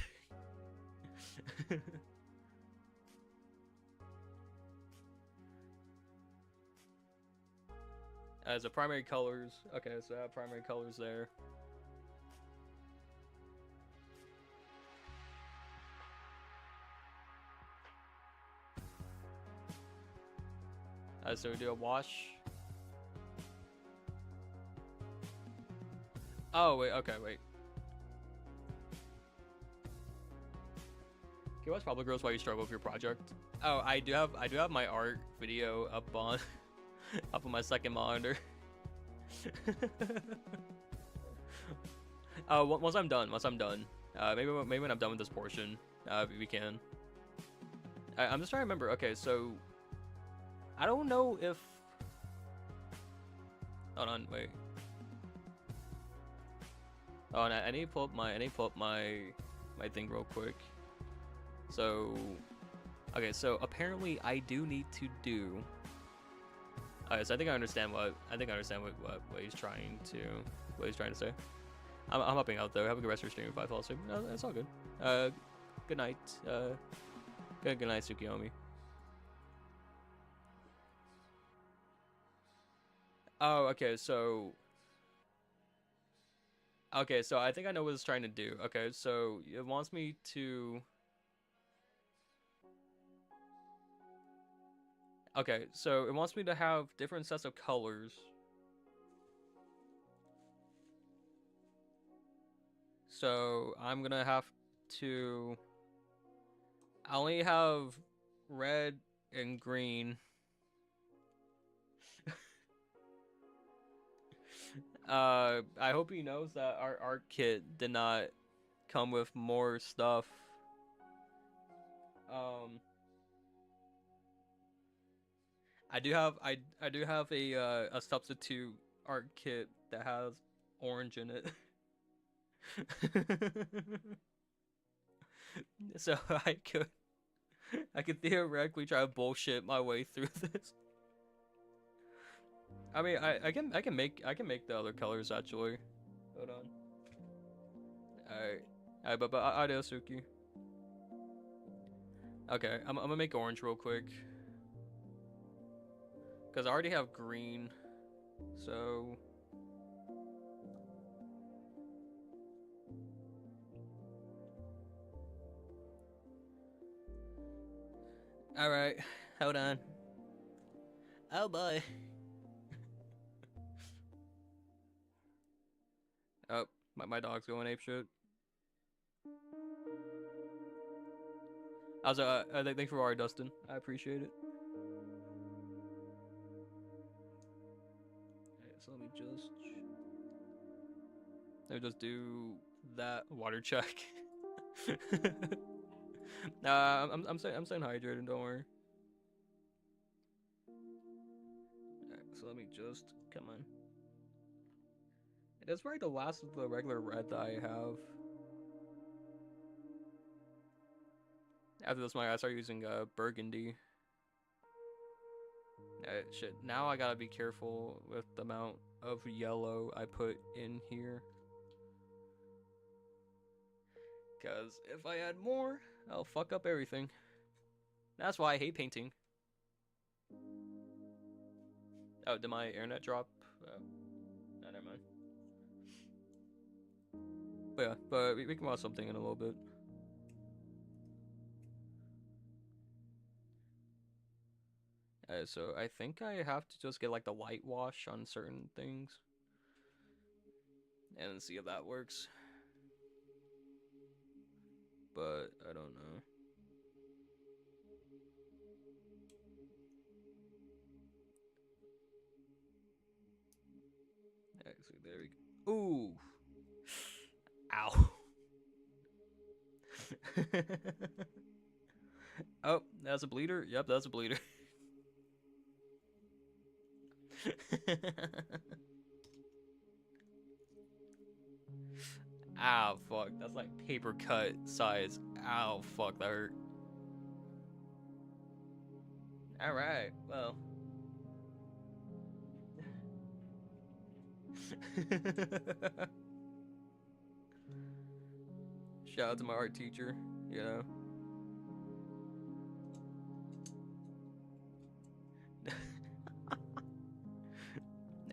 [SPEAKER 1] As a primary colors, okay, so I have primary colors there. So we do a wash. Oh wait, okay, wait. Can you watch Public Girls while you struggle with your project? Oh, I do have my art video up on up on my second monitor. Once I'm done, maybe when I'm done with this portion, we can. I'm just trying to remember. Okay, so I don't know if. Hold on, wait. Oh, and I need to pull up my thing real quick. So, okay, so apparently I do need to do. Okay, so I think I understand what he's trying to say. I'm hopping out though. Have a good rest of your stream if I fall asleep. No, that's all good. Good night. Good night, Tsukiyomi. Oh, okay, so I think I know what it's trying to do. Okay, so it wants me to. Okay, so it wants me to have different sets of colors. So I'm gonna have to. I only have red and green. I hope he knows that our art kit did not come with more stuff. I do have a substitute art kit that has orange in it. So I could theoretically try to bullshit my way through this. I mean, I can make the other colors actually. Hold on. Alright, but adios, Suki. Okay, I'm gonna make orange real quick. Because I already have green, so... Alright, hold on. Oh boy. Oh, my dog's going apeshit. Also, thanks for our Dustin. I appreciate it. So let me just do that water check. Nah, I'm staying hydrated. Don't worry. Alright, so let me just come on. That's right. The last of the regular red that I have. After this, I start using burgundy. Shit. Now I gotta be careful with the amount of yellow I put in here. Because if I add more, I'll fuck up everything. That's why I hate painting. Oh, did my internet drop? No, never mind. But yeah, but we can watch something in a little bit. So I think I have to just get like the whitewash on certain things. And see if that works. But I don't know. Actually, there we go. Ooh. Ow. Oh, that's a bleeder? Yep, that's a bleeder. Ow, fuck. That's like paper cut size. Ow, fuck, that hurt. Alright, well. Shout out to my art teacher, you know.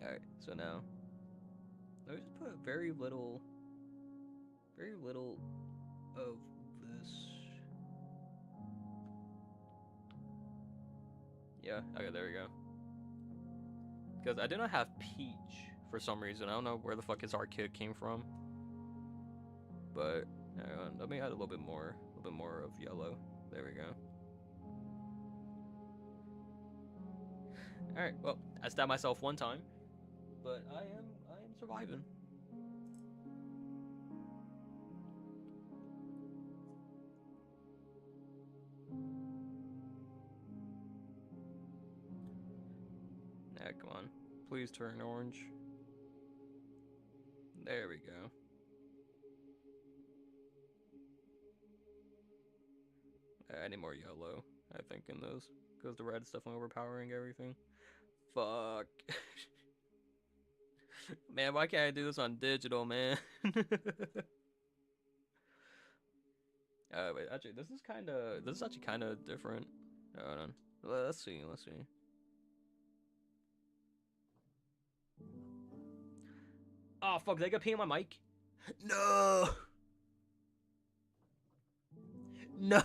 [SPEAKER 1] Alright, so now let me just put very little of this. Yeah, okay, there we go. Because I do not have peach for some reason. I don't know where the fuck his art kit came from. But let me add a little bit more of yellow. There we go. Alright, well, I stabbed myself one time, but I am surviving. Yeah, come on. Please turn orange. There we go. I need more yellow, I think, in those. Because the red's definitely overpowering everything. Fuck. Man, why can't I do this on digital, man? Wait, actually, this is actually kind of different. Hold on. Let's see. Oh, fuck, they got pee on my mic? No! No!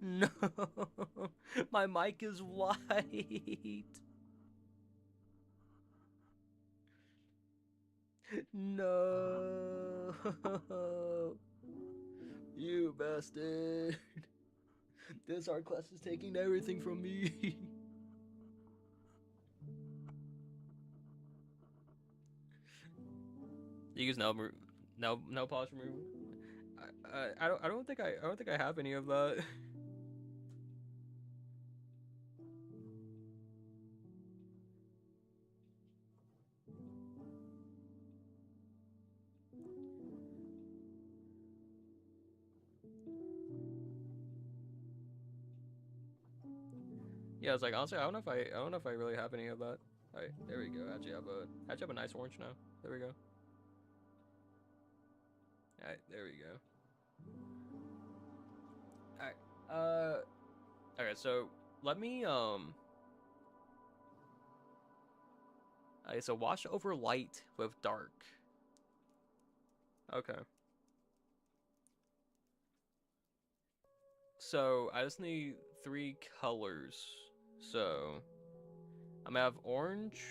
[SPEAKER 1] No! My mic is white! No! You bastard! This art class is taking everything from me! You use no polish remover. I don't think I have any of that. Yeah, it's like honestly, I don't know if I really have any of that. Alright, there we go. Actually have a nice orange now. There we go. Alright, there we go. Alright, okay, so let me okay, so wash over light with dark. Okay. So I just need 3 colors. So I'm gonna have orange.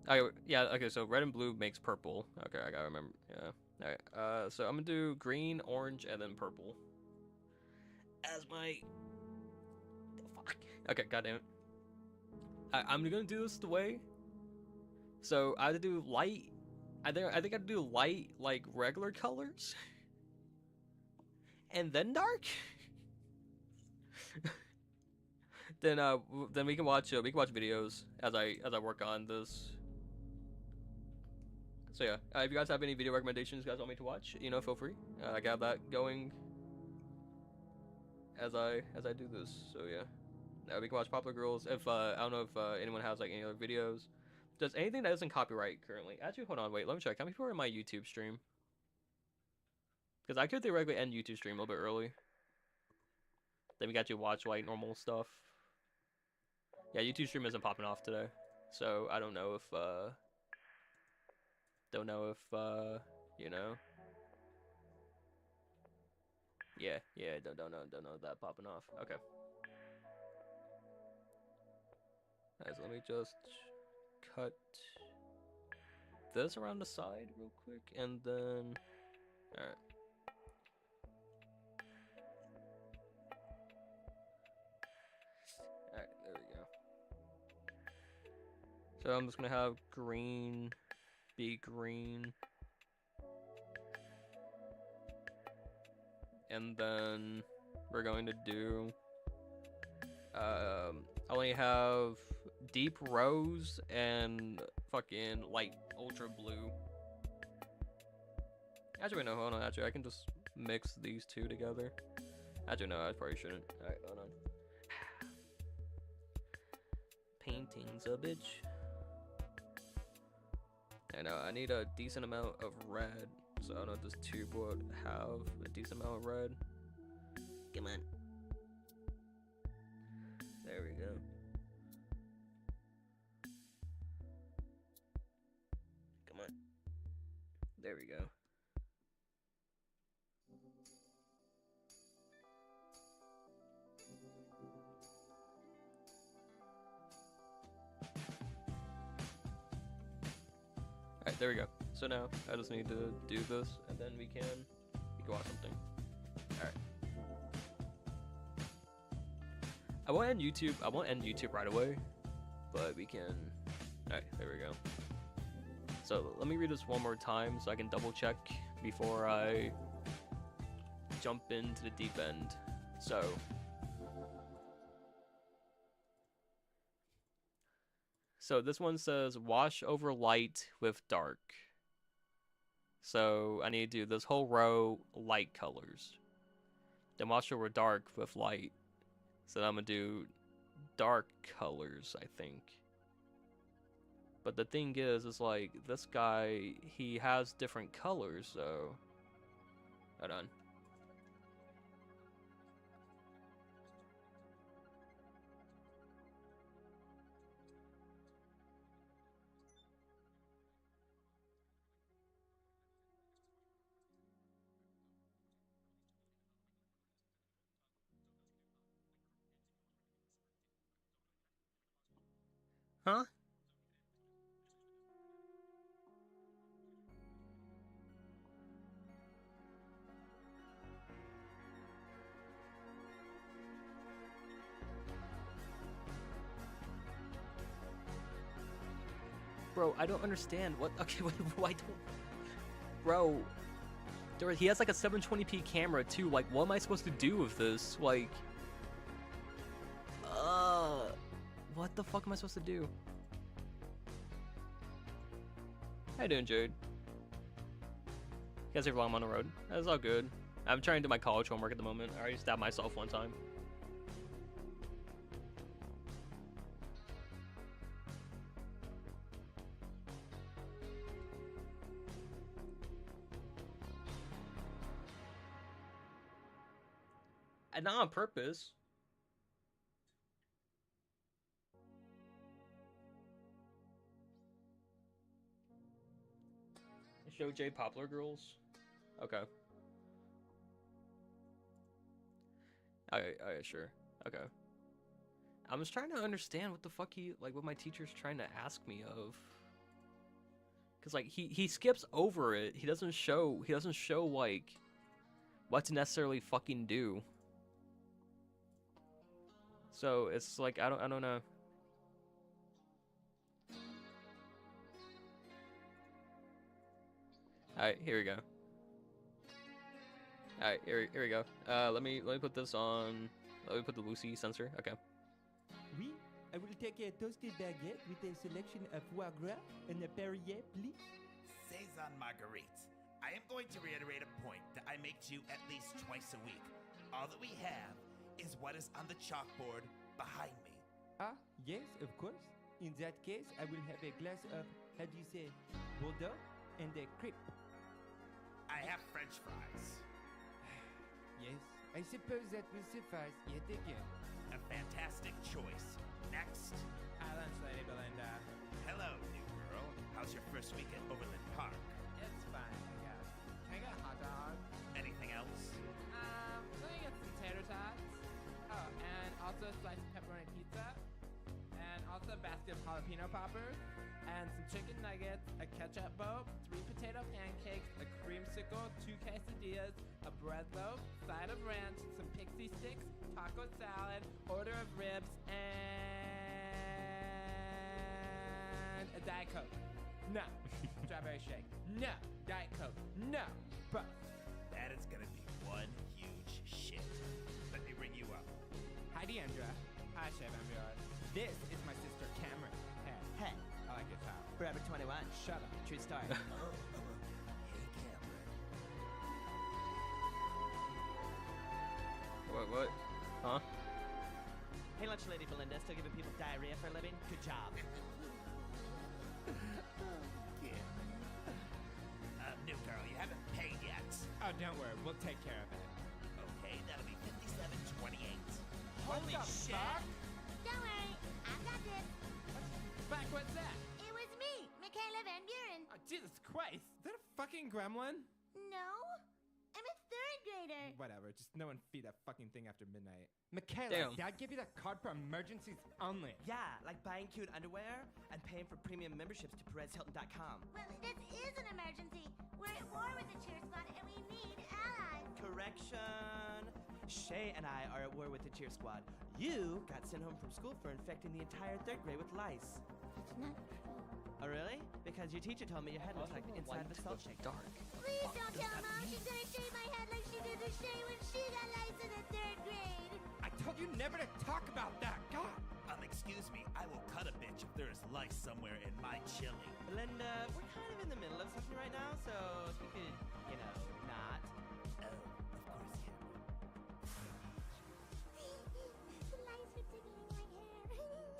[SPEAKER 1] Okay, yeah, okay, so red and blue makes purple. Okay, I gotta remember. Yeah. Alright, so I'm gonna do green, orange, and then purple. As my... Fuck. Okay, goddamn it. I'm gonna do this the way. So I have to do light. I think I have to do light, like regular colors. And then dark? Then we can watch videos as I work on this. So yeah, if you guys have any video recommendations you guys want me to watch, you know, feel free. I got that going as I do this. So yeah, we can watch Popular Girls. If I don't know if anyone has like any other videos, does anything that isn't copyright currently. Actually, hold on, wait, let me check. How many people are in my YouTube stream? Because I could theoretically end YouTube stream a little bit early. Then we got to watch like normal stuff. Yeah, YouTube stream isn't popping off today, so I don't know if you know. Yeah, don't know that popping off. Okay. Alright, so let me just cut this around the side real quick, and then alright. Alright, there we go. So I'm just gonna have green be green. And then we're going to do. I only have deep rose and fucking light ultra blue. Actually, no, hold on. Actually, I can just mix these two together. Actually, no, I probably shouldn't. Alright, hold on. Painting's a bitch. I know, I need a decent amount of red. So I don't know if this tube would have a decent amount of red. Come on. There we go. Come on. There we go. Alright, there we go. So now I just need to do this and then we can watch something. Alright. I won't end YouTube right away, but we can. Alright, there we go. So let me read this one more time so I can double check before I jump into the deep end. So this one says wash over light with dark. So I need to do this whole row light colors. Then wash over dark with light. So I'm gonna do dark colors, I think. But the thing is like this guy, he has different colors, so hold on. Huh? Bro, I don't understand. What? Okay, why don't... Bro, he has like a 720p camera too. Like, what am I supposed to do with this? Like... What the fuck am I supposed to do? How you doing, Jade? You guys are long on the road. That's all good. I'm trying to do my college homework at the moment. I already stabbed myself one time. And not on purpose. Show J Poplar Girls? Okay. Alright, sure. Okay. I'm just trying to understand what the fuck what my teacher's trying to ask me of. Cause like he skips over it. He doesn't show like what to necessarily fucking do. So it's like I don't know. Alright, here we go. Alright, here we go. Let me put this on. Let me put the Lucy sensor. Okay.
[SPEAKER 5] Oui, I will take a toasted baguette with a selection of foie gras and a Perrier, please.
[SPEAKER 6] Saison Marguerite, I am going to reiterate a point that I make to you at least twice a week. All that we have is what is on the chalkboard behind me.
[SPEAKER 5] Ah, yes, of course. In that case, I will have a glass of, how do you say, Bordeaux and a crepe.
[SPEAKER 6] I have French fries.
[SPEAKER 5] Yes, I suppose that will suffice yet again.
[SPEAKER 6] A fantastic choice. Next.
[SPEAKER 7] Hi, lunch lady Belinda.
[SPEAKER 6] Hello, new girl. How's your first week at Overland Park?
[SPEAKER 7] It's fine, I guess. Can I get a hot dog?
[SPEAKER 6] Anything else?
[SPEAKER 7] Let me get some tater tots. Oh, and also a slice of pepperoni pizza. And also a basket of jalapeno poppers. And some chicken nuggets, a ketchup boat, 3 potato pancakes, a creamsicle, 2 quesadillas, a bread loaf, side of ranch, some pixie sticks, taco salad, order of ribs, and a Diet Coke. No. Strawberry shake. No. Diet Coke. No. Bro.
[SPEAKER 6] That is gonna be one huge shit. But
[SPEAKER 8] true story.
[SPEAKER 6] Hey, Cameron.
[SPEAKER 1] What? Huh?
[SPEAKER 8] Hey, lunch lady Belinda, still giving people diarrhea for a living? Good job.
[SPEAKER 6] New girl, you haven't paid yet.
[SPEAKER 5] Oh, don't worry, we'll take care of it.
[SPEAKER 6] Okay, that'll be $57.28.
[SPEAKER 7] Holy shit!
[SPEAKER 9] Don't worry, I've got this.
[SPEAKER 7] Fuck, what's that?
[SPEAKER 9] It was me, Ʞᴅᴅᴅ.
[SPEAKER 7] Oh, Jesus Christ! Is that a fucking gremlin?
[SPEAKER 9] No, I'm a third grader.
[SPEAKER 5] Whatever, just no one feed that fucking thing after midnight. Michaela,
[SPEAKER 1] Damn.
[SPEAKER 5] Dad gave you that card for emergencies only.
[SPEAKER 8] Yeah, like buying cute underwear and paying for premium memberships to PerezHilton.com.
[SPEAKER 9] Well, this is an emergency. We're at war with the cheer squad and we need allies.
[SPEAKER 8] Correction. Shay and I are at war with the cheer squad. You got sent home from school for infecting the entire third grade with lice.
[SPEAKER 9] That's not true.
[SPEAKER 8] Oh, really? Because your teacher told me your head looks like the inside of a salt shaker.
[SPEAKER 1] Dark.
[SPEAKER 9] Please don't tell Mom she's gonna shave my head like she did to Shay when she got lice in the third grade.
[SPEAKER 5] I told you never to talk about that. God.
[SPEAKER 6] Excuse me, I will cut a bitch if there is lice somewhere in my chili.
[SPEAKER 8] Belinda, we're kind of in the middle of something right now, so if you could, not.
[SPEAKER 6] Oh, of course,
[SPEAKER 9] The lice are tickling my hair.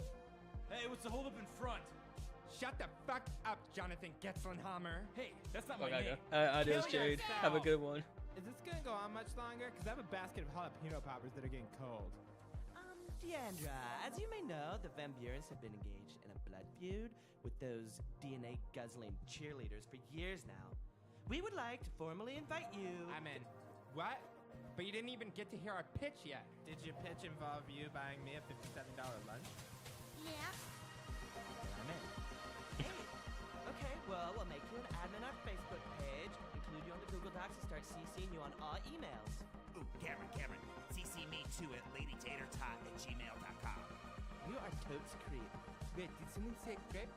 [SPEAKER 5] Hey, what's the holdup in front? Shut the fuck up, Jonathan Getzelhammer. Hey, that's not my name.
[SPEAKER 1] Adios,
[SPEAKER 5] Kill
[SPEAKER 1] Jade.
[SPEAKER 5] yourself.
[SPEAKER 1] Have a good one.
[SPEAKER 7] Is this gonna go on much longer? Because I have a basket of jalapeno poppers that are getting cold.
[SPEAKER 8] Deandra, as you may know, the Van Burens have been engaged in a blood feud with those DNA guzzling cheerleaders for years now. We would like to formally invite you.
[SPEAKER 5] I'm in. What? But you didn't even get to hear our pitch yet.
[SPEAKER 7] Did your pitch involve you buying me a $57 lunch?
[SPEAKER 9] Yeah.
[SPEAKER 8] I'm in. Hey, okay, well, we'll make you an admin on our Facebook page, include you on the Google Docs, and start CCing you on all emails.
[SPEAKER 6] Ooh, Cameron, CC me too at ladytatertot@gmail.com.
[SPEAKER 8] You are totes creep.
[SPEAKER 5] Wait, did someone say crepe?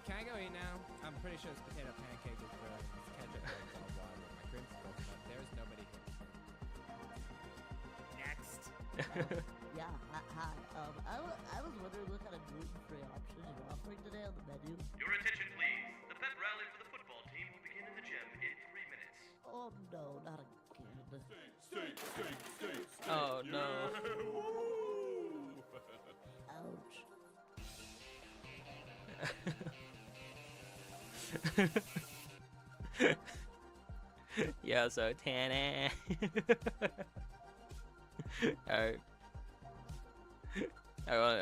[SPEAKER 7] Can I go eat now? I'm pretty sure this potato pancake is ruined. This ketchup is all water. My cream's broken up. There's nobody here.
[SPEAKER 6] Next.
[SPEAKER 10] Yeah, hi. I was wondering what kind of gluten-free options you're offering today on the menu.
[SPEAKER 11] Your attention, please. The pep rally for the football team will begin in the gym in 3 minutes.
[SPEAKER 10] Oh no, not again.
[SPEAKER 1] Oh no.
[SPEAKER 10] Ouch.
[SPEAKER 1] Yeah, so Tana. Alright.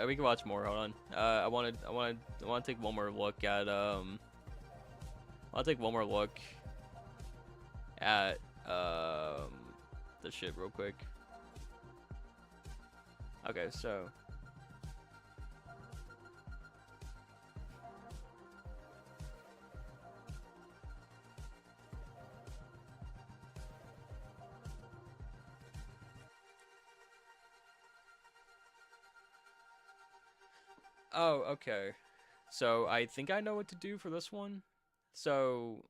[SPEAKER 1] We can watch more. Hold on. I want to take one more look at I'll take one more look at the shit real quick. Okay, so oh, okay. So I think I know what to do for this one. So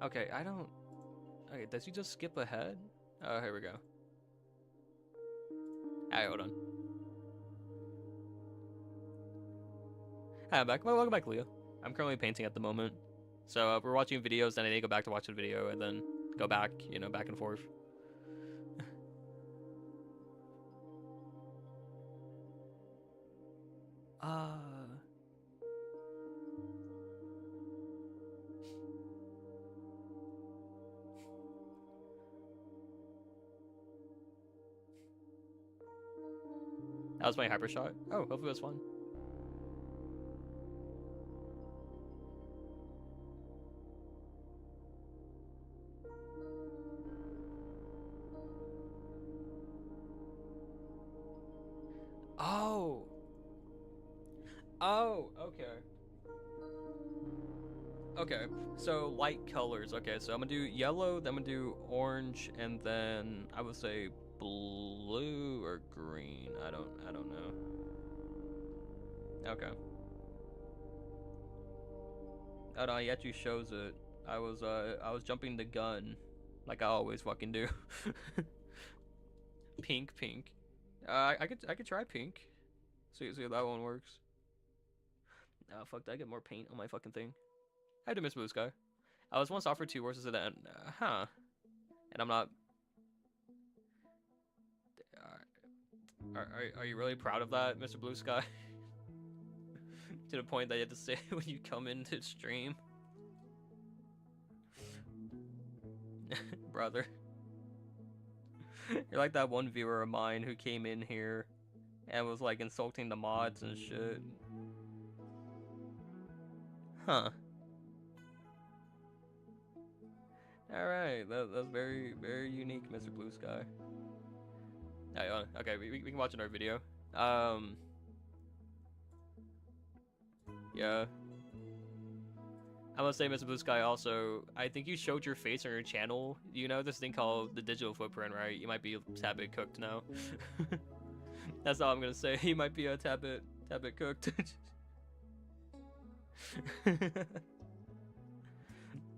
[SPEAKER 1] okay, I don't. Okay, does he just skip ahead? Oh, here we go. Alright, hold on. Hi, I'm back. Well, welcome back, Leo. I'm currently painting at the moment. So we're watching videos, then I need to go back to watch the video, and then go back, you know, back and forth. That was my hyper shot. Oh, hopefully it was fun. Oh. Oh, okay. Okay, so light colors. Okay, so I'm gonna do yellow, then I'm gonna do orange, and then I would say blue or green. I don't know. Okay. Oh no, he actually shows it. I was jumping the gun, like I always fucking do. Pink. I could try pink. See if that one works. Oh fuck, did I get more paint on my fucking thing? I do miss Blue Sky. I was once offered 2 horses at the end. Huh. And I'm not. Are you really proud of that, Mr. Blue Sky? To the point that you have to say when you come into stream. Brother. You're like that one viewer of mine who came in here and was like insulting the mods and shit. Huh. Alright, that's very, very unique, Mr. Blue Sky. Okay, we can watch another video. Yeah. I must say, Mr. Blue Sky, also, I think you showed your face on your channel. You know this thing called the digital footprint, right? You might be a tad bit cooked now. That's all I'm gonna say. You might be a tad bit cooked.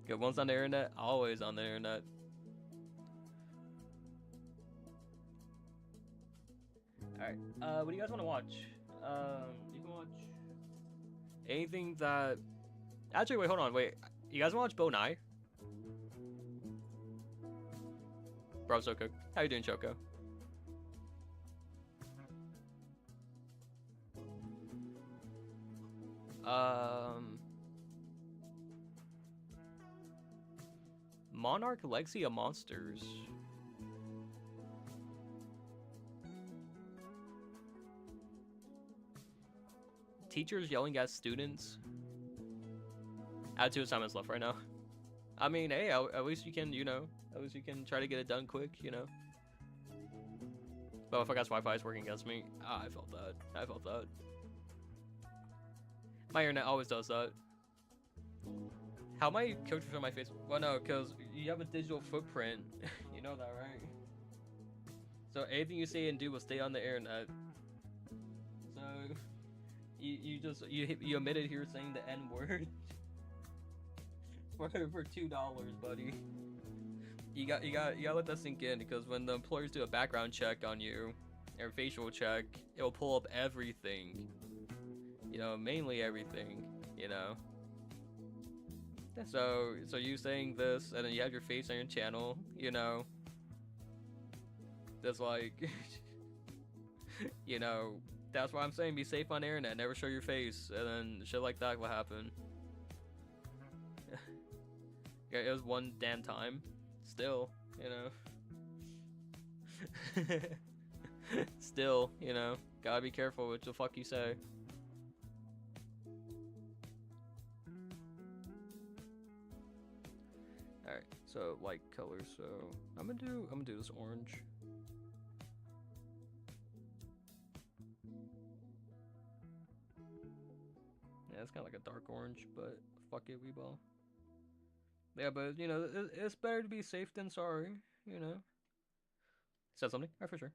[SPEAKER 1] Good ones on the internet, always on the internet. Alright, what do you guys want to watch? You can watch anything that... Actually, wait, hold on, wait. You guys want to watch 괂ᴄ? Bro, so cooked. How you doing, Choco? Monarch Legacy of Monsters. Teachers yelling at students. I have 2 assignments left right now. I mean, hey, at least you can, you know, at least you can try to get it done quick, you know. But if I guess Wi-Fi is working against me, I felt that. My internet always does that. How am I cooked from my face? Well, no, because you have a digital footprint. You know that, right? So anything you say and do will stay on the internet. So you omitted here saying the N-word for $2, buddy. You gotta let that sink in, because when the employers do a background check on you, or facial check, it will pull up everything. You know, mainly everything. You know. So you saying this, and then you have your face on your channel, you know. That's like, you know, that's why I'm saying be safe on the internet, never show your face, and then shit like that will happen. Yeah, it was one damn time. Still, you know. Still, you know, gotta be careful what the fuck you say. Alright, so light colors, so I'm gonna do this orange. Yeah, it's kind of like a dark orange, but fuck it, we ball. Yeah, but you know, it's better to be safe than sorry, you know. Said something? Alright, for sure.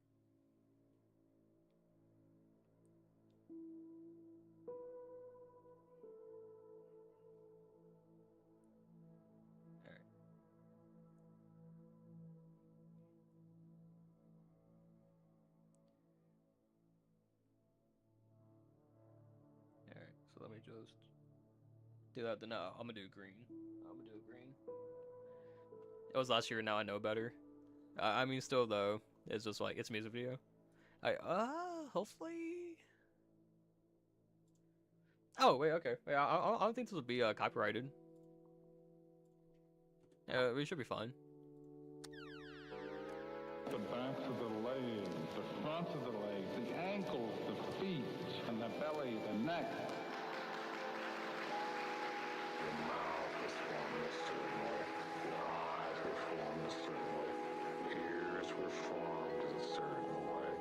[SPEAKER 1] Alright, so let me just do that. Then I'm gonna do green. It was last year, now I know better. I mean, still though, it's just like, it's a music video. Hopefully. Oh wait, okay. Wait, I don't think this will be copyrighted. Yeah, we should be fine.
[SPEAKER 12] The backs of the legs, the fronts of the legs, the ankles, the feet, and the belly, the neck.
[SPEAKER 13] Your mouth was formed a certain way. Your eyes were formed a certain way. Ears were formed in a certain way.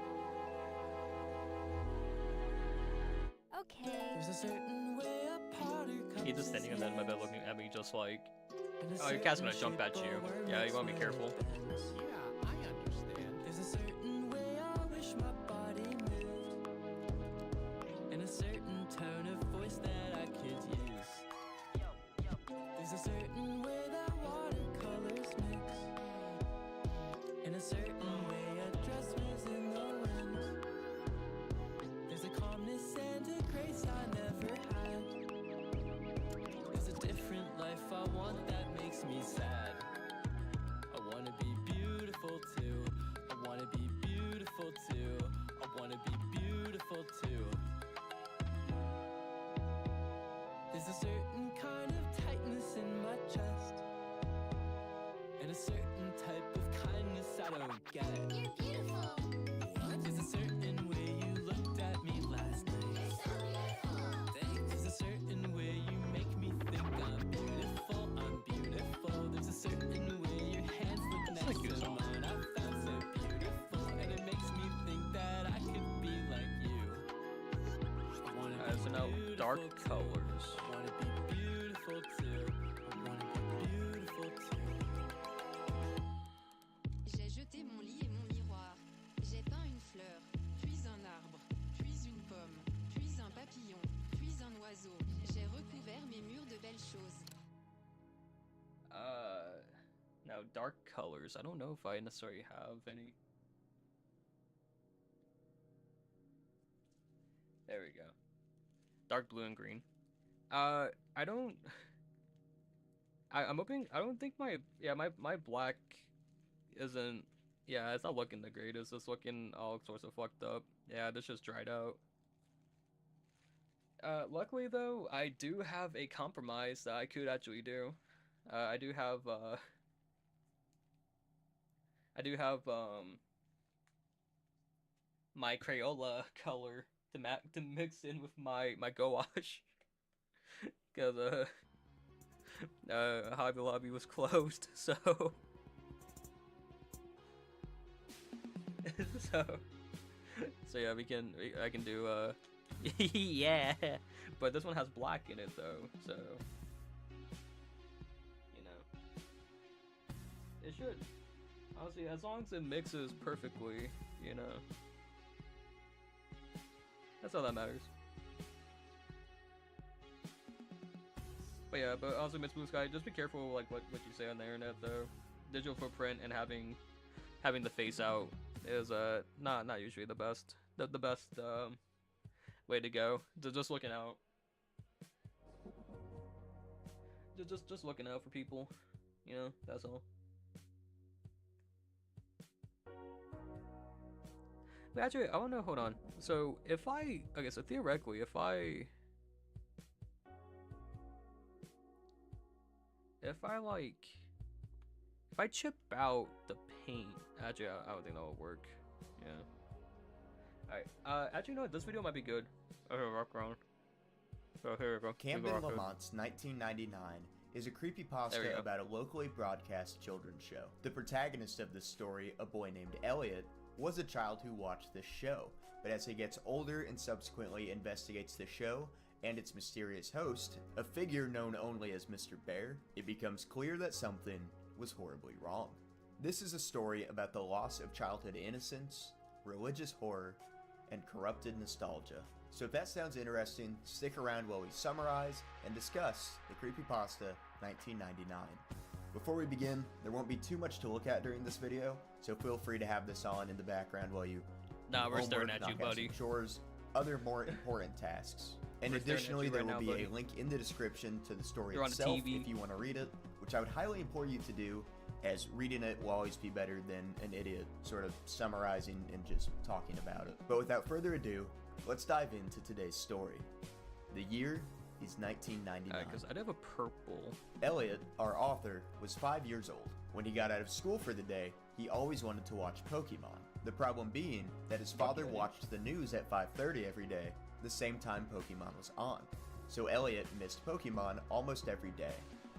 [SPEAKER 9] Okay.
[SPEAKER 8] There's a certain way a party comes.
[SPEAKER 1] He's just standing in my bed looking at me just like, oh, your cat's gonna jump at you. Yeah, you wanna be careful.
[SPEAKER 8] Yeah, I understand. There's a certain way I wish my body moved, and a certain tone of voice that I could use. There's a certain way that watercolors mix, and a certain way a dress wears
[SPEAKER 1] so now dark colors.
[SPEAKER 8] I wanna be beautiful too. I wanna be beautiful too.
[SPEAKER 14] J'ai jeté mon lit et mon miroir. J'ai peint une fleur, puis un arbre, puis une pomme, puis un papillon, puis un oiseau. J'ai recouvert mes murs de belles choses.
[SPEAKER 1] Now dark colors. I don't know if I necessarily have any. There we go. Dark blue and green. I don't. I'm hoping. I don't think my my black isn't. Yeah, it's not looking the greatest. It's looking all sorts of fucked up. Yeah, this just dried out. Luckily though, I do have a compromise that I could actually do. I do have my Crayola color to mix in with my gouache, because Hobby Lobby was closed, so so yeah, I can do yeah, but this one has black in it though, so you know, it should. Honestly, as long as it mixes perfectly, you know. That's all that matters. But yeah, but also Miss Blue Sky, just be careful like what you say on the internet though. Digital footprint and having the face out is not usually the best way to go. Just looking out. Just looking out for people, you know, that's all. But actually, I want to hold on. So so theoretically, if I chip out the paint, actually, I don't think that would work. Yeah. Alright. Actually, no, this video might be good. Okay, rock around. So here we go.
[SPEAKER 15] Camden Lamont's 1999 is a creepypasta about a locally broadcast children's show. The protagonist of this story, a boy named Elliot, was a child who watched this show, but as he gets older and subsequently investigates the show and its mysterious host, a figure known only as Mr. Bear, it becomes clear that something was horribly wrong. This is a story about the loss of childhood innocence, religious horror, and corrupted nostalgia. So if that sounds interesting, stick around while we summarize and discuss the creepypasta 1999. Before we begin, there won't be too much to look at during this video, so feel free to have this on in the background while you
[SPEAKER 1] we're staring at you, buddy.
[SPEAKER 15] Chores, other more important tasks. And additionally, there will be a link in the description to the story itself if you want to read it, which I would highly implore you to do, as reading it will always be better than an idiot sort of summarizing and just talking about it. But without further ado, let's dive into today's story. The year is 1999.
[SPEAKER 1] Because I'd have a purple.
[SPEAKER 15] Elliot, our author, was 5 years old. When he got out of school for the day, he always wanted to watch Pokemon. The problem being that his father watched the news at 5:30 every day, the same time Pokemon was on. So Elliot missed Pokemon almost every day.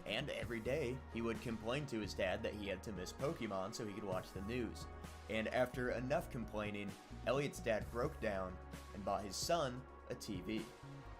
[SPEAKER 15] And every day, he would complain to his dad that he had to miss Pokemon so he could watch the news. And after enough complaining, Elliot's dad broke down and bought his son a TV.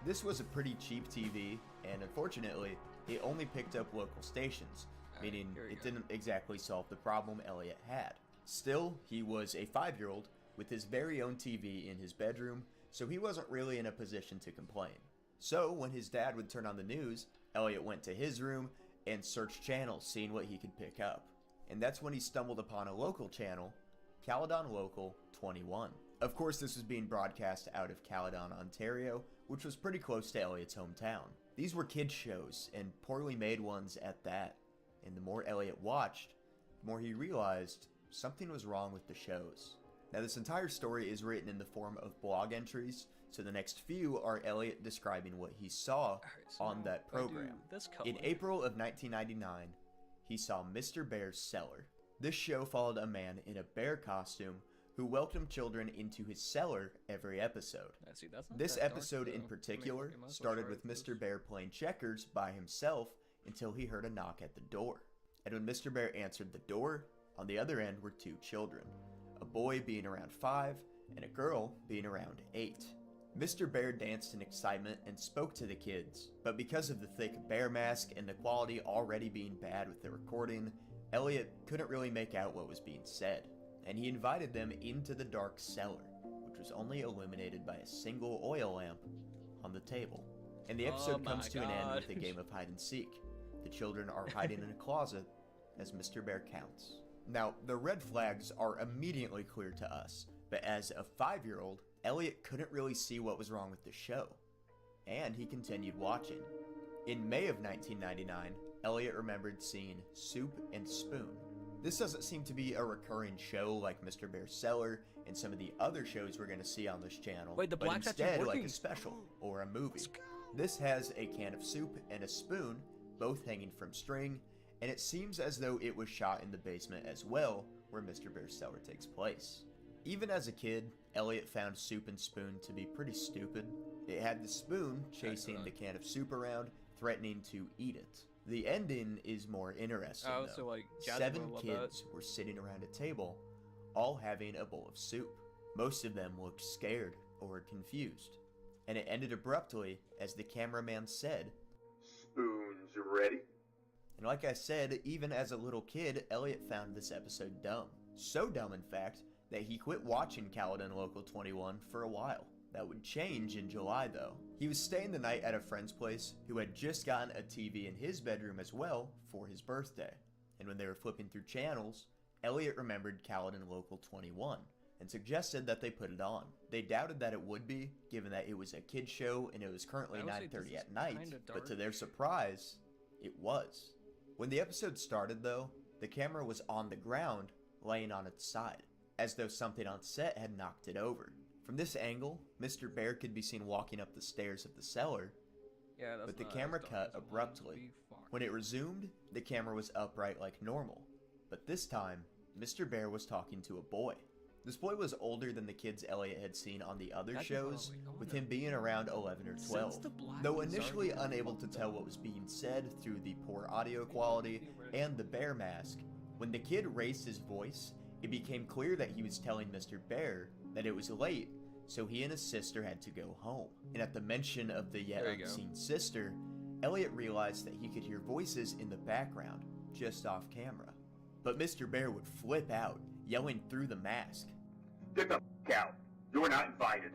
[SPEAKER 15] This was a pretty cheap TV, and unfortunately, it only picked up local stations, meaning it didn't exactly solve the problem Elliot had. Still, he was a 5-year-old with his very own TV in his bedroom, so he wasn't really in a position to complain. So, when his dad would turn on the news, Elliot went to his room and searched channels, seeing what he could pick up. And that's when he stumbled upon a local channel, Caledon Local 21. Of course, this was being broadcast out of Caledon, Ontario, which was pretty close to Elliot's hometown. These were kids' shows, and poorly made ones at that. And the more Elliot watched, the more he realized something was wrong with the shows. Now, this entire story is written in the form of blog entries, so the next few are Elliot describing what he saw on that program. In April of 1999, he saw Mr. Bear's Cellar. This show followed a man in a bear costume who welcomed children into his cellar every episode. This episode in particular started with Mr. Bear playing checkers by himself until he heard a knock at the door. And when Mr. Bear answered the door, on the other end were two children, a boy being around 5 and a girl being around 8. Mr. Bear danced in excitement and spoke to the kids, but because of the thick bear mask and the quality already being bad with the recording, Elliot couldn't really make out what was being said, and he invited them into the dark cellar, which was only illuminated by a single oil lamp on the table. And the episode comes to an end with a game of hide and seek. The children are hiding in a closet as Mr. Bear counts. Now, the red flags are immediately clear to us, but as a 5-year-old, Elliot couldn't really see what was wrong with the show, and he continued watching. In May of 1999, Elliot remembered seeing Soup and Spoon. This doesn't seem to be a recurring show like Mr. Bear's Cellar and some of the other shows we're going to see on this channel,
[SPEAKER 1] Wait, the
[SPEAKER 15] but
[SPEAKER 1] black's actually
[SPEAKER 15] instead like
[SPEAKER 1] working.
[SPEAKER 15] a special or a movie. This has a can of soup and a spoon, both hanging from string, and it seems as though it was shot in the basement as well, where Mr. Bear's Cellar takes place. Even as a kid, Elliot found Soup and Spoon to be pretty stupid. It had the spoon chasing the can of soup around, threatening to eat it. The ending is more interesting,
[SPEAKER 1] Oh,
[SPEAKER 15] though.
[SPEAKER 1] so, like, Jasmine
[SPEAKER 15] 7
[SPEAKER 1] would love
[SPEAKER 15] kids were sitting around a table, all having a bowl of soup. Most of them looked scared or confused. And it ended abruptly as the cameraman said,
[SPEAKER 13] "Spoons ready?"
[SPEAKER 15] And like I said, even as a little kid, Elliot found this episode dumb. So dumb, in fact, that he quit watching Caledon Local 21 for a while. That would change in July, though. He was staying the night at a friend's place who had just gotten a TV in his bedroom as well for his birthday. And when they were flipping through channels, Elliot remembered Caledon Local 21 and suggested that they put it on. They doubted that it would be, given that it was a kid's show and it was currently
[SPEAKER 1] I would say
[SPEAKER 15] 9:30
[SPEAKER 1] this
[SPEAKER 15] at
[SPEAKER 1] is
[SPEAKER 15] night,
[SPEAKER 1] kinda
[SPEAKER 15] but to
[SPEAKER 1] dark.
[SPEAKER 15] their surprise, it was. When the episode started, though, the camera was on the ground, laying on its side, as though something on set had knocked it over. From this angle, Mr. Bear could be seen walking up the stairs of the cellar,
[SPEAKER 1] Yeah, that's
[SPEAKER 15] but the
[SPEAKER 1] not
[SPEAKER 15] camera
[SPEAKER 1] as dark
[SPEAKER 15] cut
[SPEAKER 1] as it
[SPEAKER 15] abruptly. When it resumed, the camera was upright like normal, but this time, Mr. Bear was talking to a boy. This boy was older than the kids Elliot had seen on the other
[SPEAKER 1] That's
[SPEAKER 15] shows,
[SPEAKER 1] probably
[SPEAKER 15] with him being around 11 or 12. Though initially unable to tell what was being said through the poor audio quality and the bear mask, when the kid raised his voice, it became clear that he was telling Mr. Bear that it was late, so he and his sister had to go home. And at the mention of the yet
[SPEAKER 1] There you go.
[SPEAKER 15] unseen sister, Elliot realized that he could hear voices in the background, just off camera. But Mr. Bear would flip out, yelling through the mask.
[SPEAKER 13] "Get the f*** out. You're not invited."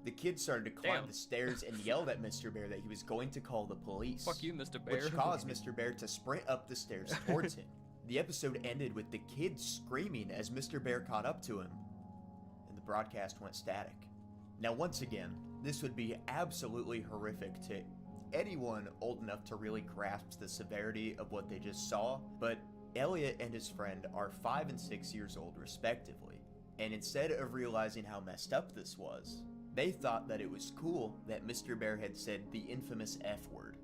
[SPEAKER 15] The kid started to climb
[SPEAKER 1] Damn.
[SPEAKER 15] the stairs and yelled at Mr. Bear that he was going to call the police.
[SPEAKER 1] Fuck you, Mr. Bear.
[SPEAKER 15] Which caused Mr. Bear to sprint up the stairs towards him. The episode ended with the kid screaming as Mr. Bear caught up to him, and the broadcast went static. Now once again, this would be absolutely horrific to anyone old enough to really grasp the severity of what they just saw, but Elliot and his friend are 5 and 6 years old respectively, and instead of realizing how messed up this was, they thought that it was cool that Mr. Bear had said the infamous F word,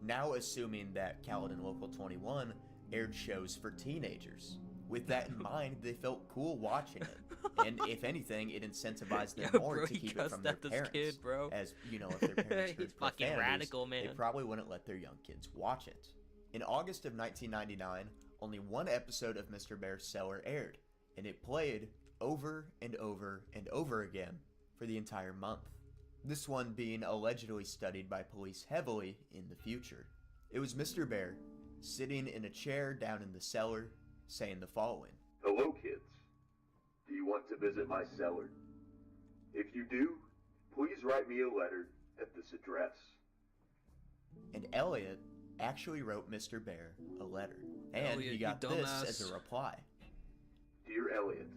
[SPEAKER 15] now assuming that Caledon Local 21 aired shows for teenagers. With that in mind, they felt cool watching it, and if anything, it incentivized them
[SPEAKER 1] Yo,
[SPEAKER 15] more
[SPEAKER 1] bro,
[SPEAKER 15] to
[SPEAKER 1] he
[SPEAKER 15] keep it
[SPEAKER 1] cussed
[SPEAKER 15] from their
[SPEAKER 1] at this
[SPEAKER 15] parents.
[SPEAKER 1] kid, bro.
[SPEAKER 15] As, you know, if their parents
[SPEAKER 1] He's
[SPEAKER 15] heard
[SPEAKER 1] fucking
[SPEAKER 15] profanities,
[SPEAKER 1] radical,
[SPEAKER 15] they
[SPEAKER 1] man.
[SPEAKER 15] probably wouldn't let their young kids watch it. In August of 1999, only one episode of Mr. Bear's Cellar aired, and it played over and over and over again for the entire month. This one being allegedly studied by police heavily in the future. It was Mr. Bear, sitting in a chair down in the cellar, saying the following.
[SPEAKER 13] "Hello, kids. Do you want to visit my cellar? If you do, please write me a letter at this address."
[SPEAKER 15] And Elliot actually wrote Mr. Bear a letter. And
[SPEAKER 1] Elliot,
[SPEAKER 15] he
[SPEAKER 1] you
[SPEAKER 15] got this
[SPEAKER 1] dumbass.
[SPEAKER 15] as a reply.
[SPEAKER 13] "Dear Elliot,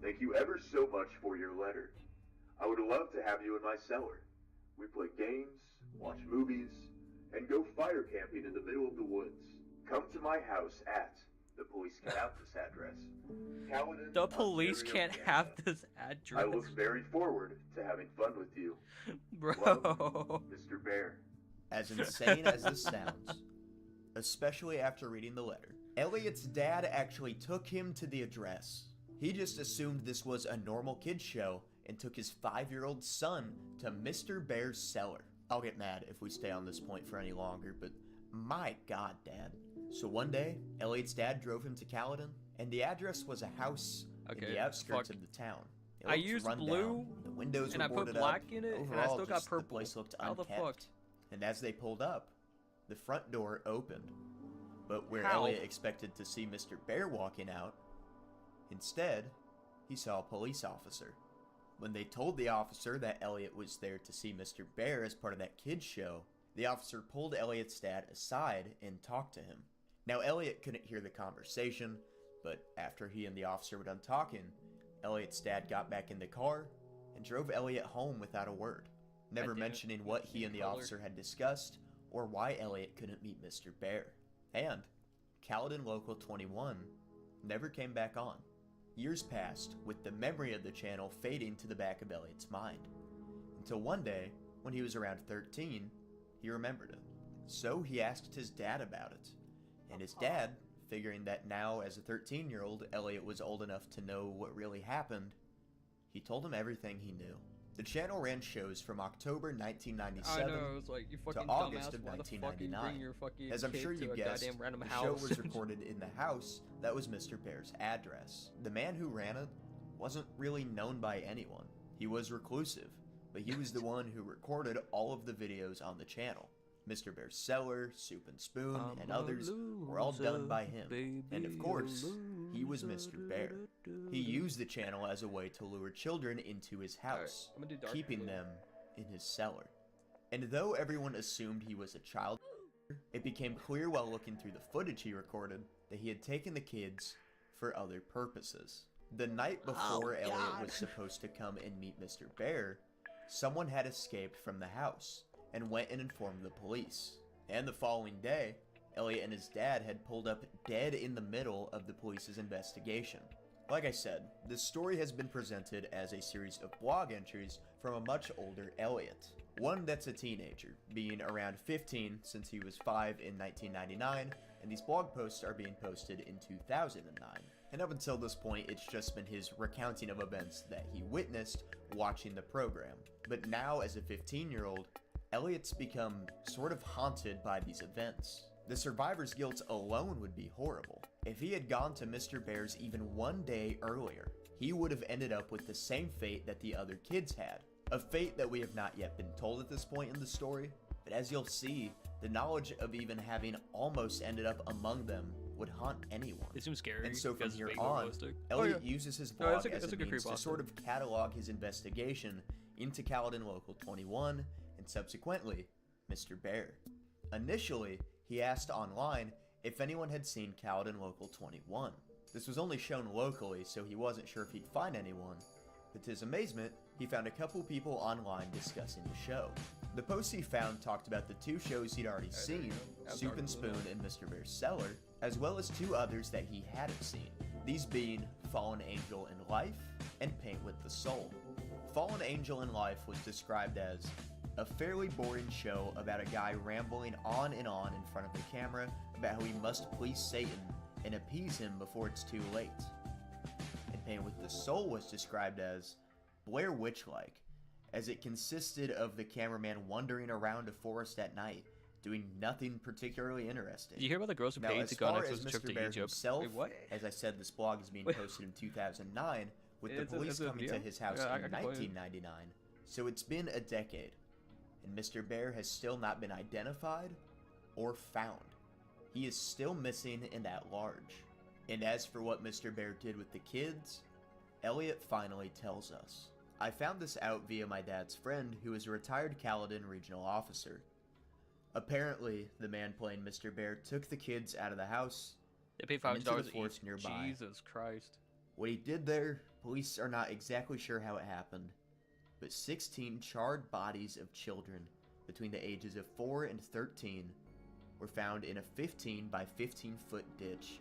[SPEAKER 13] thank you ever so much for your letter. I would love to have you in my cellar. We play games, watch movies, and go fire camping in the middle of the woods. Come to my house at," the police cut out this address, "Caledon,
[SPEAKER 1] The police
[SPEAKER 13] Ontario,
[SPEAKER 1] can't
[SPEAKER 13] Canada.
[SPEAKER 1] have this
[SPEAKER 13] I
[SPEAKER 1] address.
[SPEAKER 13] look very forward to having fun with you.
[SPEAKER 1] Bro.
[SPEAKER 13] Love, Mr. Bear."
[SPEAKER 15] As insane as this sounds, especially after reading the letter, Elliot's dad actually took him to the address. He just assumed this was a normal kid's show and took his 5-year-old son to Mr. Bear's cellar. I'll get mad if we stay on this point for any longer, but my god, Dad. So one day, Elliot's dad drove him to Caledon, and the address was a house in
[SPEAKER 1] Okay,
[SPEAKER 15] the outskirts
[SPEAKER 1] fuck.
[SPEAKER 15] of the town.
[SPEAKER 1] I used blue,
[SPEAKER 15] the windows
[SPEAKER 1] and
[SPEAKER 15] were
[SPEAKER 1] I put
[SPEAKER 15] boarded
[SPEAKER 1] black
[SPEAKER 15] up.
[SPEAKER 1] in it, and I
[SPEAKER 15] Overall,
[SPEAKER 1] still got
[SPEAKER 15] just
[SPEAKER 1] purple.
[SPEAKER 15] The place looked
[SPEAKER 1] How the
[SPEAKER 15] unkept.
[SPEAKER 1] fuck?
[SPEAKER 15] And as they pulled up, the front door opened. But where
[SPEAKER 1] How?
[SPEAKER 15] Elliot expected to see Mr. Bear walking out, instead, he saw a police officer. When they told the officer that Elliot was there to see Mr. Bear as part of that kids show, the officer pulled Elliot's dad aside and talked to him. Now, Elliot couldn't hear the conversation, but after he and the officer were done talking, Elliot's dad got back in the car and drove Elliot home without a word, never mentioning what he and the officer had discussed or why Elliot couldn't meet Mr. Bear. And Caledon Local 21 never came back on. Years passed, with the memory of the channel fading to the back of Elliot's mind. Until one day, when he was around 13, he remembered it. So he asked his dad about it. And his dad, figuring that now as a 13-year-old, Elliot was old enough to know what really happened, he told him everything he knew. The channel ran shows from October 1997
[SPEAKER 1] I know, it's like, you
[SPEAKER 15] to
[SPEAKER 1] fucking
[SPEAKER 15] August
[SPEAKER 1] dumbass,
[SPEAKER 15] of
[SPEAKER 1] why the fuck you
[SPEAKER 15] 1999.
[SPEAKER 1] bring your fucking
[SPEAKER 15] As I'm
[SPEAKER 1] kid
[SPEAKER 15] sure
[SPEAKER 1] to
[SPEAKER 15] you
[SPEAKER 1] a
[SPEAKER 15] guessed,
[SPEAKER 1] goddamn random
[SPEAKER 15] the
[SPEAKER 1] house?
[SPEAKER 15] show was recorded in the house that was Mr. Bear's address. The man who ran it wasn't really known by anyone. He was reclusive, but he was the one who recorded all of the videos on the channel. Mr. Bear's cellar, Soup and Spoon, and others were all done by him. And of course, he was Mr. Bear. He used the channel as a way to lure children into his house, keeping them in his cellar. And though everyone assumed he was a child, it became clear while looking through the footage he recorded that he had taken the kids for other purposes. The night before Elliot was supposed to come and meet Mr. Bear, someone had escaped from the house and went and informed the police. And the following day, Elliot and his dad had pulled up dead in the middle of the police's investigation. Like I said, this story has been presented as a series of blog entries from a much older Elliot. One that's a teenager, being around 15 since he was 5 in 1999, and these blog posts are being posted in 2009. And up until this point, it's just been his recounting of events that he witnessed watching the program. But now, as a 15-year-old, Elliot's become sort of haunted by these events. The survivor's guilt alone would be horrible. If he had gone to Mr. Bear's even one day earlier, he would have ended up with the same fate that the other kids had. A fate that we have not yet been told at this point in the story, but as you'll see, the knowledge of even having almost ended up among them would haunt anyone.
[SPEAKER 1] It seems scary.
[SPEAKER 15] And so from
[SPEAKER 1] because
[SPEAKER 15] here
[SPEAKER 1] it's
[SPEAKER 15] on,
[SPEAKER 1] realistic.
[SPEAKER 15] Elliot uses his
[SPEAKER 1] No,
[SPEAKER 15] blog
[SPEAKER 1] that's
[SPEAKER 15] as
[SPEAKER 1] a
[SPEAKER 15] a
[SPEAKER 1] good
[SPEAKER 15] means to
[SPEAKER 1] creepypasta.
[SPEAKER 15] sort of catalog his investigation into Caledon Local 21 and subsequently Mr. Bear. Initially, he asked online if anyone had seen Caledon Local 21. This was only shown locally, so he wasn't sure if he'd find anyone, but to his amazement, he found a couple people online discussing the show. The posts he found talked about the two shows he'd already seen, Soup and Spoon and Mr. Bear's Cellar, as well as two others that he hadn't seen, these being Fallen Angel in Life and Paint with the Soul. Fallen Angel in Life was described as a fairly boring show about a guy rambling on in front of the camera about how he must please Satan and appease him before it's too late. And Paint with the Soul was described as Blair Witch-like, as it consisted of the cameraman wandering around a forest at night, doing nothing particularly interesting.
[SPEAKER 1] Did you hear about the girls who
[SPEAKER 15] Now,
[SPEAKER 1] paid
[SPEAKER 15] as
[SPEAKER 1] to go on
[SPEAKER 15] far
[SPEAKER 1] a
[SPEAKER 15] as
[SPEAKER 1] trip
[SPEAKER 15] Mr.
[SPEAKER 1] to
[SPEAKER 15] Bear
[SPEAKER 1] Egypt?
[SPEAKER 15] himself,
[SPEAKER 1] Wait, what?
[SPEAKER 15] as I said, this blog is being
[SPEAKER 1] Wait.
[SPEAKER 15] posted in 2009, with the
[SPEAKER 1] It's a-
[SPEAKER 15] police
[SPEAKER 1] it's a
[SPEAKER 15] coming to
[SPEAKER 1] video?
[SPEAKER 15] his house
[SPEAKER 1] Yeah, I
[SPEAKER 15] in
[SPEAKER 1] can play it.
[SPEAKER 15] 1999. So it's been a decade, and Mr. Bear has still not been identified or found. He is still missing and at large. And as for what Mr. Bear did with the kids, Elliot finally tells us. I found this out via my dad's friend, who is a retired Caledon regional officer. Apparently, the man playing Mr. Bear took the kids out of the house
[SPEAKER 1] They paid
[SPEAKER 15] and into
[SPEAKER 1] $5
[SPEAKER 15] the
[SPEAKER 1] each.
[SPEAKER 15] forest nearby.
[SPEAKER 1] Jesus Christ.
[SPEAKER 15] What he did there, police are not exactly sure how it happened, but 16 charred bodies of children between the ages of 4 and 13 were found in a 15 by 15 foot ditch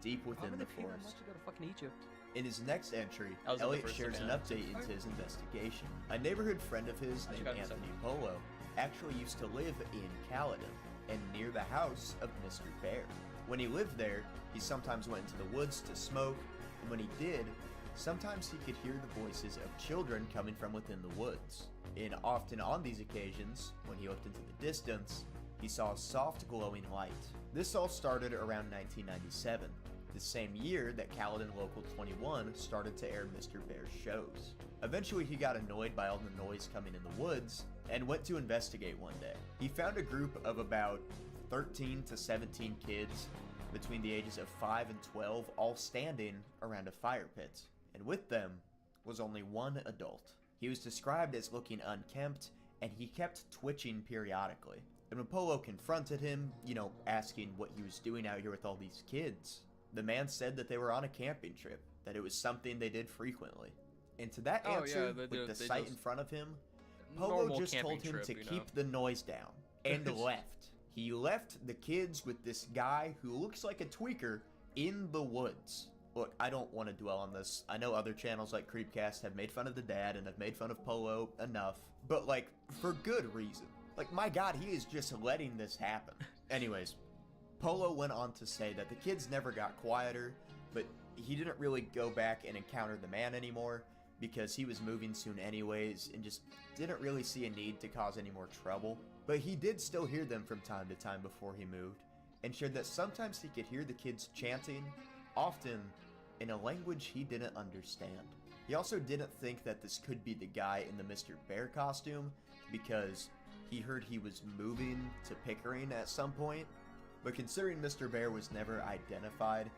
[SPEAKER 15] deep within the forest.
[SPEAKER 1] Go to fucking Egypt.
[SPEAKER 15] In his next entry,
[SPEAKER 1] That was in the
[SPEAKER 15] Elliot
[SPEAKER 1] first
[SPEAKER 15] shares an
[SPEAKER 1] event.
[SPEAKER 15] update into his investigation. A neighborhood friend of his named
[SPEAKER 1] got it
[SPEAKER 15] Anthony Polo actually used to live in Caledon and near the house of Mr. Bear. When he lived there, he sometimes went into the woods to smoke, and when he did, sometimes he could hear the voices of children coming from within the woods. And often on these occasions, when he looked into the distance, he saw a soft glowing light. This all started around 1997, the same year that Caledon Local 21 started to air Mr. Bear's shows. Eventually he got annoyed by all the noise coming in the woods and went to investigate one day. He found a group of about 13 to 17 kids between the ages of 5 and 12 all standing around a fire pit, and with them was only one adult. He was described as looking unkempt, and he kept twitching periodically. And when Polo confronted him, asking what he was doing out here with all these kids, the man said that they were on a camping trip, that it was something they did frequently. And to that answer, with the sight in front of him, Polo just told him to keep the noise down, and left. He left the kids with this guy who looks like a tweaker in the woods. Look, I don't want to dwell on this. I know other channels like Creepcast have made fun of the dad and have made fun of Polo enough, but like, for good reason. Like, my god, he is just letting this happen. Anyways, Polo went on to say that the kids never got quieter, but he didn't really go back and encounter the man anymore because he was moving soon anyways and just didn't really see a need to cause any more trouble. But he did still hear them from time to time before he moved, and shared that sometimes he could hear the kids chanting, often in a language he didn't understand. He also didn't think that this could be the guy in the Mr. Bear costume because he heard he was moving to Pickering at some point, but considering Mr. Bear was never identified,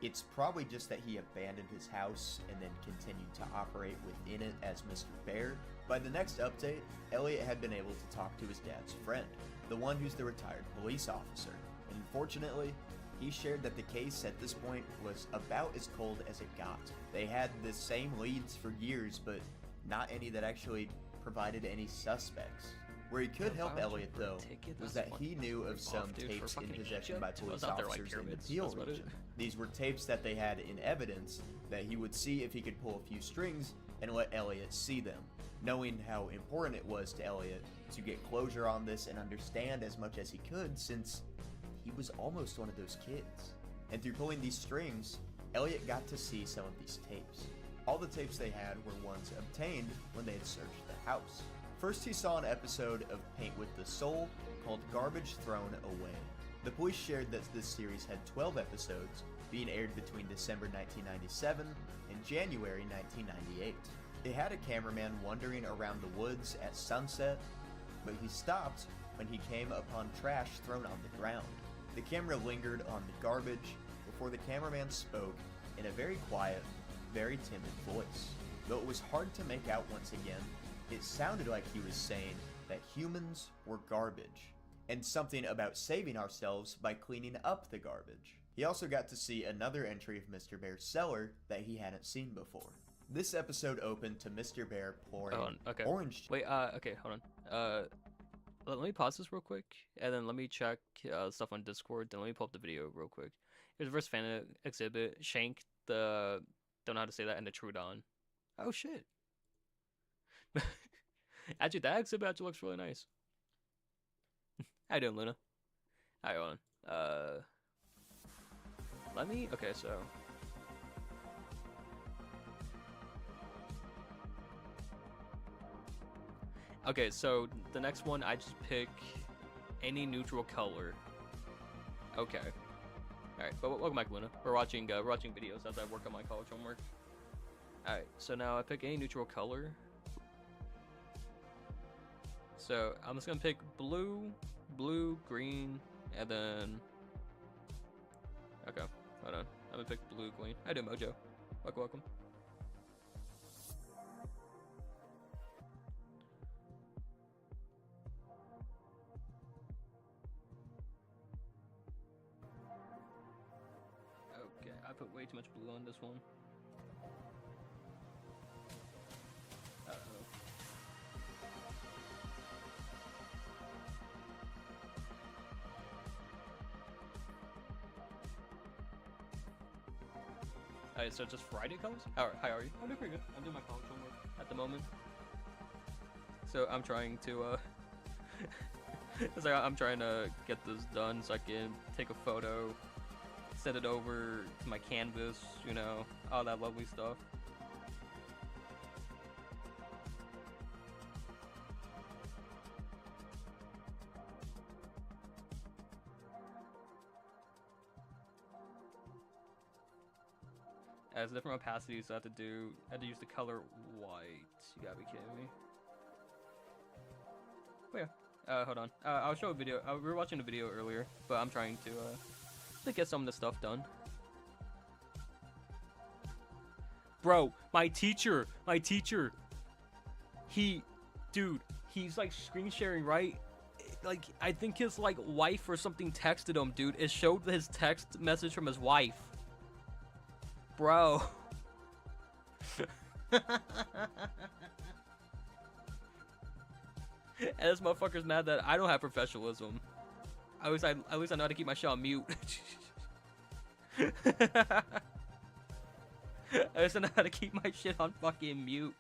[SPEAKER 15] it's probably just that he abandoned his house and then continued to operate within it as Mr. Bear. By the next update, Elliot had been able to talk to his dad's friend, the one who's the retired police officer, and unfortunately, he shared that the case at this point was about as cold as it got. They had the same leads for years, but not any that actually provided any suspects. Where he could help Elliot, though, was that he knew of some tapes in possession by police officers in the Peel region. These were tapes that they had in evidence that he would see if he could pull a few strings and let Elliot see them, knowing how important it was to Elliot to get closure on this and understand as much as he could, since he was almost one of those kids. And through pulling these strings, Elliot got to see some of these tapes. All the tapes they had were ones obtained when they had searched the house. First, he saw an episode of Paint with the Soul called Garbage Thrown Away. The police shared that this series had 12 episodes, being aired between December 1997 and January 1998. It had a cameraman wandering around the woods at sunset, but he stopped when he came upon trash thrown on the ground. The camera lingered on the garbage before the cameraman spoke in a very quiet, very timid voice. Though it was hard to make out once again, it sounded like he was saying that humans were garbage, and something about saving ourselves by cleaning up the garbage. He also got to see another entry of Mr. Bear's cellar that he hadn't seen before. This episode opened to Mr. Bear pouring orange.
[SPEAKER 1] Wait, okay, hold on. Let me pause this real quick, and then let me check stuff on Discord, then let me pull up the video real quick. Here's the first fan exhibit, Shank, don't know how to say that, and the Trudon. Oh shit. Actually, that exhibit actually looks really nice. How you doing, Luna? How you on? Okay, so. Okay, so the next one, I just pick any neutral color. Okay. Alright, but welcome back, Luna. We're watching videos as I work on my college homework. Alright, so now I pick any neutral color. So I'm just gonna pick blue, green, and then. Okay, hold on. I'm gonna pick blue, green. I do Mojo. Welcome. Okay, I put way too much blue on this one. Alright, so just Friday colors? Alright, hi, how are you? I'm doing pretty good. I'm doing my college homework at the moment. So I'm trying to, I'm trying to get this done so I can take a photo, send it over to my canvas, you know, all that lovely stuff. Has different opacities, so I had to use the color white. You gotta be kidding me. But yeah, hold on. I'll show a video. We were watching a video earlier, but I'm trying to get some of the stuff done. Bro, my teacher, dude, he's like screen sharing, right? Like, I think his like wife or something texted him, dude. It showed his text message from his wife. Bro. And this motherfucker's mad that I don't have professionalism. At least I know how to keep my shit on mute. I just know how to keep my shit on fucking mute.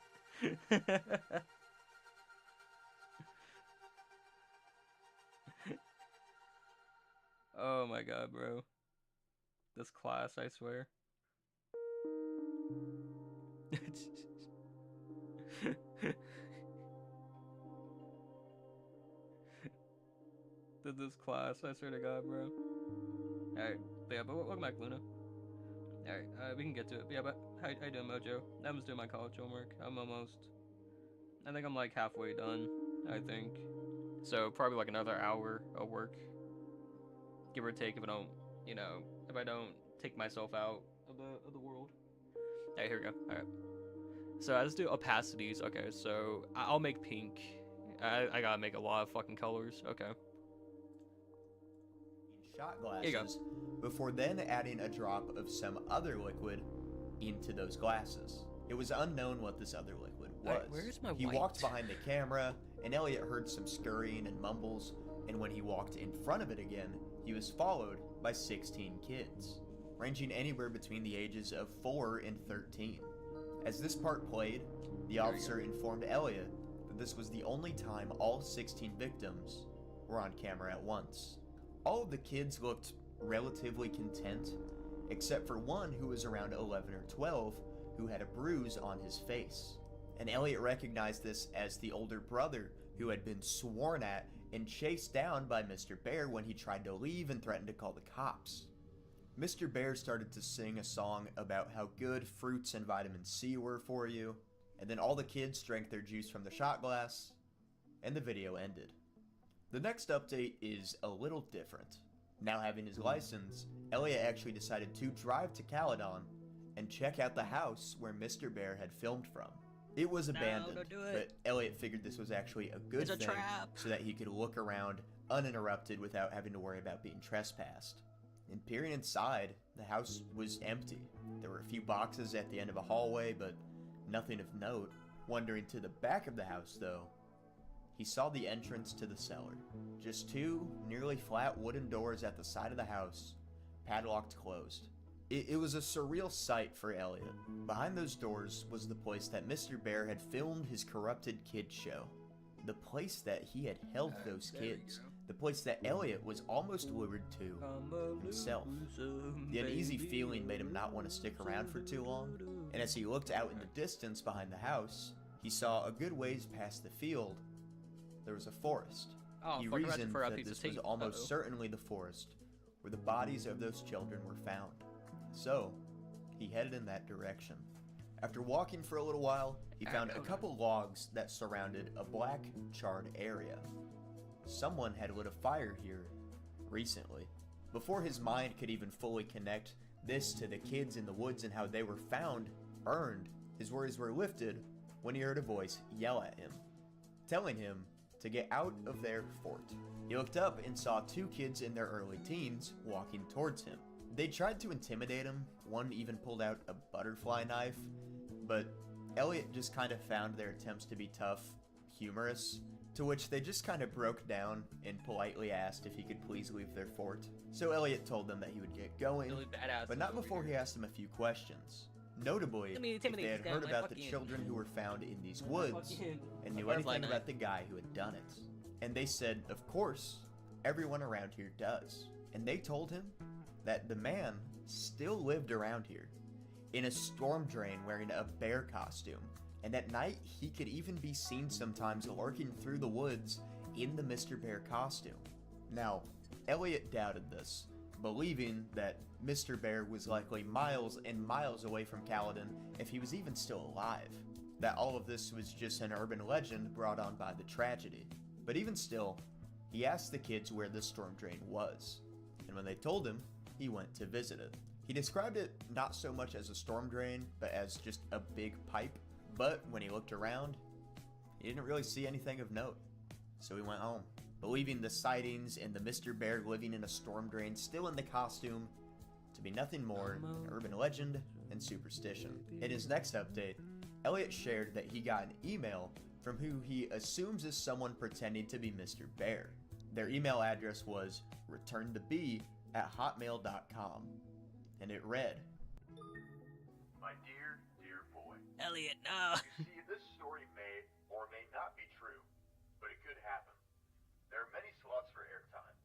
[SPEAKER 1] Oh my god, bro. This class, I swear. This class, I swear to god, bro. Alright, yeah, but welcome back, Luna. Alright, we can get to it. Yeah, but how you doing, Mojo? I'm just doing my college homework. I think I'm like halfway done, I think. So probably like another hour of work. Give or take if I don't, you know, if I don't take myself out of the world. Alright, here we go. Alright. So I just do opacities. Okay, so I'll make pink. I gotta make a lot of fucking colors. Okay.
[SPEAKER 15] Shot glasses before then adding a drop of some other liquid into those glasses. It was unknown what this other liquid was.
[SPEAKER 1] Where's my
[SPEAKER 15] He
[SPEAKER 1] white?
[SPEAKER 15] walked behind the camera, and Elliot heard some scurrying and mumbles, and when he walked in front of it again, he was followed by 16 kids, ranging anywhere between the ages of 4 and 13. As this part played, the officer informed Elliot that this was the only time all 16 victims were on camera at once. All of the kids looked relatively content, except for one who was around 11 or 12 who had a bruise on his face. And Elliot recognized this as the older brother who had been sworn at and chased down by Mr. Bear when he tried to leave and threatened to call the cops. Mr. Bear started to sing a song about how good fruits and vitamin C were for you, and then all the kids drank their juice from the shot glass, and the video ended. The next update is a little different. Now having his license, Elliot actually decided to drive to Caledon and check out the house where Mr. Bear had filmed from. It was abandoned,
[SPEAKER 1] don't do it.
[SPEAKER 15] but Elliot figured this was actually a good
[SPEAKER 1] It's a
[SPEAKER 15] thing
[SPEAKER 1] trap.
[SPEAKER 15] so that he could look around uninterrupted without having to worry about being trespassed. And peering inside, the house was empty. There were a few boxes at the end of a hallway, but nothing of note. Wandering to the back of the house, though, he saw the entrance to the cellar. Just two nearly flat wooden doors at the side of the house, padlocked closed. It was a surreal sight for Elliot. Behind those doors was the place that Mr. Bear had filmed his corrupted kids show. The place that he had held those kids. The place that Elliot was almost lured to himself. The uneasy feeling made him not want to stick around for too long, and as he looked out in the distance behind the house, he saw a good ways past the field, there was a forest.
[SPEAKER 1] Oh,
[SPEAKER 15] He
[SPEAKER 1] fuck, imagine
[SPEAKER 15] reasoned
[SPEAKER 1] for a
[SPEAKER 15] that
[SPEAKER 1] piece of
[SPEAKER 15] this was
[SPEAKER 1] tape.
[SPEAKER 15] almost
[SPEAKER 1] Uh-oh.
[SPEAKER 15] certainly the forest where the bodies of those children were found. So, he headed in that direction. After walking for a little while, he found a couple logs that surrounded a black, charred area. Someone had lit a fire here recently. Before his mind could even fully connect this to the kids in the woods and how they were found, burned, his worries were lifted when he heard a voice yell at him, telling him to get out of their fort. He looked up and saw two kids in their early teens walking towards him. They tried to intimidate him, one even pulled out a butterfly knife, but Elliot just kind of found their attempts to be tough humorous, to which they just kind of broke down and politely asked if he could please leave their fort. So Elliot told them that he would get going,
[SPEAKER 1] Really badass
[SPEAKER 15] but not
[SPEAKER 1] over
[SPEAKER 15] before
[SPEAKER 1] here.
[SPEAKER 15] he asked them a few questions. Notably,
[SPEAKER 1] Let me
[SPEAKER 15] if they
[SPEAKER 1] intimidate
[SPEAKER 15] had
[SPEAKER 1] this guy
[SPEAKER 15] heard
[SPEAKER 1] with
[SPEAKER 15] about the
[SPEAKER 1] fucking-
[SPEAKER 15] children who were found in these
[SPEAKER 1] my
[SPEAKER 15] woods
[SPEAKER 1] fucking-
[SPEAKER 15] and
[SPEAKER 1] my
[SPEAKER 15] knew
[SPEAKER 1] butterfly
[SPEAKER 15] anything
[SPEAKER 1] knife.
[SPEAKER 15] about the guy who had done it. And they said, of course, everyone around here does. And they told him that the man still lived around here, in a storm drain wearing a bear costume. And at night, he could even be seen sometimes lurking through the woods in the Mr. Bear costume. Now, Elliot doubted this, believing that Mr. Bear was likely miles and miles away from Kaladin if he was even still alive. That all of this was just an urban legend brought on by the tragedy. But even still, he asked the kids where the storm drain was, and when they told him, he went to visit it. He described it not so much as a storm drain, but as just a big pipe, but when he looked around, he didn't really see anything of note, so he went home, believing the sightings and the Mr. Bear living in a storm drain still in the costume to be nothing more than urban legend and superstition. In his next update, Elliot shared that he got an email from who he assumes is someone pretending to be Mr. Bear. Their email address was returntobe@hotmail.com, and it read,
[SPEAKER 13] My dear, dear boy.
[SPEAKER 1] Elliot, no.
[SPEAKER 13] You see, this story may or may not be true, but it could happen. There are many slots for airtime.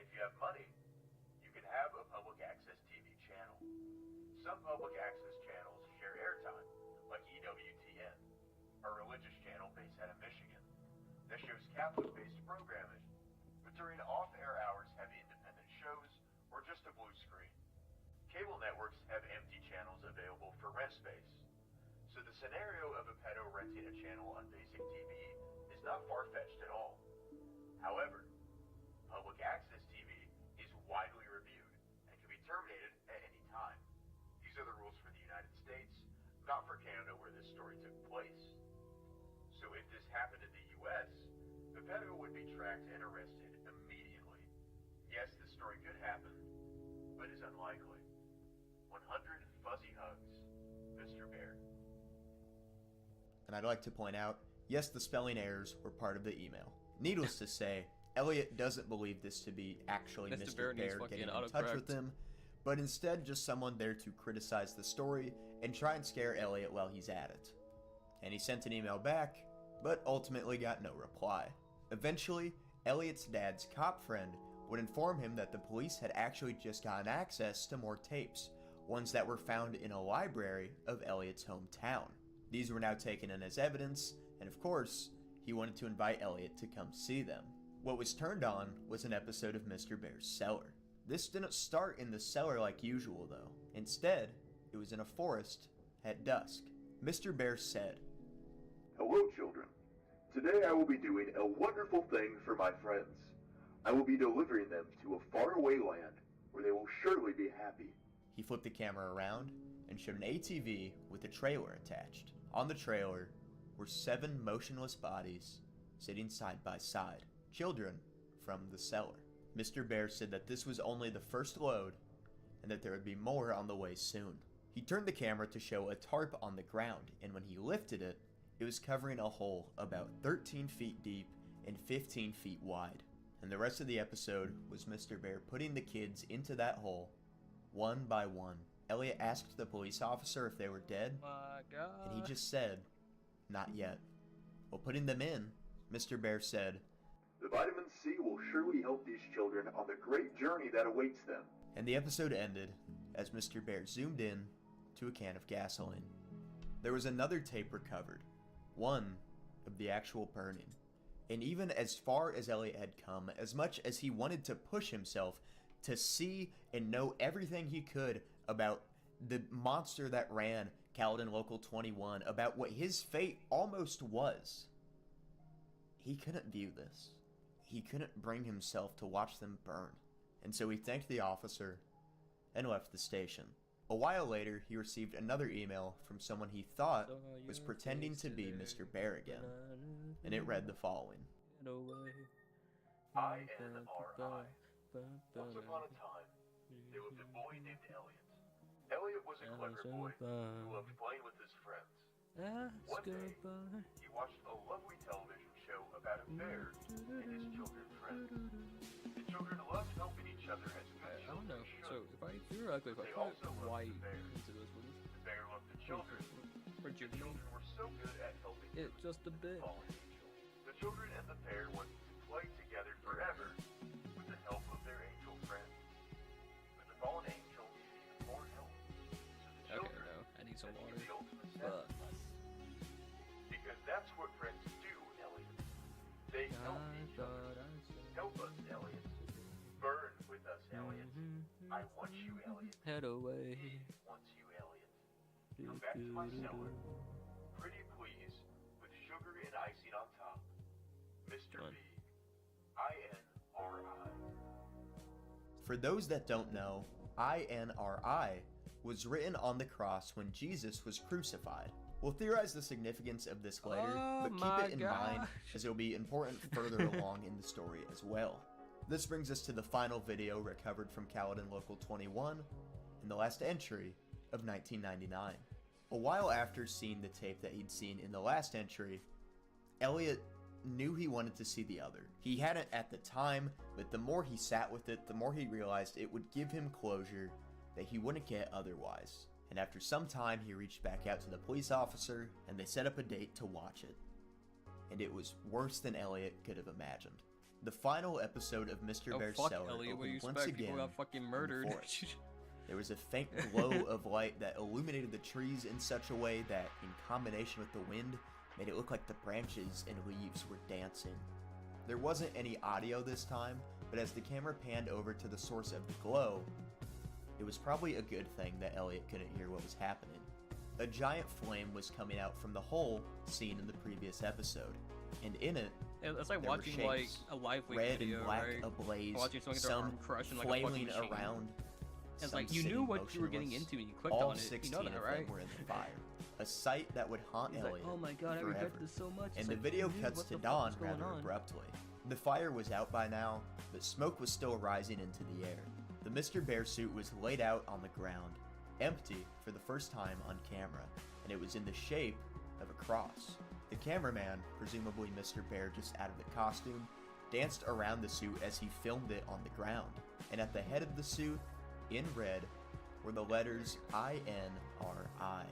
[SPEAKER 13] If you have money, you can have a public access TV channel. Some public access channels share airtime, like EWTN, a religious channel based out of Michigan that shows Catholic-based programming, but during off-air hours have independent shows or just a blue screen. Cable networks have empty channels available for rent space. So the scenario of a pedo renting a channel on basic TV is not far-fetched at all. However, public access TV is widely reviewed and can be terminated at any time. These are the rules for the United States, not for Canada where this story took place. So if this happened in the US, the pedo would be tracked and arrested immediately. Yes, this story could happen, but is unlikely. 100 fuzzy hugs, Mr. Bear.
[SPEAKER 15] And I'd like to point out, yes, the spelling errors were part of the email. Needless to say, Elliot doesn't believe this to be actually Mr. Bear getting in touch with him, but instead just someone there to criticize the story and try and scare Elliot while he's at it. And he sent an email back, but ultimately got no reply. Eventually, Elliot's dad's cop friend would inform him that the police had actually just gotten access to more tapes, ones that were found in a library of Elliot's hometown. These were now taken in as evidence, and of course, he wanted to invite Elliot to come see them. What was turned on was an episode of Mr. Bear's cellar. This didn't start in the cellar like usual though. Instead, it was in a forest at dusk. Mr. Bear said,
[SPEAKER 13] Hello, children. Today I will be doing a wonderful thing for my friends. I will be delivering them to a faraway land where they will surely be happy.
[SPEAKER 15] He flipped the camera around and showed an ATV with a trailer attached. On the trailer were 7 motionless bodies sitting side by side, children from the cellar. Mr. Bear said that this was only the first load and that there would be more on the way soon. He turned the camera to show a tarp on the ground, and when he lifted it, it was covering a hole about 13 feet deep and 15 feet wide. And the rest of the episode was Mr. Bear putting the kids into that hole, one by one. Elliot asked the police officer if they were dead, and he just said, not yet. While putting them in, Mr. Bear said,
[SPEAKER 13] The vitamin C will surely help these children on the great journey that awaits them.
[SPEAKER 15] And the episode ended as Mr. Bear zoomed in to a can of gasoline. There was another tape recovered, one of the actual burning. And even as far as Elliot had come, as much as he wanted to push himself to see and know everything he could about the monster that ran Kaladin Local 21, about what his fate almost was, he couldn't view this. He couldn't bring himself to watch them burn. And so he thanked the officer and left the station. A while later, he received another email from someone he thought was pretending to be Mr. Bear again, and it read the following.
[SPEAKER 13] I am R.I. Once upon a time, there lived a boy named Elliot. Elliot was a clever boy who loved playing with his friends. One day, he watched a lovely television show about a bear and his children friends. The children loved helping each other as good
[SPEAKER 1] I don't know.
[SPEAKER 13] children should.
[SPEAKER 1] So theoretically, if I
[SPEAKER 13] They
[SPEAKER 1] put
[SPEAKER 13] also loved
[SPEAKER 1] white
[SPEAKER 13] the bear.
[SPEAKER 1] into this, would this
[SPEAKER 13] The bear loved the children.
[SPEAKER 1] for
[SPEAKER 13] The children were so good at helping
[SPEAKER 1] it just a bit?
[SPEAKER 13] the fallen angel. The children and the bear wanted to play together forever with the help of their angel friends. But the fallen angel needed even more help. So the
[SPEAKER 1] Okay,
[SPEAKER 13] children
[SPEAKER 1] no, I need some
[SPEAKER 13] had to
[SPEAKER 1] water.
[SPEAKER 13] give the ultimate
[SPEAKER 1] Fuck.
[SPEAKER 13] sacrifice. Because that's what friends do, Elliot. They help each other. Help us, Elliot. Burn with us, Elliot. I want you, Elliot.
[SPEAKER 1] Head away.
[SPEAKER 13] He wants you, Elliot. Come back to my cellar. Pretty please, with sugar and icing on top. Mr. B. INRI.
[SPEAKER 15] For those that don't know, INRI was written on the cross when Jesus was crucified. We'll theorize the significance of this later, but keep it in mind as it'll be important further along in the story as well. This brings us to the final video recovered from Caledon Local 21 in the last entry of 1999. A while after seeing the tape that he'd seen in the last entry, Elliot knew he wanted to see the other. He hadn't at the time, but the more he sat with it, the more he realized it would give him closure that he wouldn't get otherwise. And after some time, he reached back out to the police officer, and they set up a date to watch it. And it was worse than Elliot could have imagined. The final episode of Mr. Bear's Cellar
[SPEAKER 1] Elliot, what do you
[SPEAKER 15] opened once
[SPEAKER 1] expect?
[SPEAKER 15] again
[SPEAKER 1] People got fucking murdered.
[SPEAKER 15] in the forest. There was a faint glow of light that illuminated the trees in such a way that, in combination with the wind, made it look like the branches and leaves were dancing. There wasn't any audio this time, but as the camera panned over to the source of the glow, it was probably a good thing that Elliot couldn't hear what was happening. A giant flame was coming out from the hole seen in the previous episode, and in it,
[SPEAKER 1] it's like
[SPEAKER 15] there were
[SPEAKER 1] watching
[SPEAKER 15] shapes,
[SPEAKER 1] like a live weight
[SPEAKER 15] red
[SPEAKER 1] video,
[SPEAKER 15] and black
[SPEAKER 1] right?
[SPEAKER 15] ablaze,
[SPEAKER 1] Watching someone get their
[SPEAKER 15] some
[SPEAKER 1] arm crushed in like a fucking
[SPEAKER 15] flailing
[SPEAKER 1] machine.
[SPEAKER 15] around.
[SPEAKER 1] It's
[SPEAKER 15] some
[SPEAKER 1] like you
[SPEAKER 15] sitting
[SPEAKER 1] knew what you were getting
[SPEAKER 15] motionless.
[SPEAKER 1] into when you clicked
[SPEAKER 15] All
[SPEAKER 1] on it.
[SPEAKER 15] 16
[SPEAKER 1] You know that,
[SPEAKER 15] of
[SPEAKER 1] right?
[SPEAKER 15] them were in the fire. A sight that would haunt
[SPEAKER 1] He's like,
[SPEAKER 15] Elliot
[SPEAKER 1] oh my god, I
[SPEAKER 15] forever.
[SPEAKER 1] regret this so much.
[SPEAKER 15] And
[SPEAKER 1] It's
[SPEAKER 15] the
[SPEAKER 1] like,
[SPEAKER 15] video
[SPEAKER 1] dude,
[SPEAKER 15] cuts
[SPEAKER 1] what
[SPEAKER 15] to
[SPEAKER 1] the fuck
[SPEAKER 15] dawn
[SPEAKER 1] is going
[SPEAKER 15] rather
[SPEAKER 1] on?
[SPEAKER 15] abruptly. The fire was out by now, but smoke was still rising into the air. The Mr. Bear suit was laid out on the ground, empty for the first time on camera, and it was in the shape of a cross. The cameraman, presumably Mr. Bear just out of the costume, danced around the suit as he filmed it on the ground, and at the head of the suit, in red, were the letters INRI.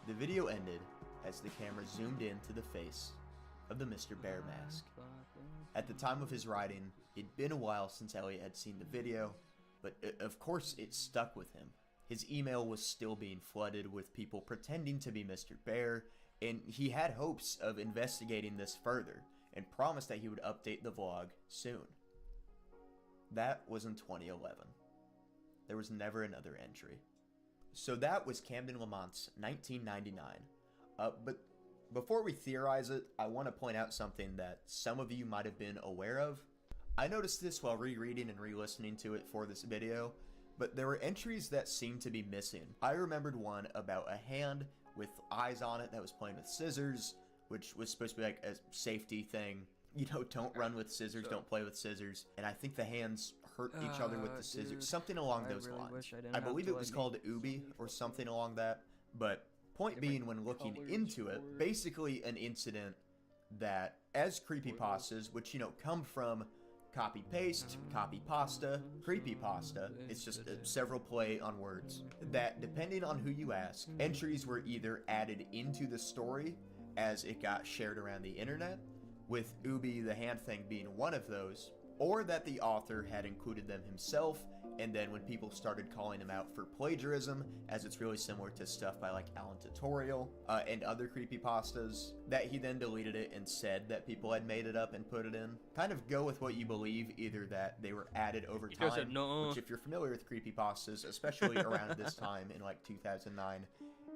[SPEAKER 15] The video ended as the camera zoomed into the face of the Mr. Bear mask. At the time of his writing, it'd been a while since Elliot had seen the video, but of course it stuck with him. His email was still being flooded with people pretending to be Mr. Bear, and he had hopes of investigating this further, and promised that he would update the vlog soon. That was in 2011. There was never another entry. So that was Camden Lamont's 1999. But before we theorize it, I want to point out something that some of you might have been aware of. I noticed this while rereading and re-listening to it for this video, but there were entries that seemed to be missing. I remembered one about a hand with eyes on it that was playing with scissors, which was supposed to be like a safety thing. You know, don't run with scissors, don't play with scissors. And I think the hands hurt each other with the scissors,
[SPEAKER 1] dude,
[SPEAKER 15] something along those
[SPEAKER 1] really
[SPEAKER 15] lines.
[SPEAKER 1] wish I didn't
[SPEAKER 15] I
[SPEAKER 1] have
[SPEAKER 15] believe
[SPEAKER 1] to,
[SPEAKER 15] it was
[SPEAKER 1] like,
[SPEAKER 15] called Ubi or something along that, but point being, when looking into it, basically an incident that, as creepypastas, which, you know, come from copy-paste, copy-pasta, creepypasta, it's just several play on words, that depending on who you ask, entries were either added into the story as it got shared around the internet, with Ubi the hand thing being one of those, or that the author had included them himself, and then when people started calling him out for plagiarism, as it's really similar to stuff by like Alan Tutorial and other creepypastas, that he then deleted it and said that people had made it up and put it in. Kind of go with what you believe, either that they were added over
[SPEAKER 1] He
[SPEAKER 15] time,
[SPEAKER 1] doesn't know.
[SPEAKER 15] which if you're familiar with creepypastas, especially around this time in like 2009,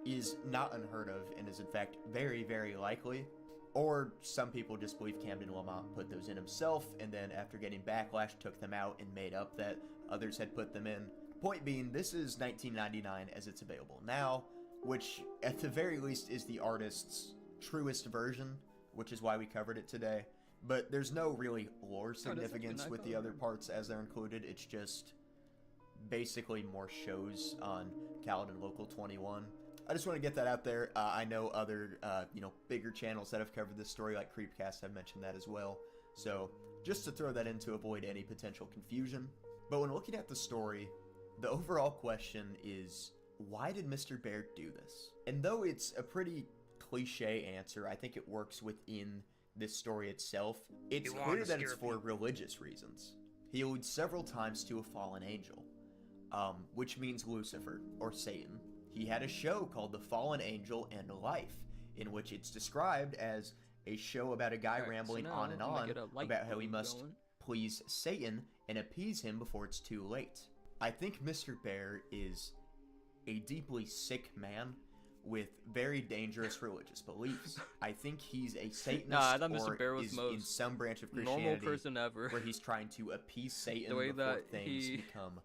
[SPEAKER 15] is not unheard of and is in fact very, very likely. Or some people just believe Camden Lamont put those in himself, and then after getting backlash took them out and made up that others had put them in. Point being, this is 1999 as it's available now, which at the very least is the artist's truest version, which is why we covered it today. But there's no really lore significance with the other parts as they're included. It's just basically more shows on Caledon Local 21. I just want to get that out there. I know other, bigger channels that have covered this story, like Creepcast, have mentioned that as well. So, just to throw that in to avoid any potential confusion. But when looking at the story, the overall question is, why did Mr. Bear do this? And though it's a pretty cliche answer, I think it works within this story itself. It's clear that it's for religious reasons. He alludes several times to a fallen angel, which means Lucifer, or Satan. He had a show called The Fallen Angel and Life, in which it's described as a show about a guy rambling on and on about how he must please Satan and appease him before it's too late. I think Mr. Bear is a deeply sick man with very dangerous religious beliefs. I think he's a Satanist
[SPEAKER 1] Nah, I thought Mr. Bear was
[SPEAKER 15] is
[SPEAKER 1] the most
[SPEAKER 15] in some branch of Christianity
[SPEAKER 1] normal person ever.
[SPEAKER 15] where he's trying to appease Satan
[SPEAKER 1] The way
[SPEAKER 15] before
[SPEAKER 1] that
[SPEAKER 15] things
[SPEAKER 1] he-
[SPEAKER 15] become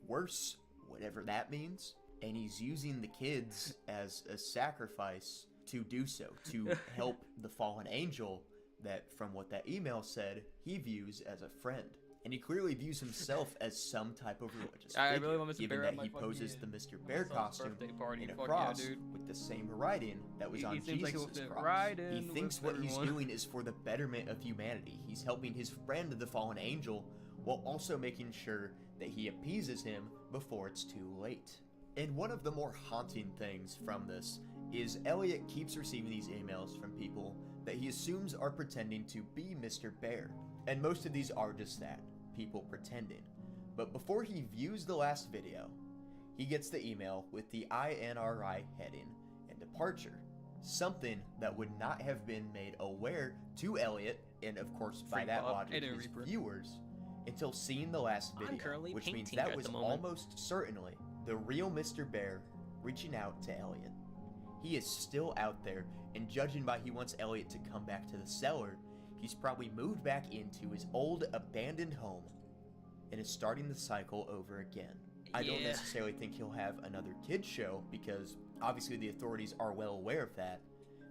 [SPEAKER 15] worse, whatever that means. And he's using the kids as a sacrifice to do so, to help the fallen angel that, from what that email said, he views as a friend. And he clearly views himself as some type of religious
[SPEAKER 1] I
[SPEAKER 15] figure,
[SPEAKER 1] really want Mr.
[SPEAKER 15] given
[SPEAKER 1] Bear at
[SPEAKER 15] that
[SPEAKER 1] my
[SPEAKER 15] he poses
[SPEAKER 1] fucking-
[SPEAKER 15] the Mr. Bear
[SPEAKER 1] son's
[SPEAKER 15] costume
[SPEAKER 1] birthday party.
[SPEAKER 15] in a
[SPEAKER 1] Fuck yeah,
[SPEAKER 15] cross
[SPEAKER 1] dude.
[SPEAKER 15] with the same writing that was
[SPEAKER 1] He
[SPEAKER 15] on
[SPEAKER 1] seems like he'll
[SPEAKER 15] Jesus'
[SPEAKER 1] fit
[SPEAKER 15] cross.
[SPEAKER 1] right
[SPEAKER 15] He
[SPEAKER 1] in
[SPEAKER 15] thinks
[SPEAKER 1] with
[SPEAKER 15] what he's
[SPEAKER 1] everyone.
[SPEAKER 15] doing is for the betterment of humanity. He's helping his friend, the fallen angel, while also making sure that he appeases him before it's too late. And one of the more haunting things from this is Elliot keeps receiving these emails from people that he assumes are pretending to be Mr. Bear. And most of these are just that, people pretending. But before he views the last video, he gets the email with the INRI heading and departure. Something that would not have been made aware to Elliot, and of course by
[SPEAKER 1] Free
[SPEAKER 15] that
[SPEAKER 1] Bob
[SPEAKER 15] logic
[SPEAKER 1] and a
[SPEAKER 15] his
[SPEAKER 1] Reaper.
[SPEAKER 15] viewers, until seeing the last
[SPEAKER 1] I'm
[SPEAKER 15] video,
[SPEAKER 1] currently
[SPEAKER 15] which means
[SPEAKER 1] painting
[SPEAKER 15] that
[SPEAKER 1] at
[SPEAKER 15] was
[SPEAKER 1] the moment.
[SPEAKER 15] almost certainly the real Mr. Bear reaching out to Elliot. He is still out there, and judging by he wants Elliot to come back to the cellar, he's probably moved back into his old abandoned home and is starting the cycle over again. I don't
[SPEAKER 1] Yeah.
[SPEAKER 15] necessarily think he'll have another kid show, because obviously the authorities are well aware of that,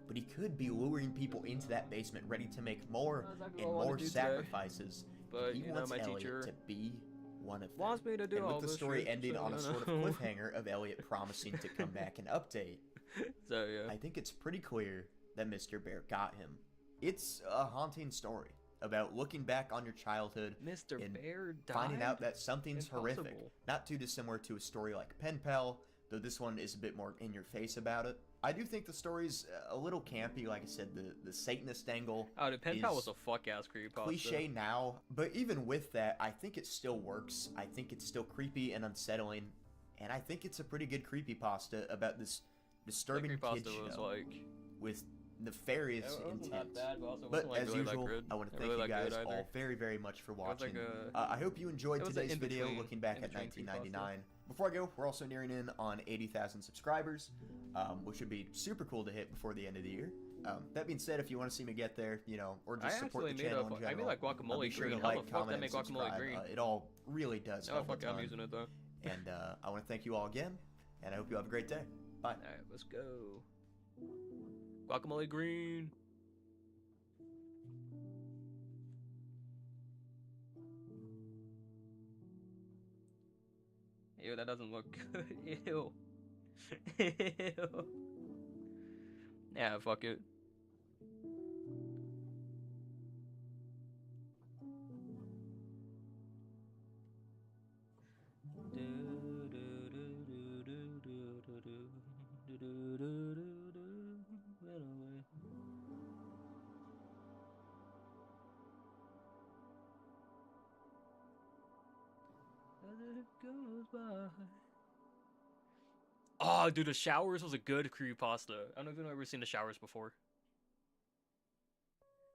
[SPEAKER 15] but he could be luring people into that basement ready to make more
[SPEAKER 1] exactly
[SPEAKER 15] and
[SPEAKER 1] what I wanna
[SPEAKER 15] more
[SPEAKER 1] do today.
[SPEAKER 15] sacrifices.
[SPEAKER 1] But,
[SPEAKER 15] he
[SPEAKER 1] you know,
[SPEAKER 15] wants
[SPEAKER 1] my
[SPEAKER 15] Elliot
[SPEAKER 1] teacher
[SPEAKER 15] to be one of them.
[SPEAKER 1] wants me to do
[SPEAKER 15] and
[SPEAKER 1] all
[SPEAKER 15] with the
[SPEAKER 1] this
[SPEAKER 15] story
[SPEAKER 1] shit,
[SPEAKER 15] ending
[SPEAKER 1] so,
[SPEAKER 15] on a
[SPEAKER 1] you
[SPEAKER 15] sort of
[SPEAKER 1] know.
[SPEAKER 15] cliffhanger of Elliot promising to come back and update,
[SPEAKER 1] So yeah.
[SPEAKER 15] I think it's pretty clear that Mr. Bear got him. It's a haunting story about looking back on your childhood
[SPEAKER 1] Mr.
[SPEAKER 15] and
[SPEAKER 1] Bear
[SPEAKER 15] finding out
[SPEAKER 1] died?
[SPEAKER 15] that something's horrific.
[SPEAKER 1] Impossible.
[SPEAKER 15] Not too dissimilar to a story like Pen Pal, though this one is a bit more in your face about it. I do think the story's a little campy. Like I said, the Satanist angle
[SPEAKER 1] Oh, dude, Pen Pal was
[SPEAKER 15] is
[SPEAKER 1] a fuck ass creepypasta.
[SPEAKER 15] cliche now, but even with that, I think it still works. I think it's still creepy and unsettling, and I think it's a pretty good creepypasta about this disturbing
[SPEAKER 1] That
[SPEAKER 15] kid
[SPEAKER 1] creepypasta was
[SPEAKER 15] show
[SPEAKER 1] like
[SPEAKER 15] with nefarious
[SPEAKER 1] It wasn't
[SPEAKER 15] intent.
[SPEAKER 1] that bad, but also it
[SPEAKER 15] But
[SPEAKER 1] wasn't, like,
[SPEAKER 15] as
[SPEAKER 1] really that
[SPEAKER 15] usual,
[SPEAKER 1] good.
[SPEAKER 15] I want to
[SPEAKER 1] Not
[SPEAKER 15] thank
[SPEAKER 1] really
[SPEAKER 15] you
[SPEAKER 1] that good
[SPEAKER 15] guys
[SPEAKER 1] either.
[SPEAKER 15] all very, very much for
[SPEAKER 1] It was like
[SPEAKER 15] watching.
[SPEAKER 1] a-
[SPEAKER 15] I hope you enjoyed
[SPEAKER 1] it was
[SPEAKER 15] today's
[SPEAKER 1] an
[SPEAKER 15] video
[SPEAKER 1] in-between-
[SPEAKER 15] looking back at
[SPEAKER 1] in-between creepypasta.
[SPEAKER 15] 1999. Before I go, we're also nearing in on 80,000 subscribers, which would be super cool to hit before the end of the year. That being said, if you want to see me get there, you know, or just
[SPEAKER 1] I
[SPEAKER 15] support the
[SPEAKER 1] actually made
[SPEAKER 15] channel
[SPEAKER 1] a-
[SPEAKER 15] in
[SPEAKER 1] I
[SPEAKER 15] general,
[SPEAKER 1] made, like, guacamole
[SPEAKER 15] be sure
[SPEAKER 1] green.
[SPEAKER 15] to
[SPEAKER 1] How the
[SPEAKER 15] like,
[SPEAKER 1] fuck
[SPEAKER 15] comment,
[SPEAKER 1] that
[SPEAKER 15] and
[SPEAKER 1] make guacamole
[SPEAKER 15] subscribe.
[SPEAKER 1] green?
[SPEAKER 15] It all really does
[SPEAKER 1] Oh
[SPEAKER 15] help
[SPEAKER 1] fuck,
[SPEAKER 15] a
[SPEAKER 1] I'm
[SPEAKER 15] ton.
[SPEAKER 1] using it though.
[SPEAKER 15] And I want to thank you all again, and I hope you have a great day. Bye.
[SPEAKER 1] Alright, let's go. Guacamole green. Ew, that doesn't look good. Ew. Ew. Yeah, fuck it. Oh, dude, the showers was a good creepypasta. I don't know if you've ever seen the showers before.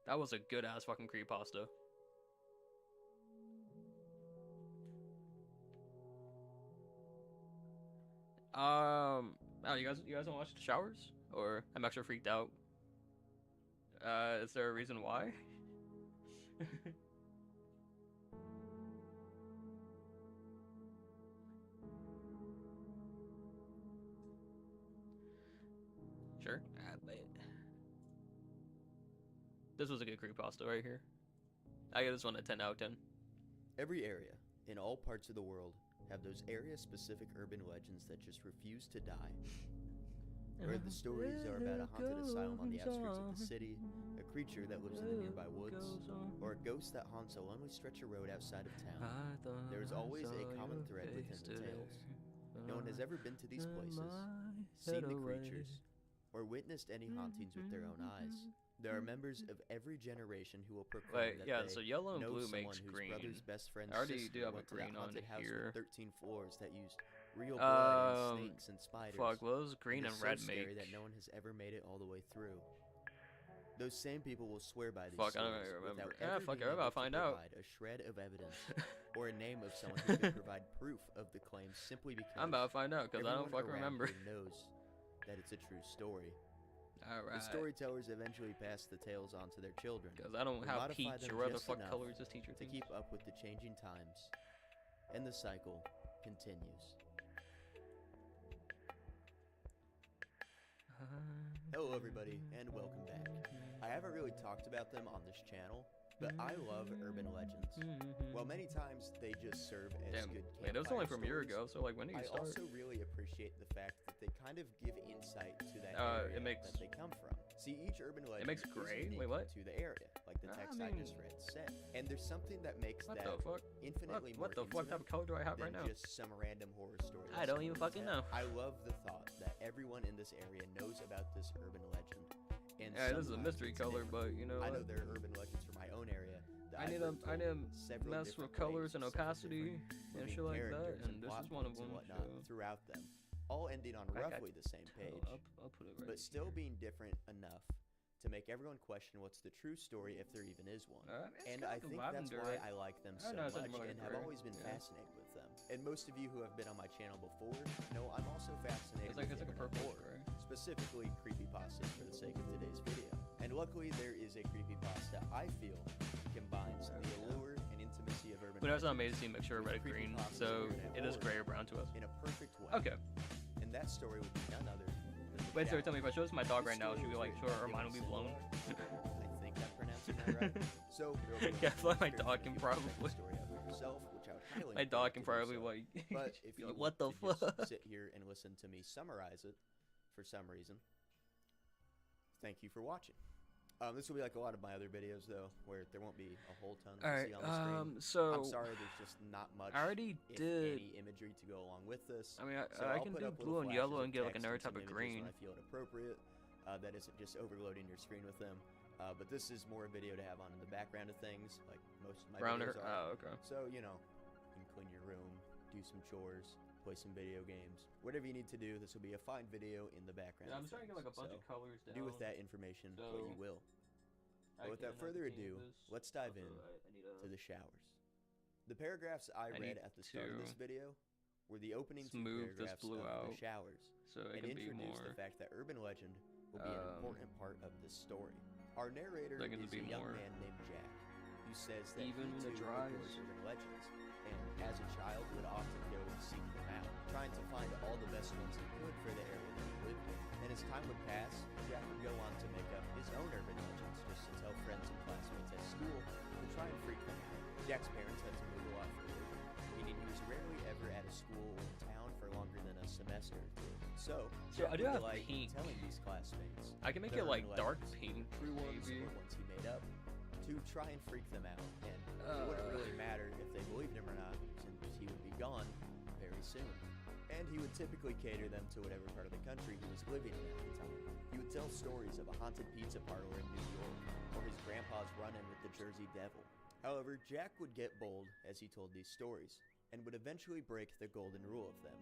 [SPEAKER 1] That was a good ass fucking creepypasta. Oh, you guys don't watch the showers? Or I'm extra freaked out. Is there a reason why? Sure. But this was a good creepypasta right here. I give this one a 10 out of 10.
[SPEAKER 15] Every area, in all parts of the world, have those area-specific urban legends that just refuse to die. Where the stories are about a haunted asylum on the outskirts of the city, a creature that lives in the nearby woods, or a ghost that haunts a lonely stretch of road outside of town. There is always a common thread within the tales. No one has ever been to these places, seen the creatures, or witnessed any hauntings with their own eyes. There are members of every generation who will proclaim that
[SPEAKER 1] yeah,
[SPEAKER 15] they
[SPEAKER 1] so yellow and
[SPEAKER 15] know
[SPEAKER 1] blue
[SPEAKER 15] someone
[SPEAKER 1] makes
[SPEAKER 15] whose
[SPEAKER 1] green.
[SPEAKER 15] brother's best friend's
[SPEAKER 1] I already
[SPEAKER 15] sister
[SPEAKER 1] do have a
[SPEAKER 15] went to that
[SPEAKER 1] green on
[SPEAKER 15] haunted house
[SPEAKER 1] here.
[SPEAKER 15] with 13 floors that used real blood and snakes and spiders.
[SPEAKER 1] Fuck, those green
[SPEAKER 15] It
[SPEAKER 1] and
[SPEAKER 15] is
[SPEAKER 1] red
[SPEAKER 15] so scary
[SPEAKER 1] make.
[SPEAKER 15] that no one has ever made it all the way through. Those same people will swear by these
[SPEAKER 1] Fuck, I don't
[SPEAKER 15] stories
[SPEAKER 1] really remember.
[SPEAKER 15] without
[SPEAKER 1] Yeah,
[SPEAKER 15] ever
[SPEAKER 1] fuck,
[SPEAKER 15] being
[SPEAKER 1] I'm about
[SPEAKER 15] able
[SPEAKER 1] to find out.
[SPEAKER 15] provide a shred of evidence or a name of someone who could provide proof of the claim simply because
[SPEAKER 1] I'm about to find out because I don't
[SPEAKER 15] everyone
[SPEAKER 1] fucking
[SPEAKER 15] around
[SPEAKER 1] remember.
[SPEAKER 15] here knows that it's a true story.
[SPEAKER 1] Alright.
[SPEAKER 15] The storytellers eventually pass the tales on to their children.
[SPEAKER 1] Because I don't
[SPEAKER 15] or
[SPEAKER 1] have
[SPEAKER 15] modify
[SPEAKER 1] peach
[SPEAKER 15] them
[SPEAKER 1] or whatever the
[SPEAKER 15] just
[SPEAKER 1] fuck
[SPEAKER 15] enough
[SPEAKER 1] color is this teacher
[SPEAKER 15] to
[SPEAKER 1] thinks.
[SPEAKER 15] keep up with the changing times, and the cycle continues. Hello everybody, and welcome back. I haven't really talked about them on this channel, but I love urban legends. Well, many times they just serve as
[SPEAKER 1] Damn,
[SPEAKER 15] good
[SPEAKER 1] wait, that was only
[SPEAKER 15] campfire
[SPEAKER 1] from a year
[SPEAKER 15] stories.
[SPEAKER 1] ago, so like when did you
[SPEAKER 15] I
[SPEAKER 1] start?
[SPEAKER 15] also really appreciate the fact that they kind of give insight to that
[SPEAKER 1] It
[SPEAKER 15] area
[SPEAKER 1] makes-
[SPEAKER 15] that they come from. See, each urban legend
[SPEAKER 1] makes
[SPEAKER 15] is
[SPEAKER 1] gray?
[SPEAKER 15] unique
[SPEAKER 1] Wait, what?
[SPEAKER 15] to the area, like the
[SPEAKER 1] I
[SPEAKER 15] text I just
[SPEAKER 1] mean-
[SPEAKER 15] read said. And there's something that makes
[SPEAKER 1] What
[SPEAKER 15] that
[SPEAKER 1] the fuck?
[SPEAKER 15] infinitely
[SPEAKER 1] What
[SPEAKER 15] more
[SPEAKER 1] the fuck type of color do I have
[SPEAKER 15] than
[SPEAKER 1] right now?
[SPEAKER 15] just some random horror story.
[SPEAKER 1] I don't even fucking know.
[SPEAKER 15] I love the thought that everyone in this area knows about this urban legend. And
[SPEAKER 1] Yeah, this is a
[SPEAKER 15] sometimes
[SPEAKER 1] mystery
[SPEAKER 15] it's
[SPEAKER 1] color,
[SPEAKER 15] different.
[SPEAKER 1] but you know
[SPEAKER 15] I know
[SPEAKER 1] what?
[SPEAKER 15] there are urban legends from my own area. that
[SPEAKER 1] I
[SPEAKER 15] I've
[SPEAKER 1] need
[SPEAKER 15] heard
[SPEAKER 1] to
[SPEAKER 15] told several
[SPEAKER 1] mess
[SPEAKER 15] different
[SPEAKER 1] with colors
[SPEAKER 15] ways,
[SPEAKER 1] and
[SPEAKER 15] several
[SPEAKER 1] opacity
[SPEAKER 15] different
[SPEAKER 1] and
[SPEAKER 15] moving
[SPEAKER 1] shit like that,
[SPEAKER 15] characters
[SPEAKER 1] and this
[SPEAKER 15] plot
[SPEAKER 1] is one of
[SPEAKER 15] points and
[SPEAKER 1] them.
[SPEAKER 15] whatnot
[SPEAKER 1] So
[SPEAKER 15] throughout them, all ending on
[SPEAKER 1] I got
[SPEAKER 15] roughly the same page,
[SPEAKER 1] I'll put it right
[SPEAKER 15] but still being different enough to make everyone question what's the true story if there even is one.
[SPEAKER 1] it's
[SPEAKER 15] And
[SPEAKER 1] got
[SPEAKER 15] I
[SPEAKER 1] the
[SPEAKER 15] think that's why
[SPEAKER 1] lavender.
[SPEAKER 15] I like them
[SPEAKER 1] I
[SPEAKER 15] so
[SPEAKER 1] know, it's
[SPEAKER 15] much
[SPEAKER 1] more like
[SPEAKER 15] and
[SPEAKER 1] a
[SPEAKER 15] have
[SPEAKER 1] gray.
[SPEAKER 15] always been
[SPEAKER 1] Yeah.
[SPEAKER 15] fascinated with them. And most of you who have been on my channel before know I'm also fascinated
[SPEAKER 1] It's like
[SPEAKER 15] with
[SPEAKER 1] a
[SPEAKER 15] internet
[SPEAKER 1] purple
[SPEAKER 15] horror, specifically creepypastas for the sake of today's video. And luckily there is a creepypasta I feel combines the allure and intimacy of urban
[SPEAKER 1] When I was on
[SPEAKER 15] legends
[SPEAKER 1] Amazing, make sure
[SPEAKER 15] with
[SPEAKER 1] red green,
[SPEAKER 15] creepypastas
[SPEAKER 1] so
[SPEAKER 15] and internet
[SPEAKER 1] it is
[SPEAKER 15] horror
[SPEAKER 1] gray or brown to us.
[SPEAKER 15] in a perfect way.
[SPEAKER 1] Okay.
[SPEAKER 15] And that story would be none other than the
[SPEAKER 1] Wait, so
[SPEAKER 15] Shadow.
[SPEAKER 1] tell me if I show this to my dog
[SPEAKER 15] This
[SPEAKER 1] right now, she'll be
[SPEAKER 15] story
[SPEAKER 1] like,
[SPEAKER 15] was
[SPEAKER 1] sure,
[SPEAKER 15] written
[SPEAKER 1] or
[SPEAKER 15] by
[SPEAKER 1] mine will be
[SPEAKER 15] Gil
[SPEAKER 1] blown.
[SPEAKER 15] I think I'm pronouncing that right. So there will be a
[SPEAKER 1] Yeah, I feel like my
[SPEAKER 15] description
[SPEAKER 1] dog
[SPEAKER 15] if
[SPEAKER 1] can
[SPEAKER 15] you wanna check
[SPEAKER 1] probably-
[SPEAKER 15] the story out for yourself, which I would highly
[SPEAKER 1] My dog
[SPEAKER 15] encourage
[SPEAKER 1] can
[SPEAKER 15] you to do
[SPEAKER 1] probably
[SPEAKER 15] so.
[SPEAKER 1] like,
[SPEAKER 15] But if you
[SPEAKER 1] what the
[SPEAKER 15] want to
[SPEAKER 1] fuck?
[SPEAKER 15] just sit here and listen to me summarize it for some reason, thank you for watching. This will be like a lot of my other videos though, where there won't be a whole ton to see on the screen.
[SPEAKER 1] so
[SPEAKER 15] I'm sorry, there's just not much.
[SPEAKER 1] I already
[SPEAKER 15] if
[SPEAKER 1] did.
[SPEAKER 15] any imagery to go along with this.
[SPEAKER 1] I mean,
[SPEAKER 15] So
[SPEAKER 1] I
[SPEAKER 15] I'll
[SPEAKER 1] can
[SPEAKER 15] put
[SPEAKER 1] do
[SPEAKER 15] up
[SPEAKER 1] blue
[SPEAKER 15] little
[SPEAKER 1] and
[SPEAKER 15] flashes
[SPEAKER 1] yellow
[SPEAKER 15] of
[SPEAKER 1] and get like
[SPEAKER 15] text
[SPEAKER 1] another
[SPEAKER 15] and some
[SPEAKER 1] type of
[SPEAKER 15] images
[SPEAKER 1] green.
[SPEAKER 15] when I feel it appropriate. That isn't just overloading your screen with them. But this is more a video to have on in the background of things, like most of my
[SPEAKER 1] Browner.
[SPEAKER 15] videos are.
[SPEAKER 1] Oh, okay.
[SPEAKER 15] So, you know, you can clean your room, do some chores, play some video games. Whatever you need to do, this will be a fine video in the background.
[SPEAKER 1] Yeah, I'm
[SPEAKER 15] of
[SPEAKER 1] trying to get like a
[SPEAKER 15] things.
[SPEAKER 1] bunch of
[SPEAKER 15] So,
[SPEAKER 1] colors down.
[SPEAKER 15] do with that information what you
[SPEAKER 1] So,
[SPEAKER 15] will.
[SPEAKER 1] I
[SPEAKER 15] But without
[SPEAKER 1] can
[SPEAKER 15] further
[SPEAKER 1] continue
[SPEAKER 15] ado,
[SPEAKER 1] this.
[SPEAKER 15] let's dive in
[SPEAKER 1] Also, I need
[SPEAKER 15] to the showers. The paragraphs I
[SPEAKER 1] need
[SPEAKER 15] read at the start of this
[SPEAKER 1] to
[SPEAKER 15] video were the opening two
[SPEAKER 1] smooth this
[SPEAKER 15] paragraphs
[SPEAKER 1] blue
[SPEAKER 15] of
[SPEAKER 1] out
[SPEAKER 15] the showers,
[SPEAKER 1] so it
[SPEAKER 15] and
[SPEAKER 1] can be
[SPEAKER 15] introduced
[SPEAKER 1] more.
[SPEAKER 15] the fact that urban legend will be an important part of this story. Our narrator
[SPEAKER 1] Like it to
[SPEAKER 15] is
[SPEAKER 1] be
[SPEAKER 15] a young
[SPEAKER 1] more
[SPEAKER 15] man named Jack, who says that
[SPEAKER 1] even
[SPEAKER 15] he
[SPEAKER 1] when it
[SPEAKER 15] too
[SPEAKER 1] dries.
[SPEAKER 15] adores urban legends, and as a child would often go and seek them out, trying to find all the best ones he could for the area that he lived in. And as time would pass, Jack would go on to make up his own urban legends just to tell friends and classmates at school to try and freak them out. Jack's parents had to move a lot for work, meaning he was rarely ever at a school or town for longer than a semester or two. So
[SPEAKER 1] I do
[SPEAKER 15] would
[SPEAKER 1] have
[SPEAKER 15] like
[SPEAKER 1] pink.
[SPEAKER 15] telling these classmates
[SPEAKER 1] I can make
[SPEAKER 15] the
[SPEAKER 1] it like
[SPEAKER 15] urban
[SPEAKER 1] dark
[SPEAKER 15] legends,
[SPEAKER 1] pink,
[SPEAKER 15] true ones
[SPEAKER 1] maybe.
[SPEAKER 15] or ones he made up, to try and freak them out. And it wouldn't really matter if they believed him or not, since he would be gone very soon. And he would typically cater them to whatever part of the country he was living in at the time. He would tell stories of a haunted pizza parlor in New York, or his grandpa's run-in with the Jersey Devil. However, Jack would get bold as he told these stories, and would eventually break the golden rule of them.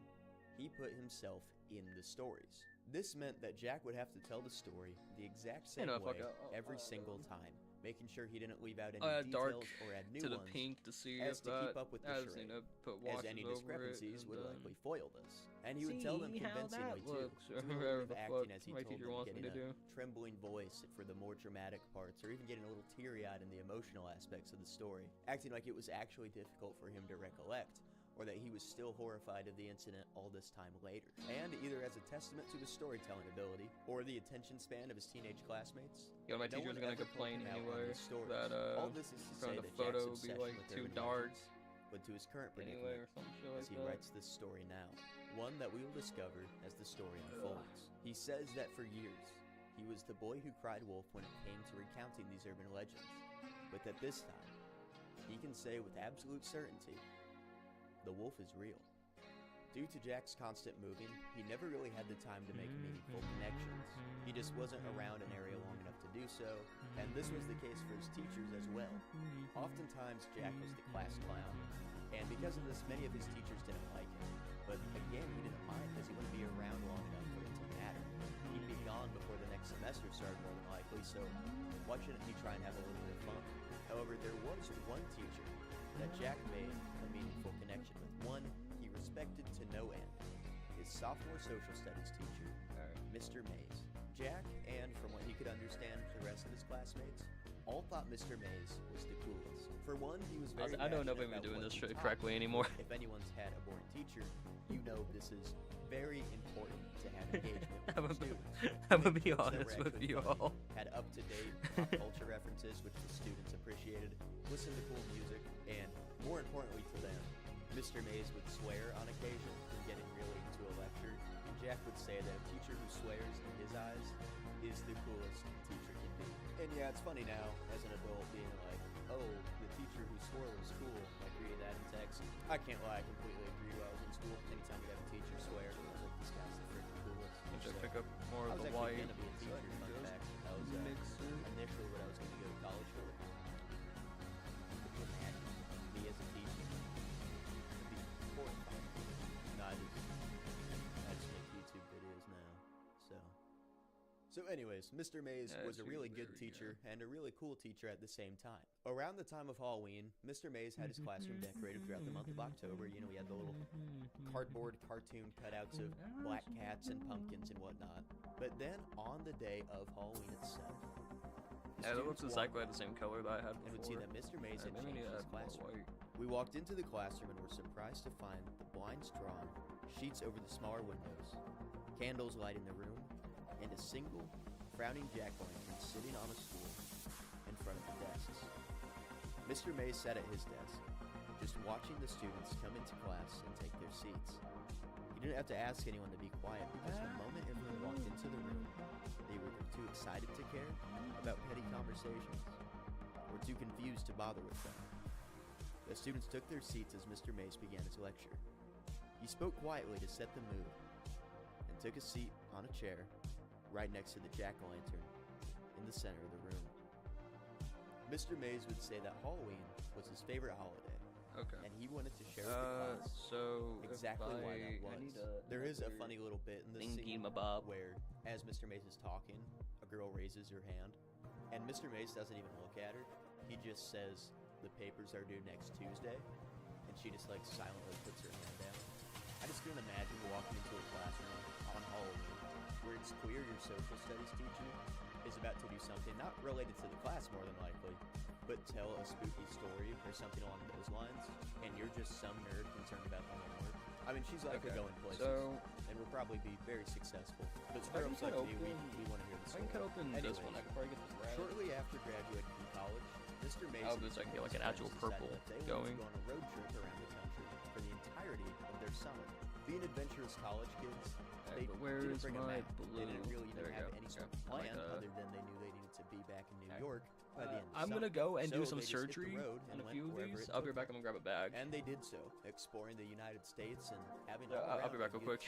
[SPEAKER 15] He put himself in the stories. This meant that Jack would have to tell the story the exact same
[SPEAKER 1] fuck
[SPEAKER 15] way
[SPEAKER 1] it.
[SPEAKER 15] every single time, making sure he didn't leave out any
[SPEAKER 1] Dark
[SPEAKER 15] details or add new
[SPEAKER 1] to the
[SPEAKER 15] ones,
[SPEAKER 1] pink to see
[SPEAKER 15] as
[SPEAKER 1] if
[SPEAKER 15] to
[SPEAKER 1] that
[SPEAKER 15] keep up with the
[SPEAKER 1] I just need
[SPEAKER 15] charade,
[SPEAKER 1] to put
[SPEAKER 15] as
[SPEAKER 1] washes
[SPEAKER 15] any
[SPEAKER 1] over
[SPEAKER 15] discrepancies
[SPEAKER 1] it
[SPEAKER 15] would
[SPEAKER 1] and
[SPEAKER 15] likely foil this. And he would tell them
[SPEAKER 1] see how that
[SPEAKER 15] convincingly too,
[SPEAKER 1] looks, or
[SPEAKER 15] to the
[SPEAKER 1] whatever
[SPEAKER 15] point of
[SPEAKER 1] the
[SPEAKER 15] acting
[SPEAKER 1] fuck
[SPEAKER 15] as he
[SPEAKER 1] my
[SPEAKER 15] told
[SPEAKER 1] teacher
[SPEAKER 15] them,
[SPEAKER 1] wants me
[SPEAKER 15] getting
[SPEAKER 1] to
[SPEAKER 15] a
[SPEAKER 1] do.
[SPEAKER 15] trembling voice for the more dramatic parts, or even getting a little teary-eyed in the emotional aspects of the story, acting like it was actually difficult for him to recollect, or that he was still horrified of the incident all this time later. And either as a testament to his storytelling ability, or the attention span of his teenage classmates,
[SPEAKER 1] Yeah, my
[SPEAKER 15] no
[SPEAKER 1] teacher's
[SPEAKER 15] one
[SPEAKER 1] gonna
[SPEAKER 15] ever
[SPEAKER 1] complain
[SPEAKER 15] called him out on
[SPEAKER 1] anyway
[SPEAKER 15] these stories.
[SPEAKER 1] that
[SPEAKER 15] All this is to say
[SPEAKER 1] the
[SPEAKER 15] that
[SPEAKER 1] photo
[SPEAKER 15] Jack's
[SPEAKER 1] would be
[SPEAKER 15] obsession
[SPEAKER 1] like
[SPEAKER 15] with
[SPEAKER 1] too
[SPEAKER 15] urban
[SPEAKER 1] dark
[SPEAKER 15] legends led to his current
[SPEAKER 1] anyway
[SPEAKER 15] predicament,
[SPEAKER 1] or some shit like
[SPEAKER 15] as he
[SPEAKER 1] that.
[SPEAKER 15] writes this story now, one that we will discover as the story unfolds. He says that for years, he was the boy who cried wolf when it came to recounting these urban legends, but that this time, he can say with absolute certainty, the wolf is real. Due to Jack's constant moving, he never really had the time to make meaningful connections. He just wasn't around an area long enough to do so, and this was the case for his teachers as well. Oftentimes, Jack was the class clown, and because of this, many of his teachers didn't like him. But again, he didn't mind because he wouldn't be around long enough for it to matter.
[SPEAKER 16] he'd be gone before the next semester started more than likely, so why shouldn't he try and have a little bit of fun? However, there was one teacher that Jack made a meaningful connection with, one he respected to no end, his sophomore social studies teacher, Mr. Mays. Jack, and from what he could understand, the rest of his classmates, all thought Mr. Mays was the coolest. For one, he was very
[SPEAKER 1] I don't know if I'm
[SPEAKER 16] passionate
[SPEAKER 1] doing
[SPEAKER 16] about
[SPEAKER 1] this
[SPEAKER 16] what he
[SPEAKER 1] correctly
[SPEAKER 16] taught.
[SPEAKER 1] anymore.
[SPEAKER 16] If anyone's had a boring teacher, you know this is very important to have engagement with students.
[SPEAKER 1] I'm gonna be
[SPEAKER 16] Jokes that
[SPEAKER 1] honest
[SPEAKER 16] were
[SPEAKER 1] with
[SPEAKER 16] actually
[SPEAKER 1] you
[SPEAKER 16] funny,
[SPEAKER 1] all.
[SPEAKER 16] Had up-to-date pop culture references which the students appreciated, listened to cool music, and more importantly to them, Mr. Mays would swear on occasion when getting really into a lecture, and Jack would say that a teacher who swears in his eyes is the coolest teacher can be. And yeah, it's funny now, as an adult, being like, oh, the teacher who swore was cool, like reading that in text. I can't lie, I completely agree while I was in school. Anytime we have a teacher swear, I was like, this guy's the freaking coolest.
[SPEAKER 1] Should I
[SPEAKER 16] So,
[SPEAKER 1] pick up more
[SPEAKER 16] I
[SPEAKER 1] of
[SPEAKER 16] was
[SPEAKER 1] the
[SPEAKER 16] actually
[SPEAKER 1] white?
[SPEAKER 16] gonna be a teacher, fun fact. That was initially what I was gonna go to college for. Could you imagine me as a teacher? It'd be horrifying. No, I just make YouTube videos now, so. So anyways, Mr. Mays was a really good teacher and a really cool teacher at the same time. Around the time of Halloween, Mr. Mays had his classroom decorated throughout the month of October. You know, we had the little cardboard cartoon cutouts of black cats and pumpkins and whatnot. But then on the day of Halloween itself,
[SPEAKER 1] Yeah, it looks exactly the same color that I had before.
[SPEAKER 16] and would see that Mr. Mays had
[SPEAKER 1] maybe
[SPEAKER 16] changed his
[SPEAKER 1] add more
[SPEAKER 16] classroom.
[SPEAKER 1] white.
[SPEAKER 16] We walked into the classroom and were surprised to find the blinds drawn, sheets over the smaller windows, candles lighting the room, and a single frowning jack-o'-lantern sitting on a stool in front of the desks. Mr. Mays sat at his desk, just watching the students come into class and take their seats. He didn't have to ask anyone to be quiet because the moment everyone walked into the room, they were too excited to care about petty conversations, or too confused to bother with them. The students took their seats as Mr. Mays began his lecture. He spoke quietly to set the mood, and took a seat on a chair right next to the jack-o'-lantern in the center of the room. Mr. Mays would say that Halloween was his favorite holiday.
[SPEAKER 1] Okay.
[SPEAKER 16] And he wanted to share with the class
[SPEAKER 1] so
[SPEAKER 16] exactly why that was.
[SPEAKER 1] I need
[SPEAKER 16] There is a funny little bit in the scene
[SPEAKER 1] Thingy-mabob.
[SPEAKER 16] where, as Mr. Mays is talking, a girl raises her hand, and Mr. Mays doesn't even look at her. He just says, the papers are due next Tuesday, and she just like silently puts her hand down. I just couldn't imagine walking into a classroom on Halloween where it's clear your social studies teacher is about to do something not related to the class more than likely, but tell a spooky story or something along those lines, and you're just some nerd concerned about the homework. I mean, she's likely going places, and will probably be very successful. But
[SPEAKER 1] If I can
[SPEAKER 16] screw-ups like
[SPEAKER 1] cut
[SPEAKER 16] me,
[SPEAKER 1] open-
[SPEAKER 16] we want to hear the
[SPEAKER 1] if I
[SPEAKER 16] story.
[SPEAKER 1] can cut open this
[SPEAKER 16] Anyways,
[SPEAKER 1] one, I can probably get this red.
[SPEAKER 16] Shortly after graduating from college, Mr. Mason
[SPEAKER 1] Oh, this I can get like an actual purple going.
[SPEAKER 16] go on a road trip around the country for the entirety of their summer. Being adventurous college kids, they
[SPEAKER 1] but where
[SPEAKER 16] didn't
[SPEAKER 1] is
[SPEAKER 16] bring a
[SPEAKER 1] my
[SPEAKER 16] map. They didn't
[SPEAKER 1] blue?
[SPEAKER 16] really
[SPEAKER 1] There
[SPEAKER 16] even
[SPEAKER 1] we
[SPEAKER 16] have
[SPEAKER 1] go.
[SPEAKER 16] any sort of
[SPEAKER 1] Okay.
[SPEAKER 16] plan
[SPEAKER 1] Like,
[SPEAKER 16] other than they knew they needed to be back in New York by the end of
[SPEAKER 1] I'm
[SPEAKER 16] summer.
[SPEAKER 1] gonna go and do
[SPEAKER 16] So
[SPEAKER 1] some
[SPEAKER 16] they just hit the
[SPEAKER 1] surgery
[SPEAKER 16] road
[SPEAKER 1] on
[SPEAKER 16] and
[SPEAKER 1] a
[SPEAKER 16] went
[SPEAKER 1] few of
[SPEAKER 16] wherever
[SPEAKER 1] these.
[SPEAKER 16] it
[SPEAKER 1] I'll be
[SPEAKER 16] took
[SPEAKER 1] back. I'm gonna grab a bag.
[SPEAKER 16] And they did so, exploring the United States and having
[SPEAKER 1] I'll be back real quick.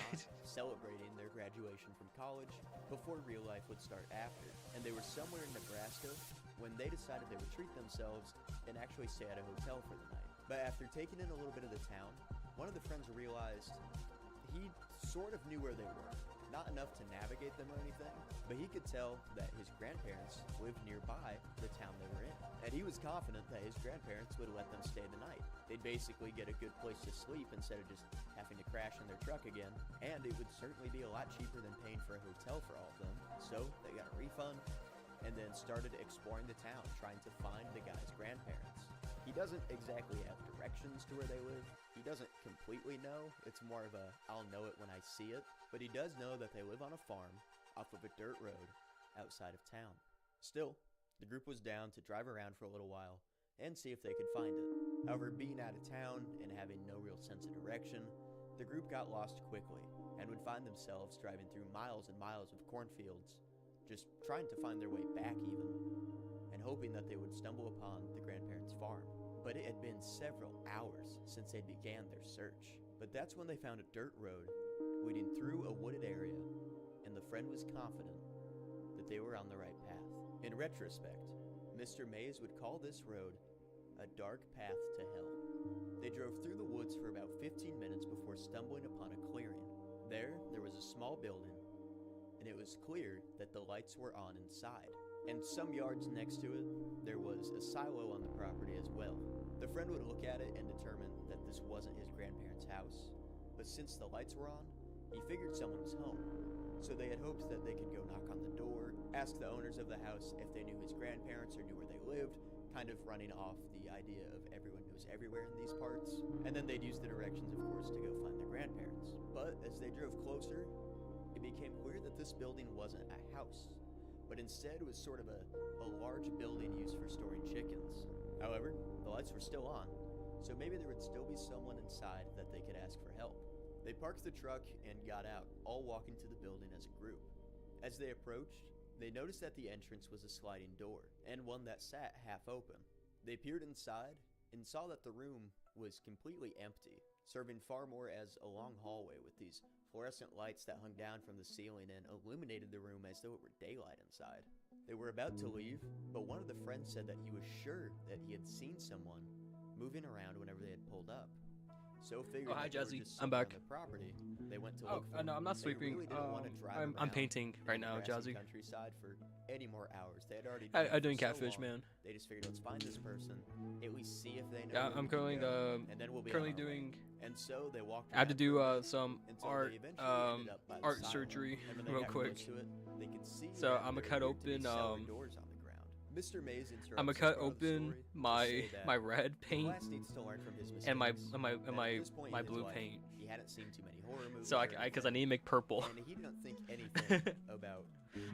[SPEAKER 16] celebrating their graduation from college before real life would start after. And they were somewhere in Nebraska when they decided they would treat themselves and actually stay at a hotel for the night. But after taking in a little bit of the town, one of the friends realized he sort of knew where they were. Not enough to navigate them or anything, but he could tell that his grandparents lived nearby the town they were in. And he was confident that his grandparents would let them stay the night. They'd basically get a good place to sleep instead of just having to crash in their truck again, and it would certainly be a lot cheaper than paying for a hotel for all of them. So they got a refund, and then started exploring the town, trying to find the guy's grandparents. He doesn't exactly have directions to where they live. He doesn't completely know. It's more of a, I'll know it when I see it. But he does know that they live on a farm off of a dirt road outside of town. Still, the group was down to drive around for a little while and see if they could find it. However, being out of town and having no real sense of direction, the group got lost quickly and would find themselves driving through miles and miles of cornfields, just trying to find their way back even, and hoping that they would stumble upon the grandparents' farm. But it had been several hours since they began their search. But that's when they found a dirt road leading through a wooded area, and the friend was confident that they were on the right path. In retrospect, Mr. Mays would call this road a dark path to hell. They drove through the woods for about 15 minutes before stumbling upon a clearing. There was a small building, and it was clear that the lights were on inside. And some yards next to it, there was a silo on the property as well. The friend would look at it and determine that this wasn't his grandparents' house, but since the lights were on, he figured someone was home. So they had hoped that they could go knock on the door, ask the owners of the house if they knew his grandparents or knew where they lived, kind of running off the idea of everyone knows everywhere in these parts. And then they'd use the directions, of course, to go find their grandparents. But as they drove closer, it became clear that this building wasn't a house, but instead was sort of a large building used for storing chickens. However, the lights were still on, so maybe there would still be someone inside that they could ask for help. They parked the truck and got out, all walking to the building as a group. As they approached, they noticed that the entrance was a sliding door, and one that sat half open. They peered inside and saw that the room was completely empty, serving far more as a long hallway with these fluorescent lights that hung down from the ceiling and illuminated the room as though it were daylight inside. They were about to leave, but one of the friends said that he was sure that he had seen someone moving around whenever they had pulled up. So figuring
[SPEAKER 1] hi,
[SPEAKER 16] that they were
[SPEAKER 1] Jazzy.
[SPEAKER 16] just
[SPEAKER 1] I'm
[SPEAKER 16] sitting on
[SPEAKER 1] back.
[SPEAKER 16] the property, they went to look for
[SPEAKER 1] no,
[SPEAKER 16] them.
[SPEAKER 1] I'm not
[SPEAKER 16] They
[SPEAKER 1] sleeping.
[SPEAKER 16] really didn't want to drive
[SPEAKER 1] I'm
[SPEAKER 16] around
[SPEAKER 1] painting right
[SPEAKER 16] the
[SPEAKER 1] now,
[SPEAKER 16] grassy
[SPEAKER 1] Jazzy.
[SPEAKER 16] countryside for any more hours. They had already
[SPEAKER 1] How
[SPEAKER 16] done it
[SPEAKER 1] doing,
[SPEAKER 16] for so
[SPEAKER 1] Catfish,
[SPEAKER 16] long.
[SPEAKER 1] man?
[SPEAKER 16] They just figured, let's find this person, at least see if they know.
[SPEAKER 1] Yeah,
[SPEAKER 16] where
[SPEAKER 1] I'm
[SPEAKER 16] we can
[SPEAKER 1] currently
[SPEAKER 16] go, and then we'll be
[SPEAKER 1] currently
[SPEAKER 16] on our way.
[SPEAKER 1] doing.
[SPEAKER 16] And so they walked
[SPEAKER 1] I have to
[SPEAKER 16] around
[SPEAKER 1] do
[SPEAKER 16] for a bit
[SPEAKER 1] some
[SPEAKER 16] until
[SPEAKER 1] art
[SPEAKER 16] they eventually ended up by the
[SPEAKER 1] art
[SPEAKER 16] silo.
[SPEAKER 1] surgery
[SPEAKER 16] And when they
[SPEAKER 1] real
[SPEAKER 16] got
[SPEAKER 1] quick.
[SPEAKER 16] close to it, they could see
[SPEAKER 1] So
[SPEAKER 16] that
[SPEAKER 1] I'm gonna
[SPEAKER 16] there
[SPEAKER 1] cut
[SPEAKER 16] appeared to be
[SPEAKER 1] open
[SPEAKER 16] cellar doors on the ground. Mr. Mays interrupts
[SPEAKER 1] I'm gonna
[SPEAKER 16] this
[SPEAKER 1] cut
[SPEAKER 16] part of the
[SPEAKER 1] open
[SPEAKER 16] story to
[SPEAKER 1] my
[SPEAKER 16] say that
[SPEAKER 1] my red
[SPEAKER 16] the
[SPEAKER 1] paint
[SPEAKER 16] class needs to learn from his
[SPEAKER 1] and my
[SPEAKER 16] mistakes,
[SPEAKER 1] and my
[SPEAKER 16] that
[SPEAKER 1] and
[SPEAKER 16] at
[SPEAKER 1] my
[SPEAKER 16] this point in
[SPEAKER 1] my
[SPEAKER 16] his
[SPEAKER 1] blue
[SPEAKER 16] life,
[SPEAKER 1] paint.
[SPEAKER 16] He hadn't seen too many horror movies.
[SPEAKER 1] So
[SPEAKER 16] or
[SPEAKER 1] because I
[SPEAKER 16] anything,
[SPEAKER 1] need to make purple.
[SPEAKER 16] and he didn't think anything about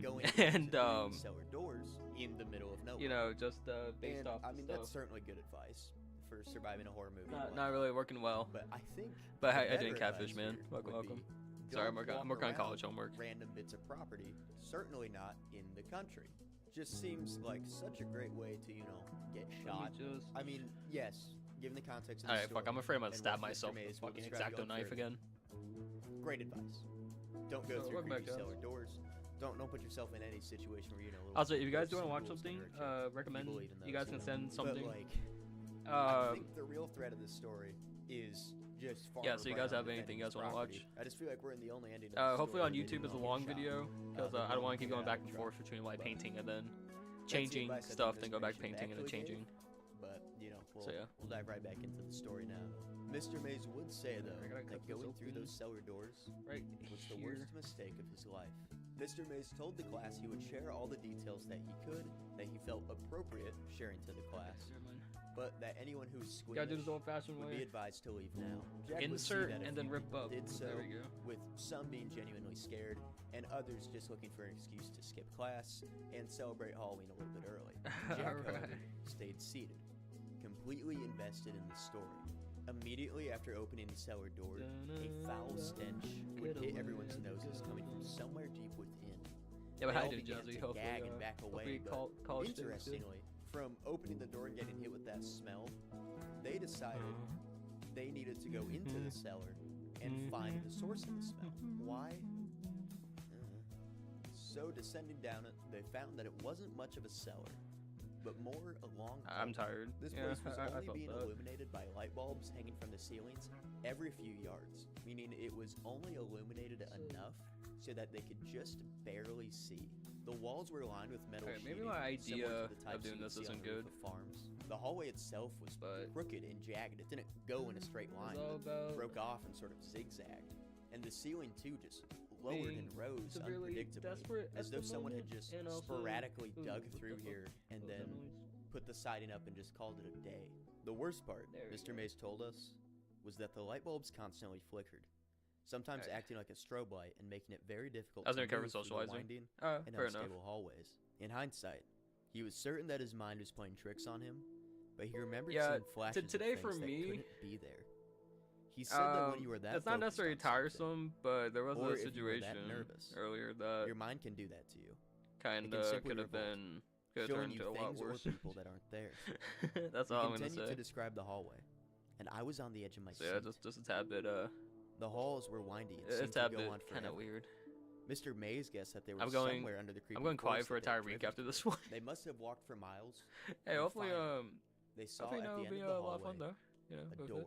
[SPEAKER 16] going
[SPEAKER 1] And,
[SPEAKER 16] into cellar doors in the middle of nowhere.
[SPEAKER 1] You know, just based
[SPEAKER 16] And,
[SPEAKER 1] off.
[SPEAKER 16] I mean,
[SPEAKER 1] stuff.
[SPEAKER 16] that's certainly good advice for surviving a horror movie. and
[SPEAKER 1] Not really working well.
[SPEAKER 16] But I think.
[SPEAKER 1] But
[SPEAKER 16] the
[SPEAKER 1] I didn't
[SPEAKER 16] better
[SPEAKER 1] catfish,
[SPEAKER 16] advice
[SPEAKER 1] man.
[SPEAKER 16] here
[SPEAKER 1] Welcome,
[SPEAKER 16] would
[SPEAKER 1] welcome.
[SPEAKER 16] be,
[SPEAKER 1] Sorry, I'm
[SPEAKER 16] don't
[SPEAKER 1] working
[SPEAKER 16] walk
[SPEAKER 1] on
[SPEAKER 16] around
[SPEAKER 1] college homework.
[SPEAKER 16] Random bits of property, certainly not in the country. Just seems like such a great way to, get shot. I mean, yes, given the context of the
[SPEAKER 1] Alright, fuck,
[SPEAKER 16] story
[SPEAKER 1] I'm afraid I'm gonna
[SPEAKER 16] and
[SPEAKER 1] stab
[SPEAKER 16] what Mr.
[SPEAKER 1] myself with
[SPEAKER 16] Mays
[SPEAKER 1] a
[SPEAKER 16] will
[SPEAKER 1] fucking
[SPEAKER 16] describe
[SPEAKER 1] X-Acto
[SPEAKER 16] going
[SPEAKER 1] knife
[SPEAKER 16] further.
[SPEAKER 1] again.
[SPEAKER 16] Great advice. Don't go through
[SPEAKER 1] welcome back,
[SPEAKER 16] creepy
[SPEAKER 1] guys.
[SPEAKER 16] cellar doors. Don't put yourself in any situation where
[SPEAKER 1] Also, if you guys do
[SPEAKER 16] want
[SPEAKER 1] want to watch something, recommend you guys can send
[SPEAKER 16] But
[SPEAKER 1] something.
[SPEAKER 16] like, I think the real threat of this story is just far.
[SPEAKER 1] Yeah, so you guys
[SPEAKER 16] right
[SPEAKER 1] have
[SPEAKER 16] on
[SPEAKER 1] anything you guys
[SPEAKER 16] defending
[SPEAKER 1] want
[SPEAKER 16] this
[SPEAKER 1] to watch?
[SPEAKER 16] property. I just feel like we're in the only ending. Of the
[SPEAKER 1] Hopefully
[SPEAKER 16] story
[SPEAKER 1] on
[SPEAKER 16] where
[SPEAKER 1] YouTube
[SPEAKER 16] they
[SPEAKER 1] is a
[SPEAKER 16] don't
[SPEAKER 1] long
[SPEAKER 16] get
[SPEAKER 1] video
[SPEAKER 16] shot.
[SPEAKER 1] because
[SPEAKER 16] They
[SPEAKER 1] I don't want to keep
[SPEAKER 16] get
[SPEAKER 1] going
[SPEAKER 16] out
[SPEAKER 1] back
[SPEAKER 16] of
[SPEAKER 1] and
[SPEAKER 16] the
[SPEAKER 1] forth
[SPEAKER 16] truck.
[SPEAKER 1] between like
[SPEAKER 16] But
[SPEAKER 1] painting and then
[SPEAKER 16] that's the
[SPEAKER 1] changing
[SPEAKER 16] advice I think
[SPEAKER 1] stuff, then
[SPEAKER 16] Mr.
[SPEAKER 1] go back
[SPEAKER 16] Mays
[SPEAKER 1] painting and then
[SPEAKER 16] actually
[SPEAKER 1] changing.
[SPEAKER 16] gave. But we'll,
[SPEAKER 1] So, yeah.
[SPEAKER 16] we'll dive right back into the story now. Mr. Mays would say though
[SPEAKER 1] I gotta
[SPEAKER 16] that
[SPEAKER 1] cut this
[SPEAKER 16] going through
[SPEAKER 1] open.
[SPEAKER 16] those cellar doors
[SPEAKER 1] Right
[SPEAKER 16] was the
[SPEAKER 1] here.
[SPEAKER 16] worst mistake of his life. Mr. Mays told the class he would share all the details that he could, that he felt appropriate sharing to the class, but that anyone who was
[SPEAKER 1] Gotta do
[SPEAKER 16] squeamish
[SPEAKER 1] this old-fashioned
[SPEAKER 16] would
[SPEAKER 1] way.
[SPEAKER 16] be advised to leave now. Jack would see
[SPEAKER 1] Insert
[SPEAKER 16] that a
[SPEAKER 1] and then
[SPEAKER 16] few
[SPEAKER 1] rip
[SPEAKER 16] people
[SPEAKER 1] up.
[SPEAKER 16] Did so,
[SPEAKER 1] There we go.
[SPEAKER 16] with some being genuinely scared, and others just looking for an excuse to skip class and celebrate Halloween a little bit early. Jack, however,
[SPEAKER 1] Alright.
[SPEAKER 16] stayed seated, completely invested in the story. Immediately after opening the cellar door, a foul stench would hit everyone's noses coming from somewhere deep within.
[SPEAKER 1] Yeah, but
[SPEAKER 16] They
[SPEAKER 1] how
[SPEAKER 16] all
[SPEAKER 1] you doing,
[SPEAKER 16] began
[SPEAKER 1] Jazzy?
[SPEAKER 16] to
[SPEAKER 1] Hopefully,
[SPEAKER 16] gag and back away,
[SPEAKER 1] hopefully
[SPEAKER 16] but
[SPEAKER 1] college students do.
[SPEAKER 16] interestingly, from opening the door and getting hit with that smell, they decided they needed to go into the cellar and find the source of the smell. Why? So descending down it, they found that it wasn't much of a cellar, but more a long
[SPEAKER 1] I'm
[SPEAKER 16] tunnel.
[SPEAKER 1] tired.
[SPEAKER 16] This
[SPEAKER 1] Yeah,
[SPEAKER 16] place was
[SPEAKER 1] I
[SPEAKER 16] only
[SPEAKER 1] felt
[SPEAKER 16] being
[SPEAKER 1] that.
[SPEAKER 16] illuminated by light bulbs hanging from the ceilings every few yards, meaning it was only illuminated enough so that they could just barely see. The walls were lined with metal
[SPEAKER 1] Okay, maybe
[SPEAKER 16] sheeting,
[SPEAKER 1] my
[SPEAKER 16] similar to
[SPEAKER 1] idea
[SPEAKER 16] the
[SPEAKER 1] of
[SPEAKER 16] types
[SPEAKER 1] doing
[SPEAKER 16] you would
[SPEAKER 1] this
[SPEAKER 16] see on
[SPEAKER 1] isn't
[SPEAKER 16] the roof
[SPEAKER 1] good.
[SPEAKER 16] of farms. The hallway itself was crooked and jagged. It didn't go in a straight line. It broke off and sort of zigzagged. And the ceiling too just lowered and rose
[SPEAKER 1] severely
[SPEAKER 16] unpredictably,
[SPEAKER 1] desperate
[SPEAKER 16] as
[SPEAKER 1] at
[SPEAKER 16] though
[SPEAKER 1] the
[SPEAKER 16] someone had
[SPEAKER 1] moment,
[SPEAKER 16] just
[SPEAKER 1] and also-
[SPEAKER 16] sporadically
[SPEAKER 1] Ooh,
[SPEAKER 16] dug
[SPEAKER 1] what the
[SPEAKER 16] through
[SPEAKER 1] fuck?
[SPEAKER 16] here and
[SPEAKER 1] What was that
[SPEAKER 16] then
[SPEAKER 1] noise?
[SPEAKER 16] put the siding up and just called it a day. The worst part,
[SPEAKER 1] There we
[SPEAKER 16] Mr. Mays told us, was that the light bulbs constantly flickered, sometimes
[SPEAKER 1] Okay.
[SPEAKER 16] acting like a strobe light and making it very difficult
[SPEAKER 1] I was
[SPEAKER 16] to
[SPEAKER 1] gonna cover
[SPEAKER 16] move through the
[SPEAKER 1] socializing.
[SPEAKER 16] winding
[SPEAKER 1] Oh,
[SPEAKER 16] and
[SPEAKER 1] fair enough.
[SPEAKER 16] unstable hallways. In hindsight, he was certain that his mind was playing tricks on him, but he remembered
[SPEAKER 1] Yeah,
[SPEAKER 16] seeing flashes of
[SPEAKER 1] today
[SPEAKER 16] things
[SPEAKER 1] for
[SPEAKER 16] that
[SPEAKER 1] me,
[SPEAKER 16] couldn't be there. He said that when you were that
[SPEAKER 1] it's not
[SPEAKER 16] focused
[SPEAKER 1] necessarily
[SPEAKER 16] on something,
[SPEAKER 1] tiresome, but there was
[SPEAKER 16] or
[SPEAKER 1] a
[SPEAKER 16] if you were that
[SPEAKER 1] situation
[SPEAKER 16] nervous,
[SPEAKER 1] earlier that
[SPEAKER 16] your mind can do that to you.
[SPEAKER 1] kind
[SPEAKER 16] It can
[SPEAKER 1] of
[SPEAKER 16] simply
[SPEAKER 1] could have
[SPEAKER 16] revolt,
[SPEAKER 1] been could have
[SPEAKER 16] showing
[SPEAKER 1] turned
[SPEAKER 16] you
[SPEAKER 1] into a lot
[SPEAKER 16] things or
[SPEAKER 1] worse.
[SPEAKER 16] people that aren't there.
[SPEAKER 1] That's
[SPEAKER 16] He
[SPEAKER 1] all I'm gonna
[SPEAKER 16] continued
[SPEAKER 1] say.
[SPEAKER 16] to describe the hallway, and I was on the edge of my
[SPEAKER 1] So
[SPEAKER 16] seat.
[SPEAKER 1] yeah, just a tad bit
[SPEAKER 16] The halls were windy and
[SPEAKER 1] it's
[SPEAKER 16] seemed
[SPEAKER 1] a
[SPEAKER 16] to
[SPEAKER 1] tad
[SPEAKER 16] go
[SPEAKER 1] bit
[SPEAKER 16] on
[SPEAKER 1] kind of
[SPEAKER 16] forever.
[SPEAKER 1] weird.
[SPEAKER 16] Mr. Mays guessed that they were
[SPEAKER 1] I'm going
[SPEAKER 16] somewhere under the creepy
[SPEAKER 1] I'm going quiet
[SPEAKER 16] forest
[SPEAKER 1] for a
[SPEAKER 16] that they had
[SPEAKER 1] entire week
[SPEAKER 16] driven.
[SPEAKER 1] after this one.
[SPEAKER 16] They must have walked for miles.
[SPEAKER 1] Hey,
[SPEAKER 16] and
[SPEAKER 1] hopefully
[SPEAKER 16] finally, they saw
[SPEAKER 1] hopefully
[SPEAKER 16] at
[SPEAKER 1] it'll
[SPEAKER 16] the end
[SPEAKER 1] be
[SPEAKER 16] of
[SPEAKER 1] a
[SPEAKER 16] the
[SPEAKER 1] lot of fun
[SPEAKER 16] hallway
[SPEAKER 1] though. You know,
[SPEAKER 16] a
[SPEAKER 1] with it.
[SPEAKER 16] door.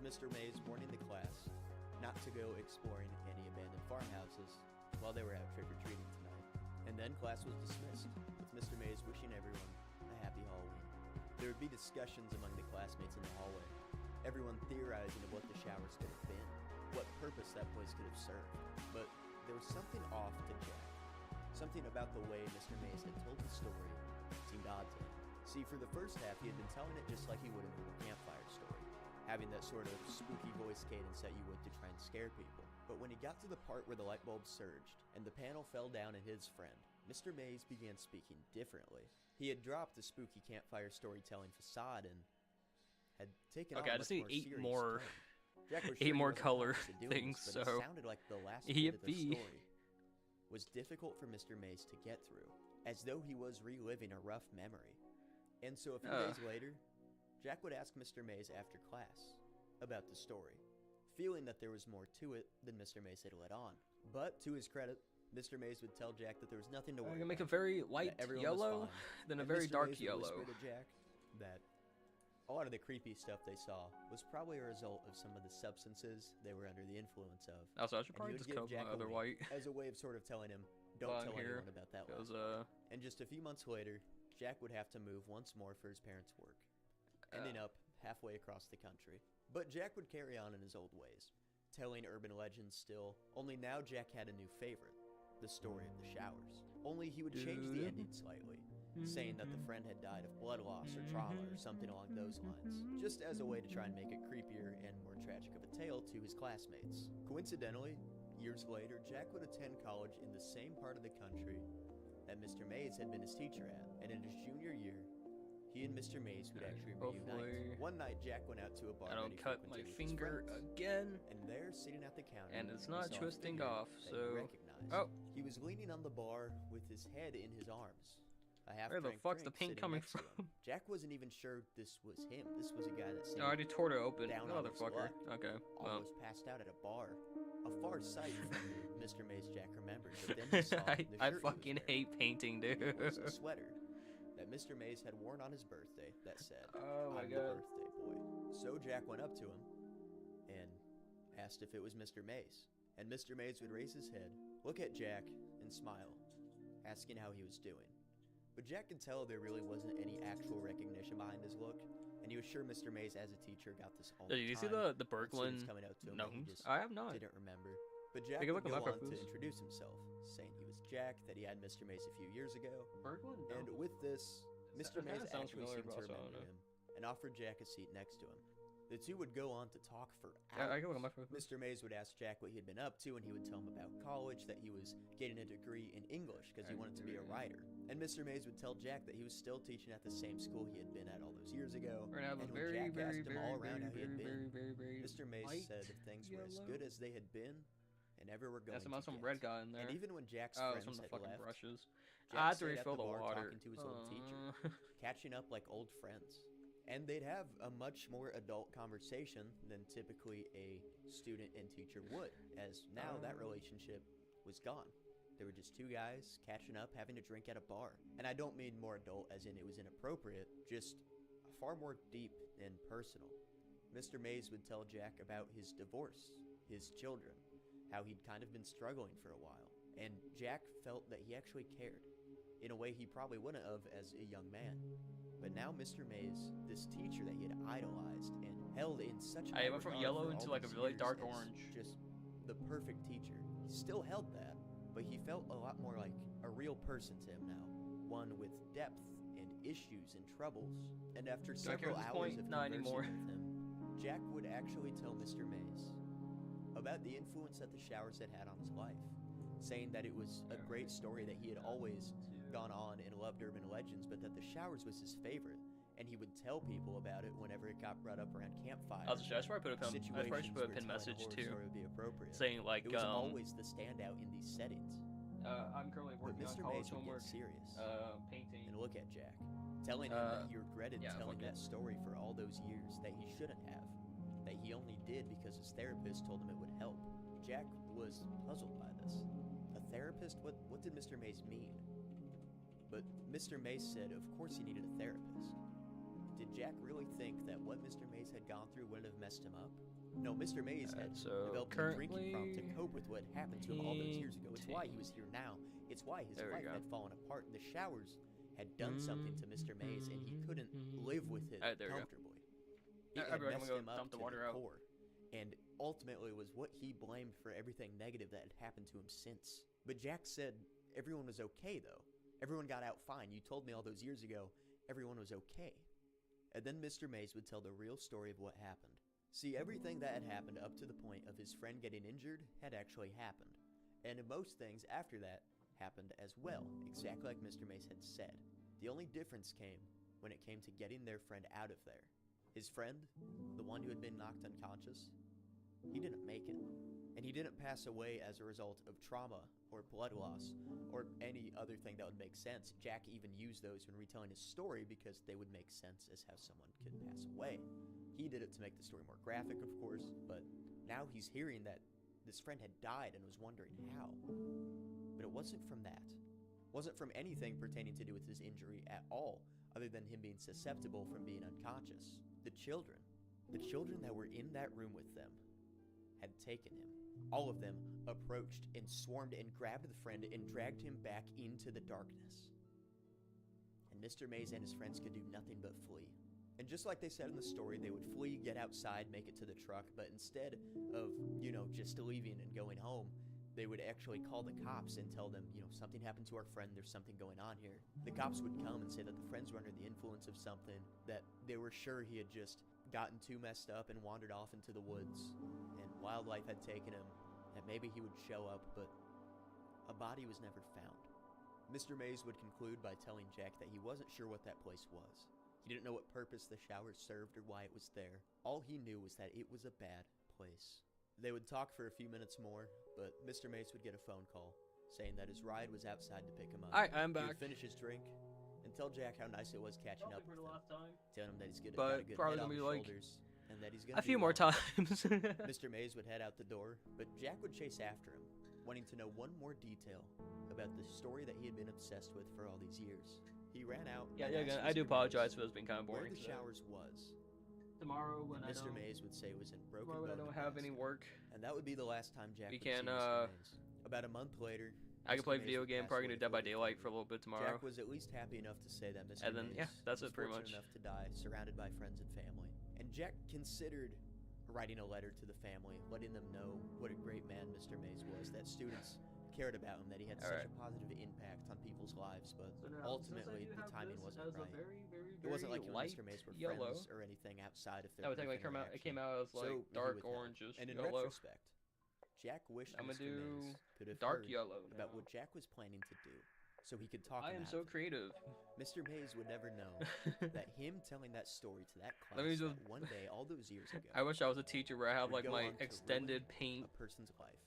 [SPEAKER 16] with Mr. Mays warning the class not to go exploring any abandoned farmhouses while they were out trick-or-treating tonight. And then class was dismissed, with Mr. Mays wishing everyone a happy Halloween. There would be discussions among the classmates in the hallway, everyone theorizing of what the showers could have been, what purpose that place could have served. But there was something off to Jack. Something about the way Mr. Mays had told the story seemed odd to him. See, for the first half, he had been telling it just like he would a little campfire story, having that sort of spooky voice cadence that you would to try and scare people. But when he got to the part where the light bulb surged, and the panel fell down in his friend, Mr. Mays began speaking differently. He had dropped the spooky campfire storytelling facade and had taken on a much more serious tone. Jack was sure
[SPEAKER 1] eight more
[SPEAKER 16] he wasn't
[SPEAKER 1] color
[SPEAKER 16] conscious of doing
[SPEAKER 1] things,
[SPEAKER 16] this, but
[SPEAKER 1] so
[SPEAKER 16] it sounded like the last bit of the
[SPEAKER 1] yippee.
[SPEAKER 16] story was difficult for Mr. Mays to get through, as though he was reliving a rough memory. And so a few days later, Jack would ask Mr. Mays after class about the story, feeling that there was more to it than Mr. Mays had let on. But to his credit, Mr. Mays would tell Jack that there was nothing to worry
[SPEAKER 1] I'm gonna make a
[SPEAKER 16] about,
[SPEAKER 1] very light
[SPEAKER 16] that everyone was
[SPEAKER 1] yellow,
[SPEAKER 16] fine.
[SPEAKER 1] then a
[SPEAKER 16] And
[SPEAKER 1] very
[SPEAKER 16] Mr.
[SPEAKER 1] dark
[SPEAKER 16] Mays would
[SPEAKER 1] yellow.
[SPEAKER 16] whisper to Jack that a lot of the creepy stuff they saw was probably a result of some of the substances they were under the influence of.
[SPEAKER 1] Also, I should
[SPEAKER 16] And
[SPEAKER 1] probably
[SPEAKER 16] he would
[SPEAKER 1] just
[SPEAKER 16] give
[SPEAKER 1] cover
[SPEAKER 16] Jack
[SPEAKER 1] my
[SPEAKER 16] a
[SPEAKER 1] other
[SPEAKER 16] wink
[SPEAKER 1] white.
[SPEAKER 16] as a way of sort of telling him, don't
[SPEAKER 1] Bottom
[SPEAKER 16] tell
[SPEAKER 1] here,
[SPEAKER 16] anyone about that one.
[SPEAKER 1] 'cause,
[SPEAKER 16] And just a few months later, Jack would have to move once more for his parents' work, ending up halfway across the country. But Jack would carry on in his old ways, telling urban legends still, only now Jack had a new favorite, the story of the showers. Only he would change the ending slightly, saying that the friend had died of blood loss or trauma or something along those lines, just as a way to try and make it creepier and more tragic of a tale to his classmates. Coincidentally, years later, Jack would attend college in the same part of the country that Mr. Mays had been his teacher at, and in his junior year, he and Mr. Mays would actually reunite. One night, Jack went out to a bar
[SPEAKER 1] I don't
[SPEAKER 16] that he
[SPEAKER 1] cut my
[SPEAKER 16] frequented with his
[SPEAKER 1] finger
[SPEAKER 16] friends,
[SPEAKER 1] again,
[SPEAKER 16] and there, sitting at the counter,
[SPEAKER 1] and it's
[SPEAKER 16] he
[SPEAKER 1] not
[SPEAKER 16] saw a
[SPEAKER 1] twisting
[SPEAKER 16] figure
[SPEAKER 1] off,
[SPEAKER 16] that he
[SPEAKER 1] so
[SPEAKER 16] recognized.
[SPEAKER 1] oh,
[SPEAKER 16] He was leaning on the bar with his head in his arms. A half
[SPEAKER 1] where the
[SPEAKER 16] drank
[SPEAKER 1] fuck's the
[SPEAKER 16] drink
[SPEAKER 1] paint
[SPEAKER 16] sitting
[SPEAKER 1] coming
[SPEAKER 16] next to him.
[SPEAKER 1] from?
[SPEAKER 16] Jack wasn't even sure this was him. This was a guy that seemed
[SPEAKER 1] I already tore it open,
[SPEAKER 16] down on his
[SPEAKER 1] motherfucker.
[SPEAKER 16] luck,
[SPEAKER 1] Okay, well.
[SPEAKER 16] almost passed out at a bar. A far sight from Mr. Mays Jack remembered, but then he saw the shirt
[SPEAKER 1] I
[SPEAKER 16] he was
[SPEAKER 1] fucking
[SPEAKER 16] wearing.
[SPEAKER 1] hate painting, dude.
[SPEAKER 16] It was a sweater that Mr. Mays had worn on his birthday that said,
[SPEAKER 1] Oh my
[SPEAKER 16] I'm
[SPEAKER 1] God.
[SPEAKER 16] the birthday boy. So Jack went up to him and asked if it was Mr. Mays. And Mr. Mays would raise his head, look at Jack, and smile, asking how he was doing. But Jack could tell there really wasn't any actual recognition behind his look, and he was sure Mr. Mays as a teacher got this all the
[SPEAKER 1] Did you see
[SPEAKER 16] time.
[SPEAKER 1] the Berglund
[SPEAKER 16] Students coming out to him that he
[SPEAKER 1] gnomes?
[SPEAKER 16] just
[SPEAKER 1] I have not.
[SPEAKER 16] didn't remember. But Jack
[SPEAKER 1] Take a
[SPEAKER 16] would
[SPEAKER 1] look at
[SPEAKER 16] go
[SPEAKER 1] my
[SPEAKER 16] on to
[SPEAKER 1] photos.
[SPEAKER 16] introduce himself, saying he was Jack, that he had Mr. Mays a few years ago.
[SPEAKER 1] Berglund
[SPEAKER 16] And
[SPEAKER 1] gnomes.
[SPEAKER 16] with this, Mr.
[SPEAKER 1] That
[SPEAKER 16] Mays
[SPEAKER 1] kinda sounds
[SPEAKER 16] actually
[SPEAKER 1] familiar,
[SPEAKER 16] seemed to
[SPEAKER 1] but also I don't
[SPEAKER 16] remember
[SPEAKER 1] know.
[SPEAKER 16] him and offered Jack a seat next to him. The two would go on to talk for
[SPEAKER 1] Yeah,
[SPEAKER 16] hours.
[SPEAKER 1] I can look at my photos.
[SPEAKER 16] Mr. Mays would ask Jack what he had been up to, and he would tell him about college, that he was getting a degree in English because he wanted to be a writer. And Mr. Mays would tell Jack that he was still teaching at the same school he had been at all those years ago.
[SPEAKER 1] We're gonna have
[SPEAKER 16] and
[SPEAKER 1] a
[SPEAKER 16] when
[SPEAKER 1] very,
[SPEAKER 16] Jack
[SPEAKER 1] very,
[SPEAKER 16] asked him
[SPEAKER 1] very,
[SPEAKER 16] all around
[SPEAKER 1] very,
[SPEAKER 16] how he had
[SPEAKER 1] very,
[SPEAKER 16] been,
[SPEAKER 1] very, very
[SPEAKER 16] Mr. Mays
[SPEAKER 1] light
[SPEAKER 16] said if things were as
[SPEAKER 1] yellow.
[SPEAKER 16] good as they had been and ever were going
[SPEAKER 1] Yeah,
[SPEAKER 16] to
[SPEAKER 1] some
[SPEAKER 16] get.
[SPEAKER 1] red guy in there.
[SPEAKER 16] And even when Jack's
[SPEAKER 1] Oh,
[SPEAKER 16] friends
[SPEAKER 1] some of the
[SPEAKER 16] had
[SPEAKER 1] fucking
[SPEAKER 16] left,
[SPEAKER 1] brushes.
[SPEAKER 16] Jack
[SPEAKER 1] I had to
[SPEAKER 16] stayed at
[SPEAKER 1] refill the
[SPEAKER 16] bar
[SPEAKER 1] water.
[SPEAKER 16] talking to his old teacher, catching up like old friends. And they'd have a much more adult conversation than typically a student and teacher would, as now that relationship was gone. They were just two guys catching up, having a drink at a bar. And I don't mean more adult as in it was inappropriate, just far more deep and personal. Mr. Mays would tell Jack about his divorce, his children, how he'd kind of been struggling for a while. And Jack felt that he actually cared, in a way he probably wouldn't have as a young man. But now Mr. Mays, this teacher that he had idolized and held in such
[SPEAKER 1] I went from
[SPEAKER 16] regard
[SPEAKER 1] yellow
[SPEAKER 16] for
[SPEAKER 1] into
[SPEAKER 16] all
[SPEAKER 1] like a
[SPEAKER 16] these
[SPEAKER 1] really
[SPEAKER 16] years
[SPEAKER 1] dark
[SPEAKER 16] as
[SPEAKER 1] orange.
[SPEAKER 16] just the perfect teacher. He still held that, but he felt a lot more like a real person to him now, one with depth and issues and troubles. And after
[SPEAKER 1] Do I care
[SPEAKER 16] several
[SPEAKER 1] at this
[SPEAKER 16] hours
[SPEAKER 1] point?
[SPEAKER 16] of
[SPEAKER 1] Not
[SPEAKER 16] conversing
[SPEAKER 1] anymore.
[SPEAKER 16] with him, Jack would actually tell Mr. Mays about the influence that the showers had had on his life, saying that it was a great story that he had always gone on and loved urban legends, but that the showers was his favorite, and he would tell people about it whenever it got brought up around campfires.
[SPEAKER 1] I should probably put a pin. I probably should put a pin message too,
[SPEAKER 16] would be appropriate.
[SPEAKER 1] saying like
[SPEAKER 16] It was always the standout in these settings.
[SPEAKER 1] I'm currently
[SPEAKER 16] But
[SPEAKER 1] working on
[SPEAKER 16] Mr.
[SPEAKER 1] college
[SPEAKER 16] Mays would
[SPEAKER 1] homework.
[SPEAKER 16] get serious
[SPEAKER 1] Painting.
[SPEAKER 16] and look at Jack, telling him that he regretted
[SPEAKER 1] yeah,
[SPEAKER 16] telling
[SPEAKER 1] fuck it.
[SPEAKER 16] that story for all those years, that he shouldn't have, that he only did because his therapist told him it would help. Jack was puzzled by this. A therapist? What did Mr. Mays mean? But Mr. Mays said of course he needed a therapist. Did Jack really think that what Mr. Mays had gone through would have messed him up? No, Mr. Mays had developed a drinking problem to cope with what happened to him all those years ago. It's why he was here now. It's why his life had fallen apart. The showers had done something to Mr. Mays, and he couldn't live with it comfortably. It had messed him up to the core, and ultimately was what he blamed for everything negative that had happened to him since. But Jack said everyone was okay, though. Everyone got out fine. You told me all those years ago everyone was okay. And then Mr. Mays would tell the real story of what happened. See, everything that had happened up to the point of his friend getting injured had actually happened. And most things after that happened as well, exactly like Mr. Mays had said. The only difference came when it came to getting their friend out of there. His friend, the one who had been knocked unconscious, he didn't make it. And he didn't pass away as a result of trauma or blood loss or any other thing that would make sense. Jack even used those when retelling his story because they would make sense as how someone could pass away. He did it to make the story more graphic, of course, but now he's hearing that this friend had died and was wondering how. But it wasn't from that. It wasn't from anything pertaining to do with his injury at all, other than him being susceptible from being unconscious. The children that were in that room with them had taken him. All of them approached and swarmed and grabbed the friend and dragged him back into the darkness. And Mr. Mays and his friends could do nothing but flee. And just like they said in the story, they would flee, get outside, make it to the truck, but instead of, just leaving and going home, they would actually call the cops and tell them, something happened to our friend, there's something going on here. The cops would come and say that the friends were under the influence of something, that they were sure he had just gotten too messed up and wandered off into the woods, and wildlife had taken him, that maybe he would show up, but a body was never found. Mr. Mays would conclude by telling Jack that he wasn't sure what that place was. He didn't know what purpose the showers served or why it was there. All he knew was that it was a bad place. They would talk for a few minutes more, but Mr. Mace would get a phone call saying that his ride was outside to pick him up.
[SPEAKER 1] Alright, I'm back.
[SPEAKER 16] He would finish his drink and tell Jack how nice it was catching up with him. Telling him that he's got a good head on his shoulders and that he's gonna
[SPEAKER 1] a few more times.
[SPEAKER 16] Mr. Mays would head out the door, but Jack would chase after him, wanting to know one more detail about the story that he had been obsessed with for all these years. He ran out.
[SPEAKER 1] Yeah, I do apologize for this being kind of boring.
[SPEAKER 16] Where the showers was.
[SPEAKER 1] Tomorrow when
[SPEAKER 16] Mr. Mays would say it was in Broken Bow,
[SPEAKER 1] when I don't have any work.
[SPEAKER 16] And that would be the last time Jack
[SPEAKER 1] we
[SPEAKER 16] would
[SPEAKER 1] can,
[SPEAKER 16] see Mr. Mays. About a month later,
[SPEAKER 1] I can play video game, probably gonna do Dead by Daylight for a little bit tomorrow.
[SPEAKER 16] Jack was at least happy enough to say that Mr.
[SPEAKER 1] And then,
[SPEAKER 16] Mays
[SPEAKER 1] that's
[SPEAKER 16] was
[SPEAKER 1] it pretty
[SPEAKER 16] fortunate
[SPEAKER 1] much.
[SPEAKER 16] enough to die, surrounded by friends and family. And Jack considered writing a letter to the family, letting them know what a great man Mr. Mays was, that students cared about him, that he had such a positive impact on people's lives, but ultimately the timing wasn't right. It wasn't like Mr. Mays were friends or anything outside of their
[SPEAKER 1] it came out as like dark orangish
[SPEAKER 16] and in
[SPEAKER 1] yellow.
[SPEAKER 16] retrospect, Jack wished
[SPEAKER 1] I'm gonna
[SPEAKER 16] Mr.
[SPEAKER 1] do
[SPEAKER 16] Mays could have
[SPEAKER 1] dark
[SPEAKER 16] heard
[SPEAKER 1] yellow
[SPEAKER 16] about
[SPEAKER 1] now.
[SPEAKER 16] what Jack was planning to do, so he could talk
[SPEAKER 1] I
[SPEAKER 16] him
[SPEAKER 1] am
[SPEAKER 16] out
[SPEAKER 1] so
[SPEAKER 16] of it.
[SPEAKER 1] creative.
[SPEAKER 16] Mr. Mays would never know that him telling that story to that class
[SPEAKER 1] Let me just-
[SPEAKER 16] that one day all those years ago.
[SPEAKER 1] I wish I was a teacher where I had
[SPEAKER 16] would
[SPEAKER 1] like
[SPEAKER 16] go
[SPEAKER 1] my
[SPEAKER 16] on to
[SPEAKER 1] extended
[SPEAKER 16] ruin
[SPEAKER 1] paint
[SPEAKER 16] a person's life.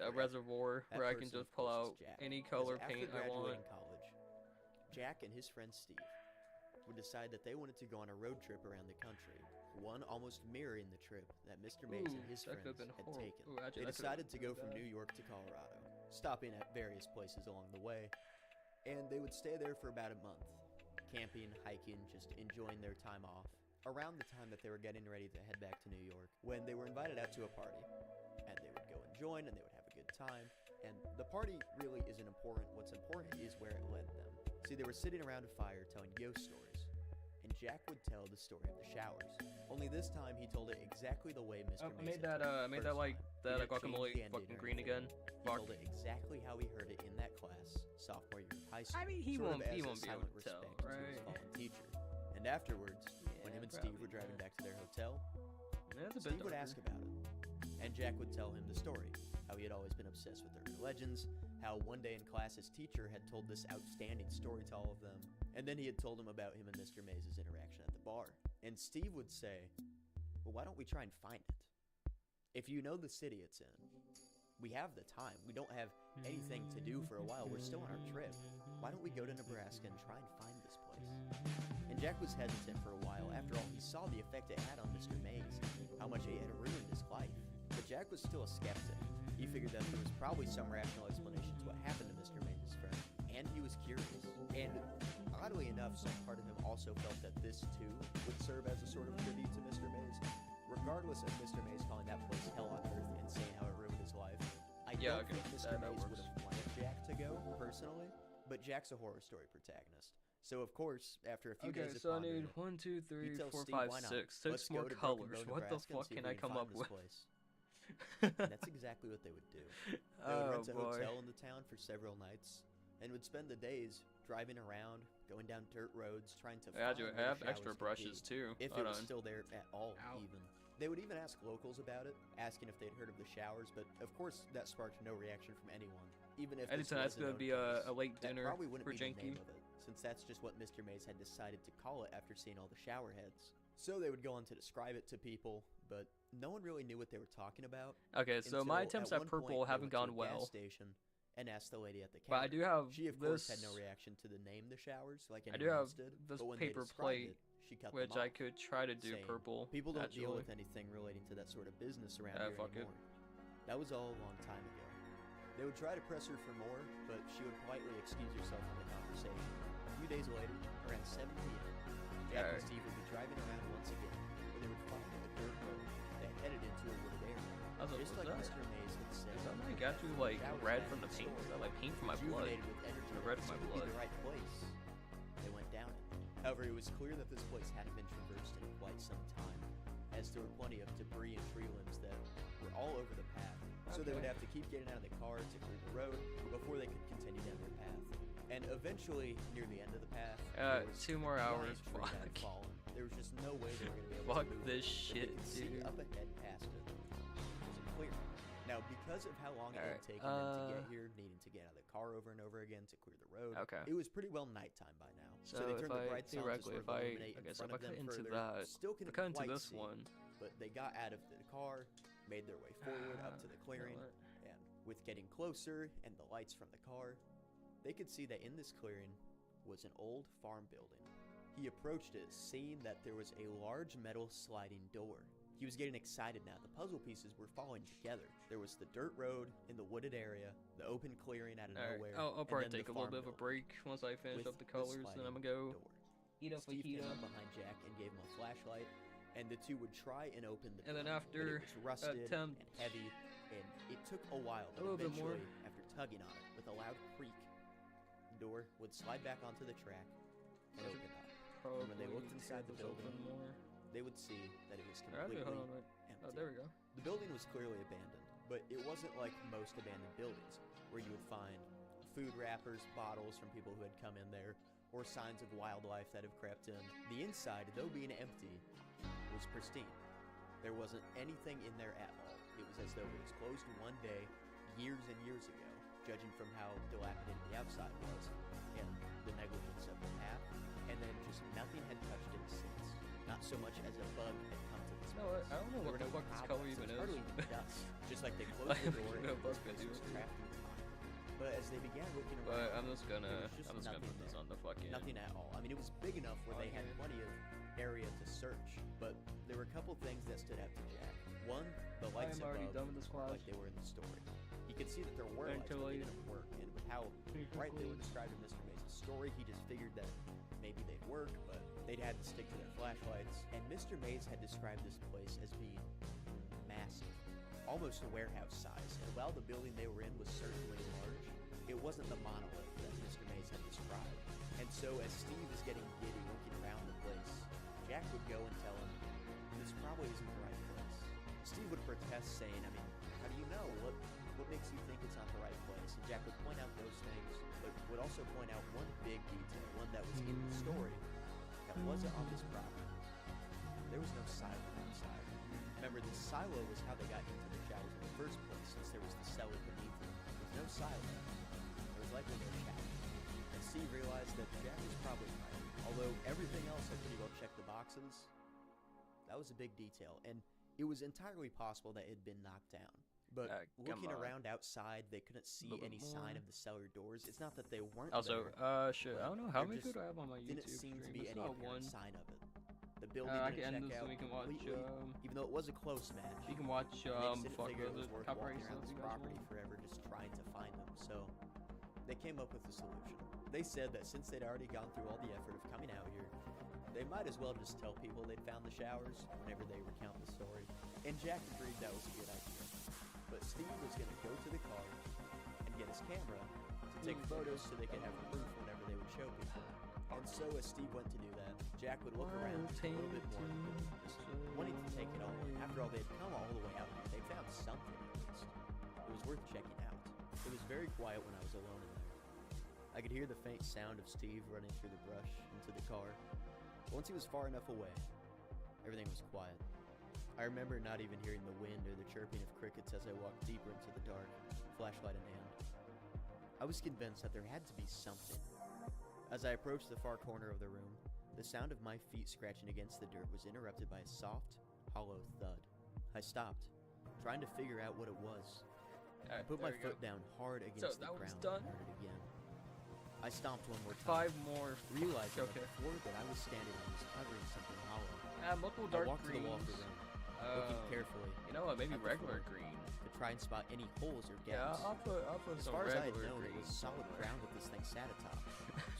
[SPEAKER 1] a reservoir
[SPEAKER 16] That
[SPEAKER 1] where I can
[SPEAKER 16] person,
[SPEAKER 1] just
[SPEAKER 16] of
[SPEAKER 1] pull
[SPEAKER 16] course,
[SPEAKER 1] out
[SPEAKER 16] is Jack,
[SPEAKER 1] any
[SPEAKER 16] because
[SPEAKER 1] color
[SPEAKER 16] after
[SPEAKER 1] paint I want.
[SPEAKER 16] graduating college, Jack and his friend Steve would decide that they wanted to go on a road trip around the country, one almost mirroring the trip that Mr. Mays and his
[SPEAKER 1] that could've
[SPEAKER 16] friends
[SPEAKER 1] been
[SPEAKER 16] had
[SPEAKER 1] horrible.
[SPEAKER 16] taken.
[SPEAKER 1] Ooh, actually,
[SPEAKER 16] They
[SPEAKER 1] that could've
[SPEAKER 16] decided to go from New York to Colorado, stopping at various places along the way, and they would stay there for about a month, camping, hiking, just enjoying their time off. Around the time that they were getting ready to head back to New York, when they were invited out to a party, and they would go and join, and they would have a good time. And the party really isn't important. What's important is where it led them. See, they were sitting around a fire telling ghost stories, and Jack would tell the story of the showers. Only this time he told it exactly the way Mr.
[SPEAKER 1] I
[SPEAKER 16] Mays
[SPEAKER 1] made that
[SPEAKER 16] had told it the first
[SPEAKER 1] like
[SPEAKER 16] time.
[SPEAKER 1] that
[SPEAKER 16] He didn't change
[SPEAKER 1] guacamole
[SPEAKER 16] the ending
[SPEAKER 1] fucking
[SPEAKER 16] or
[SPEAKER 1] green
[SPEAKER 16] anything.
[SPEAKER 1] again.
[SPEAKER 16] He told it exactly how he heard it in that class, sophomore year of high school.
[SPEAKER 1] I mean, he
[SPEAKER 16] sort of
[SPEAKER 1] won't
[SPEAKER 16] as
[SPEAKER 1] be
[SPEAKER 16] a
[SPEAKER 1] able
[SPEAKER 16] silent
[SPEAKER 1] to tell,
[SPEAKER 16] respect to his
[SPEAKER 1] right?
[SPEAKER 16] fallen teacher. And afterwards, when him and Steve were driving back to their hotel,
[SPEAKER 1] That's a bit
[SPEAKER 16] Steve would
[SPEAKER 1] darker.
[SPEAKER 16] ask about it, and Jack would tell him the story, how he had always been obsessed with urban legends, how one day in class his teacher had told this outstanding story to all of them, and then he had told him about him and Mr. Mays' interaction at the bar. And Steve would say, well, why don't we try and find it? If you know the city it's in, we have the time. We don't have anything to do for a while. We're still on our trip. Why don't we go to Nebraska and try and find this place? And Jack was hesitant for a while. After all, he saw the effect it had on Mr. Mays, how much it had ruined his life. But Jack was still a skeptic. He figured that there was probably some rational explanation to what happened to Mr. Mays' friend, and he was curious. And oddly enough, some part of him also felt that this too would serve as a sort of tribute to Mr. Mays, regardless of Mr. Mays calling that place hell on earth and saying how it ruined his life, I
[SPEAKER 1] Yeah,
[SPEAKER 16] don't
[SPEAKER 1] okay,
[SPEAKER 16] think Mr.
[SPEAKER 1] that
[SPEAKER 16] Mays would
[SPEAKER 1] works.
[SPEAKER 16] have wanted Jack to go, personally, but Jack's a horror story protagonist. So, of course, after a few
[SPEAKER 1] Okay,
[SPEAKER 16] days of
[SPEAKER 1] so I need
[SPEAKER 16] pondering
[SPEAKER 1] 1, 2, 3,
[SPEAKER 16] he tells
[SPEAKER 1] 4,
[SPEAKER 16] Steve,
[SPEAKER 1] 5,
[SPEAKER 16] "Why not?
[SPEAKER 1] 6.
[SPEAKER 16] Let's
[SPEAKER 1] 6
[SPEAKER 16] go
[SPEAKER 1] more
[SPEAKER 16] to Broken
[SPEAKER 1] colors.
[SPEAKER 16] Bow,
[SPEAKER 1] What the
[SPEAKER 16] Nebraska and
[SPEAKER 1] fuck
[SPEAKER 16] see if
[SPEAKER 1] can
[SPEAKER 16] we
[SPEAKER 1] I come
[SPEAKER 16] find
[SPEAKER 1] up
[SPEAKER 16] this
[SPEAKER 1] with?
[SPEAKER 16] place." And that's exactly what they would do. They would
[SPEAKER 1] Oh,
[SPEAKER 16] rent a
[SPEAKER 1] boy.
[SPEAKER 16] hotel in the town for several nights and would spend the days driving around, going down dirt roads, trying to
[SPEAKER 1] Yeah,
[SPEAKER 16] find
[SPEAKER 1] I
[SPEAKER 16] where the
[SPEAKER 1] have
[SPEAKER 16] showers
[SPEAKER 1] extra
[SPEAKER 16] could
[SPEAKER 1] brushes
[SPEAKER 16] be,
[SPEAKER 1] too.
[SPEAKER 16] if
[SPEAKER 1] Hold
[SPEAKER 16] it was
[SPEAKER 1] on.
[SPEAKER 16] still there at all,
[SPEAKER 1] Ow.
[SPEAKER 16] even. They would even ask locals about it, asking if they'd heard of the showers, but of course that sparked no reaction from anyone. Even if this
[SPEAKER 1] Anytime
[SPEAKER 16] was
[SPEAKER 1] that's
[SPEAKER 16] a
[SPEAKER 1] gonna
[SPEAKER 16] known
[SPEAKER 1] be
[SPEAKER 16] place,
[SPEAKER 1] a late
[SPEAKER 16] that
[SPEAKER 1] dinner
[SPEAKER 16] probably wouldn't
[SPEAKER 1] for
[SPEAKER 16] be the name
[SPEAKER 1] Janky.
[SPEAKER 16] of it, since that's just what Mr. Mays had decided to call it after seeing all the shower heads. So they would go on to describe it to people, but no one really knew what they were talking about.
[SPEAKER 1] Okay, so my
[SPEAKER 16] until
[SPEAKER 1] attempts
[SPEAKER 16] at
[SPEAKER 1] at
[SPEAKER 16] one
[SPEAKER 1] purple
[SPEAKER 16] point, they
[SPEAKER 1] haven't
[SPEAKER 16] went to a
[SPEAKER 1] gone
[SPEAKER 16] gas
[SPEAKER 1] well.
[SPEAKER 16] station and asked the lady at the counter.
[SPEAKER 1] But I do have
[SPEAKER 16] She, of course, had
[SPEAKER 1] this-
[SPEAKER 16] no reaction to the name the showers, like
[SPEAKER 1] I
[SPEAKER 16] anyone
[SPEAKER 1] do have
[SPEAKER 16] else did.
[SPEAKER 1] this
[SPEAKER 16] but when they
[SPEAKER 1] paper
[SPEAKER 16] described
[SPEAKER 1] plate,
[SPEAKER 16] it, she cut
[SPEAKER 1] which
[SPEAKER 16] them
[SPEAKER 1] I
[SPEAKER 16] off,
[SPEAKER 1] could try to do
[SPEAKER 16] saying,
[SPEAKER 1] purple.
[SPEAKER 16] "People don't deal
[SPEAKER 1] actually.
[SPEAKER 16] with anything relating to that sort of business around
[SPEAKER 1] Yeah,
[SPEAKER 16] here
[SPEAKER 1] fuck it.
[SPEAKER 16] anymore." That was all a long time ago. They would try to press her for more, but she would politely excuse herself from the conversation. A few days later, around 7 p.m., Jack and Steve would be driving around once again, where they would find a dirt road that headed into a wooded area.
[SPEAKER 1] How's it-
[SPEAKER 16] Just
[SPEAKER 1] what's
[SPEAKER 16] like
[SPEAKER 1] that?
[SPEAKER 16] Mr. Mays had said.
[SPEAKER 1] Is that like actually like
[SPEAKER 16] Showers
[SPEAKER 1] red
[SPEAKER 16] back
[SPEAKER 1] from
[SPEAKER 16] in
[SPEAKER 1] the paint?
[SPEAKER 16] store,
[SPEAKER 1] Is that like paint from my blood?
[SPEAKER 16] rejuvenated with energy
[SPEAKER 1] The red
[SPEAKER 16] that
[SPEAKER 1] from my
[SPEAKER 16] seemed to be
[SPEAKER 1] blood.
[SPEAKER 16] the right place. They went down it. However, it was clear that this place hadn't been traversed in quite some time, as there were plenty of debris and tree limbs that were all over the path. So they would
[SPEAKER 1] Okay.
[SPEAKER 16] have to keep getting out of the car to clear the road before they could continue down their path. And eventually, near the end of the path, there was
[SPEAKER 1] 2 more
[SPEAKER 16] a
[SPEAKER 1] hours.
[SPEAKER 16] giant tree that had
[SPEAKER 1] Fuck.
[SPEAKER 16] fallen. There was just no way they were going to be able
[SPEAKER 1] Fuck
[SPEAKER 16] to move
[SPEAKER 1] this
[SPEAKER 16] it, but
[SPEAKER 1] shit,
[SPEAKER 16] they could see
[SPEAKER 1] dude.
[SPEAKER 16] up ahead past it was a clearing. Now, because of how long it had
[SPEAKER 1] Alright,
[SPEAKER 16] taken them to get here, needing to get out of the car over and over again to clear the road,
[SPEAKER 1] Okay.
[SPEAKER 16] it was pretty well nighttime by now. So,
[SPEAKER 1] So
[SPEAKER 16] they
[SPEAKER 1] if
[SPEAKER 16] turned the
[SPEAKER 1] I
[SPEAKER 16] brights on to
[SPEAKER 1] theoretically,
[SPEAKER 16] sort
[SPEAKER 1] if
[SPEAKER 16] of
[SPEAKER 1] I
[SPEAKER 16] illuminate in
[SPEAKER 1] guess
[SPEAKER 16] front
[SPEAKER 1] if I
[SPEAKER 16] of them
[SPEAKER 1] cut into
[SPEAKER 16] further.
[SPEAKER 1] that,
[SPEAKER 16] Still
[SPEAKER 1] if I
[SPEAKER 16] couldn't
[SPEAKER 1] cut into
[SPEAKER 16] quite
[SPEAKER 1] this
[SPEAKER 16] see,
[SPEAKER 1] one.
[SPEAKER 16] but they got out of the car, made their way forward up to the clearing, and with getting closer and the lights from the car, they could see that in this clearing was an old farm building. He approached it, seeing that there was a large metal sliding door. He was getting excited now. The puzzle pieces were falling together. There was the dirt road in the wooded area, the open clearing out of
[SPEAKER 1] Alright,
[SPEAKER 16] nowhere.
[SPEAKER 1] I'll
[SPEAKER 16] and
[SPEAKER 1] probably
[SPEAKER 16] then the
[SPEAKER 1] take a little
[SPEAKER 16] farm
[SPEAKER 1] bit of a
[SPEAKER 16] building
[SPEAKER 1] break once I finish
[SPEAKER 16] with
[SPEAKER 1] up the colors, then
[SPEAKER 16] sliding
[SPEAKER 1] I'm gonna go
[SPEAKER 16] door.
[SPEAKER 1] eat a
[SPEAKER 16] Steve came
[SPEAKER 1] fajita.
[SPEAKER 16] up behind Jack and gave him a flashlight, and the two would try and open the
[SPEAKER 1] And then
[SPEAKER 16] door,
[SPEAKER 1] after
[SPEAKER 16] but it was rusted
[SPEAKER 1] attempt-
[SPEAKER 16] and heavy, and it took a while, but
[SPEAKER 1] little bit more.
[SPEAKER 16] eventually, after tugging on it with a loud creak, the door would slide back onto the track and open up. And when they
[SPEAKER 1] Probably
[SPEAKER 16] looked inside the
[SPEAKER 1] tear this
[SPEAKER 16] building,
[SPEAKER 1] open more.
[SPEAKER 16] they would see that it was
[SPEAKER 1] Or actually,
[SPEAKER 16] completely
[SPEAKER 1] hold on, wait.
[SPEAKER 16] empty.
[SPEAKER 1] Oh, there we go.
[SPEAKER 16] The building was clearly abandoned, but it wasn't like most abandoned buildings, where you would find food wrappers, bottles from people who had come in there, or signs of wildlife that have crept in. The inside, though being empty, was pristine. There wasn't anything in there at all. It was as though it was closed one day, years and years ago, judging from how dilapidated the outside was, and the negligence of the path, and then just nothing had touched it since. Not so much as a bug had come to this
[SPEAKER 1] No,
[SPEAKER 16] place.
[SPEAKER 1] I don't know
[SPEAKER 16] There
[SPEAKER 1] what
[SPEAKER 16] were
[SPEAKER 1] the
[SPEAKER 16] no
[SPEAKER 1] fuck this
[SPEAKER 16] cobwebs,
[SPEAKER 1] color
[SPEAKER 16] there
[SPEAKER 1] even
[SPEAKER 16] was
[SPEAKER 1] is.
[SPEAKER 16] hardly any dust, just like they closed the door
[SPEAKER 1] No,
[SPEAKER 16] and
[SPEAKER 1] bug
[SPEAKER 16] this place
[SPEAKER 1] could
[SPEAKER 16] was
[SPEAKER 1] do it.
[SPEAKER 16] trapped in time. But as they began looking around,
[SPEAKER 1] But I'm just
[SPEAKER 16] there
[SPEAKER 1] gonna
[SPEAKER 16] was just
[SPEAKER 1] put this
[SPEAKER 16] nothing
[SPEAKER 1] on the fucking
[SPEAKER 16] nothing at all. I mean, it was big enough where they had
[SPEAKER 1] Okay.
[SPEAKER 16] plenty of area to search, but there were a couple things that stood out to Jack. One, the lights
[SPEAKER 1] I'm already
[SPEAKER 16] above
[SPEAKER 1] done with this
[SPEAKER 16] were
[SPEAKER 1] class.
[SPEAKER 16] like they were in the story. He could see that there were lights, but
[SPEAKER 1] Eventually.
[SPEAKER 16] they didn't work, and with how bright they were described in Mr. Mays' story, he just figured that maybe they'd work, but they'd had to stick to their flashlights. And Mr. Mays had described this place as being massive, almost a warehouse size, and while the building they were in was certainly large, it wasn't the monolith that Mr. Mays had described. And so as Steve was getting giddy looking around the place, Jack would go and tell him, this probably isn't the right place. Steve would protest, saying, I mean, how do you know? What makes you think it's not the right place? And Jack would point out those things, but would also point out one big detail, one that was in the story, that wasn't on this property. There was no silo outside. Remember, the silo was how they got into the showers in the first place, since there was the cellar beneath them. There was no silo. There was likely no shower. And Steve realized that Jack was probably right. Although everything else had pretty well checked the boxes, that was a big detail, and it was entirely possible that it had been knocked down. But looking
[SPEAKER 1] come on.
[SPEAKER 16] around outside, they couldn't see
[SPEAKER 1] Little
[SPEAKER 16] any
[SPEAKER 1] bit
[SPEAKER 16] sign
[SPEAKER 1] more.
[SPEAKER 16] of the cellar doors. It's not that they weren't
[SPEAKER 1] Also,
[SPEAKER 16] there,
[SPEAKER 1] shit, I
[SPEAKER 16] but
[SPEAKER 1] don't know how
[SPEAKER 16] there
[SPEAKER 1] many
[SPEAKER 16] just
[SPEAKER 1] people do I have on my YouTube
[SPEAKER 16] didn't seem to
[SPEAKER 1] stream.
[SPEAKER 16] be
[SPEAKER 1] It's
[SPEAKER 16] any
[SPEAKER 1] not
[SPEAKER 16] apparent
[SPEAKER 1] one.
[SPEAKER 16] sign of it. The building
[SPEAKER 1] I
[SPEAKER 16] didn't
[SPEAKER 1] can end
[SPEAKER 16] check
[SPEAKER 1] this so
[SPEAKER 16] out
[SPEAKER 1] we can watch,
[SPEAKER 16] completely, even though it was a close match.
[SPEAKER 1] You can watch,
[SPEAKER 16] Makes it
[SPEAKER 1] fuck,
[SPEAKER 16] figure it
[SPEAKER 1] was
[SPEAKER 16] was
[SPEAKER 1] it
[SPEAKER 16] worth
[SPEAKER 1] copyright
[SPEAKER 16] walking around
[SPEAKER 1] stuff
[SPEAKER 16] this
[SPEAKER 1] you guys
[SPEAKER 16] property
[SPEAKER 1] want?
[SPEAKER 16] forever just trying to find them. So they came up with a solution. They said that since they'd already gone through all the effort of coming out here, They might as well just tell people they'd found the showers whenever they recount the story. And Jack agreed that was a good idea. But Steve was going to go to the car and get his camera to take photos so they could have proof whenever they would show people. And so as Steve went to do that, Jack would look around a little bit more, just wanting to take it all in. After all, they'd come all the way out here. They found something at least. It was worth checking out. It was very quiet when I was alone in there. I could hear the faint sound of Steve running through the brush into the car. Once he was far enough away, everything was quiet. I remember not even hearing the wind or the chirping of crickets as I walked deeper into the dark, flashlight in hand. I was convinced that there had to be something. As I approached the far corner of the room, the sound of my feet scratching against the dirt was interrupted by a soft, hollow thud. I stopped, trying to figure out what it was. I put my foot down hard against the ground and heard it again. I stomped one more time.
[SPEAKER 1] 5 more.
[SPEAKER 16] Realizing that the floor that I was standing on was covering something hollow.
[SPEAKER 1] Multiple dark
[SPEAKER 16] I walked
[SPEAKER 1] greens.
[SPEAKER 16] to the wall of the room, looking carefully.
[SPEAKER 1] You know what? Maybe
[SPEAKER 16] at the
[SPEAKER 1] regular
[SPEAKER 16] floor
[SPEAKER 1] green.
[SPEAKER 16] To try and spot any holes or gaps.
[SPEAKER 1] Yeah, I'll put
[SPEAKER 16] as
[SPEAKER 1] some
[SPEAKER 16] far as I had
[SPEAKER 1] regular
[SPEAKER 16] known,
[SPEAKER 1] green.
[SPEAKER 16] it was solid ground that this thing sat atop.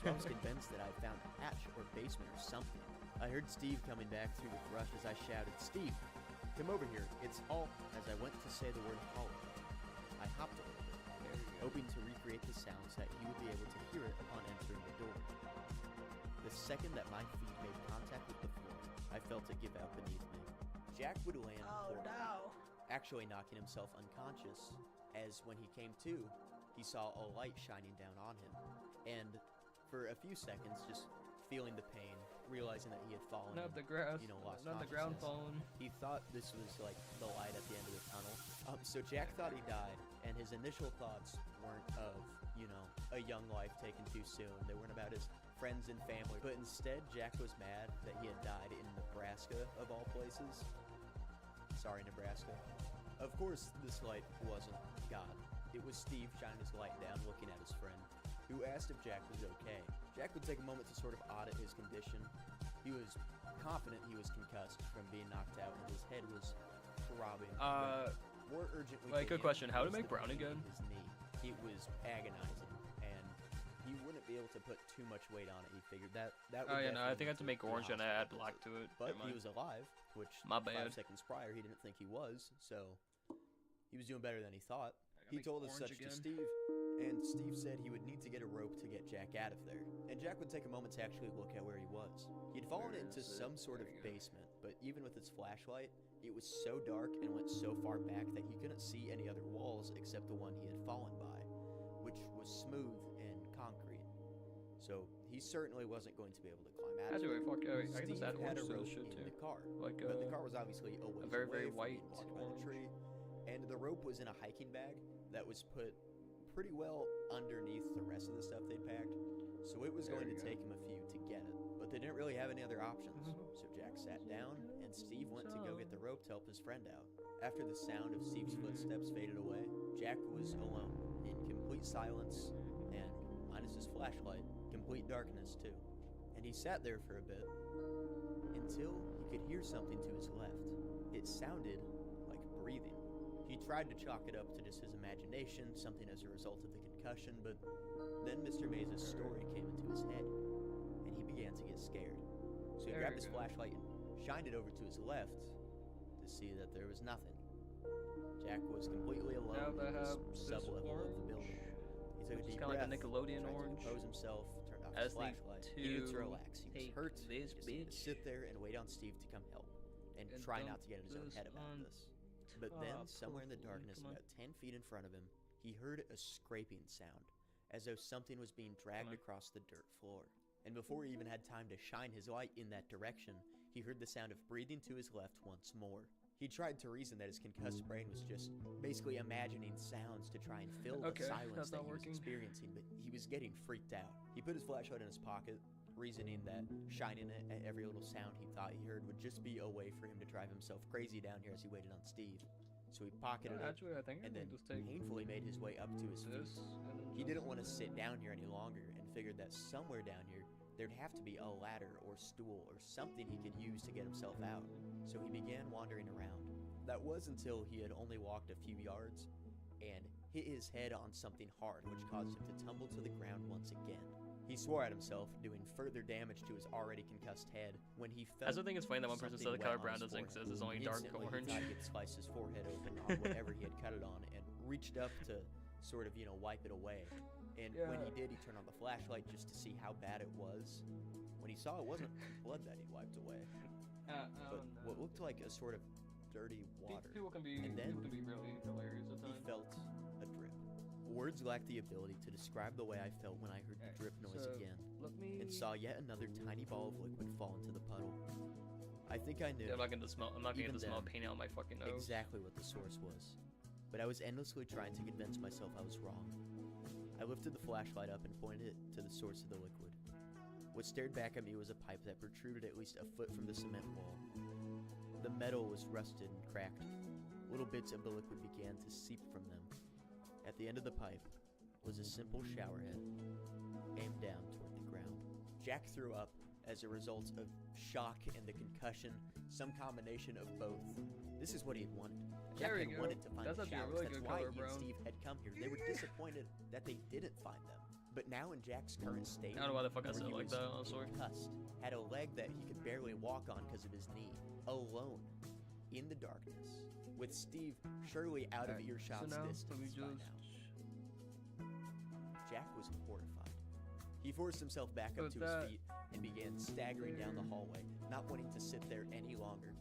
[SPEAKER 16] So I was convinced that I found a hatch or basement or something. I heard Steve coming back through the brush as I shouted, "Steve, come over here. It's all," as I went to say the word hollow. I hopped a little bit, hoping to recreate the sounds that he would be able to hear it upon entering the door. The second that my feet made contact with the floor, I felt it give out beneath me. Jack would land actually knocking himself unconscious, as when he came to, he saw a light shining down on him. And for a few seconds, just feeling the pain, realizing that he had fallen,
[SPEAKER 1] Not the grass,
[SPEAKER 16] lost
[SPEAKER 1] not the ground
[SPEAKER 16] consciousness,
[SPEAKER 1] falling.
[SPEAKER 16] he thought this was like the light at the end of the tunnel. So Jack thought he died, and his initial thoughts weren't of, a young life taken too soon. They weren't about his friends and family, but instead Jack was mad that he had died in Nebraska, of all places. Sorry, Nebraska. Of course, this light wasn't God. It was Steve shining his light down, looking at his friend, who asked if Jack was okay. Jack would take a moment to sort of audit his condition. He was confident he was concussed from being knocked out, and his head was throbbing. More urgently,
[SPEAKER 1] Like, good question. How to make brown again?
[SPEAKER 16] His knee. It was agonizing, and he wouldn't be able to put too much weight on it. He figured that would
[SPEAKER 1] Oh yeah, no, I think I have to
[SPEAKER 16] definitely
[SPEAKER 1] make orange and
[SPEAKER 16] hospital
[SPEAKER 1] add black to it.
[SPEAKER 16] But
[SPEAKER 1] Never
[SPEAKER 16] he
[SPEAKER 1] mind.
[SPEAKER 16] was alive, which
[SPEAKER 1] My
[SPEAKER 16] 5
[SPEAKER 1] bad.
[SPEAKER 16] seconds prior he didn't think he was, so he was doing better than he thought.
[SPEAKER 1] gotta
[SPEAKER 16] He
[SPEAKER 1] make
[SPEAKER 16] told us
[SPEAKER 1] orange
[SPEAKER 16] such
[SPEAKER 1] again.
[SPEAKER 16] to Steve, and Steve said he would need to get a rope to get Jack out of there. And Jack would take a moment to actually look at where he was. He'd fallen
[SPEAKER 1] Where
[SPEAKER 16] into
[SPEAKER 1] is it?
[SPEAKER 16] some sort of
[SPEAKER 1] There you go.
[SPEAKER 16] basement, but even with his flashlight, it was so dark and went so far back that he couldn't see any other walls except the one he had fallen by, which was smooth and concrete. So he certainly wasn't going to be able to climb out.
[SPEAKER 1] Anyway, fuck, I can
[SPEAKER 16] Steve
[SPEAKER 1] just add
[SPEAKER 16] had
[SPEAKER 1] orange
[SPEAKER 16] a
[SPEAKER 1] to
[SPEAKER 16] rope
[SPEAKER 1] this shit
[SPEAKER 16] in
[SPEAKER 1] too.
[SPEAKER 16] the car,
[SPEAKER 1] Like,
[SPEAKER 16] but the car was obviously a ways
[SPEAKER 1] very, very
[SPEAKER 16] away from being
[SPEAKER 1] white
[SPEAKER 16] blocked by the
[SPEAKER 1] orange.
[SPEAKER 16] tree, and the rope was in a hiking bag that was put pretty well underneath the rest of the stuff they'd packed, so it was
[SPEAKER 1] There
[SPEAKER 16] going
[SPEAKER 1] you
[SPEAKER 16] to
[SPEAKER 1] go.
[SPEAKER 16] take him a few to get it, but they didn't really have any other options. So Jack sat down, and Steve went to go get the rope to help his friend out. After the sound of Steve's footsteps faded away, Jack was alone, in complete silence, and minus his flashlight, complete darkness too. And he sat there for a bit, until he could hear something to his left. It sounded like breathing. He tried to chalk it up to just his imagination, something as a result of the concussion, but then Mr. Maze's story came into his head, and he began to get scared. So he
[SPEAKER 1] There
[SPEAKER 16] grabbed
[SPEAKER 1] you
[SPEAKER 16] his
[SPEAKER 1] go.
[SPEAKER 16] flashlight and shined it over to his left to see that there was nothing. Jack was completely
[SPEAKER 1] Now
[SPEAKER 16] alone
[SPEAKER 1] they
[SPEAKER 16] in this
[SPEAKER 1] have this
[SPEAKER 16] sublevel of the
[SPEAKER 1] orange.
[SPEAKER 16] building. He took a
[SPEAKER 1] It's
[SPEAKER 16] deep
[SPEAKER 1] kinda like
[SPEAKER 16] breath,
[SPEAKER 1] the Nickelodeon
[SPEAKER 16] tried
[SPEAKER 1] orange.
[SPEAKER 16] to compose himself, turned off
[SPEAKER 1] As
[SPEAKER 16] his
[SPEAKER 1] the
[SPEAKER 16] flashlight. He needed to
[SPEAKER 1] two
[SPEAKER 16] relax. He was
[SPEAKER 1] take
[SPEAKER 16] hurt.
[SPEAKER 1] this
[SPEAKER 16] He just needed to
[SPEAKER 1] bitch
[SPEAKER 16] sit there and wait on Steve to come help, and
[SPEAKER 1] and
[SPEAKER 16] try
[SPEAKER 1] dump
[SPEAKER 16] not to get in his own
[SPEAKER 1] this
[SPEAKER 16] head about
[SPEAKER 1] on
[SPEAKER 16] this. But then,
[SPEAKER 1] top,
[SPEAKER 16] somewhere in the
[SPEAKER 1] hopefully.
[SPEAKER 16] darkness,
[SPEAKER 1] Come on.
[SPEAKER 16] about 10 feet in front of him, he heard a scraping sound, as though something was being dragged
[SPEAKER 1] on.
[SPEAKER 16] across the dirt floor. And before he even had time to shine his light in that direction, he heard the sound of breathing to his left once more. He tried to reason that his concussed brain was just basically imagining sounds to try and fill the
[SPEAKER 1] Okay,
[SPEAKER 16] silence
[SPEAKER 1] that's
[SPEAKER 16] that
[SPEAKER 1] not
[SPEAKER 16] he was
[SPEAKER 1] working.
[SPEAKER 16] experiencing, but he was getting freaked out. He put his flashlight in his pocket, reasoning that shining it at every little sound he thought he heard would just be a way for him to drive himself crazy down here as he waited on Steve. So he pocketed it,
[SPEAKER 1] Actually, I think I
[SPEAKER 16] and
[SPEAKER 1] can
[SPEAKER 16] then
[SPEAKER 1] just take
[SPEAKER 16] painfully made his way up to his feet.
[SPEAKER 1] this. And then
[SPEAKER 16] He
[SPEAKER 1] just-
[SPEAKER 16] didn't want to sit down here any longer, and figured that somewhere down here there'd have to be a ladder or stool or something he could use to get himself out. So he began wandering around. That was until he had only walked a few yards, and hit his head on something hard, which caused him to tumble to the ground once again. He swore at himself, doing further damage to his already concussed head when he felt.
[SPEAKER 1] That's the thing is funny that one person said the color brown doesn't exist. It's only dark
[SPEAKER 16] Instantly,
[SPEAKER 1] orange.
[SPEAKER 16] He thought he had sliced his forehead open on whatever he had cut it on and reached up to sort of, wipe it away. And when he did, he turned on the flashlight just to see how bad it was. When he saw it wasn't blood that he wiped away, but what looked like a sort of dirty water.
[SPEAKER 1] People can be really hilarious at times.
[SPEAKER 16] He felt a drip. Words lack the ability to describe the way I felt when I heard the drip noise again, and saw yet another tiny ball of liquid fall into the puddle. I think I knew.
[SPEAKER 1] Yeah, I'm not gonna get the smell of paint out my fucking nose.
[SPEAKER 16] Exactly what the source was, but I was endlessly trying to convince myself I was wrong. I lifted the flashlight up and pointed it to the source of the liquid. What stared back at me was a pipe that protruded at least a foot from the cement wall. The metal was rusted and cracked. Little bits of the liquid began to seep from them. At the end of the pipe was a simple shower head, aimed down toward the ground. Jack threw up as a result of shock and the concussion, some combination of both. This is what he had wanted. Jack had wanted to find the showers. That's why he and Steve had come here. They were disappointed that they didn't find them. But now in Jack's current state,
[SPEAKER 1] I don't know why the fuck I said it like that, honestly.
[SPEAKER 16] Concussed, had a leg that he could barely walk on because of his knee, alone, in the darkness, with Steve surely out of earshot's distance by now. Jack was horrified. He forced himself back up to his feet and began staggering down the hallway, not wanting to sit there any longer.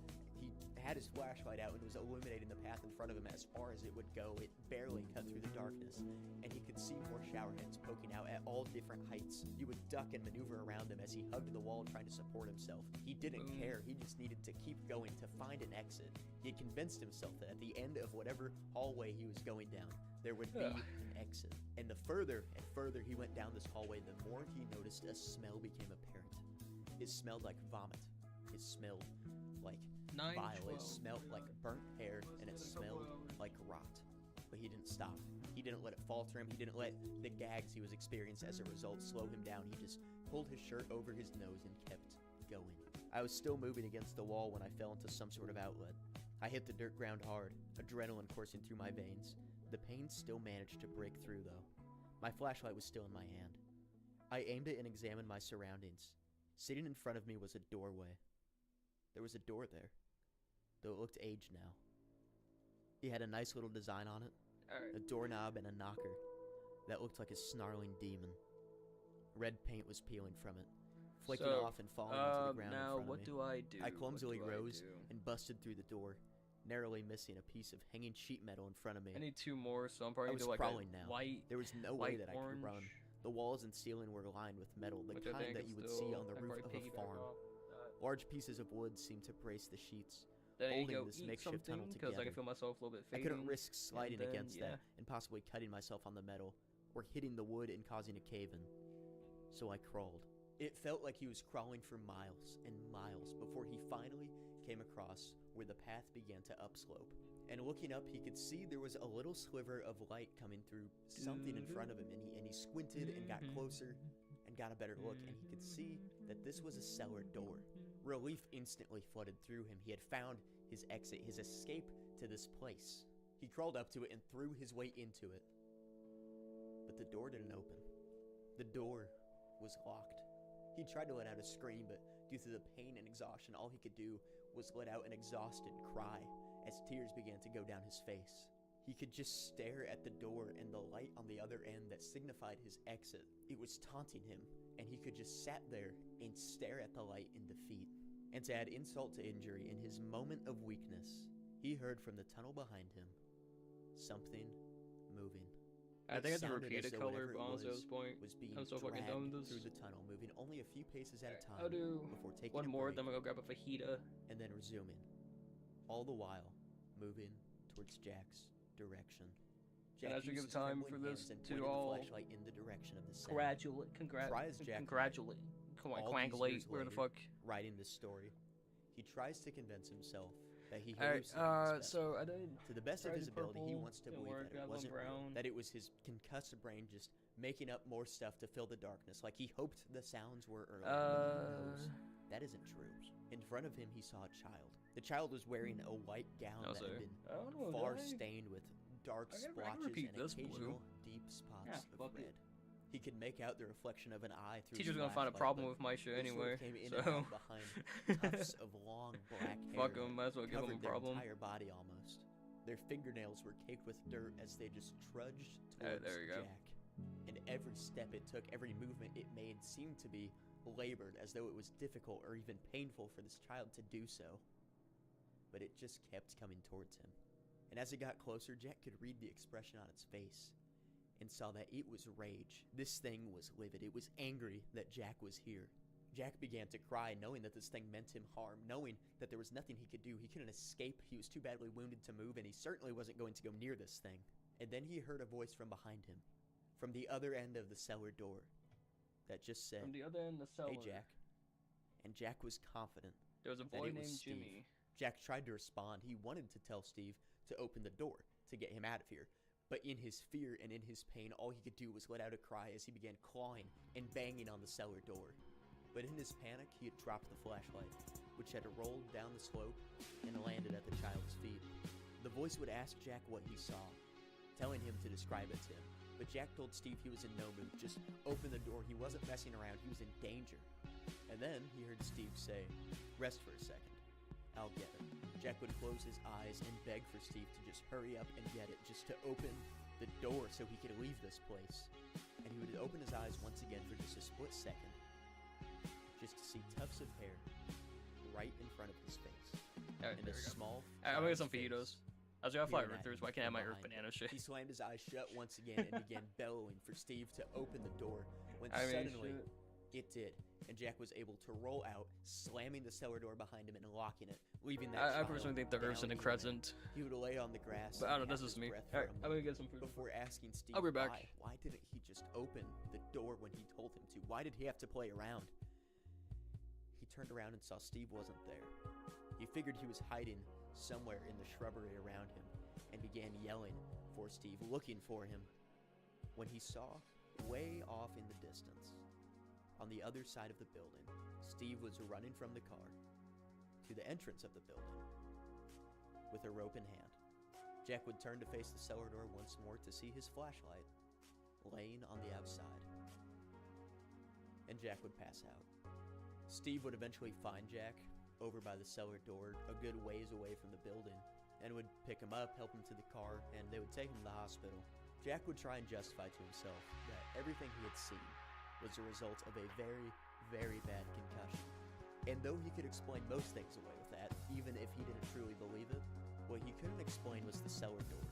[SPEAKER 16] He had his flashlight out and was illuminating the path in front of him as far as it would go. It barely cut through the darkness, and he could see more shower heads poking out at all different heights. He would duck and maneuver around them as he hugged the wall trying to support himself. He didn't care. He just needed to keep going to find an exit. He had convinced himself that at the end of whatever hallway he was going down, there would be an exit. And the further and further he went down this hallway, the more he noticed a smell became apparent. It smelled like vomit. It smelled like vile. It smelled like burnt hair, and it smelled like rot. But he didn't stop. He didn't let it falter him. He didn't let the gags he was experiencing as a result slow him down. He just pulled his shirt over his nose and kept going. I was still moving against the wall when I fell into some sort of outlet. I hit the dirt ground hard, adrenaline coursing through my veins. The pain still managed to break through, though. My flashlight was still in my hand. I aimed it and examined my surroundings. Sitting in front of me was a doorway. There was a door there, though it looked aged now. It had a nice little design on it, a doorknob and a knocker that looked like a snarling demon. Red paint was peeling from it, flaking off and falling into the ground in front of me.
[SPEAKER 1] What do I do?
[SPEAKER 16] I clumsily rose and busted through the door, narrowly missing a piece of hanging sheet metal in front of me.
[SPEAKER 1] I need 2 more, so I'm probably
[SPEAKER 16] I was
[SPEAKER 1] like
[SPEAKER 16] crawling now.
[SPEAKER 1] White.
[SPEAKER 16] There was no way that I could run. The walls and ceiling were lined with metal, the kind that you would see on the roof of a farm. Large pieces of wood seemed to brace the sheets, holding this makeshift tunnel together.
[SPEAKER 1] I can feel myself a little bit fading.
[SPEAKER 16] I couldn't risk sliding against that and possibly cutting myself on the metal, or hitting the wood and causing a cave-in. So I crawled. It felt like he was crawling for miles and miles before he finally came across where the path began to upslope. And looking up, he could see there was a little sliver of light coming through something in front of him, and he squinted and got closer and got a better look, and he could see that this was a cellar door. Relief instantly flooded through him. He had found his exit, his escape to this place. He crawled up to it and threw his way into it. But the door didn't open. The door was locked. He tried to let out a scream, but due to the pain and exhaustion, all he could do was let out an exhausted cry as tears began to go down his face. He could just stare at the door and the light on the other end that signified his exit. It was taunting him, and he could just sat there and stare at the light in defeat. And to add insult to injury, in his moment of weakness, he heard from the tunnel behind him something moving.
[SPEAKER 1] I think I have to repeat a color, but honestly at this point, I'm so fucking done with this.
[SPEAKER 16] Through the tunnel, moving only a few paces at a time. Before taking
[SPEAKER 1] one more, then I'm gonna grab a fajita.
[SPEAKER 16] And then resuming. All the while, moving towards Jack's direction.
[SPEAKER 1] And I should give time for this to all
[SPEAKER 16] in the direction of the sound.
[SPEAKER 1] Congratulate. Come on, quangulate. Where the fuck?
[SPEAKER 16] Writing this story, he tries to convince himself that he
[SPEAKER 1] so I did.
[SPEAKER 16] To the best of his ability, he wants to believe that it wasn't real, that it was his concussed brain just making up more stuff to fill the darkness, like he hoped the sounds were earlier. That isn't true. In front of him, he saw a child. The child was wearing a white gown that had been far stained with dark
[SPEAKER 1] I can
[SPEAKER 16] splotches
[SPEAKER 1] repeat
[SPEAKER 16] and
[SPEAKER 1] this
[SPEAKER 16] occasional
[SPEAKER 1] blue.
[SPEAKER 16] deep spots
[SPEAKER 1] Yeah,
[SPEAKER 16] of
[SPEAKER 1] fuck it.
[SPEAKER 16] red. He could make out the reflection of an eye through
[SPEAKER 1] Teacher's
[SPEAKER 16] his
[SPEAKER 1] gonna find a
[SPEAKER 16] flashlight,
[SPEAKER 1] problem
[SPEAKER 16] but
[SPEAKER 1] with my shit
[SPEAKER 16] it sort
[SPEAKER 1] anyway,
[SPEAKER 16] of came in
[SPEAKER 1] so
[SPEAKER 16] and out behind tufts of long black hair
[SPEAKER 1] fuck
[SPEAKER 16] that
[SPEAKER 1] 'em, might as well give 'em a
[SPEAKER 16] covered their
[SPEAKER 1] problem.
[SPEAKER 16] entire body almost. Their fingernails were caked with dirt as they just trudged
[SPEAKER 1] Alright,
[SPEAKER 16] towards
[SPEAKER 1] there you go.
[SPEAKER 16] Jack. And every step it took, every movement it made seemed to be labored, as though it was difficult or even painful for this child to do so. But it just kept coming towards him. And as it got closer, Jack could read the expression on its face and saw that it was rage. This thing was livid. It was angry that Jack was here. Jack began to cry, knowing that this thing meant him harm, knowing that there was nothing he could do. He couldn't escape. He was too badly wounded to move, and he certainly wasn't going to go near this thing. And then he heard a voice from behind him, from the other end of the cellar door, that just said,
[SPEAKER 1] From the other end of the cellar.
[SPEAKER 16] "Hey, Jack." And Jack was confident
[SPEAKER 1] There was a
[SPEAKER 16] that
[SPEAKER 1] boy
[SPEAKER 16] it was
[SPEAKER 1] named
[SPEAKER 16] Steve.
[SPEAKER 1] Jimmy.
[SPEAKER 16] Jack tried to respond. He wanted to tell Steve to open the door to get him out of here. But in his fear and in his pain, all he could do was let out a cry as he began clawing and banging on the cellar door. But in his panic, he had dropped the flashlight, which had rolled down the slope and landed at the child's feet. The voice would ask Jack what he saw, telling him to describe it to him. But Jack told Steve he was in no mood. Just open the door. He wasn't messing around. He was in danger. And then he heard Steve say, "Rest for a second. I'll get it." Jack would close his eyes and beg for Steve to just hurry up and get it, just to open the door so he could leave this place. And he would open his eyes once again for just a split second, just to see tufts of hair right in front of his face.
[SPEAKER 1] Alright,
[SPEAKER 16] And
[SPEAKER 1] there
[SPEAKER 16] a
[SPEAKER 1] we go.
[SPEAKER 16] small
[SPEAKER 1] I'm gonna get some
[SPEAKER 16] child's
[SPEAKER 1] fajitas.
[SPEAKER 16] face
[SPEAKER 1] I was gonna fly
[SPEAKER 16] peering
[SPEAKER 1] right
[SPEAKER 16] at
[SPEAKER 1] through,
[SPEAKER 16] him
[SPEAKER 1] so I can't have my
[SPEAKER 16] from
[SPEAKER 1] Earth
[SPEAKER 16] behind.
[SPEAKER 1] banana shit.
[SPEAKER 16] He slammed his eyes shut once again and began bellowing for Steve to open the door, when
[SPEAKER 1] I mean,
[SPEAKER 16] suddenly
[SPEAKER 1] shit.
[SPEAKER 16] it did, and Jack was able to roll out, slamming the cellar door behind him and locking it, leaving that
[SPEAKER 1] I
[SPEAKER 16] child
[SPEAKER 1] personally think the Earth's
[SPEAKER 16] down
[SPEAKER 1] an
[SPEAKER 16] in it.
[SPEAKER 1] crescent.
[SPEAKER 16] He would lay on the grass,
[SPEAKER 1] But I don't know,
[SPEAKER 16] and
[SPEAKER 1] this
[SPEAKER 16] catch
[SPEAKER 1] is
[SPEAKER 16] his
[SPEAKER 1] me.
[SPEAKER 16] breath for
[SPEAKER 1] Alright,
[SPEAKER 16] a
[SPEAKER 1] I'm gonna
[SPEAKER 16] moment
[SPEAKER 1] get some food.
[SPEAKER 16] before asking Steve
[SPEAKER 1] I'll be back.
[SPEAKER 16] why didn't he just open the door when he told him to? Why did he have to play around? He turned around and saw Steve wasn't there. He figured he was hiding somewhere in the shrubbery around him and began yelling for Steve, looking for him, when he saw, way off in the distance, on the other side of the building, Steve was running from the car to the entrance of the building with a rope in hand. Jack would turn to face the cellar door once more to see his flashlight laying on the outside, and Jack would pass out. Steve would eventually find Jack over by the cellar door, a good ways away from the building, and would pick him up, help him to the car, and they would take him to the hospital. Jack would try and justify to himself that everything he had seen was the result of a very, very bad concussion. And though he could explain most things away with that, even if he didn't truly believe it, what he couldn't explain was the cellar door,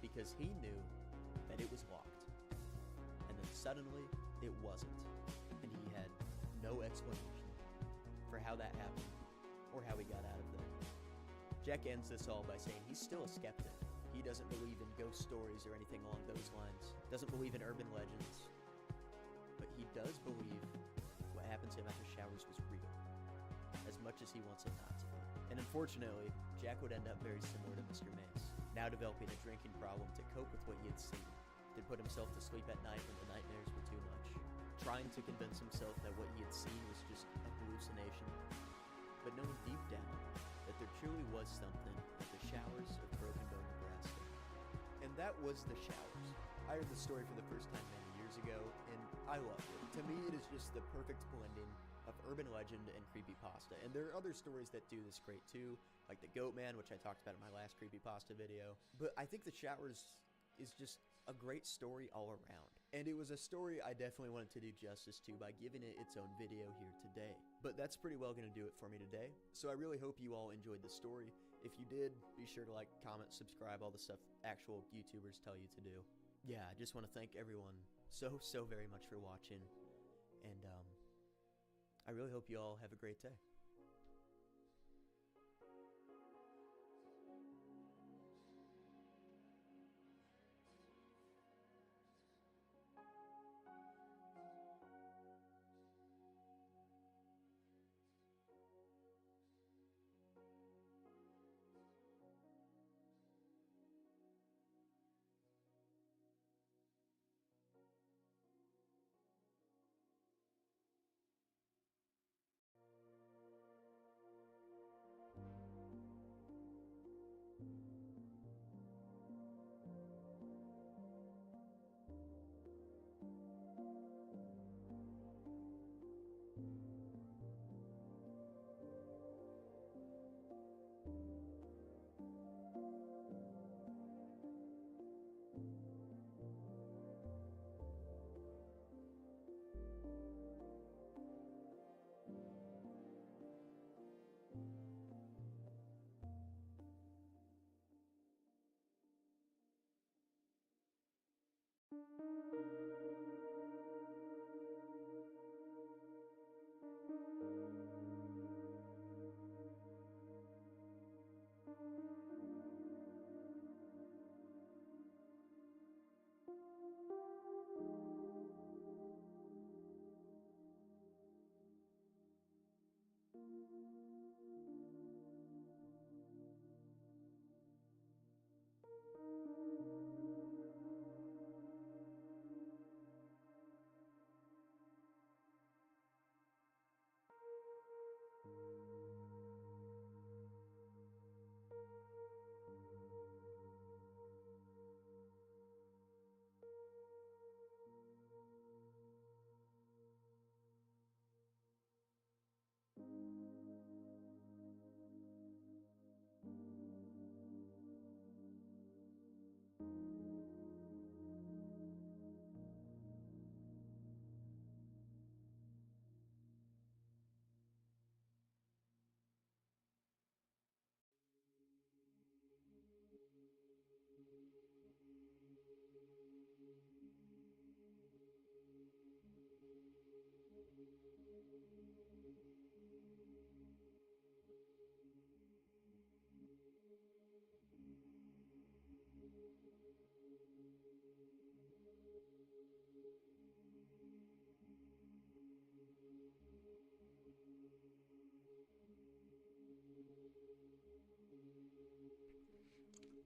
[SPEAKER 16] because he knew that it was locked, and then suddenly it wasn't, and he had no explanation for how that happened or how he got out of there. Jack ends this all by saying he's still a skeptic. He doesn't believe in ghost stories or anything along those lines, doesn't believe in urban legends, but he does believe what happened to him after showers was real, as much as he wants it not to be. And unfortunately, Jack would end up very similar to Mr. Mace, now developing a drinking problem to cope with what he had seen, to put himself to sleep at night when the nightmares were too much, trying to convince himself that what he had seen was just a hallucination, but knowing deep down that there truly was something at the showers of Broken Bow, Nebraska. And that was The Showers. I heard the story for the first time many years ago, and I loved it. To me, it is just the perfect blending of urban legend and creepypasta. And there are other stories that do this great too, like the Goat Man, which I talked about in my last creepypasta video. But I think The Showers is just a great story all around. And it was a story I definitely wanted to do justice to by giving it its own video here today. But that's pretty well going to do it for me today. So I really hope you all enjoyed the story. If you did, be sure to like, comment, subscribe, all the stuff actual YouTubers tell you to do. Yeah, I just want to thank everyone so very much for watching. And I really hope you all have a great day.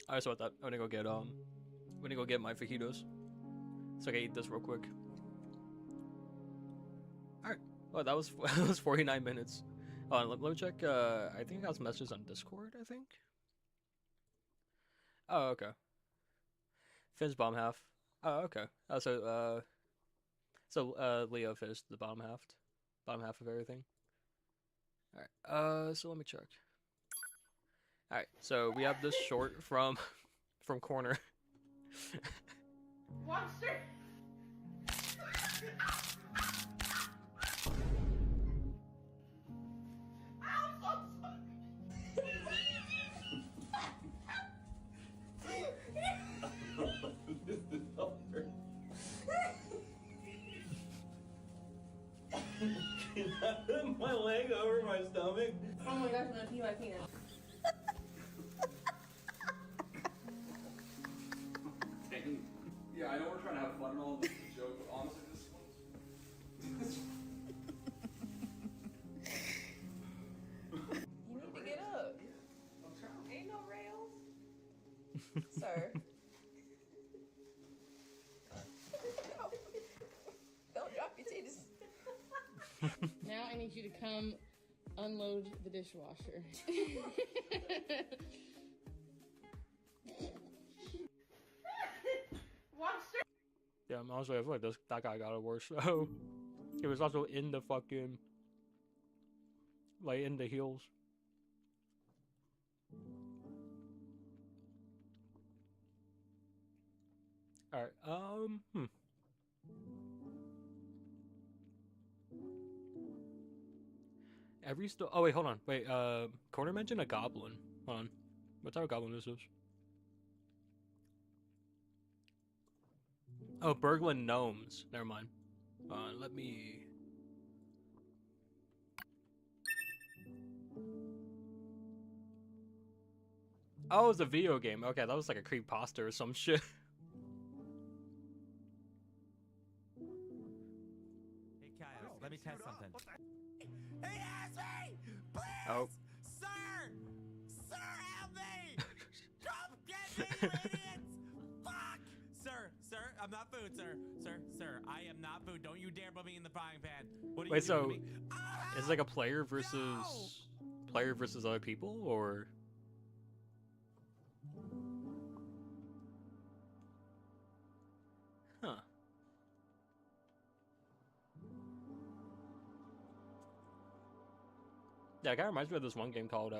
[SPEAKER 1] Alright, so with that, I'm gonna go get my fajitas. So I can eat this real quick. Alright. Oh, that was that was 49 minutes. Hold on, let me check. I think I got some messages on Discord, I think. Oh, okay. Finn's bottom half. Oh, okay. So Leo finished the bottom half of everything. Alright, so let me check. Alright, so we have this short from Corner.
[SPEAKER 17] Monster!
[SPEAKER 1] This is so hurt. Can I put my leg over my stomach?
[SPEAKER 17] Oh my gosh, I'm gonna pee my penis.
[SPEAKER 1] Dang. Yeah, I know we're trying to have fun and all this joke, but honestly, this
[SPEAKER 17] You need to get up. Ain't no rails. Sir. Don't drop your titties. Now I need you to come unload the dishwasher.
[SPEAKER 1] Yeah, honestly, I feel like that guy got it worse. So it was also in the fucking, like, in the heels. All right. Oh wait, hold on. Wait. Corner mentioned a goblin. Hold on. What type of goblin is this? Oh, Berglund gnomes. Never mind. Let me. Oh, it's a video game. Okay, that was like a creepypasta or some shit.
[SPEAKER 18] Hey, Kyle, let me test something.
[SPEAKER 6] He has me! Please!
[SPEAKER 1] Oh.
[SPEAKER 6] Sir! Sir, help me! Come get me, you idiots! Fuck!
[SPEAKER 18] Sir, I'm not food, sir, I am not food. Don't you dare put me in the frying pan. What are
[SPEAKER 1] Wait,
[SPEAKER 18] you doing
[SPEAKER 1] so
[SPEAKER 18] to me?
[SPEAKER 1] it's like a player versus other people, or? Huh. Yeah, it kind of reminds me of this one game called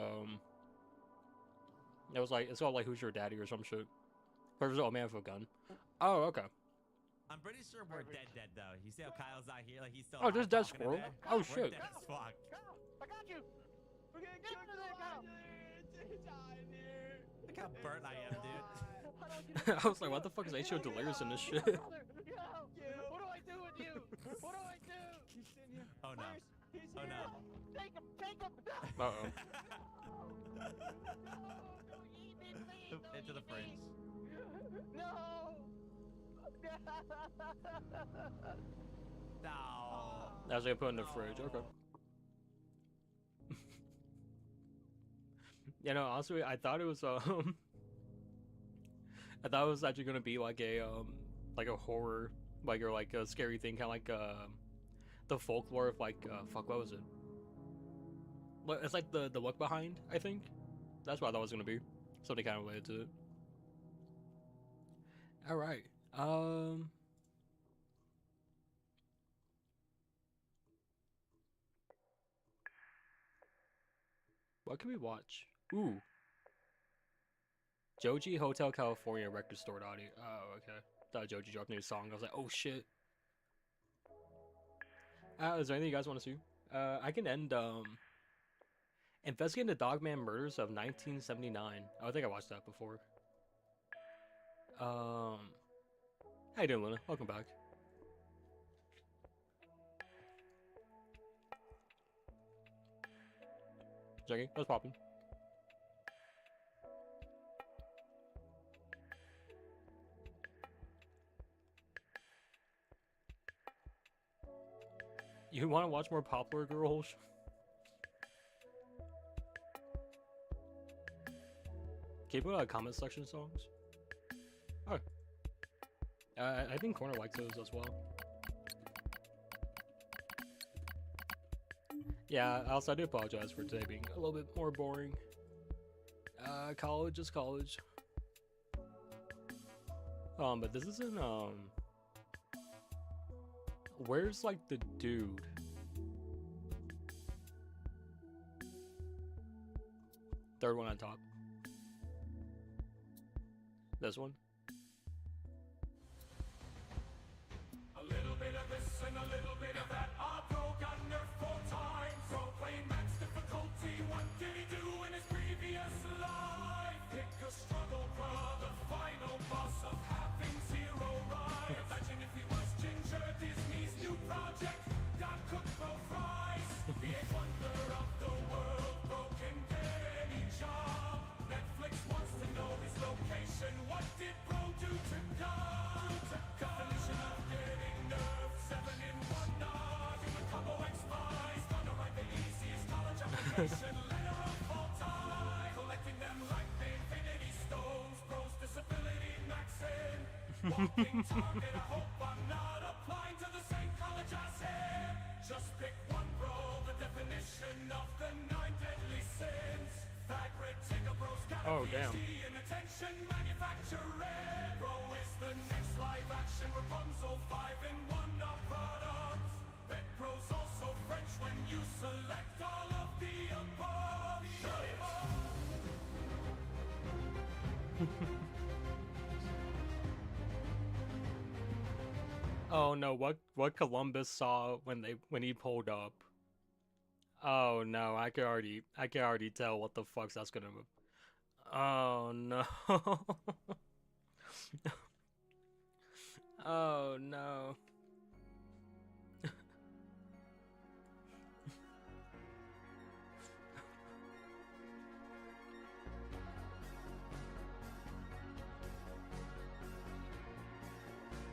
[SPEAKER 1] it was like it's called like Who's Your Daddy or some shit. Where was Oh Man with a Gun. Oh, okay.
[SPEAKER 18] I'm pretty sure we're dead though. You see how Kyle's not here? Like he's still.
[SPEAKER 1] Oh, there's
[SPEAKER 18] hot
[SPEAKER 1] Dead
[SPEAKER 18] talking in
[SPEAKER 1] Squirrel.
[SPEAKER 18] there?
[SPEAKER 1] Oh
[SPEAKER 18] We're
[SPEAKER 1] shit.
[SPEAKER 18] dead as fuck.
[SPEAKER 17] I got you! We're gonna get under there, Kyle!
[SPEAKER 18] Look how burnt I am, dude.
[SPEAKER 1] I was like, what the fuck is H.O. Delirious in this shit?
[SPEAKER 17] What do I do?
[SPEAKER 18] Keep sitting here. Oh no.
[SPEAKER 17] He's
[SPEAKER 18] Oh
[SPEAKER 17] here.
[SPEAKER 18] no.
[SPEAKER 17] Take him, take him.
[SPEAKER 1] Uh-oh.
[SPEAKER 18] Into the fridge.
[SPEAKER 17] No.
[SPEAKER 18] No.
[SPEAKER 1] That's what I put in the fridge. Okay. You know, honestly, I thought it was I thought it was actually gonna be like a horror, like, or like a scary thing, kind of like the folklore of like fuck, what was it? What, it's like the look behind, I think. That's what I thought it was gonna be. Something kind of related to it. All right. What can we watch? Ooh. Joji Hotel California record store audio. Oh, okay. Thought Joji dropped a new song. I was like, oh shit. Is there anything you guys want to see? I can end investigating the Dogman murders of 1979. Oh, I think I watched that before. How you doing, Luna? Welcome back. Jackie, what's poppin'? You want to watch more Popular Girls? Can you put comment section songs? Oh. I think Corner likes those as well. Yeah, also I do apologize for today being a little bit more boring. College is college. But this isn't, where's, like, the dude? Third one on top. This one?
[SPEAKER 19] A little bit of this and a little bit of that. Our bro got nerfed 4 times. Pro playing max difficulty. What did he do in his previous life? Pick a struggle, brother. Final boss of having 0 right. Imagine if he was Ginger, Disney's new project. Got cooked both fries. The 8th wonder of the world. Bro can get any job. Netflix wants to know his location. What did bro do to God? Definition of getting nerfed. 7 in 1 nod. In the combo X-Spies. Gonna write the easiest college application letter of all time. Collecting them like the Infinity Stones. Bro's disability maxing. Walking target. I hope I'm not applying to the same college I said. Just pick one, bro. The definition of the 9 deadly sins. Bro's got a PhD in attention manufacturing. Bro is the next live action Rapunzel 5 in 1 of products. Bet bro's also French when you select all of the above. Shut it up.
[SPEAKER 1] Oh no, what Columbus saw when he pulled up. Oh no, I can already tell what the fuck's that's gonna move. Oh no. Oh no.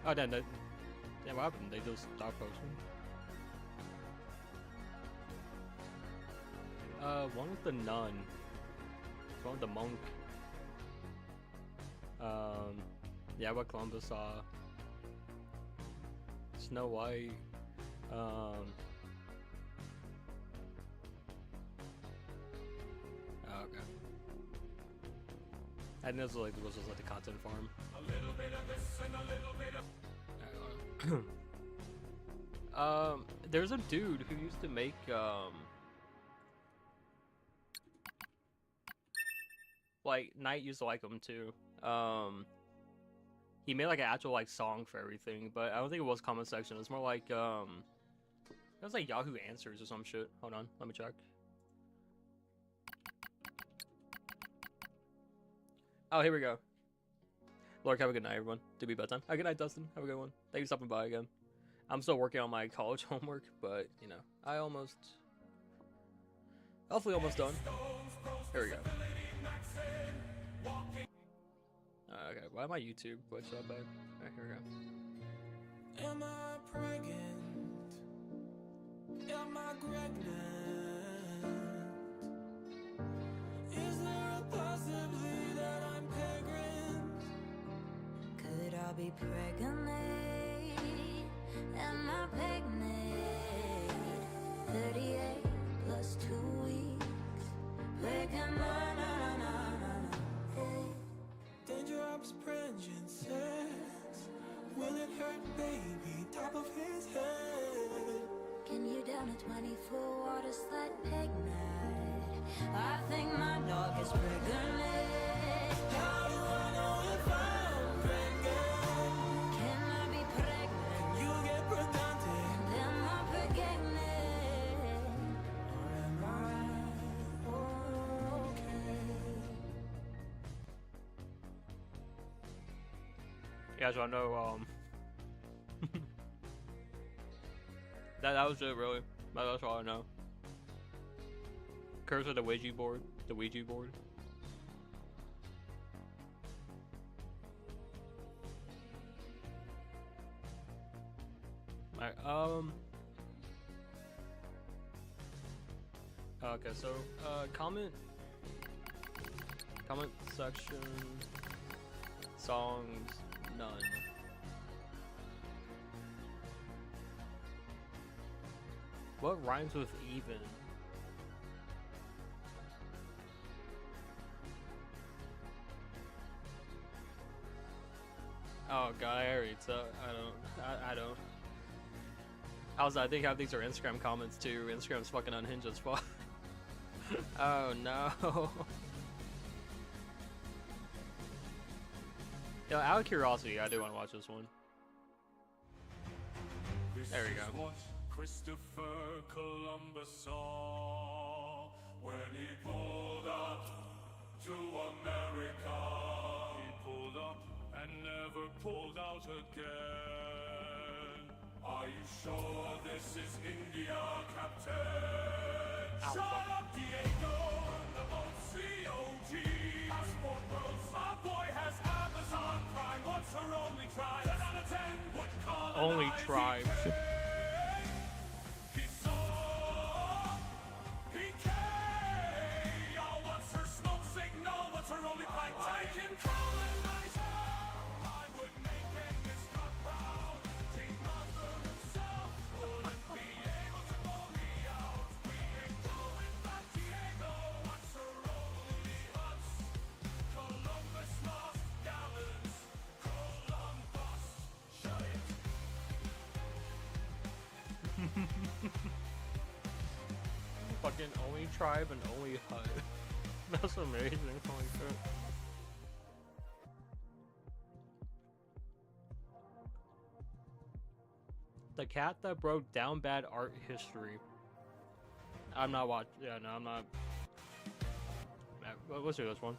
[SPEAKER 1] Oh, then what happened? They just stopped posting. One with the nun. One with the monk. Yeah, what Columbus saw. Snow White. Okay. I didn't know this was just like the content farm.
[SPEAKER 19] A little bit of this and a little bit of
[SPEAKER 1] There's a dude who used to make like Knight used to like him too. He made like an actual like song for everything, but I don't think it was comment section. It's more like it was like Yahoo Answers or some shit. Hold on, let me check. Oh, here we go. Lord, have a good night, everyone. To be bedtime. Have a good night, Dustin. Have a good one. Thank you for stopping by again. I'm still working on my college homework, but you know, hopefully almost done. Here we go. Okay, why my YouTube glitched so bad? Alright, here we go.
[SPEAKER 8] Am I pregnant? Am I pregnant? Is there a possibility that I'm pregnant?
[SPEAKER 9] Could I be pregnant? Am I pregnant? 38 plus 2 weeks. Pregnant, na na na na na.
[SPEAKER 8] Danger ups pregnant sex. Will it hurt baby top of his head?
[SPEAKER 9] Can you down a 24 water slide peg night? I think my dog is pregnant.
[SPEAKER 8] How do I know if I'm pregnant?
[SPEAKER 9] Can I be pregnant?
[SPEAKER 8] You get pregnant.
[SPEAKER 9] Am I pregnant?
[SPEAKER 8] Or am I okay?
[SPEAKER 1] You guys wanna know, that was it, really. That's all I know. Curse of the Ouija board. The Ouija board. Alright, okay, so, comment section, songs, none. What rhymes with even? Oh god, I already I don't. I think half these are Instagram comments too. Instagram's fucking unhinged as fuck. Oh no. Yo, out of curiosity, I do want to watch this one. There we go.
[SPEAKER 19] What Christopher Columbus saw when he pulled up to America. He pulled up and never pulled out again. Are you sure this is India, Captain? Shut up, Diego, the boat COG. Passport bros, my boy has Amazon Prime. What's her only tribe? 10 out of 10 would call it
[SPEAKER 1] Only tribe.
[SPEAKER 19] He saw PK. Oh, what's her smoke signal? What's her only pipe? I can colonize her. I would make Mr. proud. King Arthur himself wouldn't be able to pull me out. We ain't going back, Diego. What's her only huts? Columbus lost gallons. Columbus, shut it.
[SPEAKER 1] Fucking only tribe and only hut. That's amazing. Holy shit. The cat that broke down bad art history. I'm not watching. Yeah, no, I'm not. Let's do this one.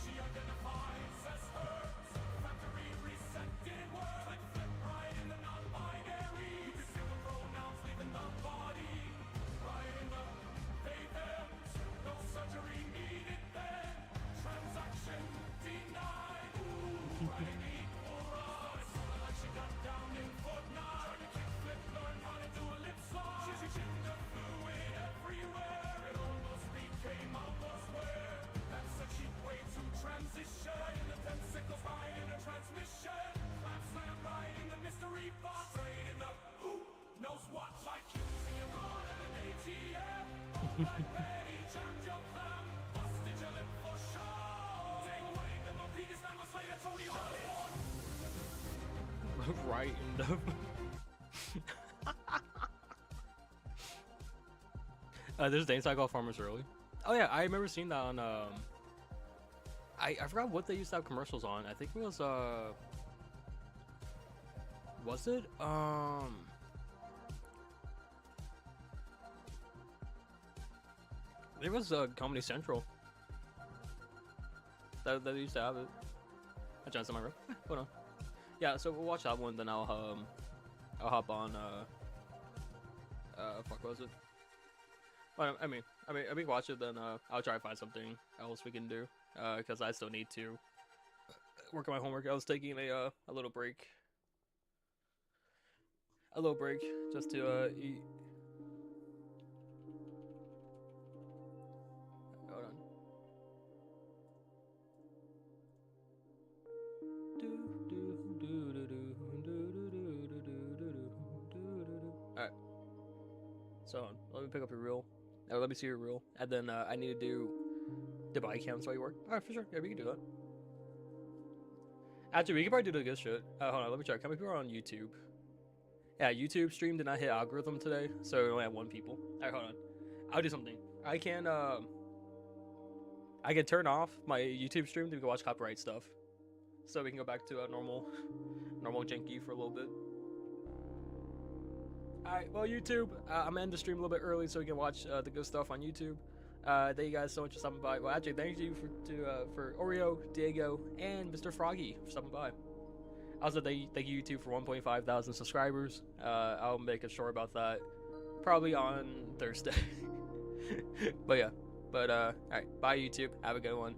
[SPEAKER 19] She identifies as hers. Factory reset didn't work. Like flip right in the non-binary. You can see the pronouns leaving the body. Right in the they thems. No surgery needed then. Transaction denied. Ooh, right equal rise. Like she got down in Fortnite. Trying to kick flip, learn how to do a lip slide. She gender fluid everywhere. It almost became a buzzword. That's a cheap way to transition. Right in the tentacles, right in the transmission. Clap slam right in the mystery box. Straight in the who knows what. Like using your rod at an ATM. Like Betty jammed your clam. Busted your lip for show. Take away the biggest man was later Tony Hawk.
[SPEAKER 1] Right in the. There's Dane Cycle Farmers Early. Oh yeah, I remember seeing that on I forgot what they used to have commercials on. I think it was it? It was Comedy Central. That used to have it. I tried my room. Hold on. Yeah, so we'll watch that one, then I'll hop on fuck, what was it? Well, I mean, we watch it, then I'll try to find something else we can do, because I still need to work on my homework. I was taking a little break, just to eat. Hold on. Alright. So let me pick up your reel. Let me see your reel. And then I need to do the body cams while you work. Alright, for sure. Yeah, we can do that. Actually, we can probably do the good shit. Hold on, let me check. How many people are on YouTube? Yeah, YouTube stream did not hit algorithm today, so we only have 1 people. Alright, hold on. I'll do something. I can turn off my YouTube stream so we can watch copyright stuff. So we can go back to a normal janky for a little bit. Alright, well, YouTube, I'm gonna end the stream a little bit early so we can watch the good stuff on YouTube. Thank you guys so much for stopping by. Well, actually, thank you for Oreo, Diego, and Mr. Froggy for stopping by. Also, thank you YouTube for 1,500 subscribers. I'll make a short about that probably on Thursday. But yeah, alright, bye YouTube. Have a good one.